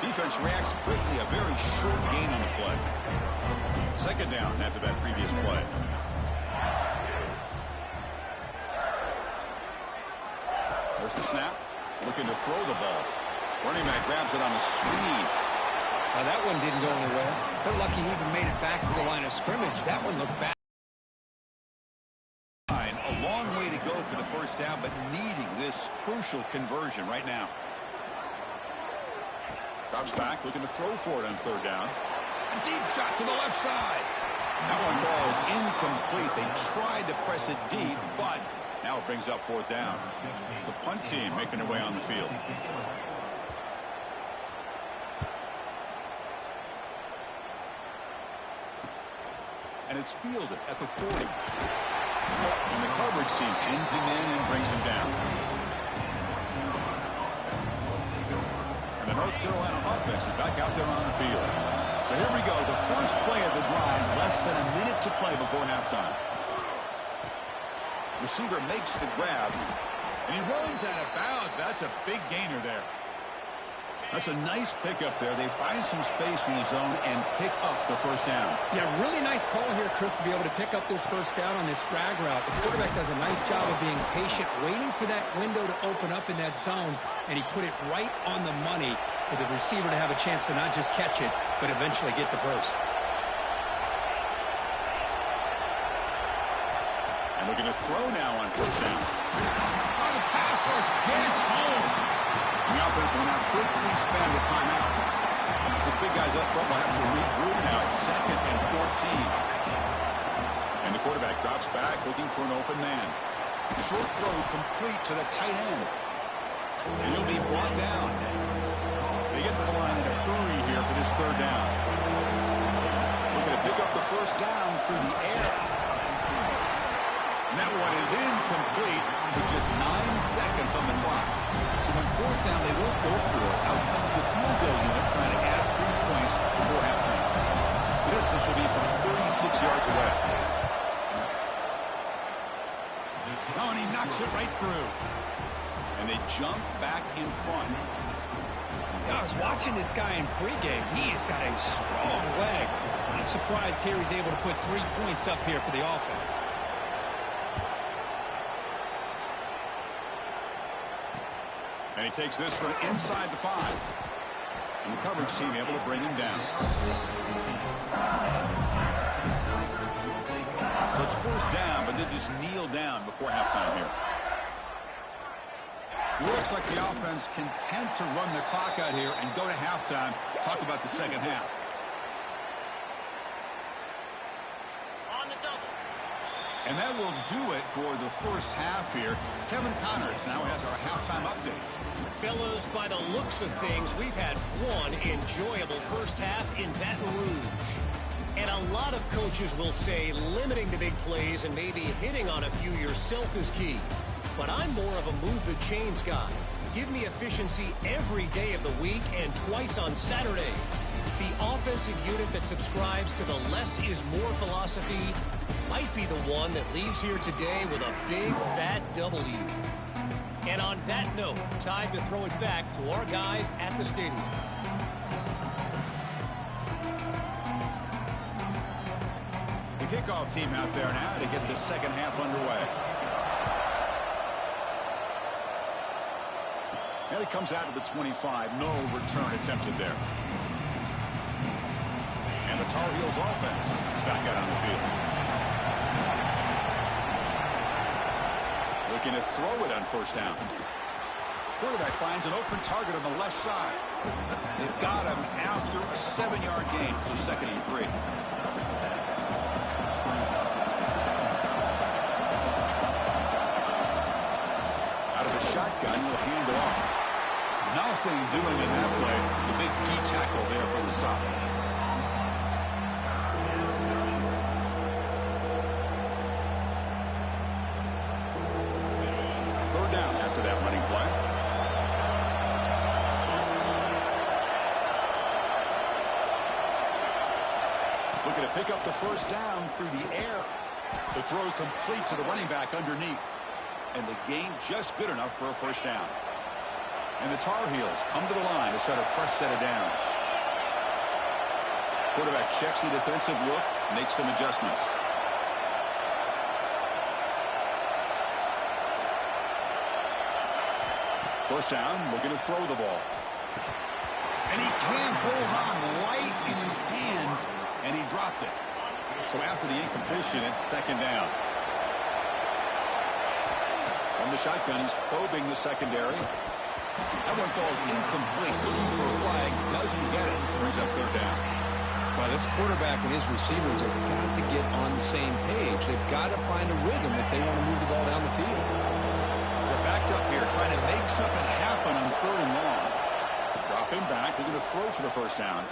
Defense reacts quickly. A very short gain on the play. Second down after that previous play. There's the snap. Looking to throw the ball. Running back grabs it on a screen. Now that one didn't go anywhere. They're lucky he even made it back to the line of scrimmage. That one looked bad. A long way to go for the first down, but needing this crucial conversion right now. Drops back, looking to throw for it on third down. A deep shot to the left side. That one falls incomplete. They tried to press it deep, but now it brings up fourth down. The punt team making their way on the field. And it's fielded at the 40. And the coverage team pins him in and brings him down. And the North Carolina offense is back out there on the field. So here we go. The first play of the drive, less than a minute to play before halftime. Receiver makes the grab, and he runs out of bounds. That's a big gainer there. That's a nice pickup there. They find some space in the zone and pick up the first down. Yeah, really nice call here, Chris, to be able to pick up this first down on this drag route. The quarterback does a nice job of being patient, waiting for that window to open up in that zone, and he put it right on the money for the receiver to have a chance to not just catch it, but eventually get the first. And looking to throw now on first down. Oh, the pass rush gets home. The offense will now quickly spend a timeout. This big guy's up front will have to regroup now. It's 2nd and 14. And the quarterback drops back looking for an open man. Short throw complete to the tight end. And he'll be brought down. They get to the line in a hurry here for this third down. Looking to pick up the first down through the air. And that one is incomplete with just 9 seconds on the clock. So on fourth down, they won't go for it. Out comes the field goal unit trying to add 3 points before halftime. The distance will be from 36 yards away. Oh, and he knocks it right through. And they jump back in front. I was watching this guy in pregame. He has got a strong leg. I'm surprised here he's able to put 3 points up here for the offense. And he takes this from inside the 5. And the coverage team able to bring him down. So it's first down, but they just kneel down before halftime here. Looks like the offense content to run the clock out here and go to halftime. Talk about the second half. On the double. And that will do it for the first half here. Kevin Connors now has our halftime update. Fellows, by the looks of things, we've had one enjoyable first half in Baton Rouge. And a lot of coaches will say limiting the big plays and maybe hitting on a few yourself is key. But I'm more of a move the chains guy. Give me efficiency every day of the week and twice on Saturday. The offensive unit that subscribes to the less is more philosophy might be the one that leaves here today with a big fat W. And on that note, time to throw it back to our guys at the stadium. The kickoff team out there now to get the second half underway. And he comes out of the 25. No return attempted there. And the Tar Heels offense is back out on the field. Looking to throw it on first down. Quarterback finds an open target on the left side. They've got him after a 7-yard gain, so 2nd and 3. Out of the shotgun, he'll hand it off. Nothing doing in that play. The big D tackle there for the stop. Third down after that running play. Looking to pick up the first down through the air. The throw complete to the running back underneath. And the gain just good enough for a first down. And the Tar Heels come to the line to set a fresh set of downs. Quarterback checks the defensive look, makes some adjustments. First down, looking to throw the ball. And he can't hold on right in his hands, and he dropped it. So after the incompletion, it's second down. From the shotgun, he's probing the secondary. That one falls incomplete. Looking for a flag, doesn't get it. Brings up third down. Well, this quarterback and his receivers have got to get on the same page. They've got to find a rhythm if they want to move the ball down the field. They're backed up here trying to make something happen on 3rd and long. Dropping back, they're going to throw for the first down.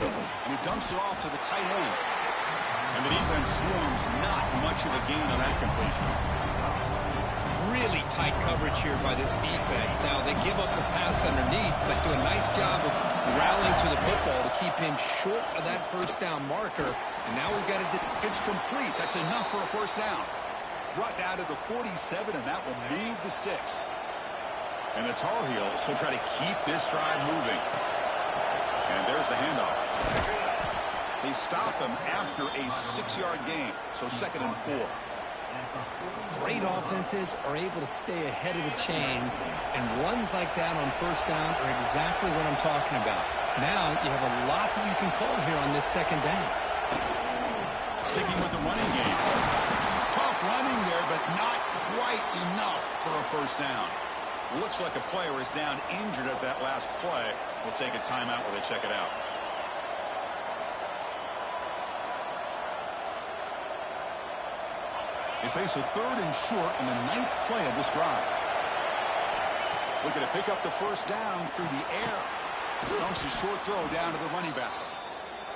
And he dumps it off to the tight end. And the defense swarms, not much of a gain on that completion. Really tight coverage here by this defense. Now, they give up the pass underneath, but do a nice job of rallying to the football to keep him short of that first down marker. And now we've got to... It's complete. That's enough for a first down. Brought down to the 47, and that will move the sticks. And the Tar Heels will try to keep this drive moving. And there's the handoff. They stop him after a 6-yard gain, so 2nd and 4. Great offenses are able to stay ahead of the chains, and runs like that on first down are exactly what I'm talking about. Now you have a lot that you can call here on this second down. Sticking with the running game. Tough running there, but not quite enough for a first down. Looks like a player is down injured at that last play. We'll take a timeout while they check it out. They face a 3rd and short in the 9th play of this drive. Looking to pick up the first down through the air. Dumps a short throw down to the running back.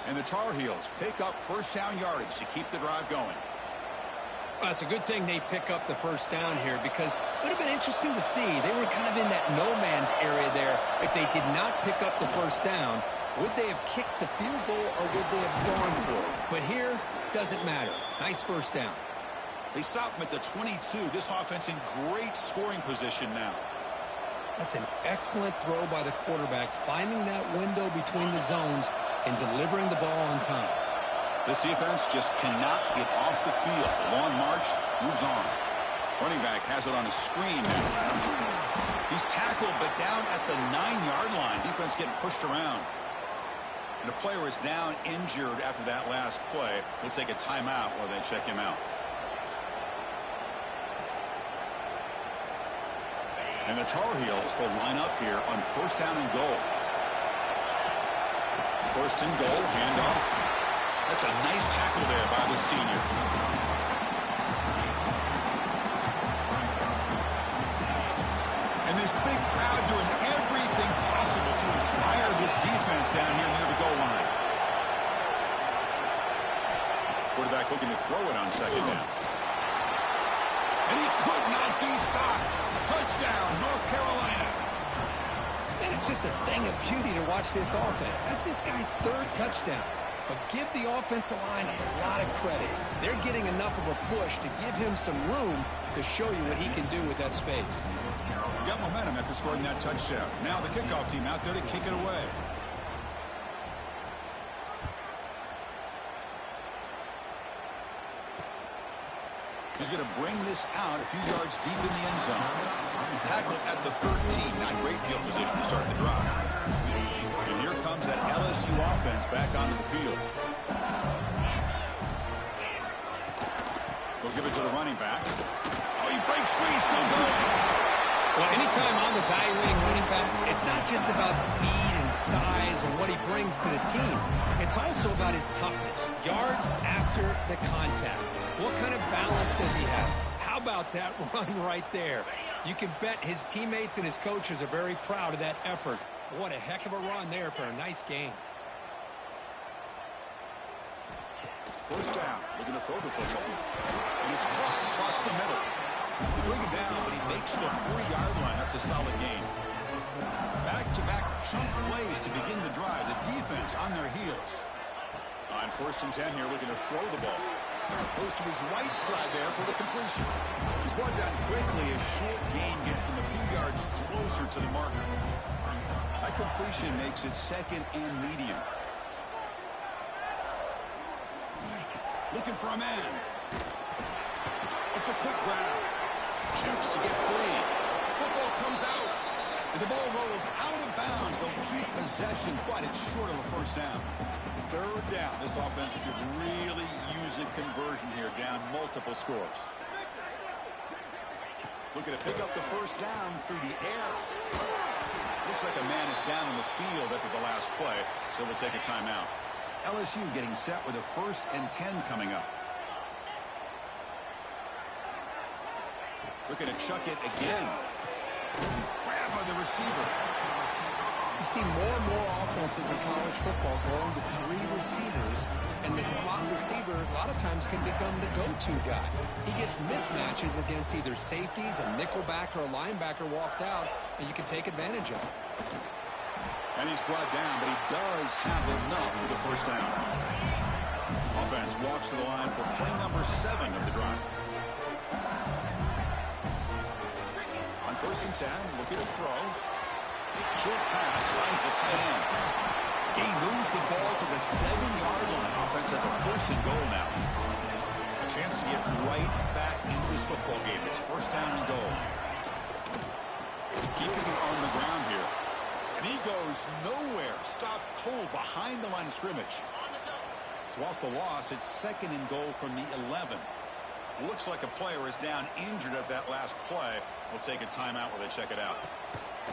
And the Tar Heels pick up first down yardage to keep the drive going. Well, it's a good thing they pick up the first down here, because it would have been interesting to see. They were kind of in that no-man's area there. If they did not pick up the first down, would they have kicked the field goal or would they have gone for it? But here, doesn't matter. Nice first down. They stop him at the 22. This offense in great scoring position now. That's an excellent throw by the quarterback, finding that window between the zones and delivering the ball on time. This defense just cannot get off the field. The long march moves on. Running back has it on a screen now. He's tackled, but down at the 9-yard line. Defense getting pushed around. And the player is down injured after that last play. We'll take a timeout while they check him out. And the Tar Heels will line up here on 1st down and goal. 1st and goal, handoff. That's a nice tackle there by the senior. And this big crowd doing everything possible to inspire this defense down here near the goal line. Quarterback looking to throw it on 2nd down. And he could not be stopped. Touchdown, North Carolina. Man, it's just a thing of beauty to watch this offense. That's this guy's 3rd touchdown. But give the offensive line a lot of credit. They're getting enough of a push to give him some room to show you what he can do with that space. We got momentum after scoring that touchdown. Now the kickoff team out there to kick it away. He's going to bring this out a few yards deep in the end zone. Tackle at the 13. Not great field position to start the drive. And here comes that LSU offense back onto the field. They'll give it to the running back. Oh, he breaks free, still going. Well, anytime I'm evaluating running backs, it's not just about speed and size and what he brings to the team. It's also about his toughness. Yards after the contact. What kind of balance does he have? How about that run right there? You can bet his teammates and his coaches are very proud of that effort. What a heck of a run there for a nice game. 1st down. Looking to throw the football. And it's caught across the middle. They bring it down, but he makes the 3-yard line. That's a solid gain. Back-to-back chunk plays to begin the drive. The defense on their heels. On 1st and 10 here, looking to throw the ball. Goes to his right side there for the completion. He's brought down quickly. A short gain gets them a few yards closer to the marker. That completion makes it 2nd and medium. Looking for a man. It's a quick grab. Jukes to get free. Football comes out. And the ball rolls out of bounds. They'll keep possession, but it's short of a 1st down. 3rd down. This offense could really use a conversion here, down multiple scores. Looking to pick up the 1st down through the air. Looks like a man is down in the field after the last play, so we'll take a timeout. LSU getting set with a 1st and 10 coming up. Looking to chuck it again. Grab by the receiver. You see more and more offenses in college football going to 3 receivers, and the slot receiver a lot of times can become the go-to guy. He gets mismatches against either safeties, a nickelback, or a linebacker walked out, and you can take advantage of it. And he's brought down, but he does have enough for the 1st down. Offense walks to the line for play number 7 of the drive. On 1st and 10, looking to throw. Short pass finds the tight end. He moves the ball to the 7-yard line. Offense has a 1st and goal now. A chance to get right back into this football game. It's 1st down and goal. Keeping it on the ground here. And he goes nowhere. Stopped cold behind the line of scrimmage. So off the loss, it's 2nd and goal from the 11. Looks like a player is down injured at that last play. We'll take a timeout while they check it out.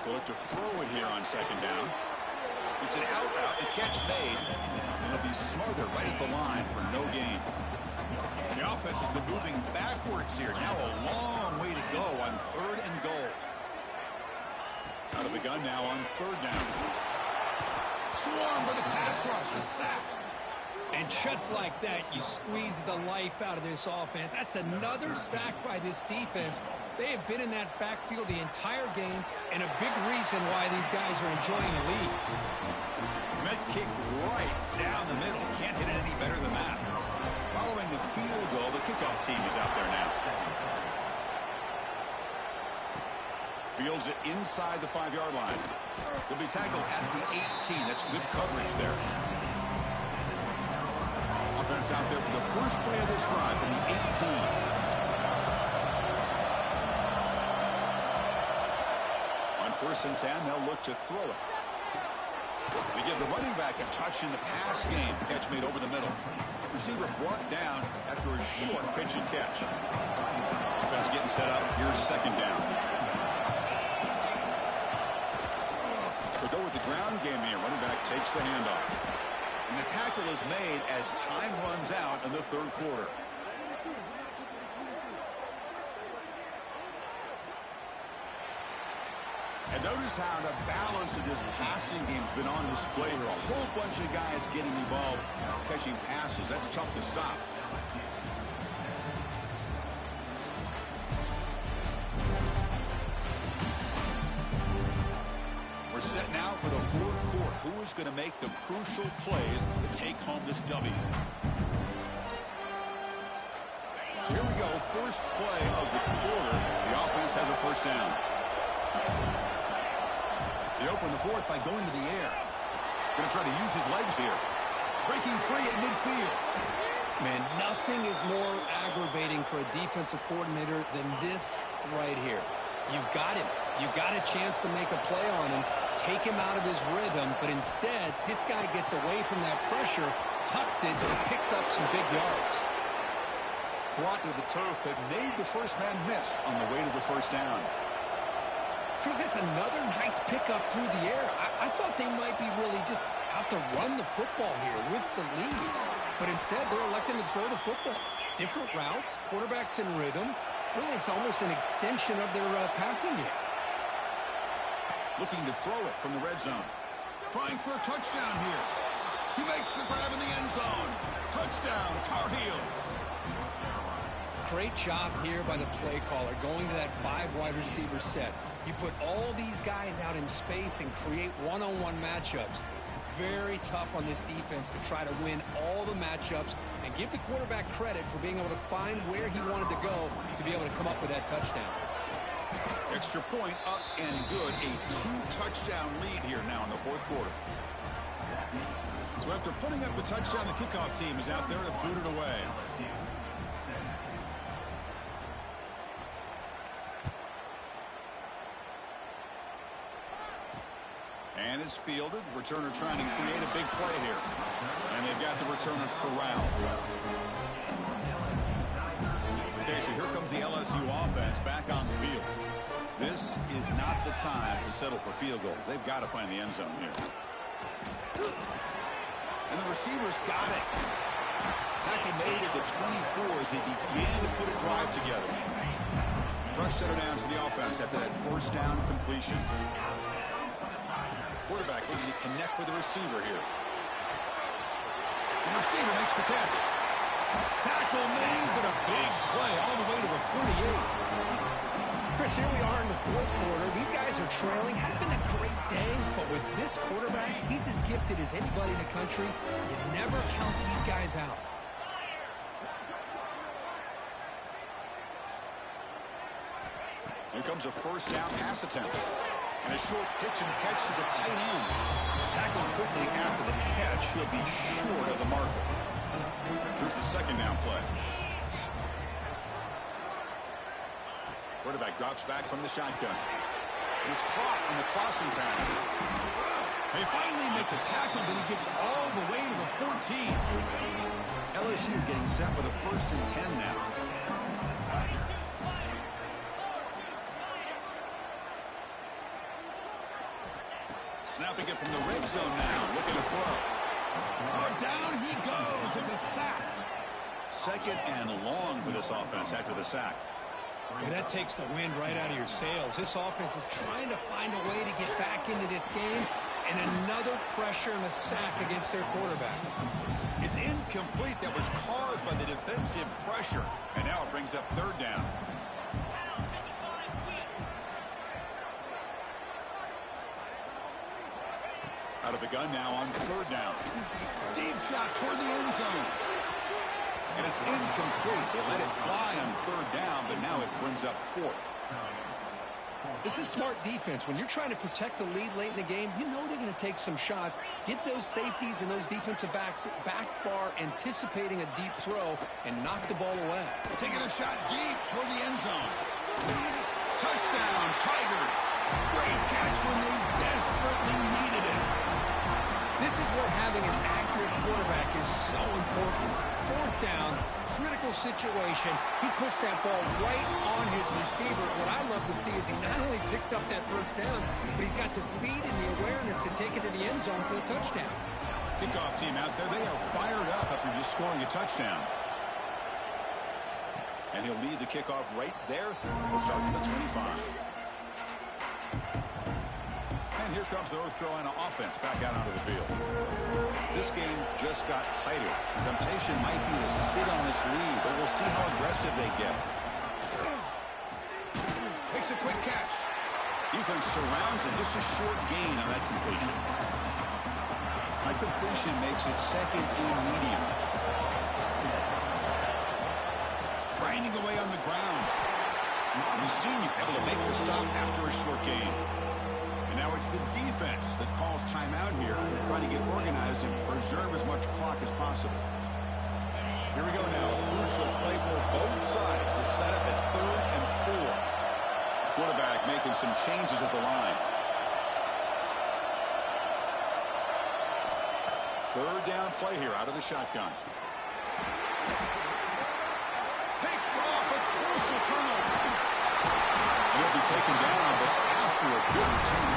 They'll look to throw it here on 2nd down. It's an out route. The catch made. And it'll be smothered right at the line for no gain. The offense has been moving backwards here. Now a long way to go on 3rd and goal. Out of the gun now on 3rd down. Swarm for the pass rush. A sack. And just like that, you squeeze the life out of this offense. That's another sack by this defense. They have been in that backfield the entire game, and a big reason why these guys are enjoying the lead. Met kick right down the middle. Can't hit it any better than that. Following the field goal, the kickoff team is out there now. Fields it inside the 5-yard line. He'll be tackled at the 18. That's good coverage there. Offense out there for the first play of this drive from the 18. On 1st and 10, they'll look to throw it. They give the running back a touch in the pass game. Catch made over the middle. Receiver brought down after a short pitch and catch. Offense getting set up. Here's 2nd down. We'll go with the ground game here. Running back takes the handoff. And the tackle is made as time runs out in the 3rd quarter. And notice how the balance of this passing game has been on display here. A whole bunch of guys getting involved catching passes. That's tough to stop. We're set now for the 4th quarter. Who is going to make the crucial plays to take home this W? So here we go. First play of the quarter. The offense has a 1st down. They open the 4th by going to the air. Going to try to use his legs here. Breaking free at midfield. Man, nothing is more aggravating for a defensive coordinator than this right here. You've got him. You've got a chance to make a play on him, take him out of his rhythm, but instead, this guy gets away from that pressure, tucks it, and picks up some big yards. Brought to the turf, but made the first man miss on the way to the 1st down. Chris, that's another nice pickup through the air. I thought they might be really just out to run the football here with the lead. But instead, they're electing to throw the football. Different routes, quarterbacks in rhythm. Really, it's almost an extension of their passing game. Looking to throw it from the red zone. Trying for a touchdown here. He makes the grab in the end zone. Touchdown, Tar Heels. Great job here by the play caller, going to that 5 wide receiver set. You put all these guys out in space and create one-on-one matchups. It's very tough on this defense to try to win all the matchups and give the quarterback credit for being able to find where he wanted to go to be able to come up with that touchdown. Extra point up and good. A 2-touchdown lead here now in the 4th quarter. So after putting up a touchdown, the kickoff team is out there to boot it away. And it's fielded. Returner trying to create a big play here. And they've got the returner corralled. Okay, so here comes the LSU offense back on the field. This is not the time to settle for field goals. They've got to find the end zone here. And the receivers got it. Tackle made at the 24 as they began to put a drive together. Fresh set of downs for the offense after that 1st down completion. Quarterback looking to connect with the receiver here. The receiver makes the catch. Tackle made, but a big play all the way to the 48. Chris, here we are in the 4th quarter. These guys are trailing. Hadn't been a great day, but with this quarterback, he's as gifted as anybody in the country. You never count these guys out. Here comes a 1st down pass attempt. And a short pitch and catch to the tight end. Tackled quickly after the catch. He'll be short of the marker. Here's the 2nd down play. Quarterback drops back from the shotgun. And it's caught on the crossing pass. They finally make the tackle, but he gets all the way to the 14. LSU getting set with a 1st and 10 now. Snapping it from the red zone now, looking to throw. Oh, down he goes. It's a sack. 2nd and long for this offense after the sack. And that takes the wind right out of your sails. This offense is trying to find a way to get back into this game, and another pressure and a sack against their quarterback. It's incomplete. That was caused by the defensive pressure, and now it brings up 3rd down. Out of the gun now on 3rd down. Deep shot toward the end zone. And it's incomplete. They let it fly on 3rd down, but now it brings up 4th. This is smart defense. When you're trying to protect the lead late in the game, you know they're going to take some shots, get those safeties and those defensive backs back far, anticipating a deep throw, and knock the ball away. Taking a shot deep toward the end zone. Touchdown, Tigers. Great catch when they desperately needed it. This is what having an accurate quarterback is so important. Fourth down, critical situation. He puts that ball right on his receiver. What I love to see is he not only picks up that first down, but he's got the speed and the awareness to take it to the end zone for the touchdown. Kickoff team out there, they are fired up after just scoring a touchdown. And he'll lead the kickoff right there. He'll start from the 25. And here comes the North Carolina offense back out onto the field. This game just got tighter. The temptation might be to sit on this lead, but we'll see how aggressive they get. Makes a quick catch. Defense surrounds him. Just a short gain on that completion. That completion makes it second and medium. Grinding away on the ground. The senior able to make the stop after a short gain. And now it's the defense that calls timeout here, trying to get organized and preserve as much clock as possible. Here we go now. Crucial play for both sides that set up at 3rd and 4. Quarterback making some changes at the line. 3rd down play here out of the shotgun. Picked off a crucial turnover. He'll be taken down, but after a good return.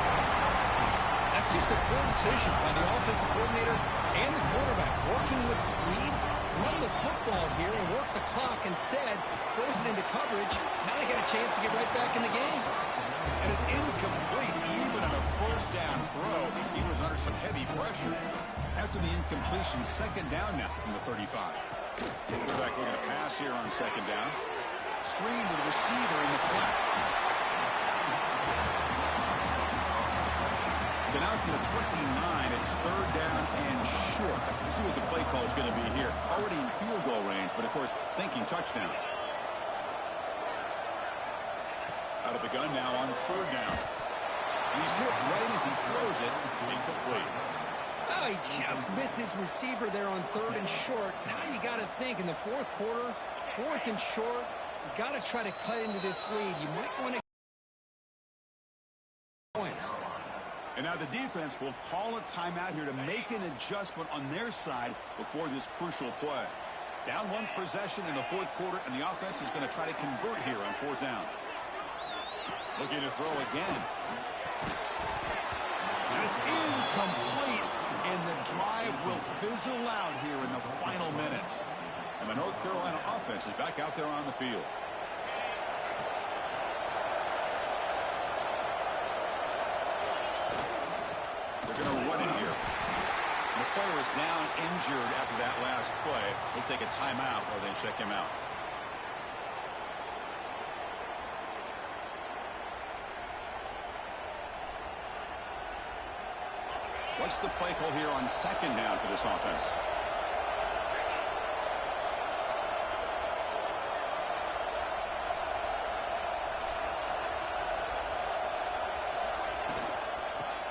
That's just a poor decision by the offensive coordinator and the quarterback. Working with the lead, run the football here and work the clock instead. Throws it into coverage. Now they got a chance to get right back in the game. And it's incomplete even on a first down throw. He was under some heavy pressure. After the incompletion, 2nd down now from the 35. Quarterback looking to pass here on 2nd down. Screen to the receiver in the flat. So now from the 29, it's 3rd down and short. Let's see what the play call is going to be here. Already in field goal range, but of course thinking touchdown. Out of the gun now on 3rd down. He's hit right as he throws it. Incomplete. Oh, he just missed his receiver there on 3rd and short. Now you got to think in the 4th quarter, 4th and short, you got to try to cut into this lead. You might want to points. And now the defense will call a timeout here to make an adjustment on their side before this crucial play. Down 1 possession in the 4th quarter, and the offense is going to try to convert here on 4th down. Looking to throw again. And it's incomplete, and the drive will fizzle out here in the final minutes. And the North Carolina offense is back out there on the field. They're going to run it here. The player is down injured after that last play. We'll take a timeout while they check him out. What's the play call here on 2nd down for this offense?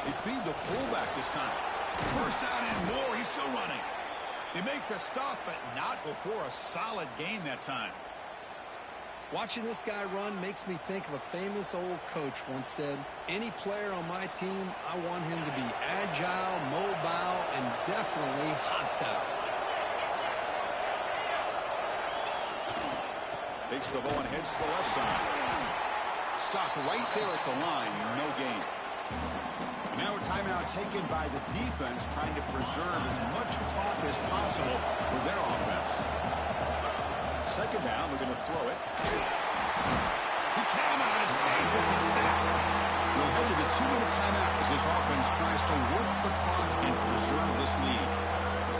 They feed the fullback this time. First down and more. He's still running. They make the stop, but not before a solid gain that time. Watching this guy run makes me think of a famous old coach once said, any player on my team, I want him to be agile, mobile, and definitely hostile. Takes the ball and heads to the left side. Stopped right there at the line. No gain. Now a timeout taken by the defense, trying to preserve as much clock as possible for their offense. 2nd down, we're going to throw it. He cannot escape. It's a sack. We'll head to the 2-minute timeout as this offense tries to work the clock and preserve this lead.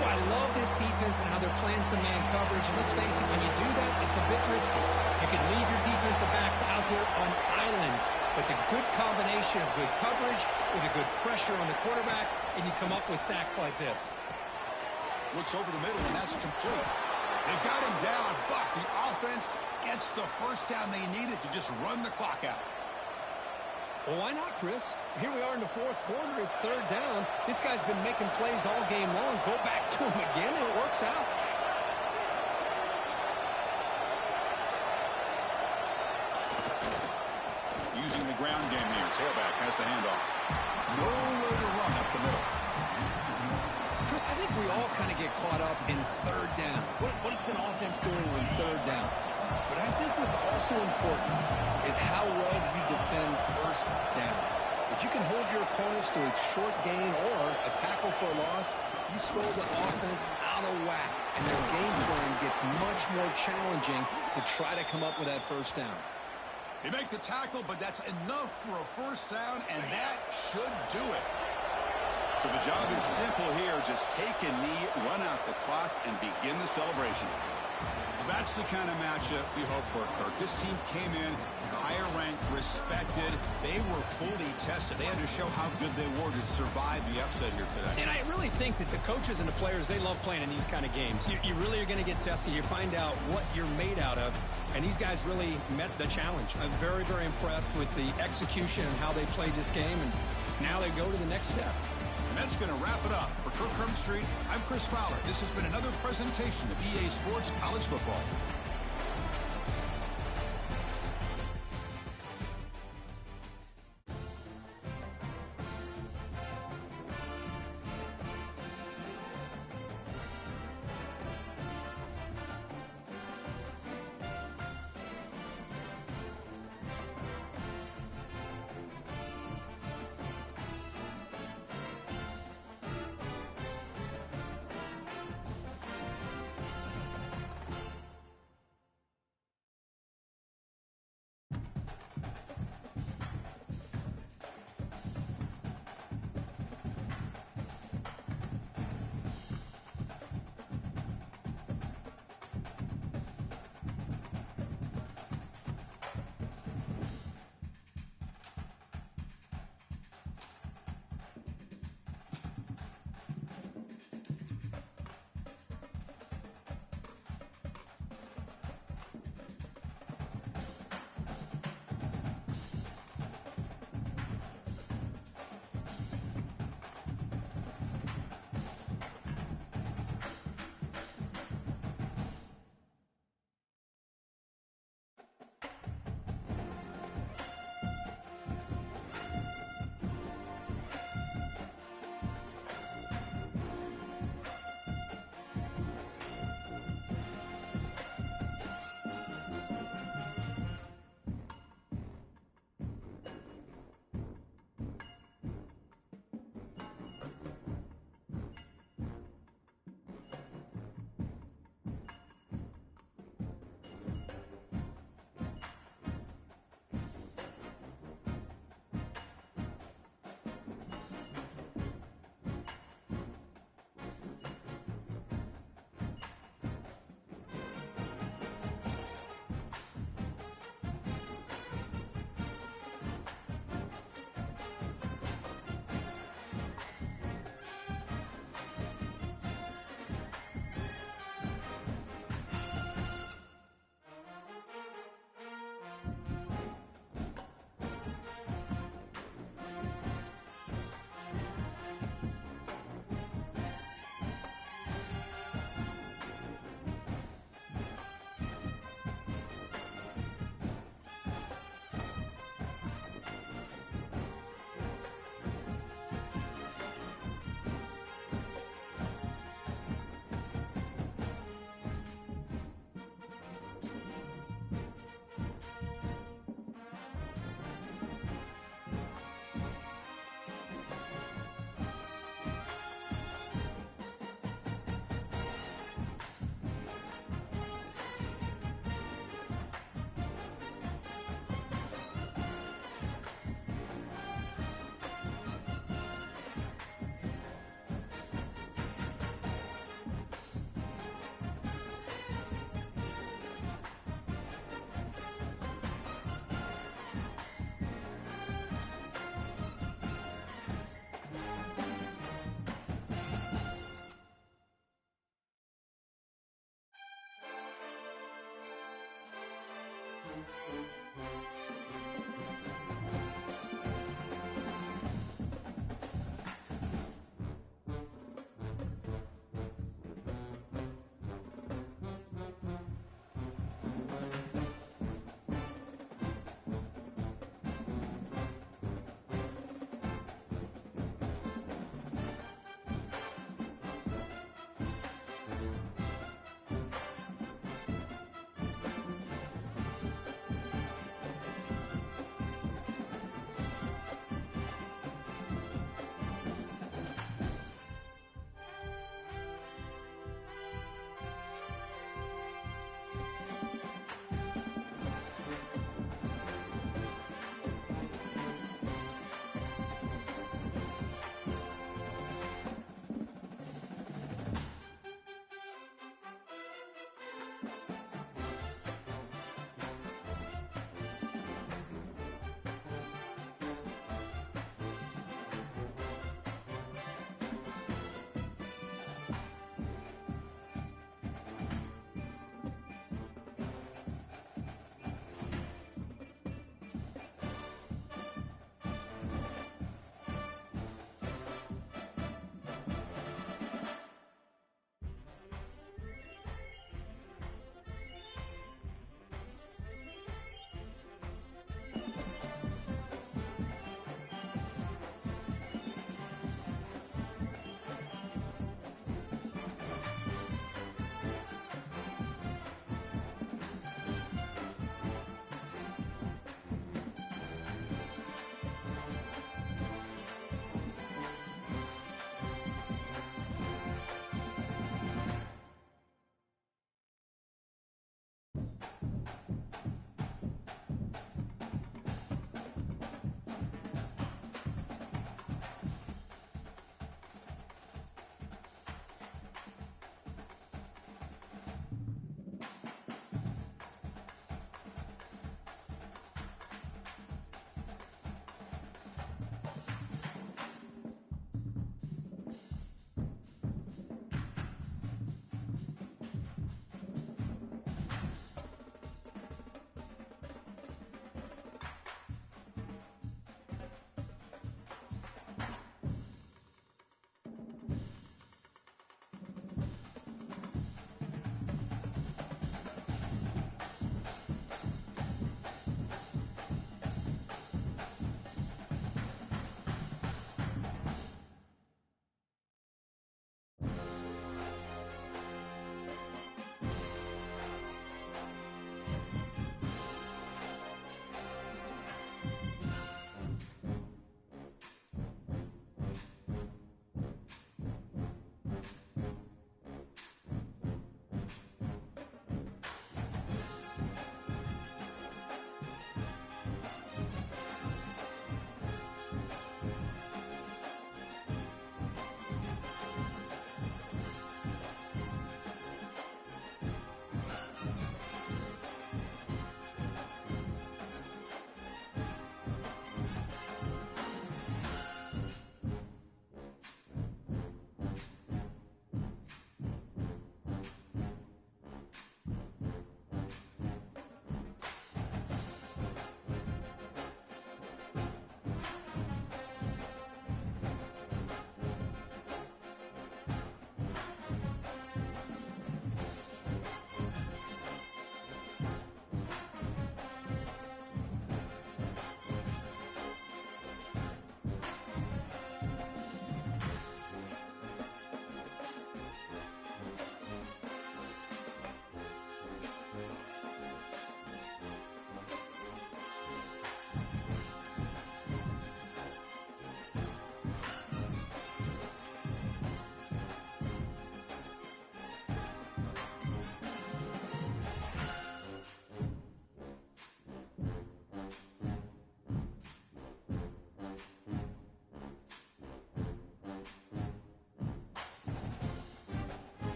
Well, I love this defense and how they're playing some man coverage. And let's face it, when you do that, it's a bit risky. You can leave your defensive backs out there on islands, but the good combination of good coverage with a good pressure on the quarterback, and you come up with sacks like this. Looks over the middle, and that's complete. They've got him down, but the offense gets the first down they needed to just run the clock out. Well, why not, Chris? Here we are in the fourth quarter. It's third down. This guy's been making plays all game long. Go back to him again, and it works out. Using the ground game here. Tailback has the handoff. Nowhere to run up the middle. Chris, I think we all kind of get caught up in third down. What's an offense doing on third down? But I think what's also important is how well you defend first down. If you can hold your opponents to a short gain or a tackle for a loss, you throw the offense out of whack, and their game plan gets much more challenging to try to come up with that first down. They make the tackle, but that's enough for a first down, and that should do it. So the job is simple here. Just take a knee, run out the clock, and begin the celebration. That's the kind of matchup we hope for, Kirk. This team came in higher ranked, respected. They were fully tested. They had to show how good they were to survive the upset here today. And I really think that the coaches and the players, they love playing in these kind of games. You really are going to get tested. You find out what you're made out of. And these guys really met the challenge. I'm very, very impressed with the execution and how they played this game. And now they go to the next step. And that's going to wrap it up. For Kirk Herbstreit, I'm Chris Fowler. This has been another presentation of EA Sports College Football.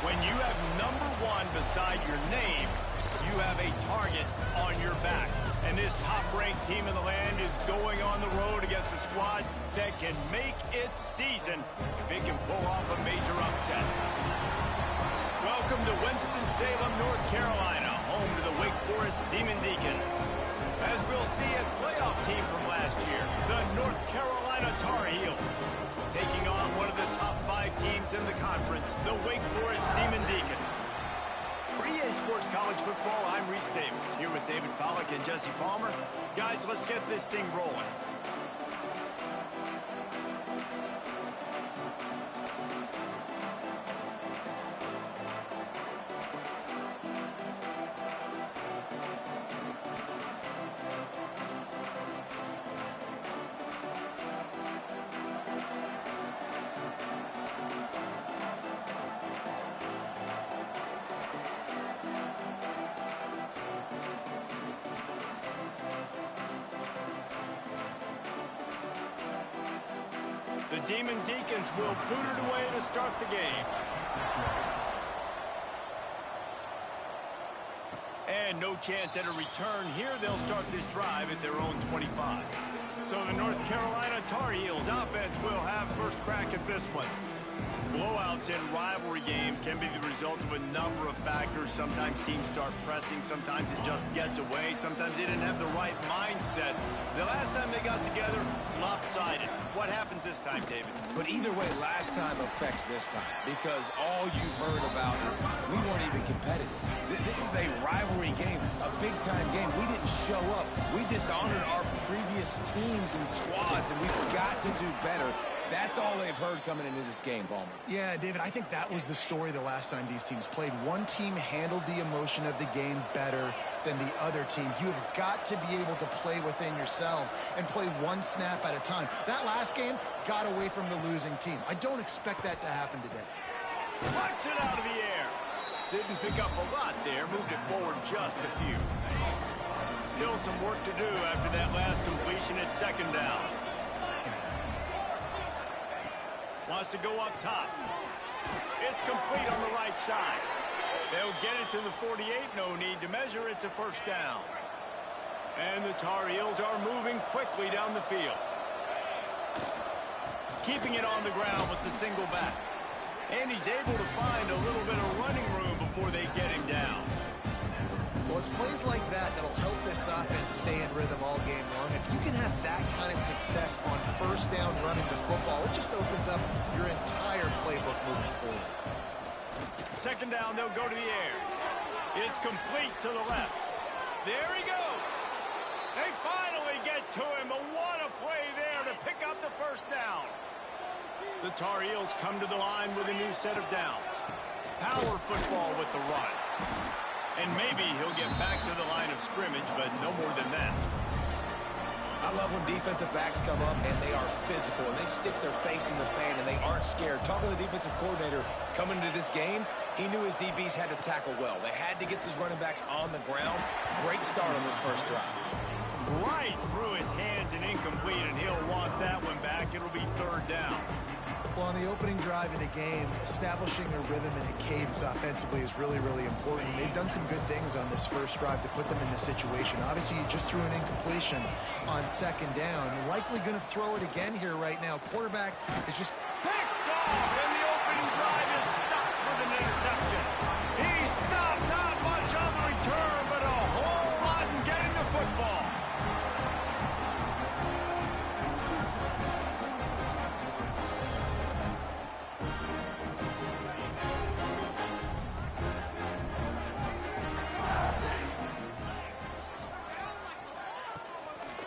When you have number 1 beside your name, you have a target on your back. And this top-ranked team in the land is going on the road against a squad that can make its season if it can pull off a major upset. Welcome to Winston-Salem, North Carolina, home to the Wake Forest Demon Deacons. As we'll see, a playoff team from last year, the North Carolina Tar Heels, taking on one of the top 5 teams in the conference, the Wake Forest Demon Deacons. For EA Sports College Football, I'm Reese Davis, here with David Pollack and Jesse Palmer. Guys, let's get this thing rolling. The Demon Deacons will boot it away to start the game. And no chance at a return here. They'll start this drive at their own 25. So the North Carolina Tar Heels offense will have first crack at this one. Blowouts in rivalry games can be the result of a number of factors. Sometimes teams start pressing. Sometimes it just gets away. Sometimes they didn't have the right mindset. The last time they got together, lopsided. What happens this time, David? But either way, last time affects this time because all you've heard about is we weren't even competitive. This is a rivalry game, a big-time game. We didn't show up. We dishonored our previous teams and squads, and we've got to do better. That's all they've heard coming into this game, Palmer. Yeah, David, I think that was the story the last time these teams played. One team handled the emotion of the game better than the other team. You've got to be able to play within yourselves and play one snap at a time. That last game got away from the losing team. I don't expect that to happen today. Puts it out of the air. Didn't pick up a lot there. Moved it forward just a few. Still some work to do after that last completion at second down. Wants to go up top. It's complete on the right side. They'll get it to the 48. No need to measure. It's a first down. And the Tar Heels are moving quickly down the field. Keeping it on the ground with the single back. And he's able to find a little bit of running room before they get him down. Well, it's plays like that that'll help this offense stay in rhythm all game long. If you can have that kind of success on first down running the football, it just opens up your entire playbook moving forward. Second down, they'll go to the air. It's complete to the left. There he goes. They finally get to him, but what a play there to pick up the first down. The Tar Heels come to the line with a new set of downs. Power football with the run. And maybe he'll get back to the line of scrimmage, but no more than that. I love when defensive backs come up and they are physical and they stick their face in the fan and they aren't scared. Talking to the defensive coordinator coming into this game, he knew his DBs had to tackle well. They had to get these running backs on the ground. Great start on this first drive. Right through his hands and incomplete, and he'll want that one back. It'll be third down. Well, on the opening drive of the game, establishing a rhythm and a cadence offensively is really, really important. They've done some good things on this first drive to put them in this situation. Obviously, you just threw an incompletion on second down. You're likely going to throw it again here right now. Quarterback is just picked off, and the opening drive is stopped with an interception. He stopped not much on the return, but a whole lot in getting the football.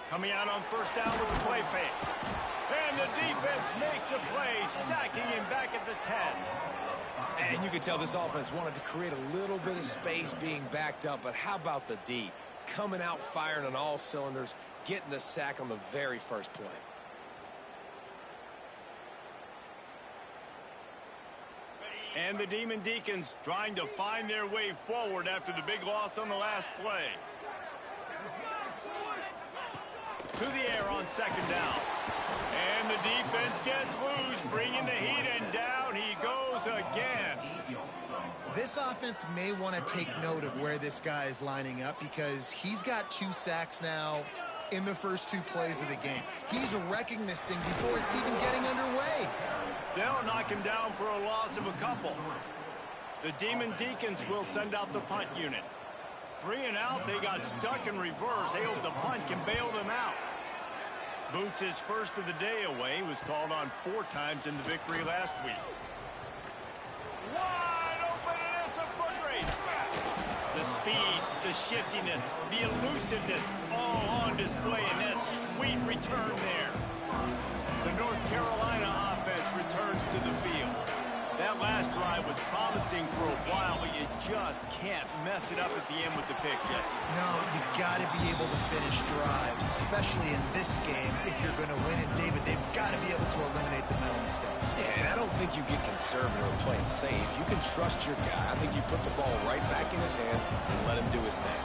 Coming out on first down with the play fake. And the defense makes a play, sacking him back at the 10. And you can tell this offense wanted to create a little bit of space being backed up, but how about the D? Coming out firing on all cylinders, getting the sack on the very first play. And the Demon Deacons trying to find their way forward after the big loss on the last play. To the air on second down. And the defense gets loose, bringing the heat, and down he goes again. This offense may want to take note of where this guy is lining up because he's got 2 sacks now in the first 2 plays of the game. He's wrecking this thing before it's even getting underway. They'll knock him down for a loss of a couple. The Demon Deacons will send out the punt unit. 3 and out, they got stuck in reverse. They hope the punt can bail them out. Boots' first of the day away was called on 4 times in the victory last week. Wide open, and it's a foot race. The speed, the shiftiness, the elusiveness, all on display in that sweet return there. The North Carolina offense returns to the field. That last drive was promising for a while, but you just can't mess it up at the end with the pick, Jesse. No, you got to be able to finish drives, especially in this game if you're going to win. And David, they've got to be able to eliminate the mental mistakes. Yeah, and I don't think you get conservative or play it safe. You can trust your guy. I think you put the ball right back in his hands and let him do his thing.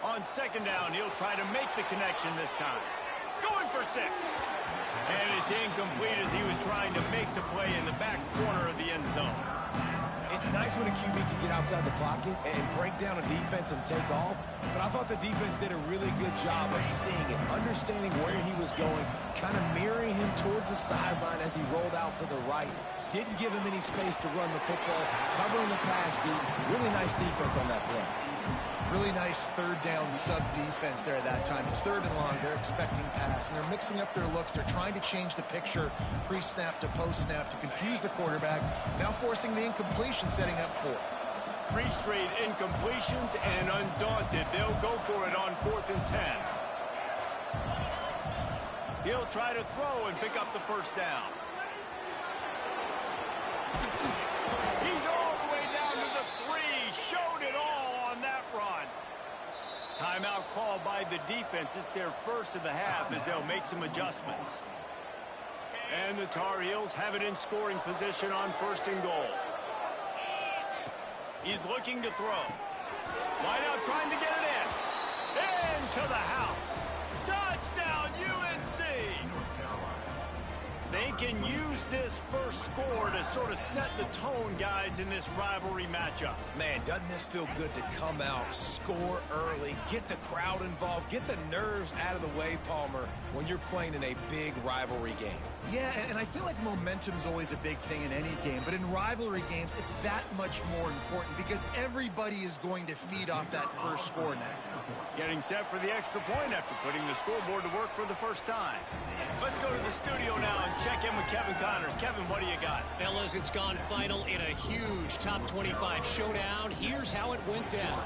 On second down, he'll try to make the connection this time. Going for 6. And it's incomplete as he was trying to make the play in the back corner of the end zone. It's nice when a QB can get outside the pocket and break down a defense and take off, but I thought the defense did a really good job of seeing it, understanding where he was going, kind of mirroring him towards the sideline as he rolled out to the right. Didn't give him any space to run the football, covering the pass deep. Really nice defense on that play. Really nice third down sub defense there at that time. It's 3rd and long. They're expecting pass, and they're mixing up their looks. They're trying to change the picture pre-snap to post-snap to confuse the quarterback, now forcing the incompletion, setting up 4th. 3 straight incompletions, and undaunted, they'll go for it on 4th and 10. He'll try to throw and pick up the first down. He's all the way down to the 3. Showed it all on that run. Timeout called by the defense. It's their first of the half as they'll make some adjustments. And the Tar Heels have it in scoring position on 1st and goal. He's looking to throw. Wide out trying to get it in. Into the house. Touchdown, UNC! They can use this first score to sort of set the tone, guys, in this rivalry matchup. Man, doesn't this feel good to come out, score early, get the crowd involved, get the nerves out of the way, Palmer, when you're playing in a big rivalry game? Yeah, and I feel like momentum's always a big thing in any game, but in rivalry games, it's that much more important because everybody is going to feed off that first score now. Getting set for the extra point after putting the scoreboard to work for the first time. Let's go to the studio now and check in with Kevin Connors. Kevin, what do you got? Fellas, it's gone final in a huge top 25 showdown. Here's how it went down.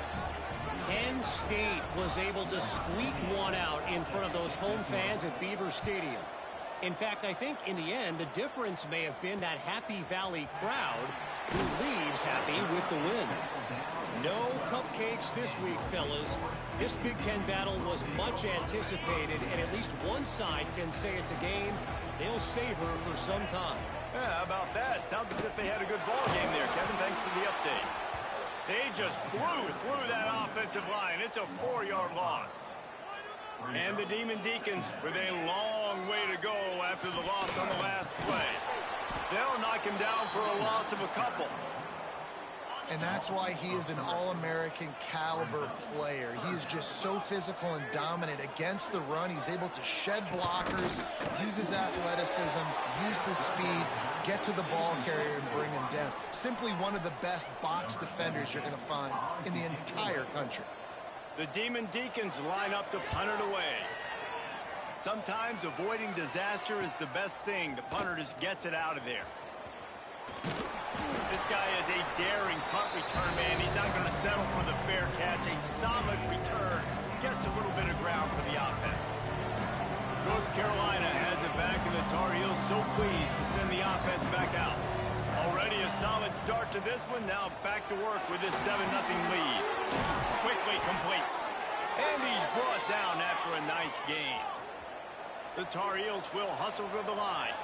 Penn State was able to squeak one out in front of those home fans at Beaver Stadium. In fact, I think in the end, the difference may have been that Happy Valley crowd who leaves happy with the win. No cupcakes this week, fellas. This Big Ten battle was much anticipated, and at least one side can say it's a game they'll savor for some time. Yeah, how about that? Sounds as if they had a good ball game there, Kevin. Thanks for the update. They just blew through that offensive line. It's a 4-yard loss. And the Demon Deacons with a long way to go after the loss on the last play. They'll knock him down for a loss of a couple. And that's why he is an All-American caliber player. He is just so physical and dominant against the run. He's able to shed blockers, use his athleticism, use his speed, get to the ball carrier and bring him down. Simply one of the best box defenders you're going to find in the entire country. The Demon Deacons line up to punt it away. Sometimes avoiding disaster is the best thing. The punter just gets it out of there. This guy is a daring punt return man. He's not going to settle for the fair catch. A solid return. Gets a little bit of ground for the offense. North Carolina has it back, and the Tar Heels so pleased to send the offense back out. Already a solid start to this one. Now back to work with this 7-0 lead. Quickly complete. And he's brought down after a nice gain. The Tar Heels will hustle to the line.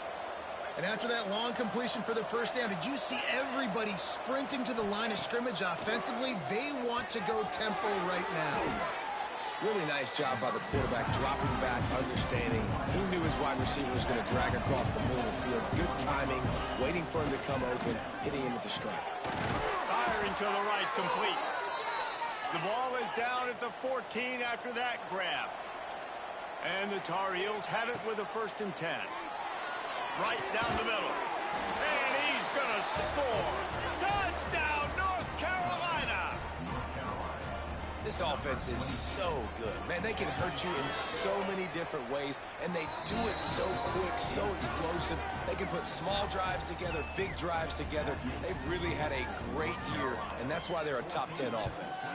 And after that long completion for the first down, did you see everybody sprinting to the line of scrimmage offensively? They want to go tempo right now. Really nice job by the quarterback, dropping back, understanding. He knew his wide receiver was going to drag across the middle of the field. Good timing, waiting for him to come open, hitting him with the strike. Firing to the right, complete. The ball is down at the 14 after that grab. And the Tar Heels have it with a 1st and 10. Right down the middle. And he's going to score. Touchdown, North Carolina! This offense is so good. Man, they can hurt you in so many different ways, and they do it so quick, so explosive. They can put small drives together, big drives together. They've really had a great year, and that's why they're a top 10 offense.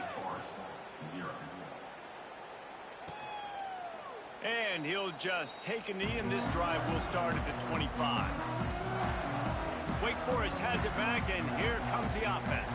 And he'll just take a knee, and this drive will start at the 25. Wake Forest has it back, and here comes the offense.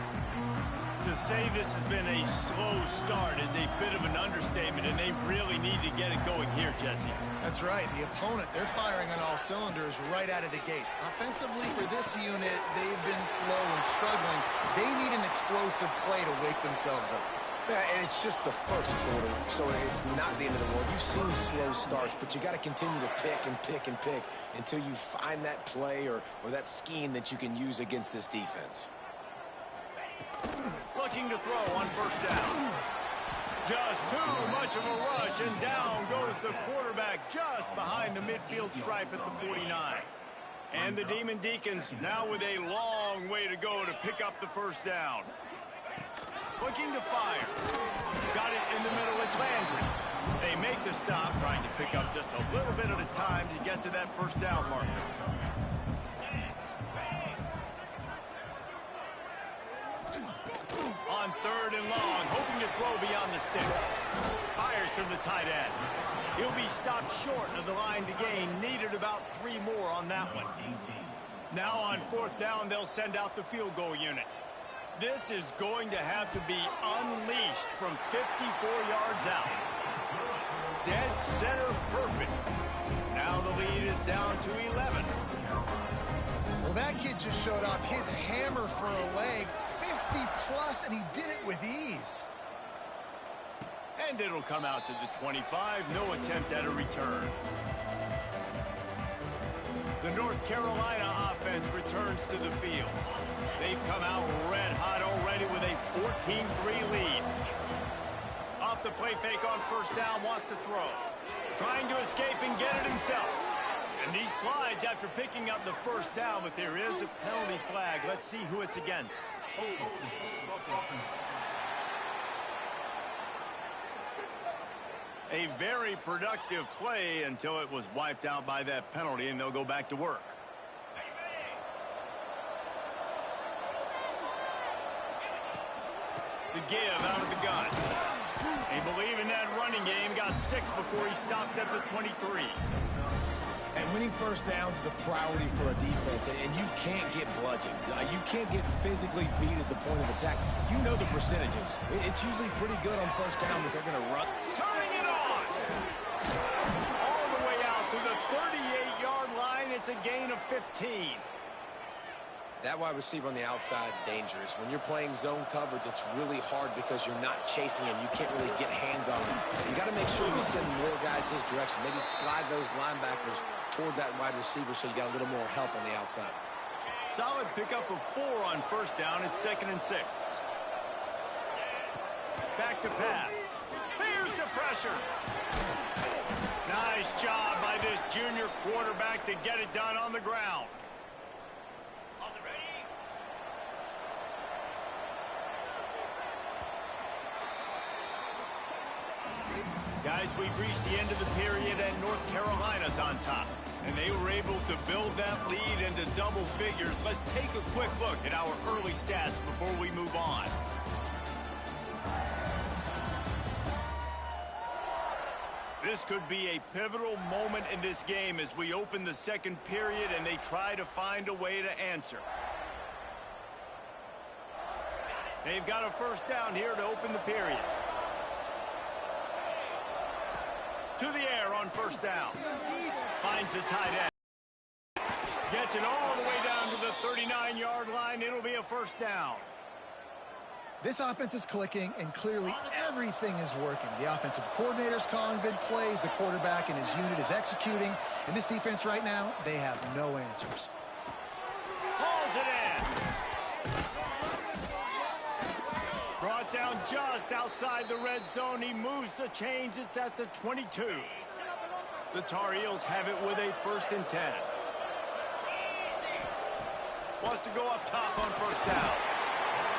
To say this has been a slow start is a bit of an understatement, and they really need to get it going here, Jesse. That's right. The opponent, they're firing on all cylinders right out of the gate. Offensively, for this unit, they've been slow and struggling. They need an explosive play to wake themselves up. Yeah, and it's just the first quarter, so it's not the end of the world. You've seen slow starts, but you got to continue to pick and pick and pick until you find that play or that scheme that you can use against this defense. Looking to throw on 1st down. Just too much of a rush, and down goes the quarterback just behind the midfield stripe at the 49. And the Demon Deacons now with a long way to go to pick up the 1st down. Looking to fire. Got it in the middle. It's Landry. They make the stop, trying to pick up just a little bit at a time to get to that 1st down marker. On 3rd and long, hoping to throw beyond the sticks. Fires to the tight end. He'll be stopped short of the line to gain. Needed about 3 more on that one. Now on 4th down, they'll send out the field goal unit. This is going to have to be unleashed from 54 yards out. Dead center perfect. Now the lead is down to 11. Well, that kid just showed off his hammer for a leg, 50+, and he did it with ease. And it'll come out to the 25. No attempt at a return. The North Carolina offense returns to the field. They've come out red hot already with a 14-3 lead. Off the play fake on 1st down, wants to throw. Trying to escape and get it himself. And he slides after picking up the 1st down, but there is a penalty flag. Let's see who it's against. A very productive play until it was wiped out by that penalty, and they'll go back to work. The give out of the gun. They believe in that running game. Got 6 before he stopped at the 23. And winning 1st downs is a priority for a defense, and you can't get bludgeoned. You can't get physically beat at the point of attack. You know the percentages. It's usually pretty good on 1st down that they're going to run. Turning it on! All the way out to the 38-yard line. It's a gain of 15. That wide receiver on the outside is dangerous. When you're playing zone coverage, it's really hard because you're not chasing him. You can't really get hands on him. You got to make sure you send more guys his direction. Maybe slide those linebackers toward that wide receiver so you got a little more help on the outside. Solid pickup of 4 on 1st down. It's 2nd and 6. Back to pass. Here's the pressure. Nice job by this junior quarterback to get it done on the ground. Guys, we've reached the end of the period, and North Carolina's on top. And they were able to build that lead into double figures. Let's take a quick look at our early stats before we move on. This could be a pivotal moment in this game as we open the 2nd period and they try to find a way to answer. They've got a 1st down here to open the period. To the air on 1st down. Finds the tight end. Gets it all the way down to the 39-yard line. It'll be a 1st down. This offense is clicking, and clearly everything is working. The offensive coordinator's calling good plays. The quarterback and his unit is executing. And this defense right now, they have no answers. Hauls it in. Brought down just outside the red zone. He moves the chains. It's at the 22. The Tar Heels have it with a 1st and 10. Wants to go up top on 1st down.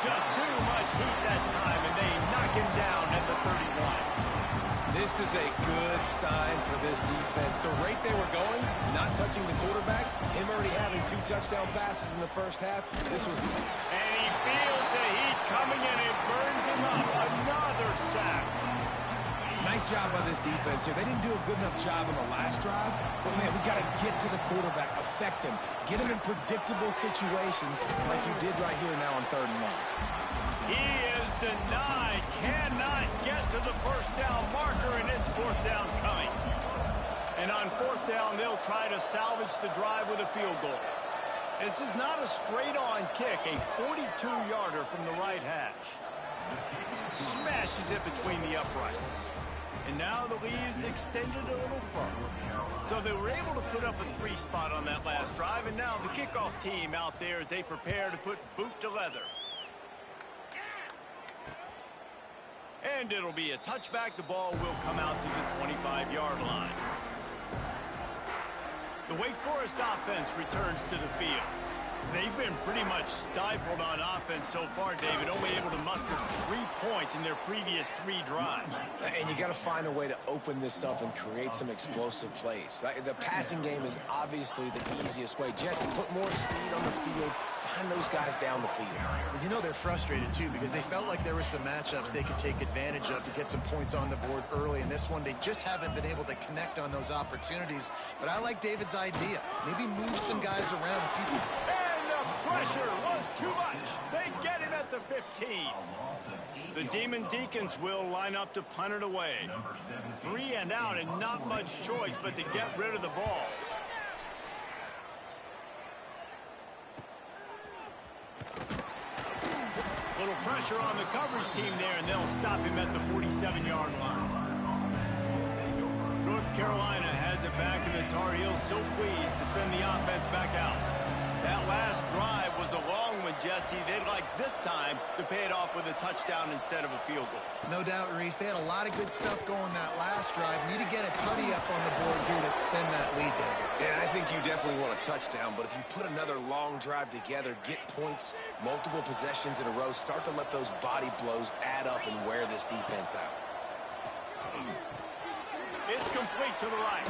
Just too much heat that time, and they knock him down at the 31. This is a good sign for this defense. The rate they were going, not touching the quarterback, him already having 2 touchdown passes in the first half, this was... And he feels the heat coming, and it burns him up. Another sack. Nice job by this defense here. They didn't do a good enough job on the last drive, but, man, we got to get to the quarterback, affect him, get him in predictable situations like you did right here now on 3rd and 1. He is denied, cannot get to the 1st down marker, and it's 4th down coming. And on 4th down, they'll try to salvage the drive with a field goal. This is not a straight-on kick, a 42-yarder from the right hash. Smashes it between the uprights. And now the lead is extended a little further. So they were able to put up a 3 spot on that last drive, and now the kickoff team out there as they prepare to put boot to leather. And it'll be a touchback. The ball will come out to the 25-yard line. The Wake Forest offense returns to the field. They've been pretty much stifled on offense so far, David, only able to muster 3 points in their previous 3 drives. And you got to find a way to open this up and create some explosive plays. The passing game is obviously the easiest way. Jesse, put more speed on the field, find those guys down the field. Well, you know they're frustrated, too, because they felt like there were some matchups they could take advantage of to get some points on the board early. In this one, they just haven't been able to connect on those opportunities. But I like David's idea. Maybe move some guys around and see who... Pressure was too much. They get him at the 15. The Demon Deacons will line up to punt it away. 3 and out, and not much choice but to get rid of the ball. Little pressure on the coverage team there, and they'll stop him at the 47-yard line. North Carolina has it back, and the Tar Heels so pleased to send the offense back out. That last drive was a long one, Jesse. They'd like this time to pay it off with a touchdown instead of a field goal. No doubt, Reese. They had a lot of good stuff going that last drive. Need to get a tutty up on the board here to extend that lead, David. And I think you definitely want a touchdown, but if you put another long drive together, get points, multiple possessions in a row, start to let those body blows add up and wear this defense out. It's complete to the right.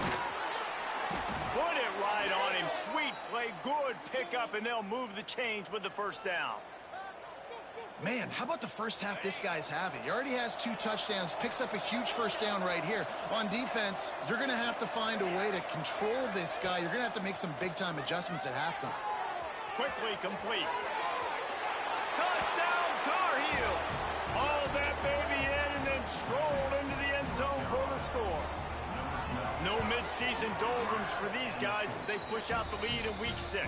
Put it right on him. Sweet play. Good pickup, and they'll move the chains with the 1st down. Man, how about the first half this guy's having? He already has 2 touchdowns, picks up a huge 1st down right here. On defense, you're going to have to find a way to control this guy. You're going to have to make some big-time adjustments at halftime. Quickly complete. Touchdown, Tar Heels. Hauled that baby in and then strolled into the end zone for the score. No mid-season doldrums for these guys as they push out the lead in Week 6.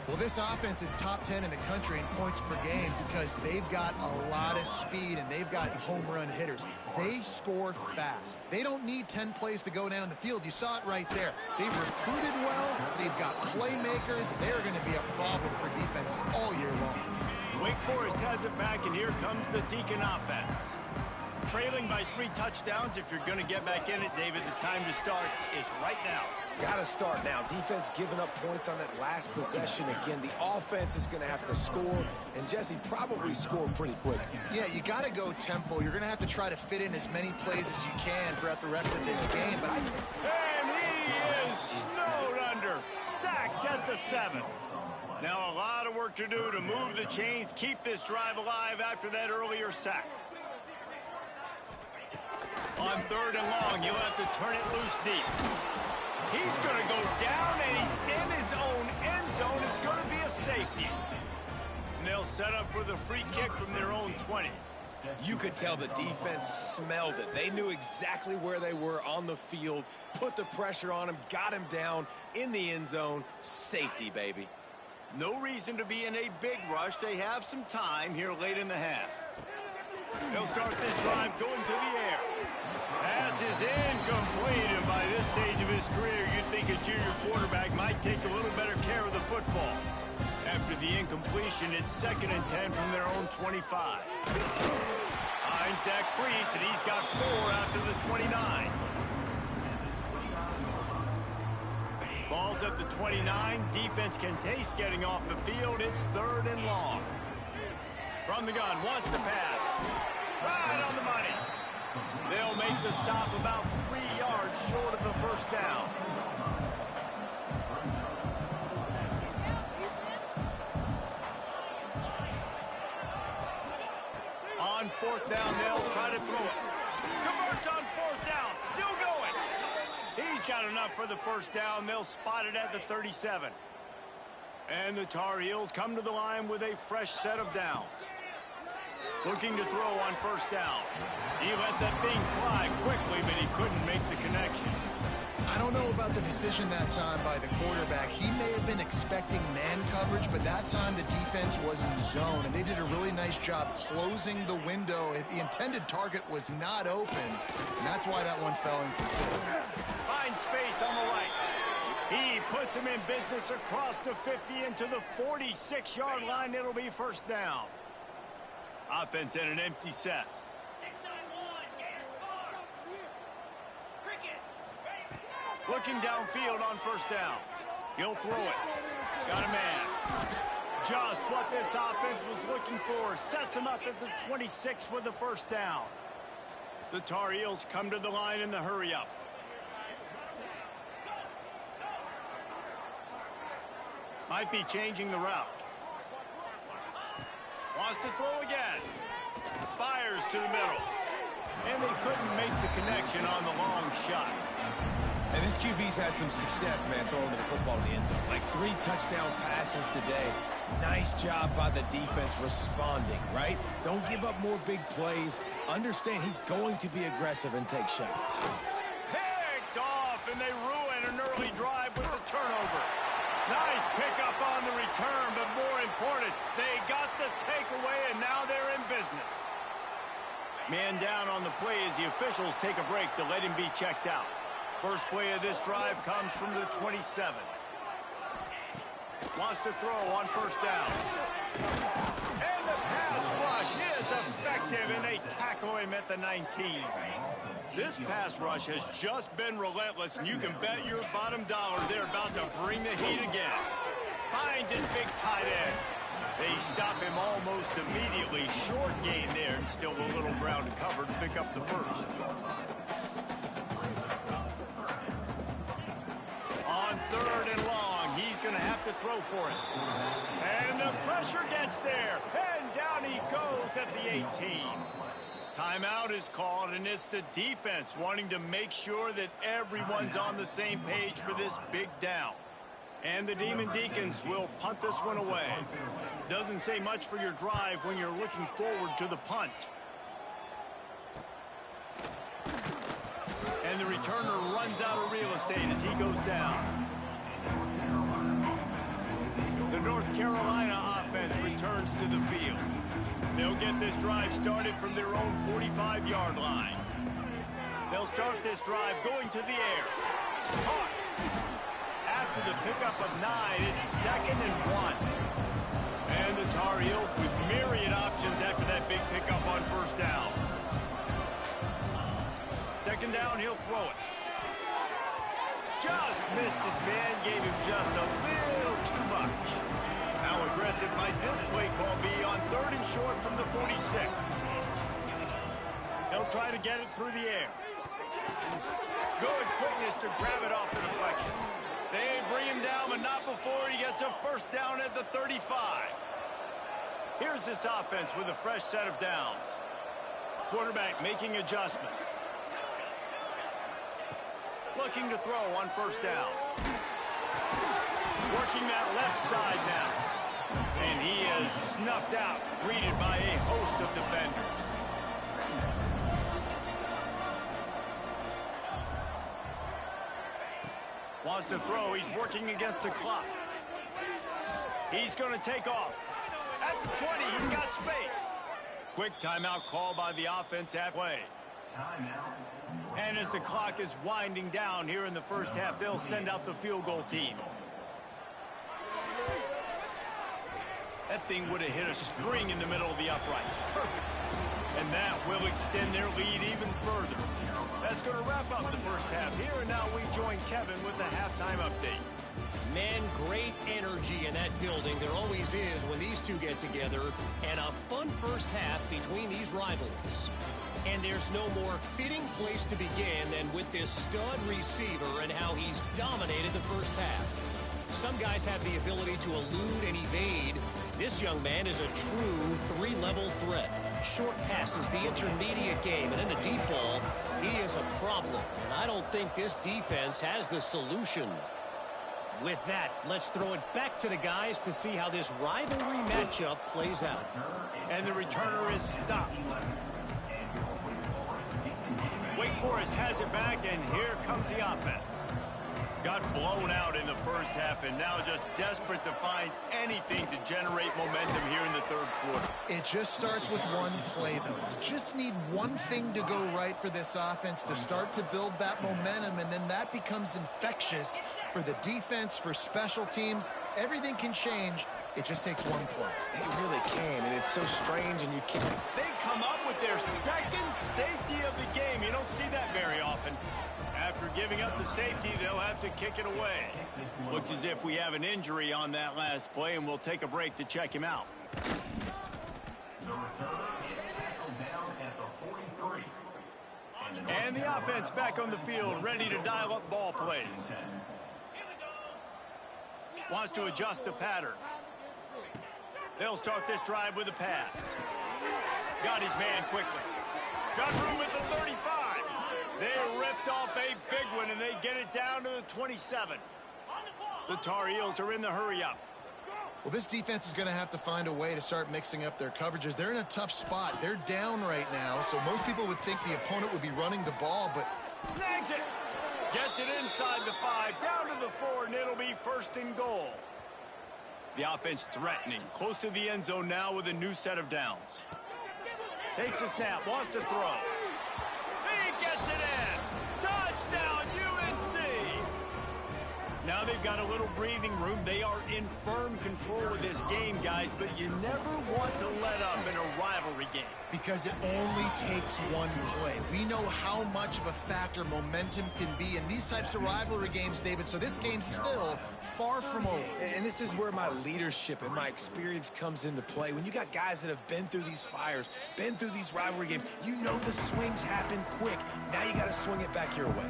Well, this offense is top 10 in the country in points per game because they've got a lot of speed and they've got home run hitters. They score fast. They don't need 10 plays to go down the field. You saw it right there. They've recruited well. They've got playmakers. They're going to be a problem for defenses all year long. Wake Forest has it back, and here comes the Deacon offense. Trailing by 3 touchdowns. If you're going to get back in it, David, the time to start is right now. Got to start now. Defense giving up points on that last possession. Again, the offense is going to have to score, and Jesse probably score pretty quick. Yeah, you got to go tempo. You're going to have to try to fit in as many plays as you can throughout the rest of this game. But And he is snowed under. Sacked at the 7. Now a lot of work to do to move the chains, keep this drive alive after that earlier sack. On 3rd and long, you'll have to turn it loose deep. He's going to go down, and he's in his own end zone. It's going to be a safety. And they'll set up for the free kick from their own 20. You could tell the defense smelled it. They knew exactly where they were on the field, put the pressure on him, got him down in the end zone. Safety, baby. No reason to be in a big rush. They have some time here late in the half. They'll start this drive going to the air. Pass is incomplete, and by this stage of his career, you'd think a junior quarterback might take a little better care of the football. After the incompletion, it's 2nd and 10 from their own 25. Finds that crease, and he's got 4 out to the 29. Ball's at the 29. Defense can taste getting off the field. It's 3rd and long. From the gun, wants to pass. Right on the money. They'll make the stop about 3 yards short of the first down. On 4th down, they'll try to throw it. Converts on 4th down. Still going. He's got enough for the first down. They'll spot it at the 37. And the Tar Heels come to the line with a fresh set of downs. Looking to throw on 1st down. He let that thing fly quickly, but he couldn't make the connection. I don't know about the decision that time by the quarterback. He may have been expecting man coverage, but that time the defense was in zone, and they did a really nice job closing the window. The intended target was not open, and that's why that one fell incomplete. Finds space on the right. He puts him in business across the 50 into the 46-yard line. It'll be 1st down. Offense in an empty set. Looking downfield on 1st down. He'll throw it. Got a man. Just what this offense was looking for. Sets him up at the 26 with the 1st down. The Tar Heels come to the line in the hurry-up. Might be changing the route. Wants to throw again. Fires to the middle. And they couldn't make the connection on the long shot. And this QB's had some success, man, throwing the football in the end zone. Like 3 touchdown passes today. Nice job by the defense responding, right? Don't give up more big plays. Understand he's going to be aggressive and take shots. Picked off, and they ruin an early drive with the turnover. Nice pickup on the return, but more important, they got the takeaway, and now they're in business. Man down on the play as the officials take a break to let him be checked out. First play of this drive comes from the 27. Wants to throw on 1st down. And the pass rush is effective, and they tackle him at the 19. This pass rush has just been relentless, and you can bet your bottom dollar they're about to bring the heat again. Finds his big tight end. They stop him almost immediately. Short gain there, and still a little ground to cover to pick up the first. On 3rd and long, he's going to have to throw for it. And the pressure gets there, and down he goes at the 18. Timeout is called, and it's the defense wanting to make sure that everyone's on the same page for this big down. And the Demon Deacons will punt this one away. Doesn't say much for your drive when you're looking forward to the punt. And the returner runs out of real estate as he goes down. The North Carolina offense returns to the field. They'll get this drive started from their own 45-yard line. They'll start this drive going to the air. Caught. After the pickup of 9, it's 2nd and 1. And the Tar Heels with myriad options after that big pickup on 1st down. 2nd down, he'll throw it. Just missed his man, gave him just a little too much. How aggressive might this play call be on 3rd and short from the 46? He'll try to get it through the air. Good quickness to grab it off the deflection. They bring him down, but not before he gets a 1st down at the 35. Here's this offense with a fresh set of downs. Quarterback making adjustments. Looking to throw on 1st down. Working that left side now. And he is snuffed out, greeted by a host of defenders. Wants to throw. He's working against the clock. He's going to take off. At the 20, he's got space. Quick timeout call by the offense halfway. And as the clock is winding down here in the first half, they'll send out the field goal team. That thing would have hit a string in the middle of the uprights. Perfect. And that will extend their lead even further. That's going to wrap up the first half here, and now we join Kevin with the halftime update. Man, great energy in that building. There always is when these two get together. And a fun first half between these rivals. And there's no more fitting place to begin than with this stud receiver and how he's dominated the first half. Some guys have the ability to elude and evade. This young man is a true three-level threat. Short passes, the intermediate game, and in the deep ball, he is a problem. And I don't think this defense has the solution. With that, let's throw it back to the guys to see how this rivalry matchup plays out. And the returner is stopped. Wake Forest has it back, and here comes the offense. Got blown out in the first half, and now just desperate to find anything to generate momentum here in the third quarter. It just starts with one play, though. You just need one thing to go right for this offense to start to build that momentum, and then that becomes infectious for the defense, for special teams. Everything can change. It just takes one play. It really can, and it's so strange, and you can't. They come up with their second safety of the game. You don't see that very often. After giving up the safety, they'll have to kick it away. Looks as if we have an injury on that last play, and we'll take a break to check him out. And the offense back on the field, ready to dial up ball plays. Wants to adjust the pattern. They'll start this drive with a pass. Got his man quickly. Got room at the 35. They ripped off a big one, and they get it down to the 27. The Tar Heels are in the hurry-up. Well, this defense is going to have to find a way to start mixing up their coverages. They're in a tough spot. They're down right now, so most people would think the opponent would be running the ball, but... Snags it! Gets it inside the 5, down to the 4, and it'll be first and goal. The offense threatening, close to the end zone now with a new set of downs. Takes a snap, wants to throw. He gets it in! Touchdown, UNC! Now they've got a little breathing room. They are in firm control of this game, guys, but you never want to let up in a rivalry game. Because it only takes one play. We know how much of a factor momentum can be in these types of rivalry games, David, so this game's still far from over. And this is where my leadership and my experience comes into play. When you got guys that have been through these fires, been through these rivalry games, you know the swings happen quick. Now you got to swing it back your way.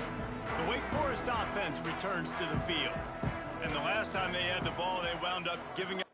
The Wake Forest offense returns to the field. And the last time they had the ball, they wound up giving up.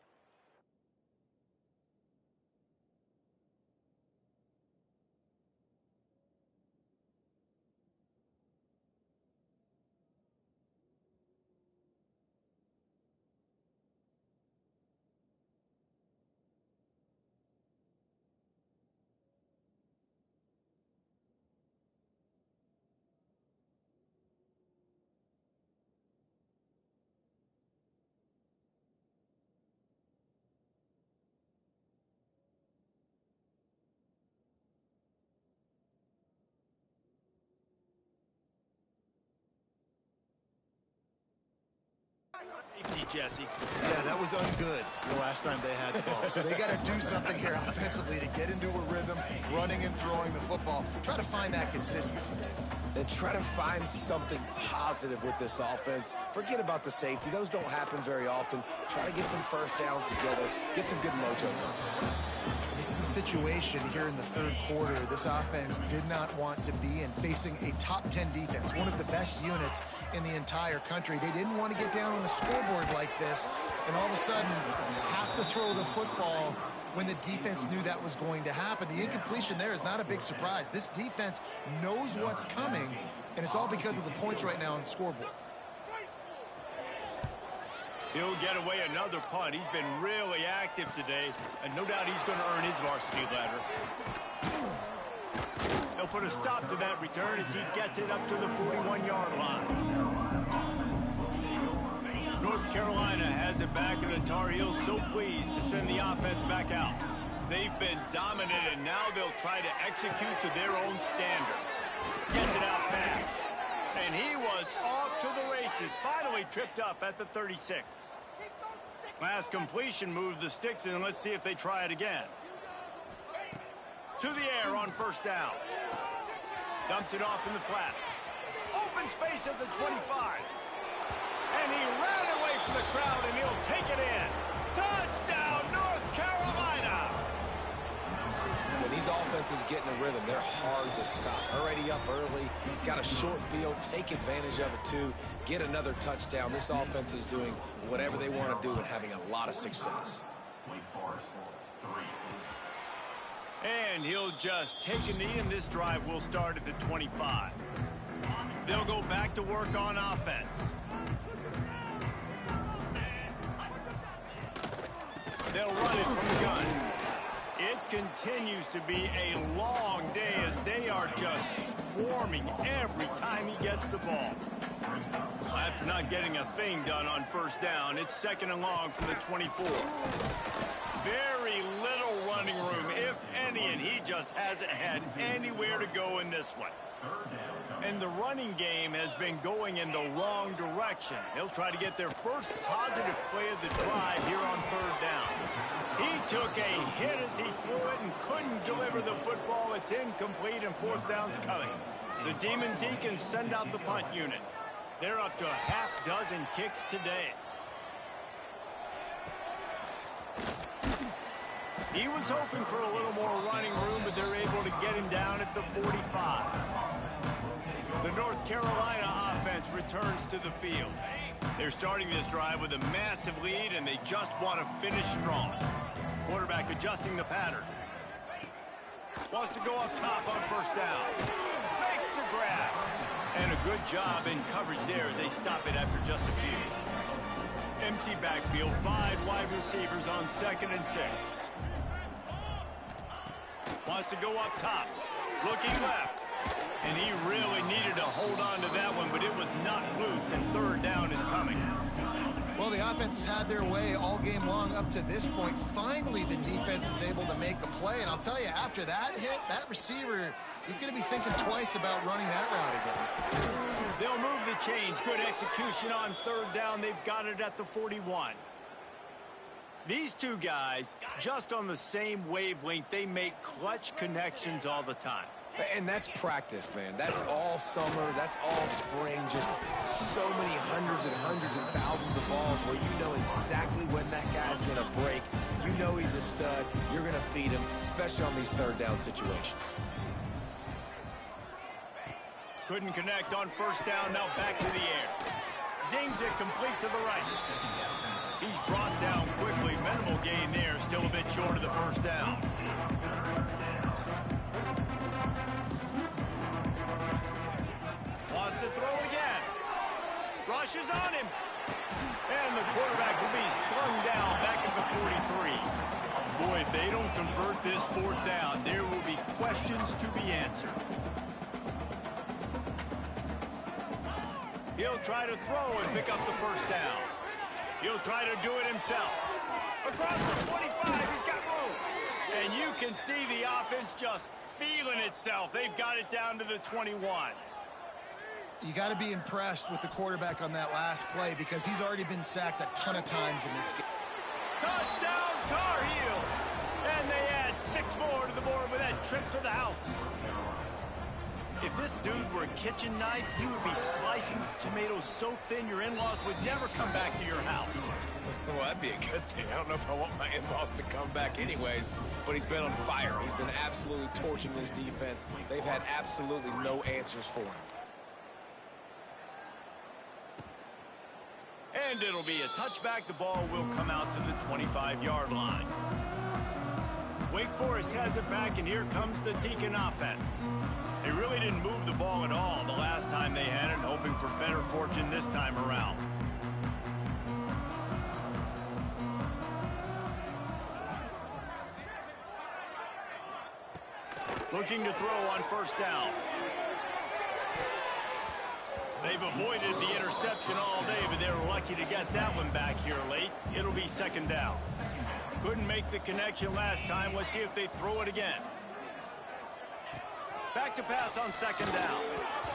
Jesse. Yeah, that was ungood the last time they had the ball. So they got to do something here offensively to get into a rhythm, running and throwing the football. Try to find that consistency. And try to find something positive with this offense. Forget about the safety. Those don't happen very often. Try to get some first downs together. Get some good mojo going. This is a situation here in the third quarter this offense did not want to be in, facing a top 10 defense, one of the best units in the entire country. They didn't want to get down on the scoreboard like this and all of a sudden have to throw the football when the defense knew that was going to happen. The incompletion there is not a big surprise. This defense knows what's coming, and it's all because of the points right now on the scoreboard. He'll get away another punt. He's been really active today, and no doubt he's going to earn his varsity letter. He'll put a stop to that return as he gets it up to the 41-yard line. North North Carolina has it back, and the Tar Heels so pleased to send the offense back out. They've been dominant, and now they'll try to execute to their own standard. Gets it out fast. And he was off to the races, finally tripped up at the 36. Last completion moved the sticks in, and let's see if they try it again. To the air on first down. Dumps it off in the flats. Open space at the 25. And he ran away from the crowd, and he'll take it in. Touchdown, North Carolina! When these offenses get in a rhythm, they're hard to stop. Already up early, got a short field, take advantage of it too, get another touchdown. This offense is doing whatever they want to do and having a lot of success. And he'll just take a knee, and this drive will start at the 25. They'll go back to work on offense. They'll run it from the gun. It continues to be a long day as they are just swarming every time he gets the ball. After not getting a thing done on first down, it's second and long from the 24. Very little running room, if any, and he just hasn't had anywhere to go in this one. And the running game has been going in the wrong direction. He'll try to get their first positive play of the drive here on third down. He took a hit as he threw it and couldn't deliver the football. It's incomplete, and fourth down's coming. The Demon Deacons send out the punt unit. They're up to a half dozen kicks today. He was hoping for a little more running room, but they're able to get him down at the 45. The North Carolina offense returns to the field. They're starting this drive with a massive lead, and they just want to finish strong. Quarterback adjusting the pattern. Wants to go up top on first down. Makes the grab. And a good job in coverage there as they stop it after just a few. Empty backfield, 5 wide receivers on second and 6. Wants to go up top. Looking left. And he really needed to hold on to that one, but it was not loose, and third down is coming. Well, the offense has had their way all game long up to this point. Finally, the defense is able to make a play, and I'll tell you, after that hit, that receiver, he's going to be thinking twice about running that route again. They'll move the chains. Good execution on third down. They've got it at the 41. These two guys, just on the same wavelength, they make clutch connections all the time. And that's practice, man. That's all summer. That's all spring. Just so many hundreds and thousands of balls where you know exactly when that guy's going to break. You know he's a stud. You're going to feed him, especially on these third down situations. Couldn't connect on first down. Now back to the air. Zings it complete to the right. He's brought down quickly. Minimal gain there. Still a bit short of the first down. Wants to throw again. Rushes on him. And the quarterback will be slung down back at the 43. Boy, if they don't convert this fourth down, there will be questions to be answered. He'll try to throw and pick up the first down. He'll try to do it himself. Across the 25, he's got room. And you can see the offense just feeling itself. They've got it down to the 21. You got to be impressed with the quarterback on that last play because he's already been sacked a ton of times in this game. Touchdown, Tar Heel! And they add 6 more to the board with that trip to the house. If this dude were a kitchen knife, he would be slicing tomatoes so thin your in-laws would never come back to your house. Well, that'd be a good thing. I don't know if I want my in-laws to come back anyways, but he's been on fire. He's been absolutely torching this defense. They've had absolutely no answers for him. And it'll be a touchback. The ball will come out to the 25-yard line. Wake Forest has it back, and here comes the Deacon offense. They really didn't move the ball at all the last time they had it, hoping for better fortune this time around. Looking to throw on first down. They They've avoided the interception all day, but they were lucky to get that one back here late. It'll be second down. Couldn't make the connection last time. Let's see if they throw it again. Back to pass on second down.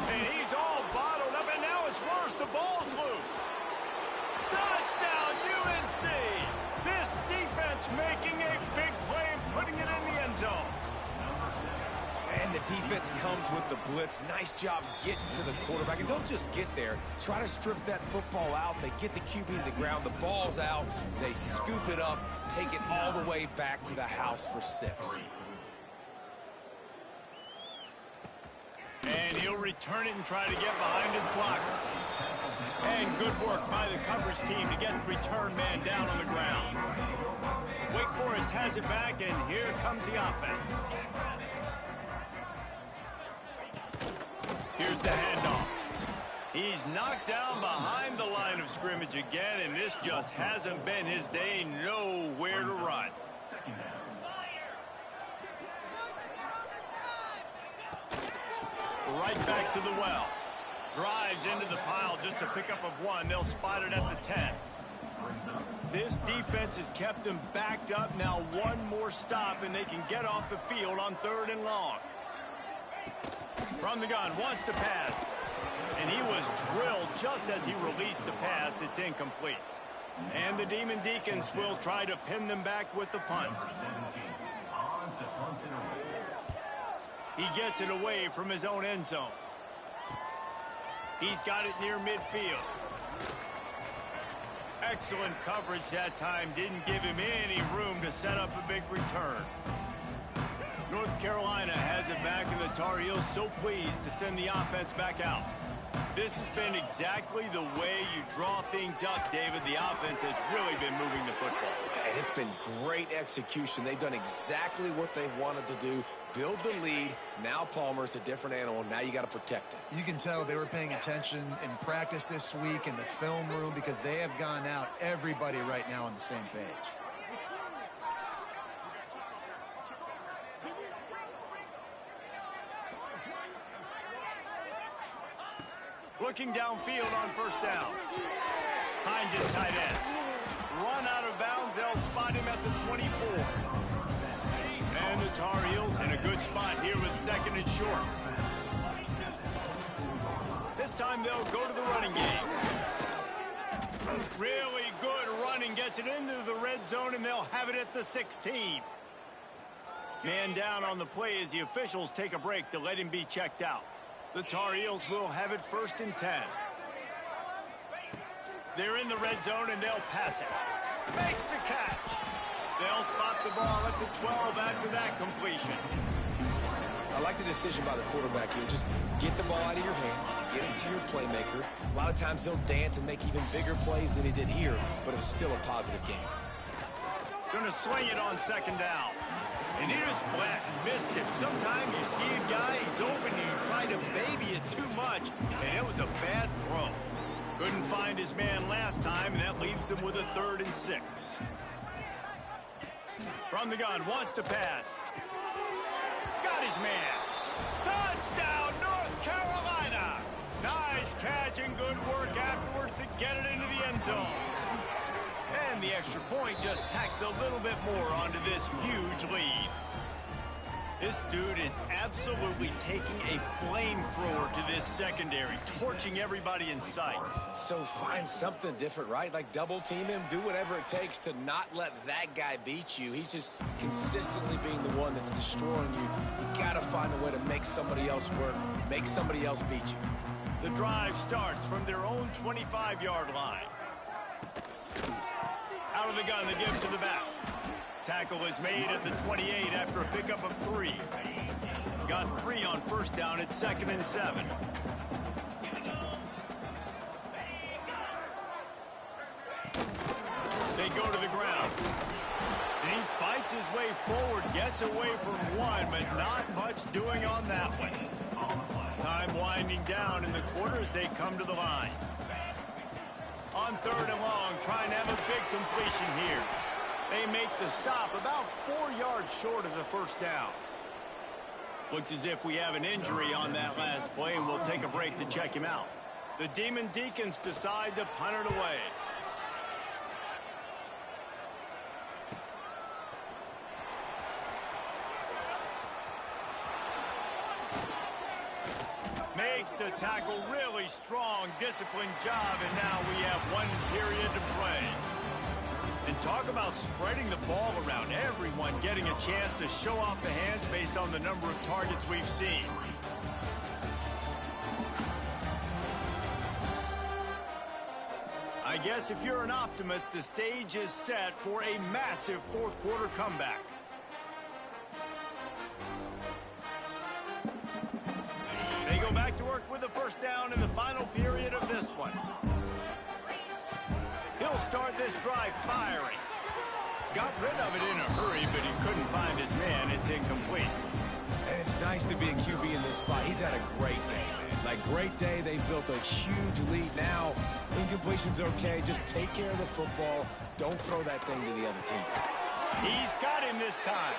And he's all bottled up, and now it's worse. The ball's loose. Touchdown, UNC! This defense making a big play and putting it in the end zone. And the defense comes with the blitz. Nice job getting to the quarterback. And don't just get there. Try to strip that football out. They get the QB to the ground. The ball's out. They scoop it up, take it all the way back to the house for 6. And he'll return it and try to get behind his blockers. And good work by the coverage team to get the return man down on the ground. Wake Forest has it back, and here comes the offense. Here's the handoff. He's knocked down behind the line of scrimmage again, and this just hasn't been his day. Nowhere to run. Right back to the well. Drives into the pile just to pick up of 1. They'll spot it at the 10. This defense has kept them backed up. Now one more stop, and they can get off the field on 3rd and long. From the gun, wants to pass. And he was drilled just as he released the pass. It's incomplete. And the Demon Deacons will try to pin them back with the punt. He gets it away from his own end zone. He's got it near midfield. Excellent coverage that time. Didn't give him any room to set up a big return. North Carolina has it back, and the Tar Heels so pleased to send the offense back out. This has been exactly the way you draw things up, David. The offense has really been moving the football. And it's been great execution. They've done exactly what they've wanted to do. Build the lead. Now Palmer's a different animal. Now you got to protect it. You can tell they were paying attention in practice this week in the film room because they have gone out, everybody right now on the same page. Looking downfield on first down. Hines is tight end. Run out of bounds. They'll spot him at the 24. And the Tar Heels in a good spot here with 2nd and short. This time they'll go to the running game. Really good running. Gets it into the red zone, and they'll have it at the 16. Man down on the play as the officials take a break to let him be checked out. The Tar Heels will have it 1st and 10. They're in the red zone, and they'll pass it. Makes the catch. They'll spot the ball at the 12 after that completion. I like the decision by the quarterback here. Just get the ball out of your hands, get it to your playmaker. A lot of times he'll dance and make even bigger plays than he did here, but it was still a positive game. Going to swing it on 2nd down. And he just flat missed him. Sometimes you see a guy, he's open, and you try to baby it too much, and it was a bad throw. Couldn't find his man last time, and that leaves him with a 3rd and 6. From the gun, wants to pass. Got his man. Touchdown, North Carolina! Nice catch and good work afterwards to get it into the end zone. And the extra point just tacks a little bit more onto this huge lead. This dude is absolutely taking a flamethrower to this secondary, torching everybody in sight. So find something different, right? Like double team him, do whatever it takes to not let that guy beat you. He's just consistently being the one that's destroying you. You got to find a way to make somebody else work, make somebody else beat you. The drive starts from their own 25-yard line. Out of the gun, they give to the back. Tackle is made at the 28 after a pickup of 3. Got 3 on first down at 2nd and 7. They go to the ground. And he fights his way forward, gets away from 1, but not much doing on that one. Time winding down in the quarter as they come to the line. On 3rd and long, trying to have a big completion here. They make the stop about 4 yards short of the first down. Looks as if we have an injury on that last play, and we'll take a break to check him out. The Demon Deacons decide to punt it away. Makes the tackle really strong, disciplined job, and now we have 1 period to play. And talk about spreading the ball around, everyone getting a chance to show off the hands based on the number of targets we've seen. I guess if you're an optimist, the stage is set for a massive fourth quarter comeback. They go back to work with the first down in the final period of this one. He'll start this drive firing. Got rid of it in a hurry, but he couldn't find his man. It's incomplete. And it's nice to be a QB in this spot. He's had a great day, man. Like, great day. They built a huge lead. Now, incompletion's okay. Just take care of the football. Don't throw that thing to the other team. He's got him this time.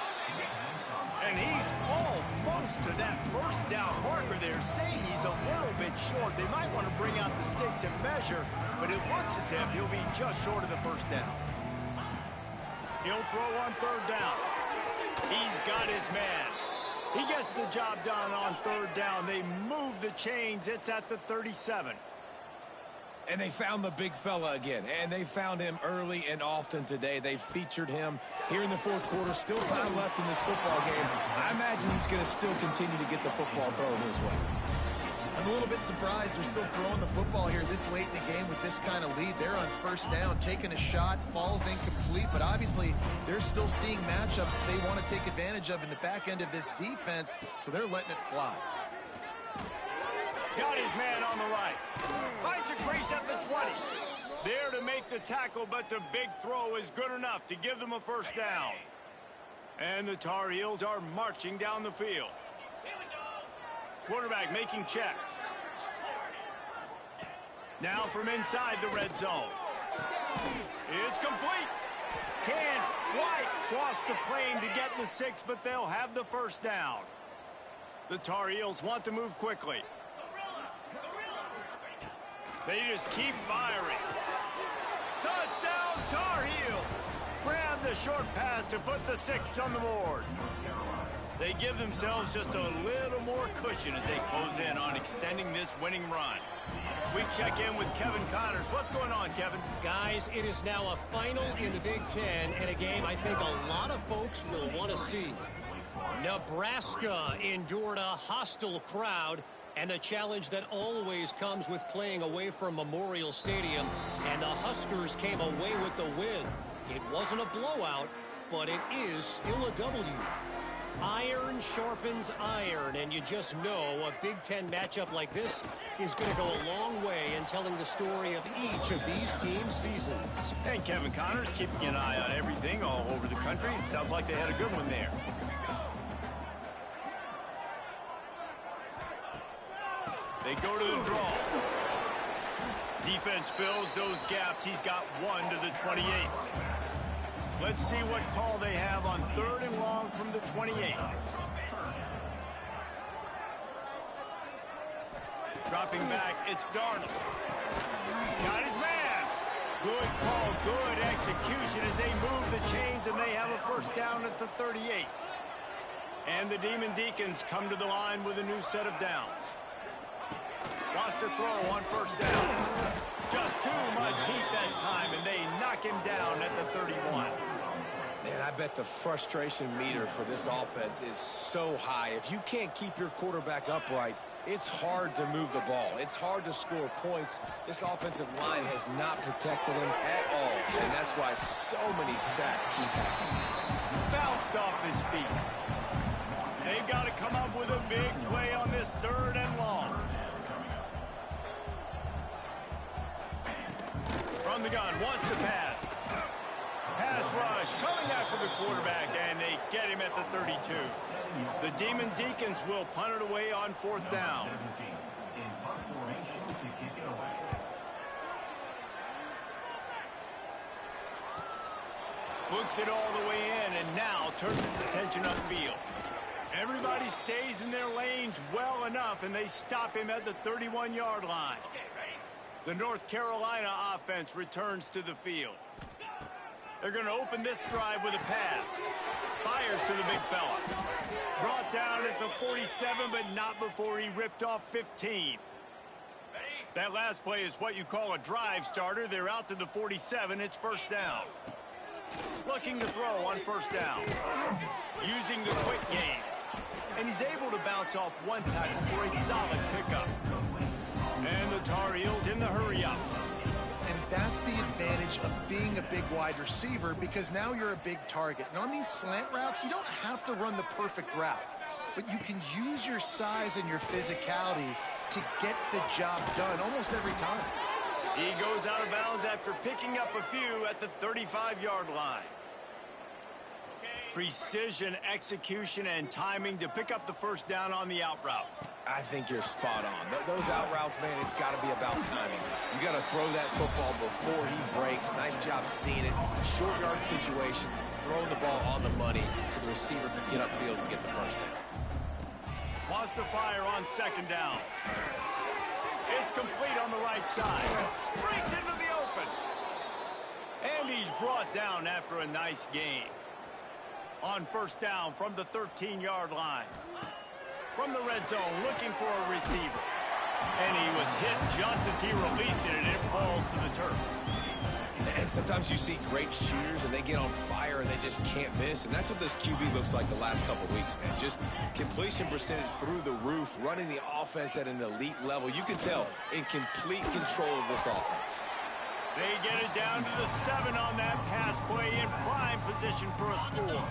And he's almost to that first down marker there, saying he's a little bit short. They might want to bring out the sticks and measure, but it looks as if he'll be just short of the first down. He'll throw on third down. He's got his man. He gets the job done on third down. They move the chains. It's at the 37. And they found the big fella again, and they found him early and often today. They featured him here in the fourth quarter. Still time left in this football game. I imagine he's going to still continue to get the football thrown his way. I'm a little bit surprised they're still throwing the football here this late in the game with this kind of lead. They're on first down, taking a shot, falls incomplete, but obviously they're still seeing matchups that they want to take advantage of in the back end of this defense, so they're letting it fly. Got his man on the right. Finds a crease at the 20. There to make the tackle, but the big throw is good enough to give them a first down. And the Tar Heels are marching down the field. Quarterback making checks. Now from inside the red zone. It's complete. Can't quite cross the plane to get the 6, but they'll have the first down. The Tar Heels want to move quickly. They just keep firing. Touchdown, Tar Heels! Grab the short pass to put the 6 on the board. They give themselves just a little more cushion as they close in on extending this winning run. We check in with Kevin Connors. What's going on, Kevin? Guys, it is now a final in the Big Ten and a game I think a lot of folks will want to see. Nebraska endured a hostile crowd and the challenge that always comes with playing away from Memorial Stadium, and the Huskers came away with the win. It wasn't a blowout, but it is still a W. Iron sharpens iron, and you just know a Big Ten matchup like this is going to go a long way in telling the story of each of these teams' seasons. And Kevin Connors keeping an eye on everything all over the country. Sounds like they had a good one there. They go to the draw. Defense fills those gaps. He's got 1 to the 28. Let's see what call they have on 3rd and long from the 28. Dropping back, it's Darnold. Got his man. Good call, good execution as they move the chains, and they have a first down at the 38. And the Demon Deacons come to the line with a new set of downs. Wants to throw on first down. Just too much heat that time, and they knock him down at the 31. Man, I bet the frustration meter for this offense is so high. If you can't keep your quarterback upright, it's hard to move the ball. It's hard to score points. This offensive line has not protected him at all, and that's why so many sacks keep happening. Bounced off his feet. They've got to come up with a big play on this 3rd and long. From the gun, wants to pass. Pass rush, coming after the quarterback, and they get him at the 32. The Demon Deacons will punt it away on 4th down. Looks it all the way in, and now turns his attention upfield. Everybody stays in their lanes well enough, and they stop him at the 31-yard line. The North Carolina offense returns to the field. They're going to open this drive with a pass. Fires to the big fella. Brought down at the 47, but not before he ripped off 15. That last play is what you call a drive starter. They're out to the 47. It's first down. Looking to throw on first down. Using the quick game. And he's able to bounce off one tackle for a solid pickup. And the Tar Heels in the hurry-up. And that's the advantage of being a big wide receiver, because now you're a big target. And on these slant routes, you don't have to run the perfect route, but you can use your size and your physicality to get the job done almost every time. He goes out of bounds after picking up a few at the 35-yard line. Precision, execution, and timing to pick up the first down on the out route. I think you're spot on. Those out routes, man, it's got to be about timing. You got to throw that football before he breaks. Nice job seeing it. Short yard situation, throwing the ball on the money so the receiver can get upfield and get the first down. Wants to fire on second down. It's complete on the right side. Breaks into the open. And he's brought down after a nice gain. On first down from the 13-yard line. From the red zone, looking for a receiver. And he was hit just as he released it, and it falls to the turf. And sometimes you see great shooters, and they get on fire, and they just can't miss. And that's what this QB looks like the last couple weeks, man. Just completion percentage through the roof, running the offense at an elite level. You can tell in complete control of this offense. They get it down to the 7 on that pass play, in prime position for a score.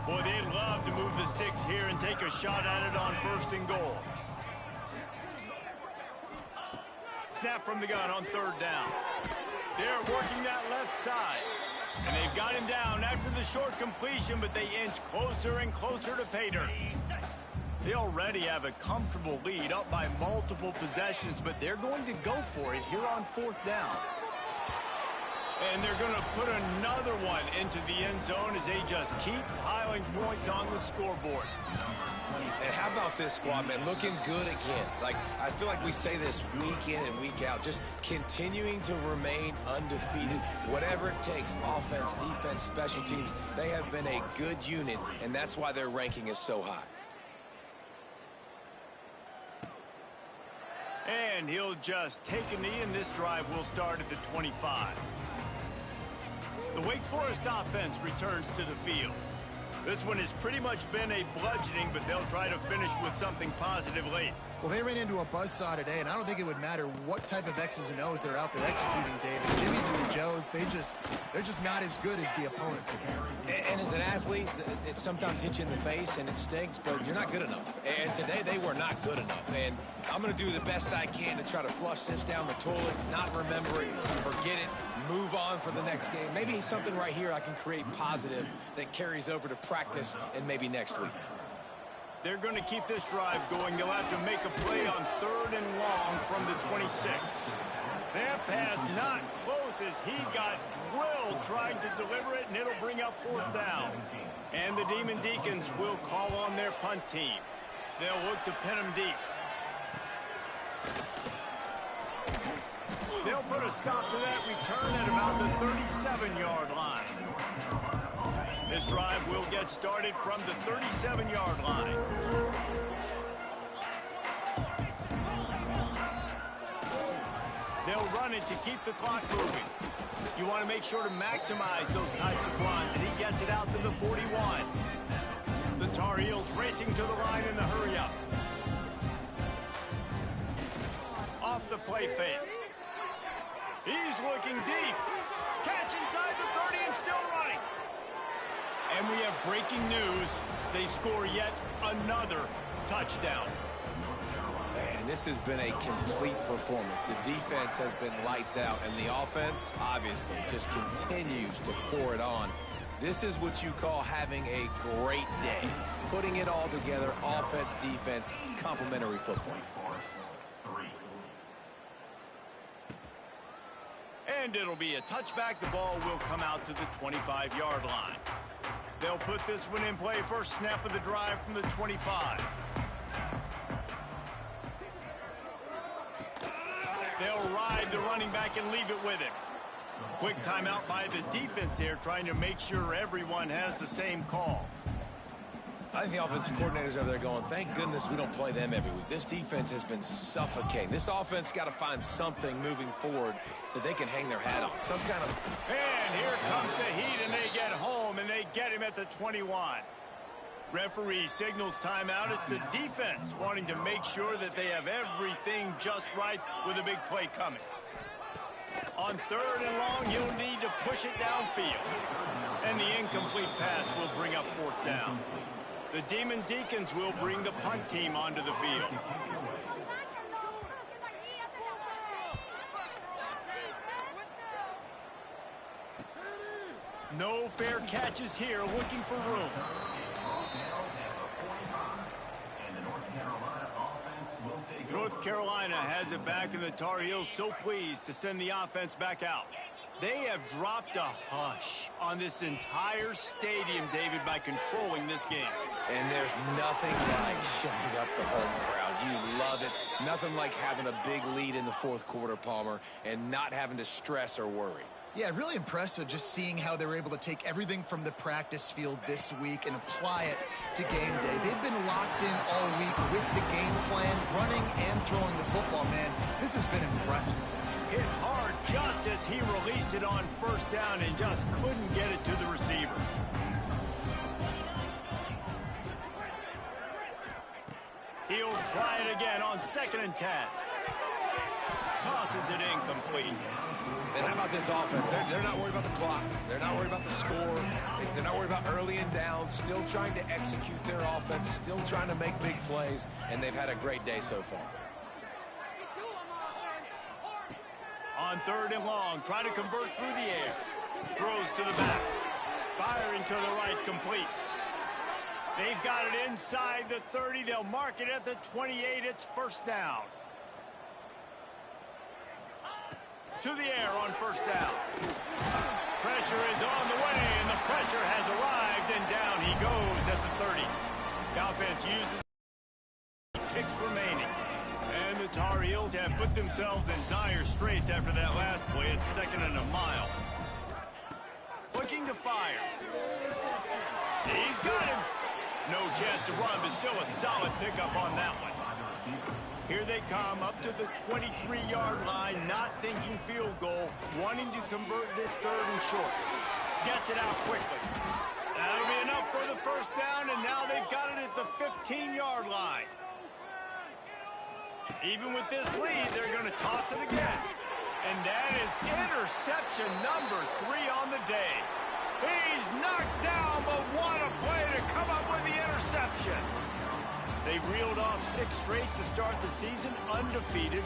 Boy, they'd love to move the sticks here and take a shot at it on first and goal. Snap from the gun on third down. They're working that left side. And they've got him down after the short completion, but they inch closer and closer to pay dirt. They already have a comfortable lead, up by multiple possessions, but they're going to go for it here on fourth down. And they're going to put another one into the end zone as they just keep piling points on the scoreboard. And how about this squad, man? Looking good again. Like, I feel like we say this week in and week out, just continuing to remain undefeated. Whatever it takes, offense, defense, special teams, they have been a good unit, and that's why their ranking is so high. And he'll just take a knee, and this drive will start at the 25. The Wake Forest offense returns to the field. This one has pretty much been a bludgeoning, but they'll try to finish with something positive late. Well, they ran into a buzzsaw today, and I don't think it would matter what type of X's and O's they're out there executing, David. Jimmy's and the Joes, they're just not as good as the opponent today. And as an athlete, it sometimes hits you in the face and it stinks, but you're not good enough. And today they were not good enough. And I'm going to do the best I can to try to flush this down the toilet, not remember it, forget it, move on for the next game. Maybe something right here I can create positive that carries over to practice and maybe next week. They're going to keep this drive going. They'll have to make a play on third and long from the 26. That pass not close as he got drilled trying to deliver it, and it'll bring up fourth down. And the Demon Deacons will call on their punt team. They'll look to pin him deep. They'll put a stop to that return at about the 37-yard line. This drive will get started from the 37-yard line. They'll run it to keep the clock moving. You want to make sure to maximize those types of runs, and he gets it out to the 41. The Tar Heels racing to the line in the hurry-up. Off the play fake. He's looking deep. Catch inside the 30 and still running. And we have breaking news. They score yet another touchdown. Man, this has been a complete performance. The defense has been lights out, and the offense, obviously, just continues to pour it on. This is what you call having a great day. Putting it all together, offense, defense, complementary football. And it'll be a touchback. The ball will come out to the 25-yard line. They'll put this one in play. First snap of the drive from the 25. They'll ride hide the running back and leave it with him. Quick timeout by the defense there, trying to make sure everyone has the same call. I think the offensive coordinators over there going, thank goodness we don't play them every week. This defense has been suffocating. This offense got to find something moving forward that they can hang their hat on. Some kind of... And here comes the heat, and they get home, and they get him at the 21. Referee signals timeout. It's the defense wanting to make sure that they have everything just right with a big play coming. On 3rd and long, he'll need to push it downfield. And the incomplete pass will bring up 4th down. The Demon Deacons will bring the punt team onto the field. No fair catches here, looking for room. North Carolina has it back, and the Tar Heels so pleased to send the offense back out. They have dropped a hush on this entire stadium, David, by controlling this game. And there's nothing like shutting up the home crowd. You love it. Nothing like having a big lead in the 4th quarter, Palmer, and not having to stress or worry. Yeah, really impressive just seeing how they were able to take everything from the practice field this week and apply it to game day. They've been locked in all week with the game plan, running and throwing the football, man. This has been impressive. Hit hard just as he released it on 1st down and just couldn't get it to the receiver. He'll try it again on 2nd and 10. Tosses it incomplete. And how about this offense? They're not worried about the clock. They're not worried about the score. They're not worried about early and down. Still trying to execute their offense. Still trying to make big plays. And they've had a great day so far. On 3rd and long, try to convert through the air. Throws to the back. Firing to the right, complete. They've got it inside the 30. They'll mark it at the 28. It's 1st down. To the air on 1st down. Pressure is on the way, and the pressure has arrived, and down he goes at the 30. The offense uses ticks remaining. And the Tar Heels have put themselves in dire straits after that last play at 2nd and a mile. Looking to fire. He's got him. No chance to run, but still a solid pickup on that one. Here they come up to the 23-yard line, not thinking field goal, wanting to convert this 3rd and short. Gets it out quickly. That'll be enough for the 1st down, and now they've got it at the 15-yard line. Even with this lead, they're going to toss it again. And that is interception number 3 on the day. He's knocked down, but what a play to come up with the interception. They've reeled off 6 straight to start the season, undefeated.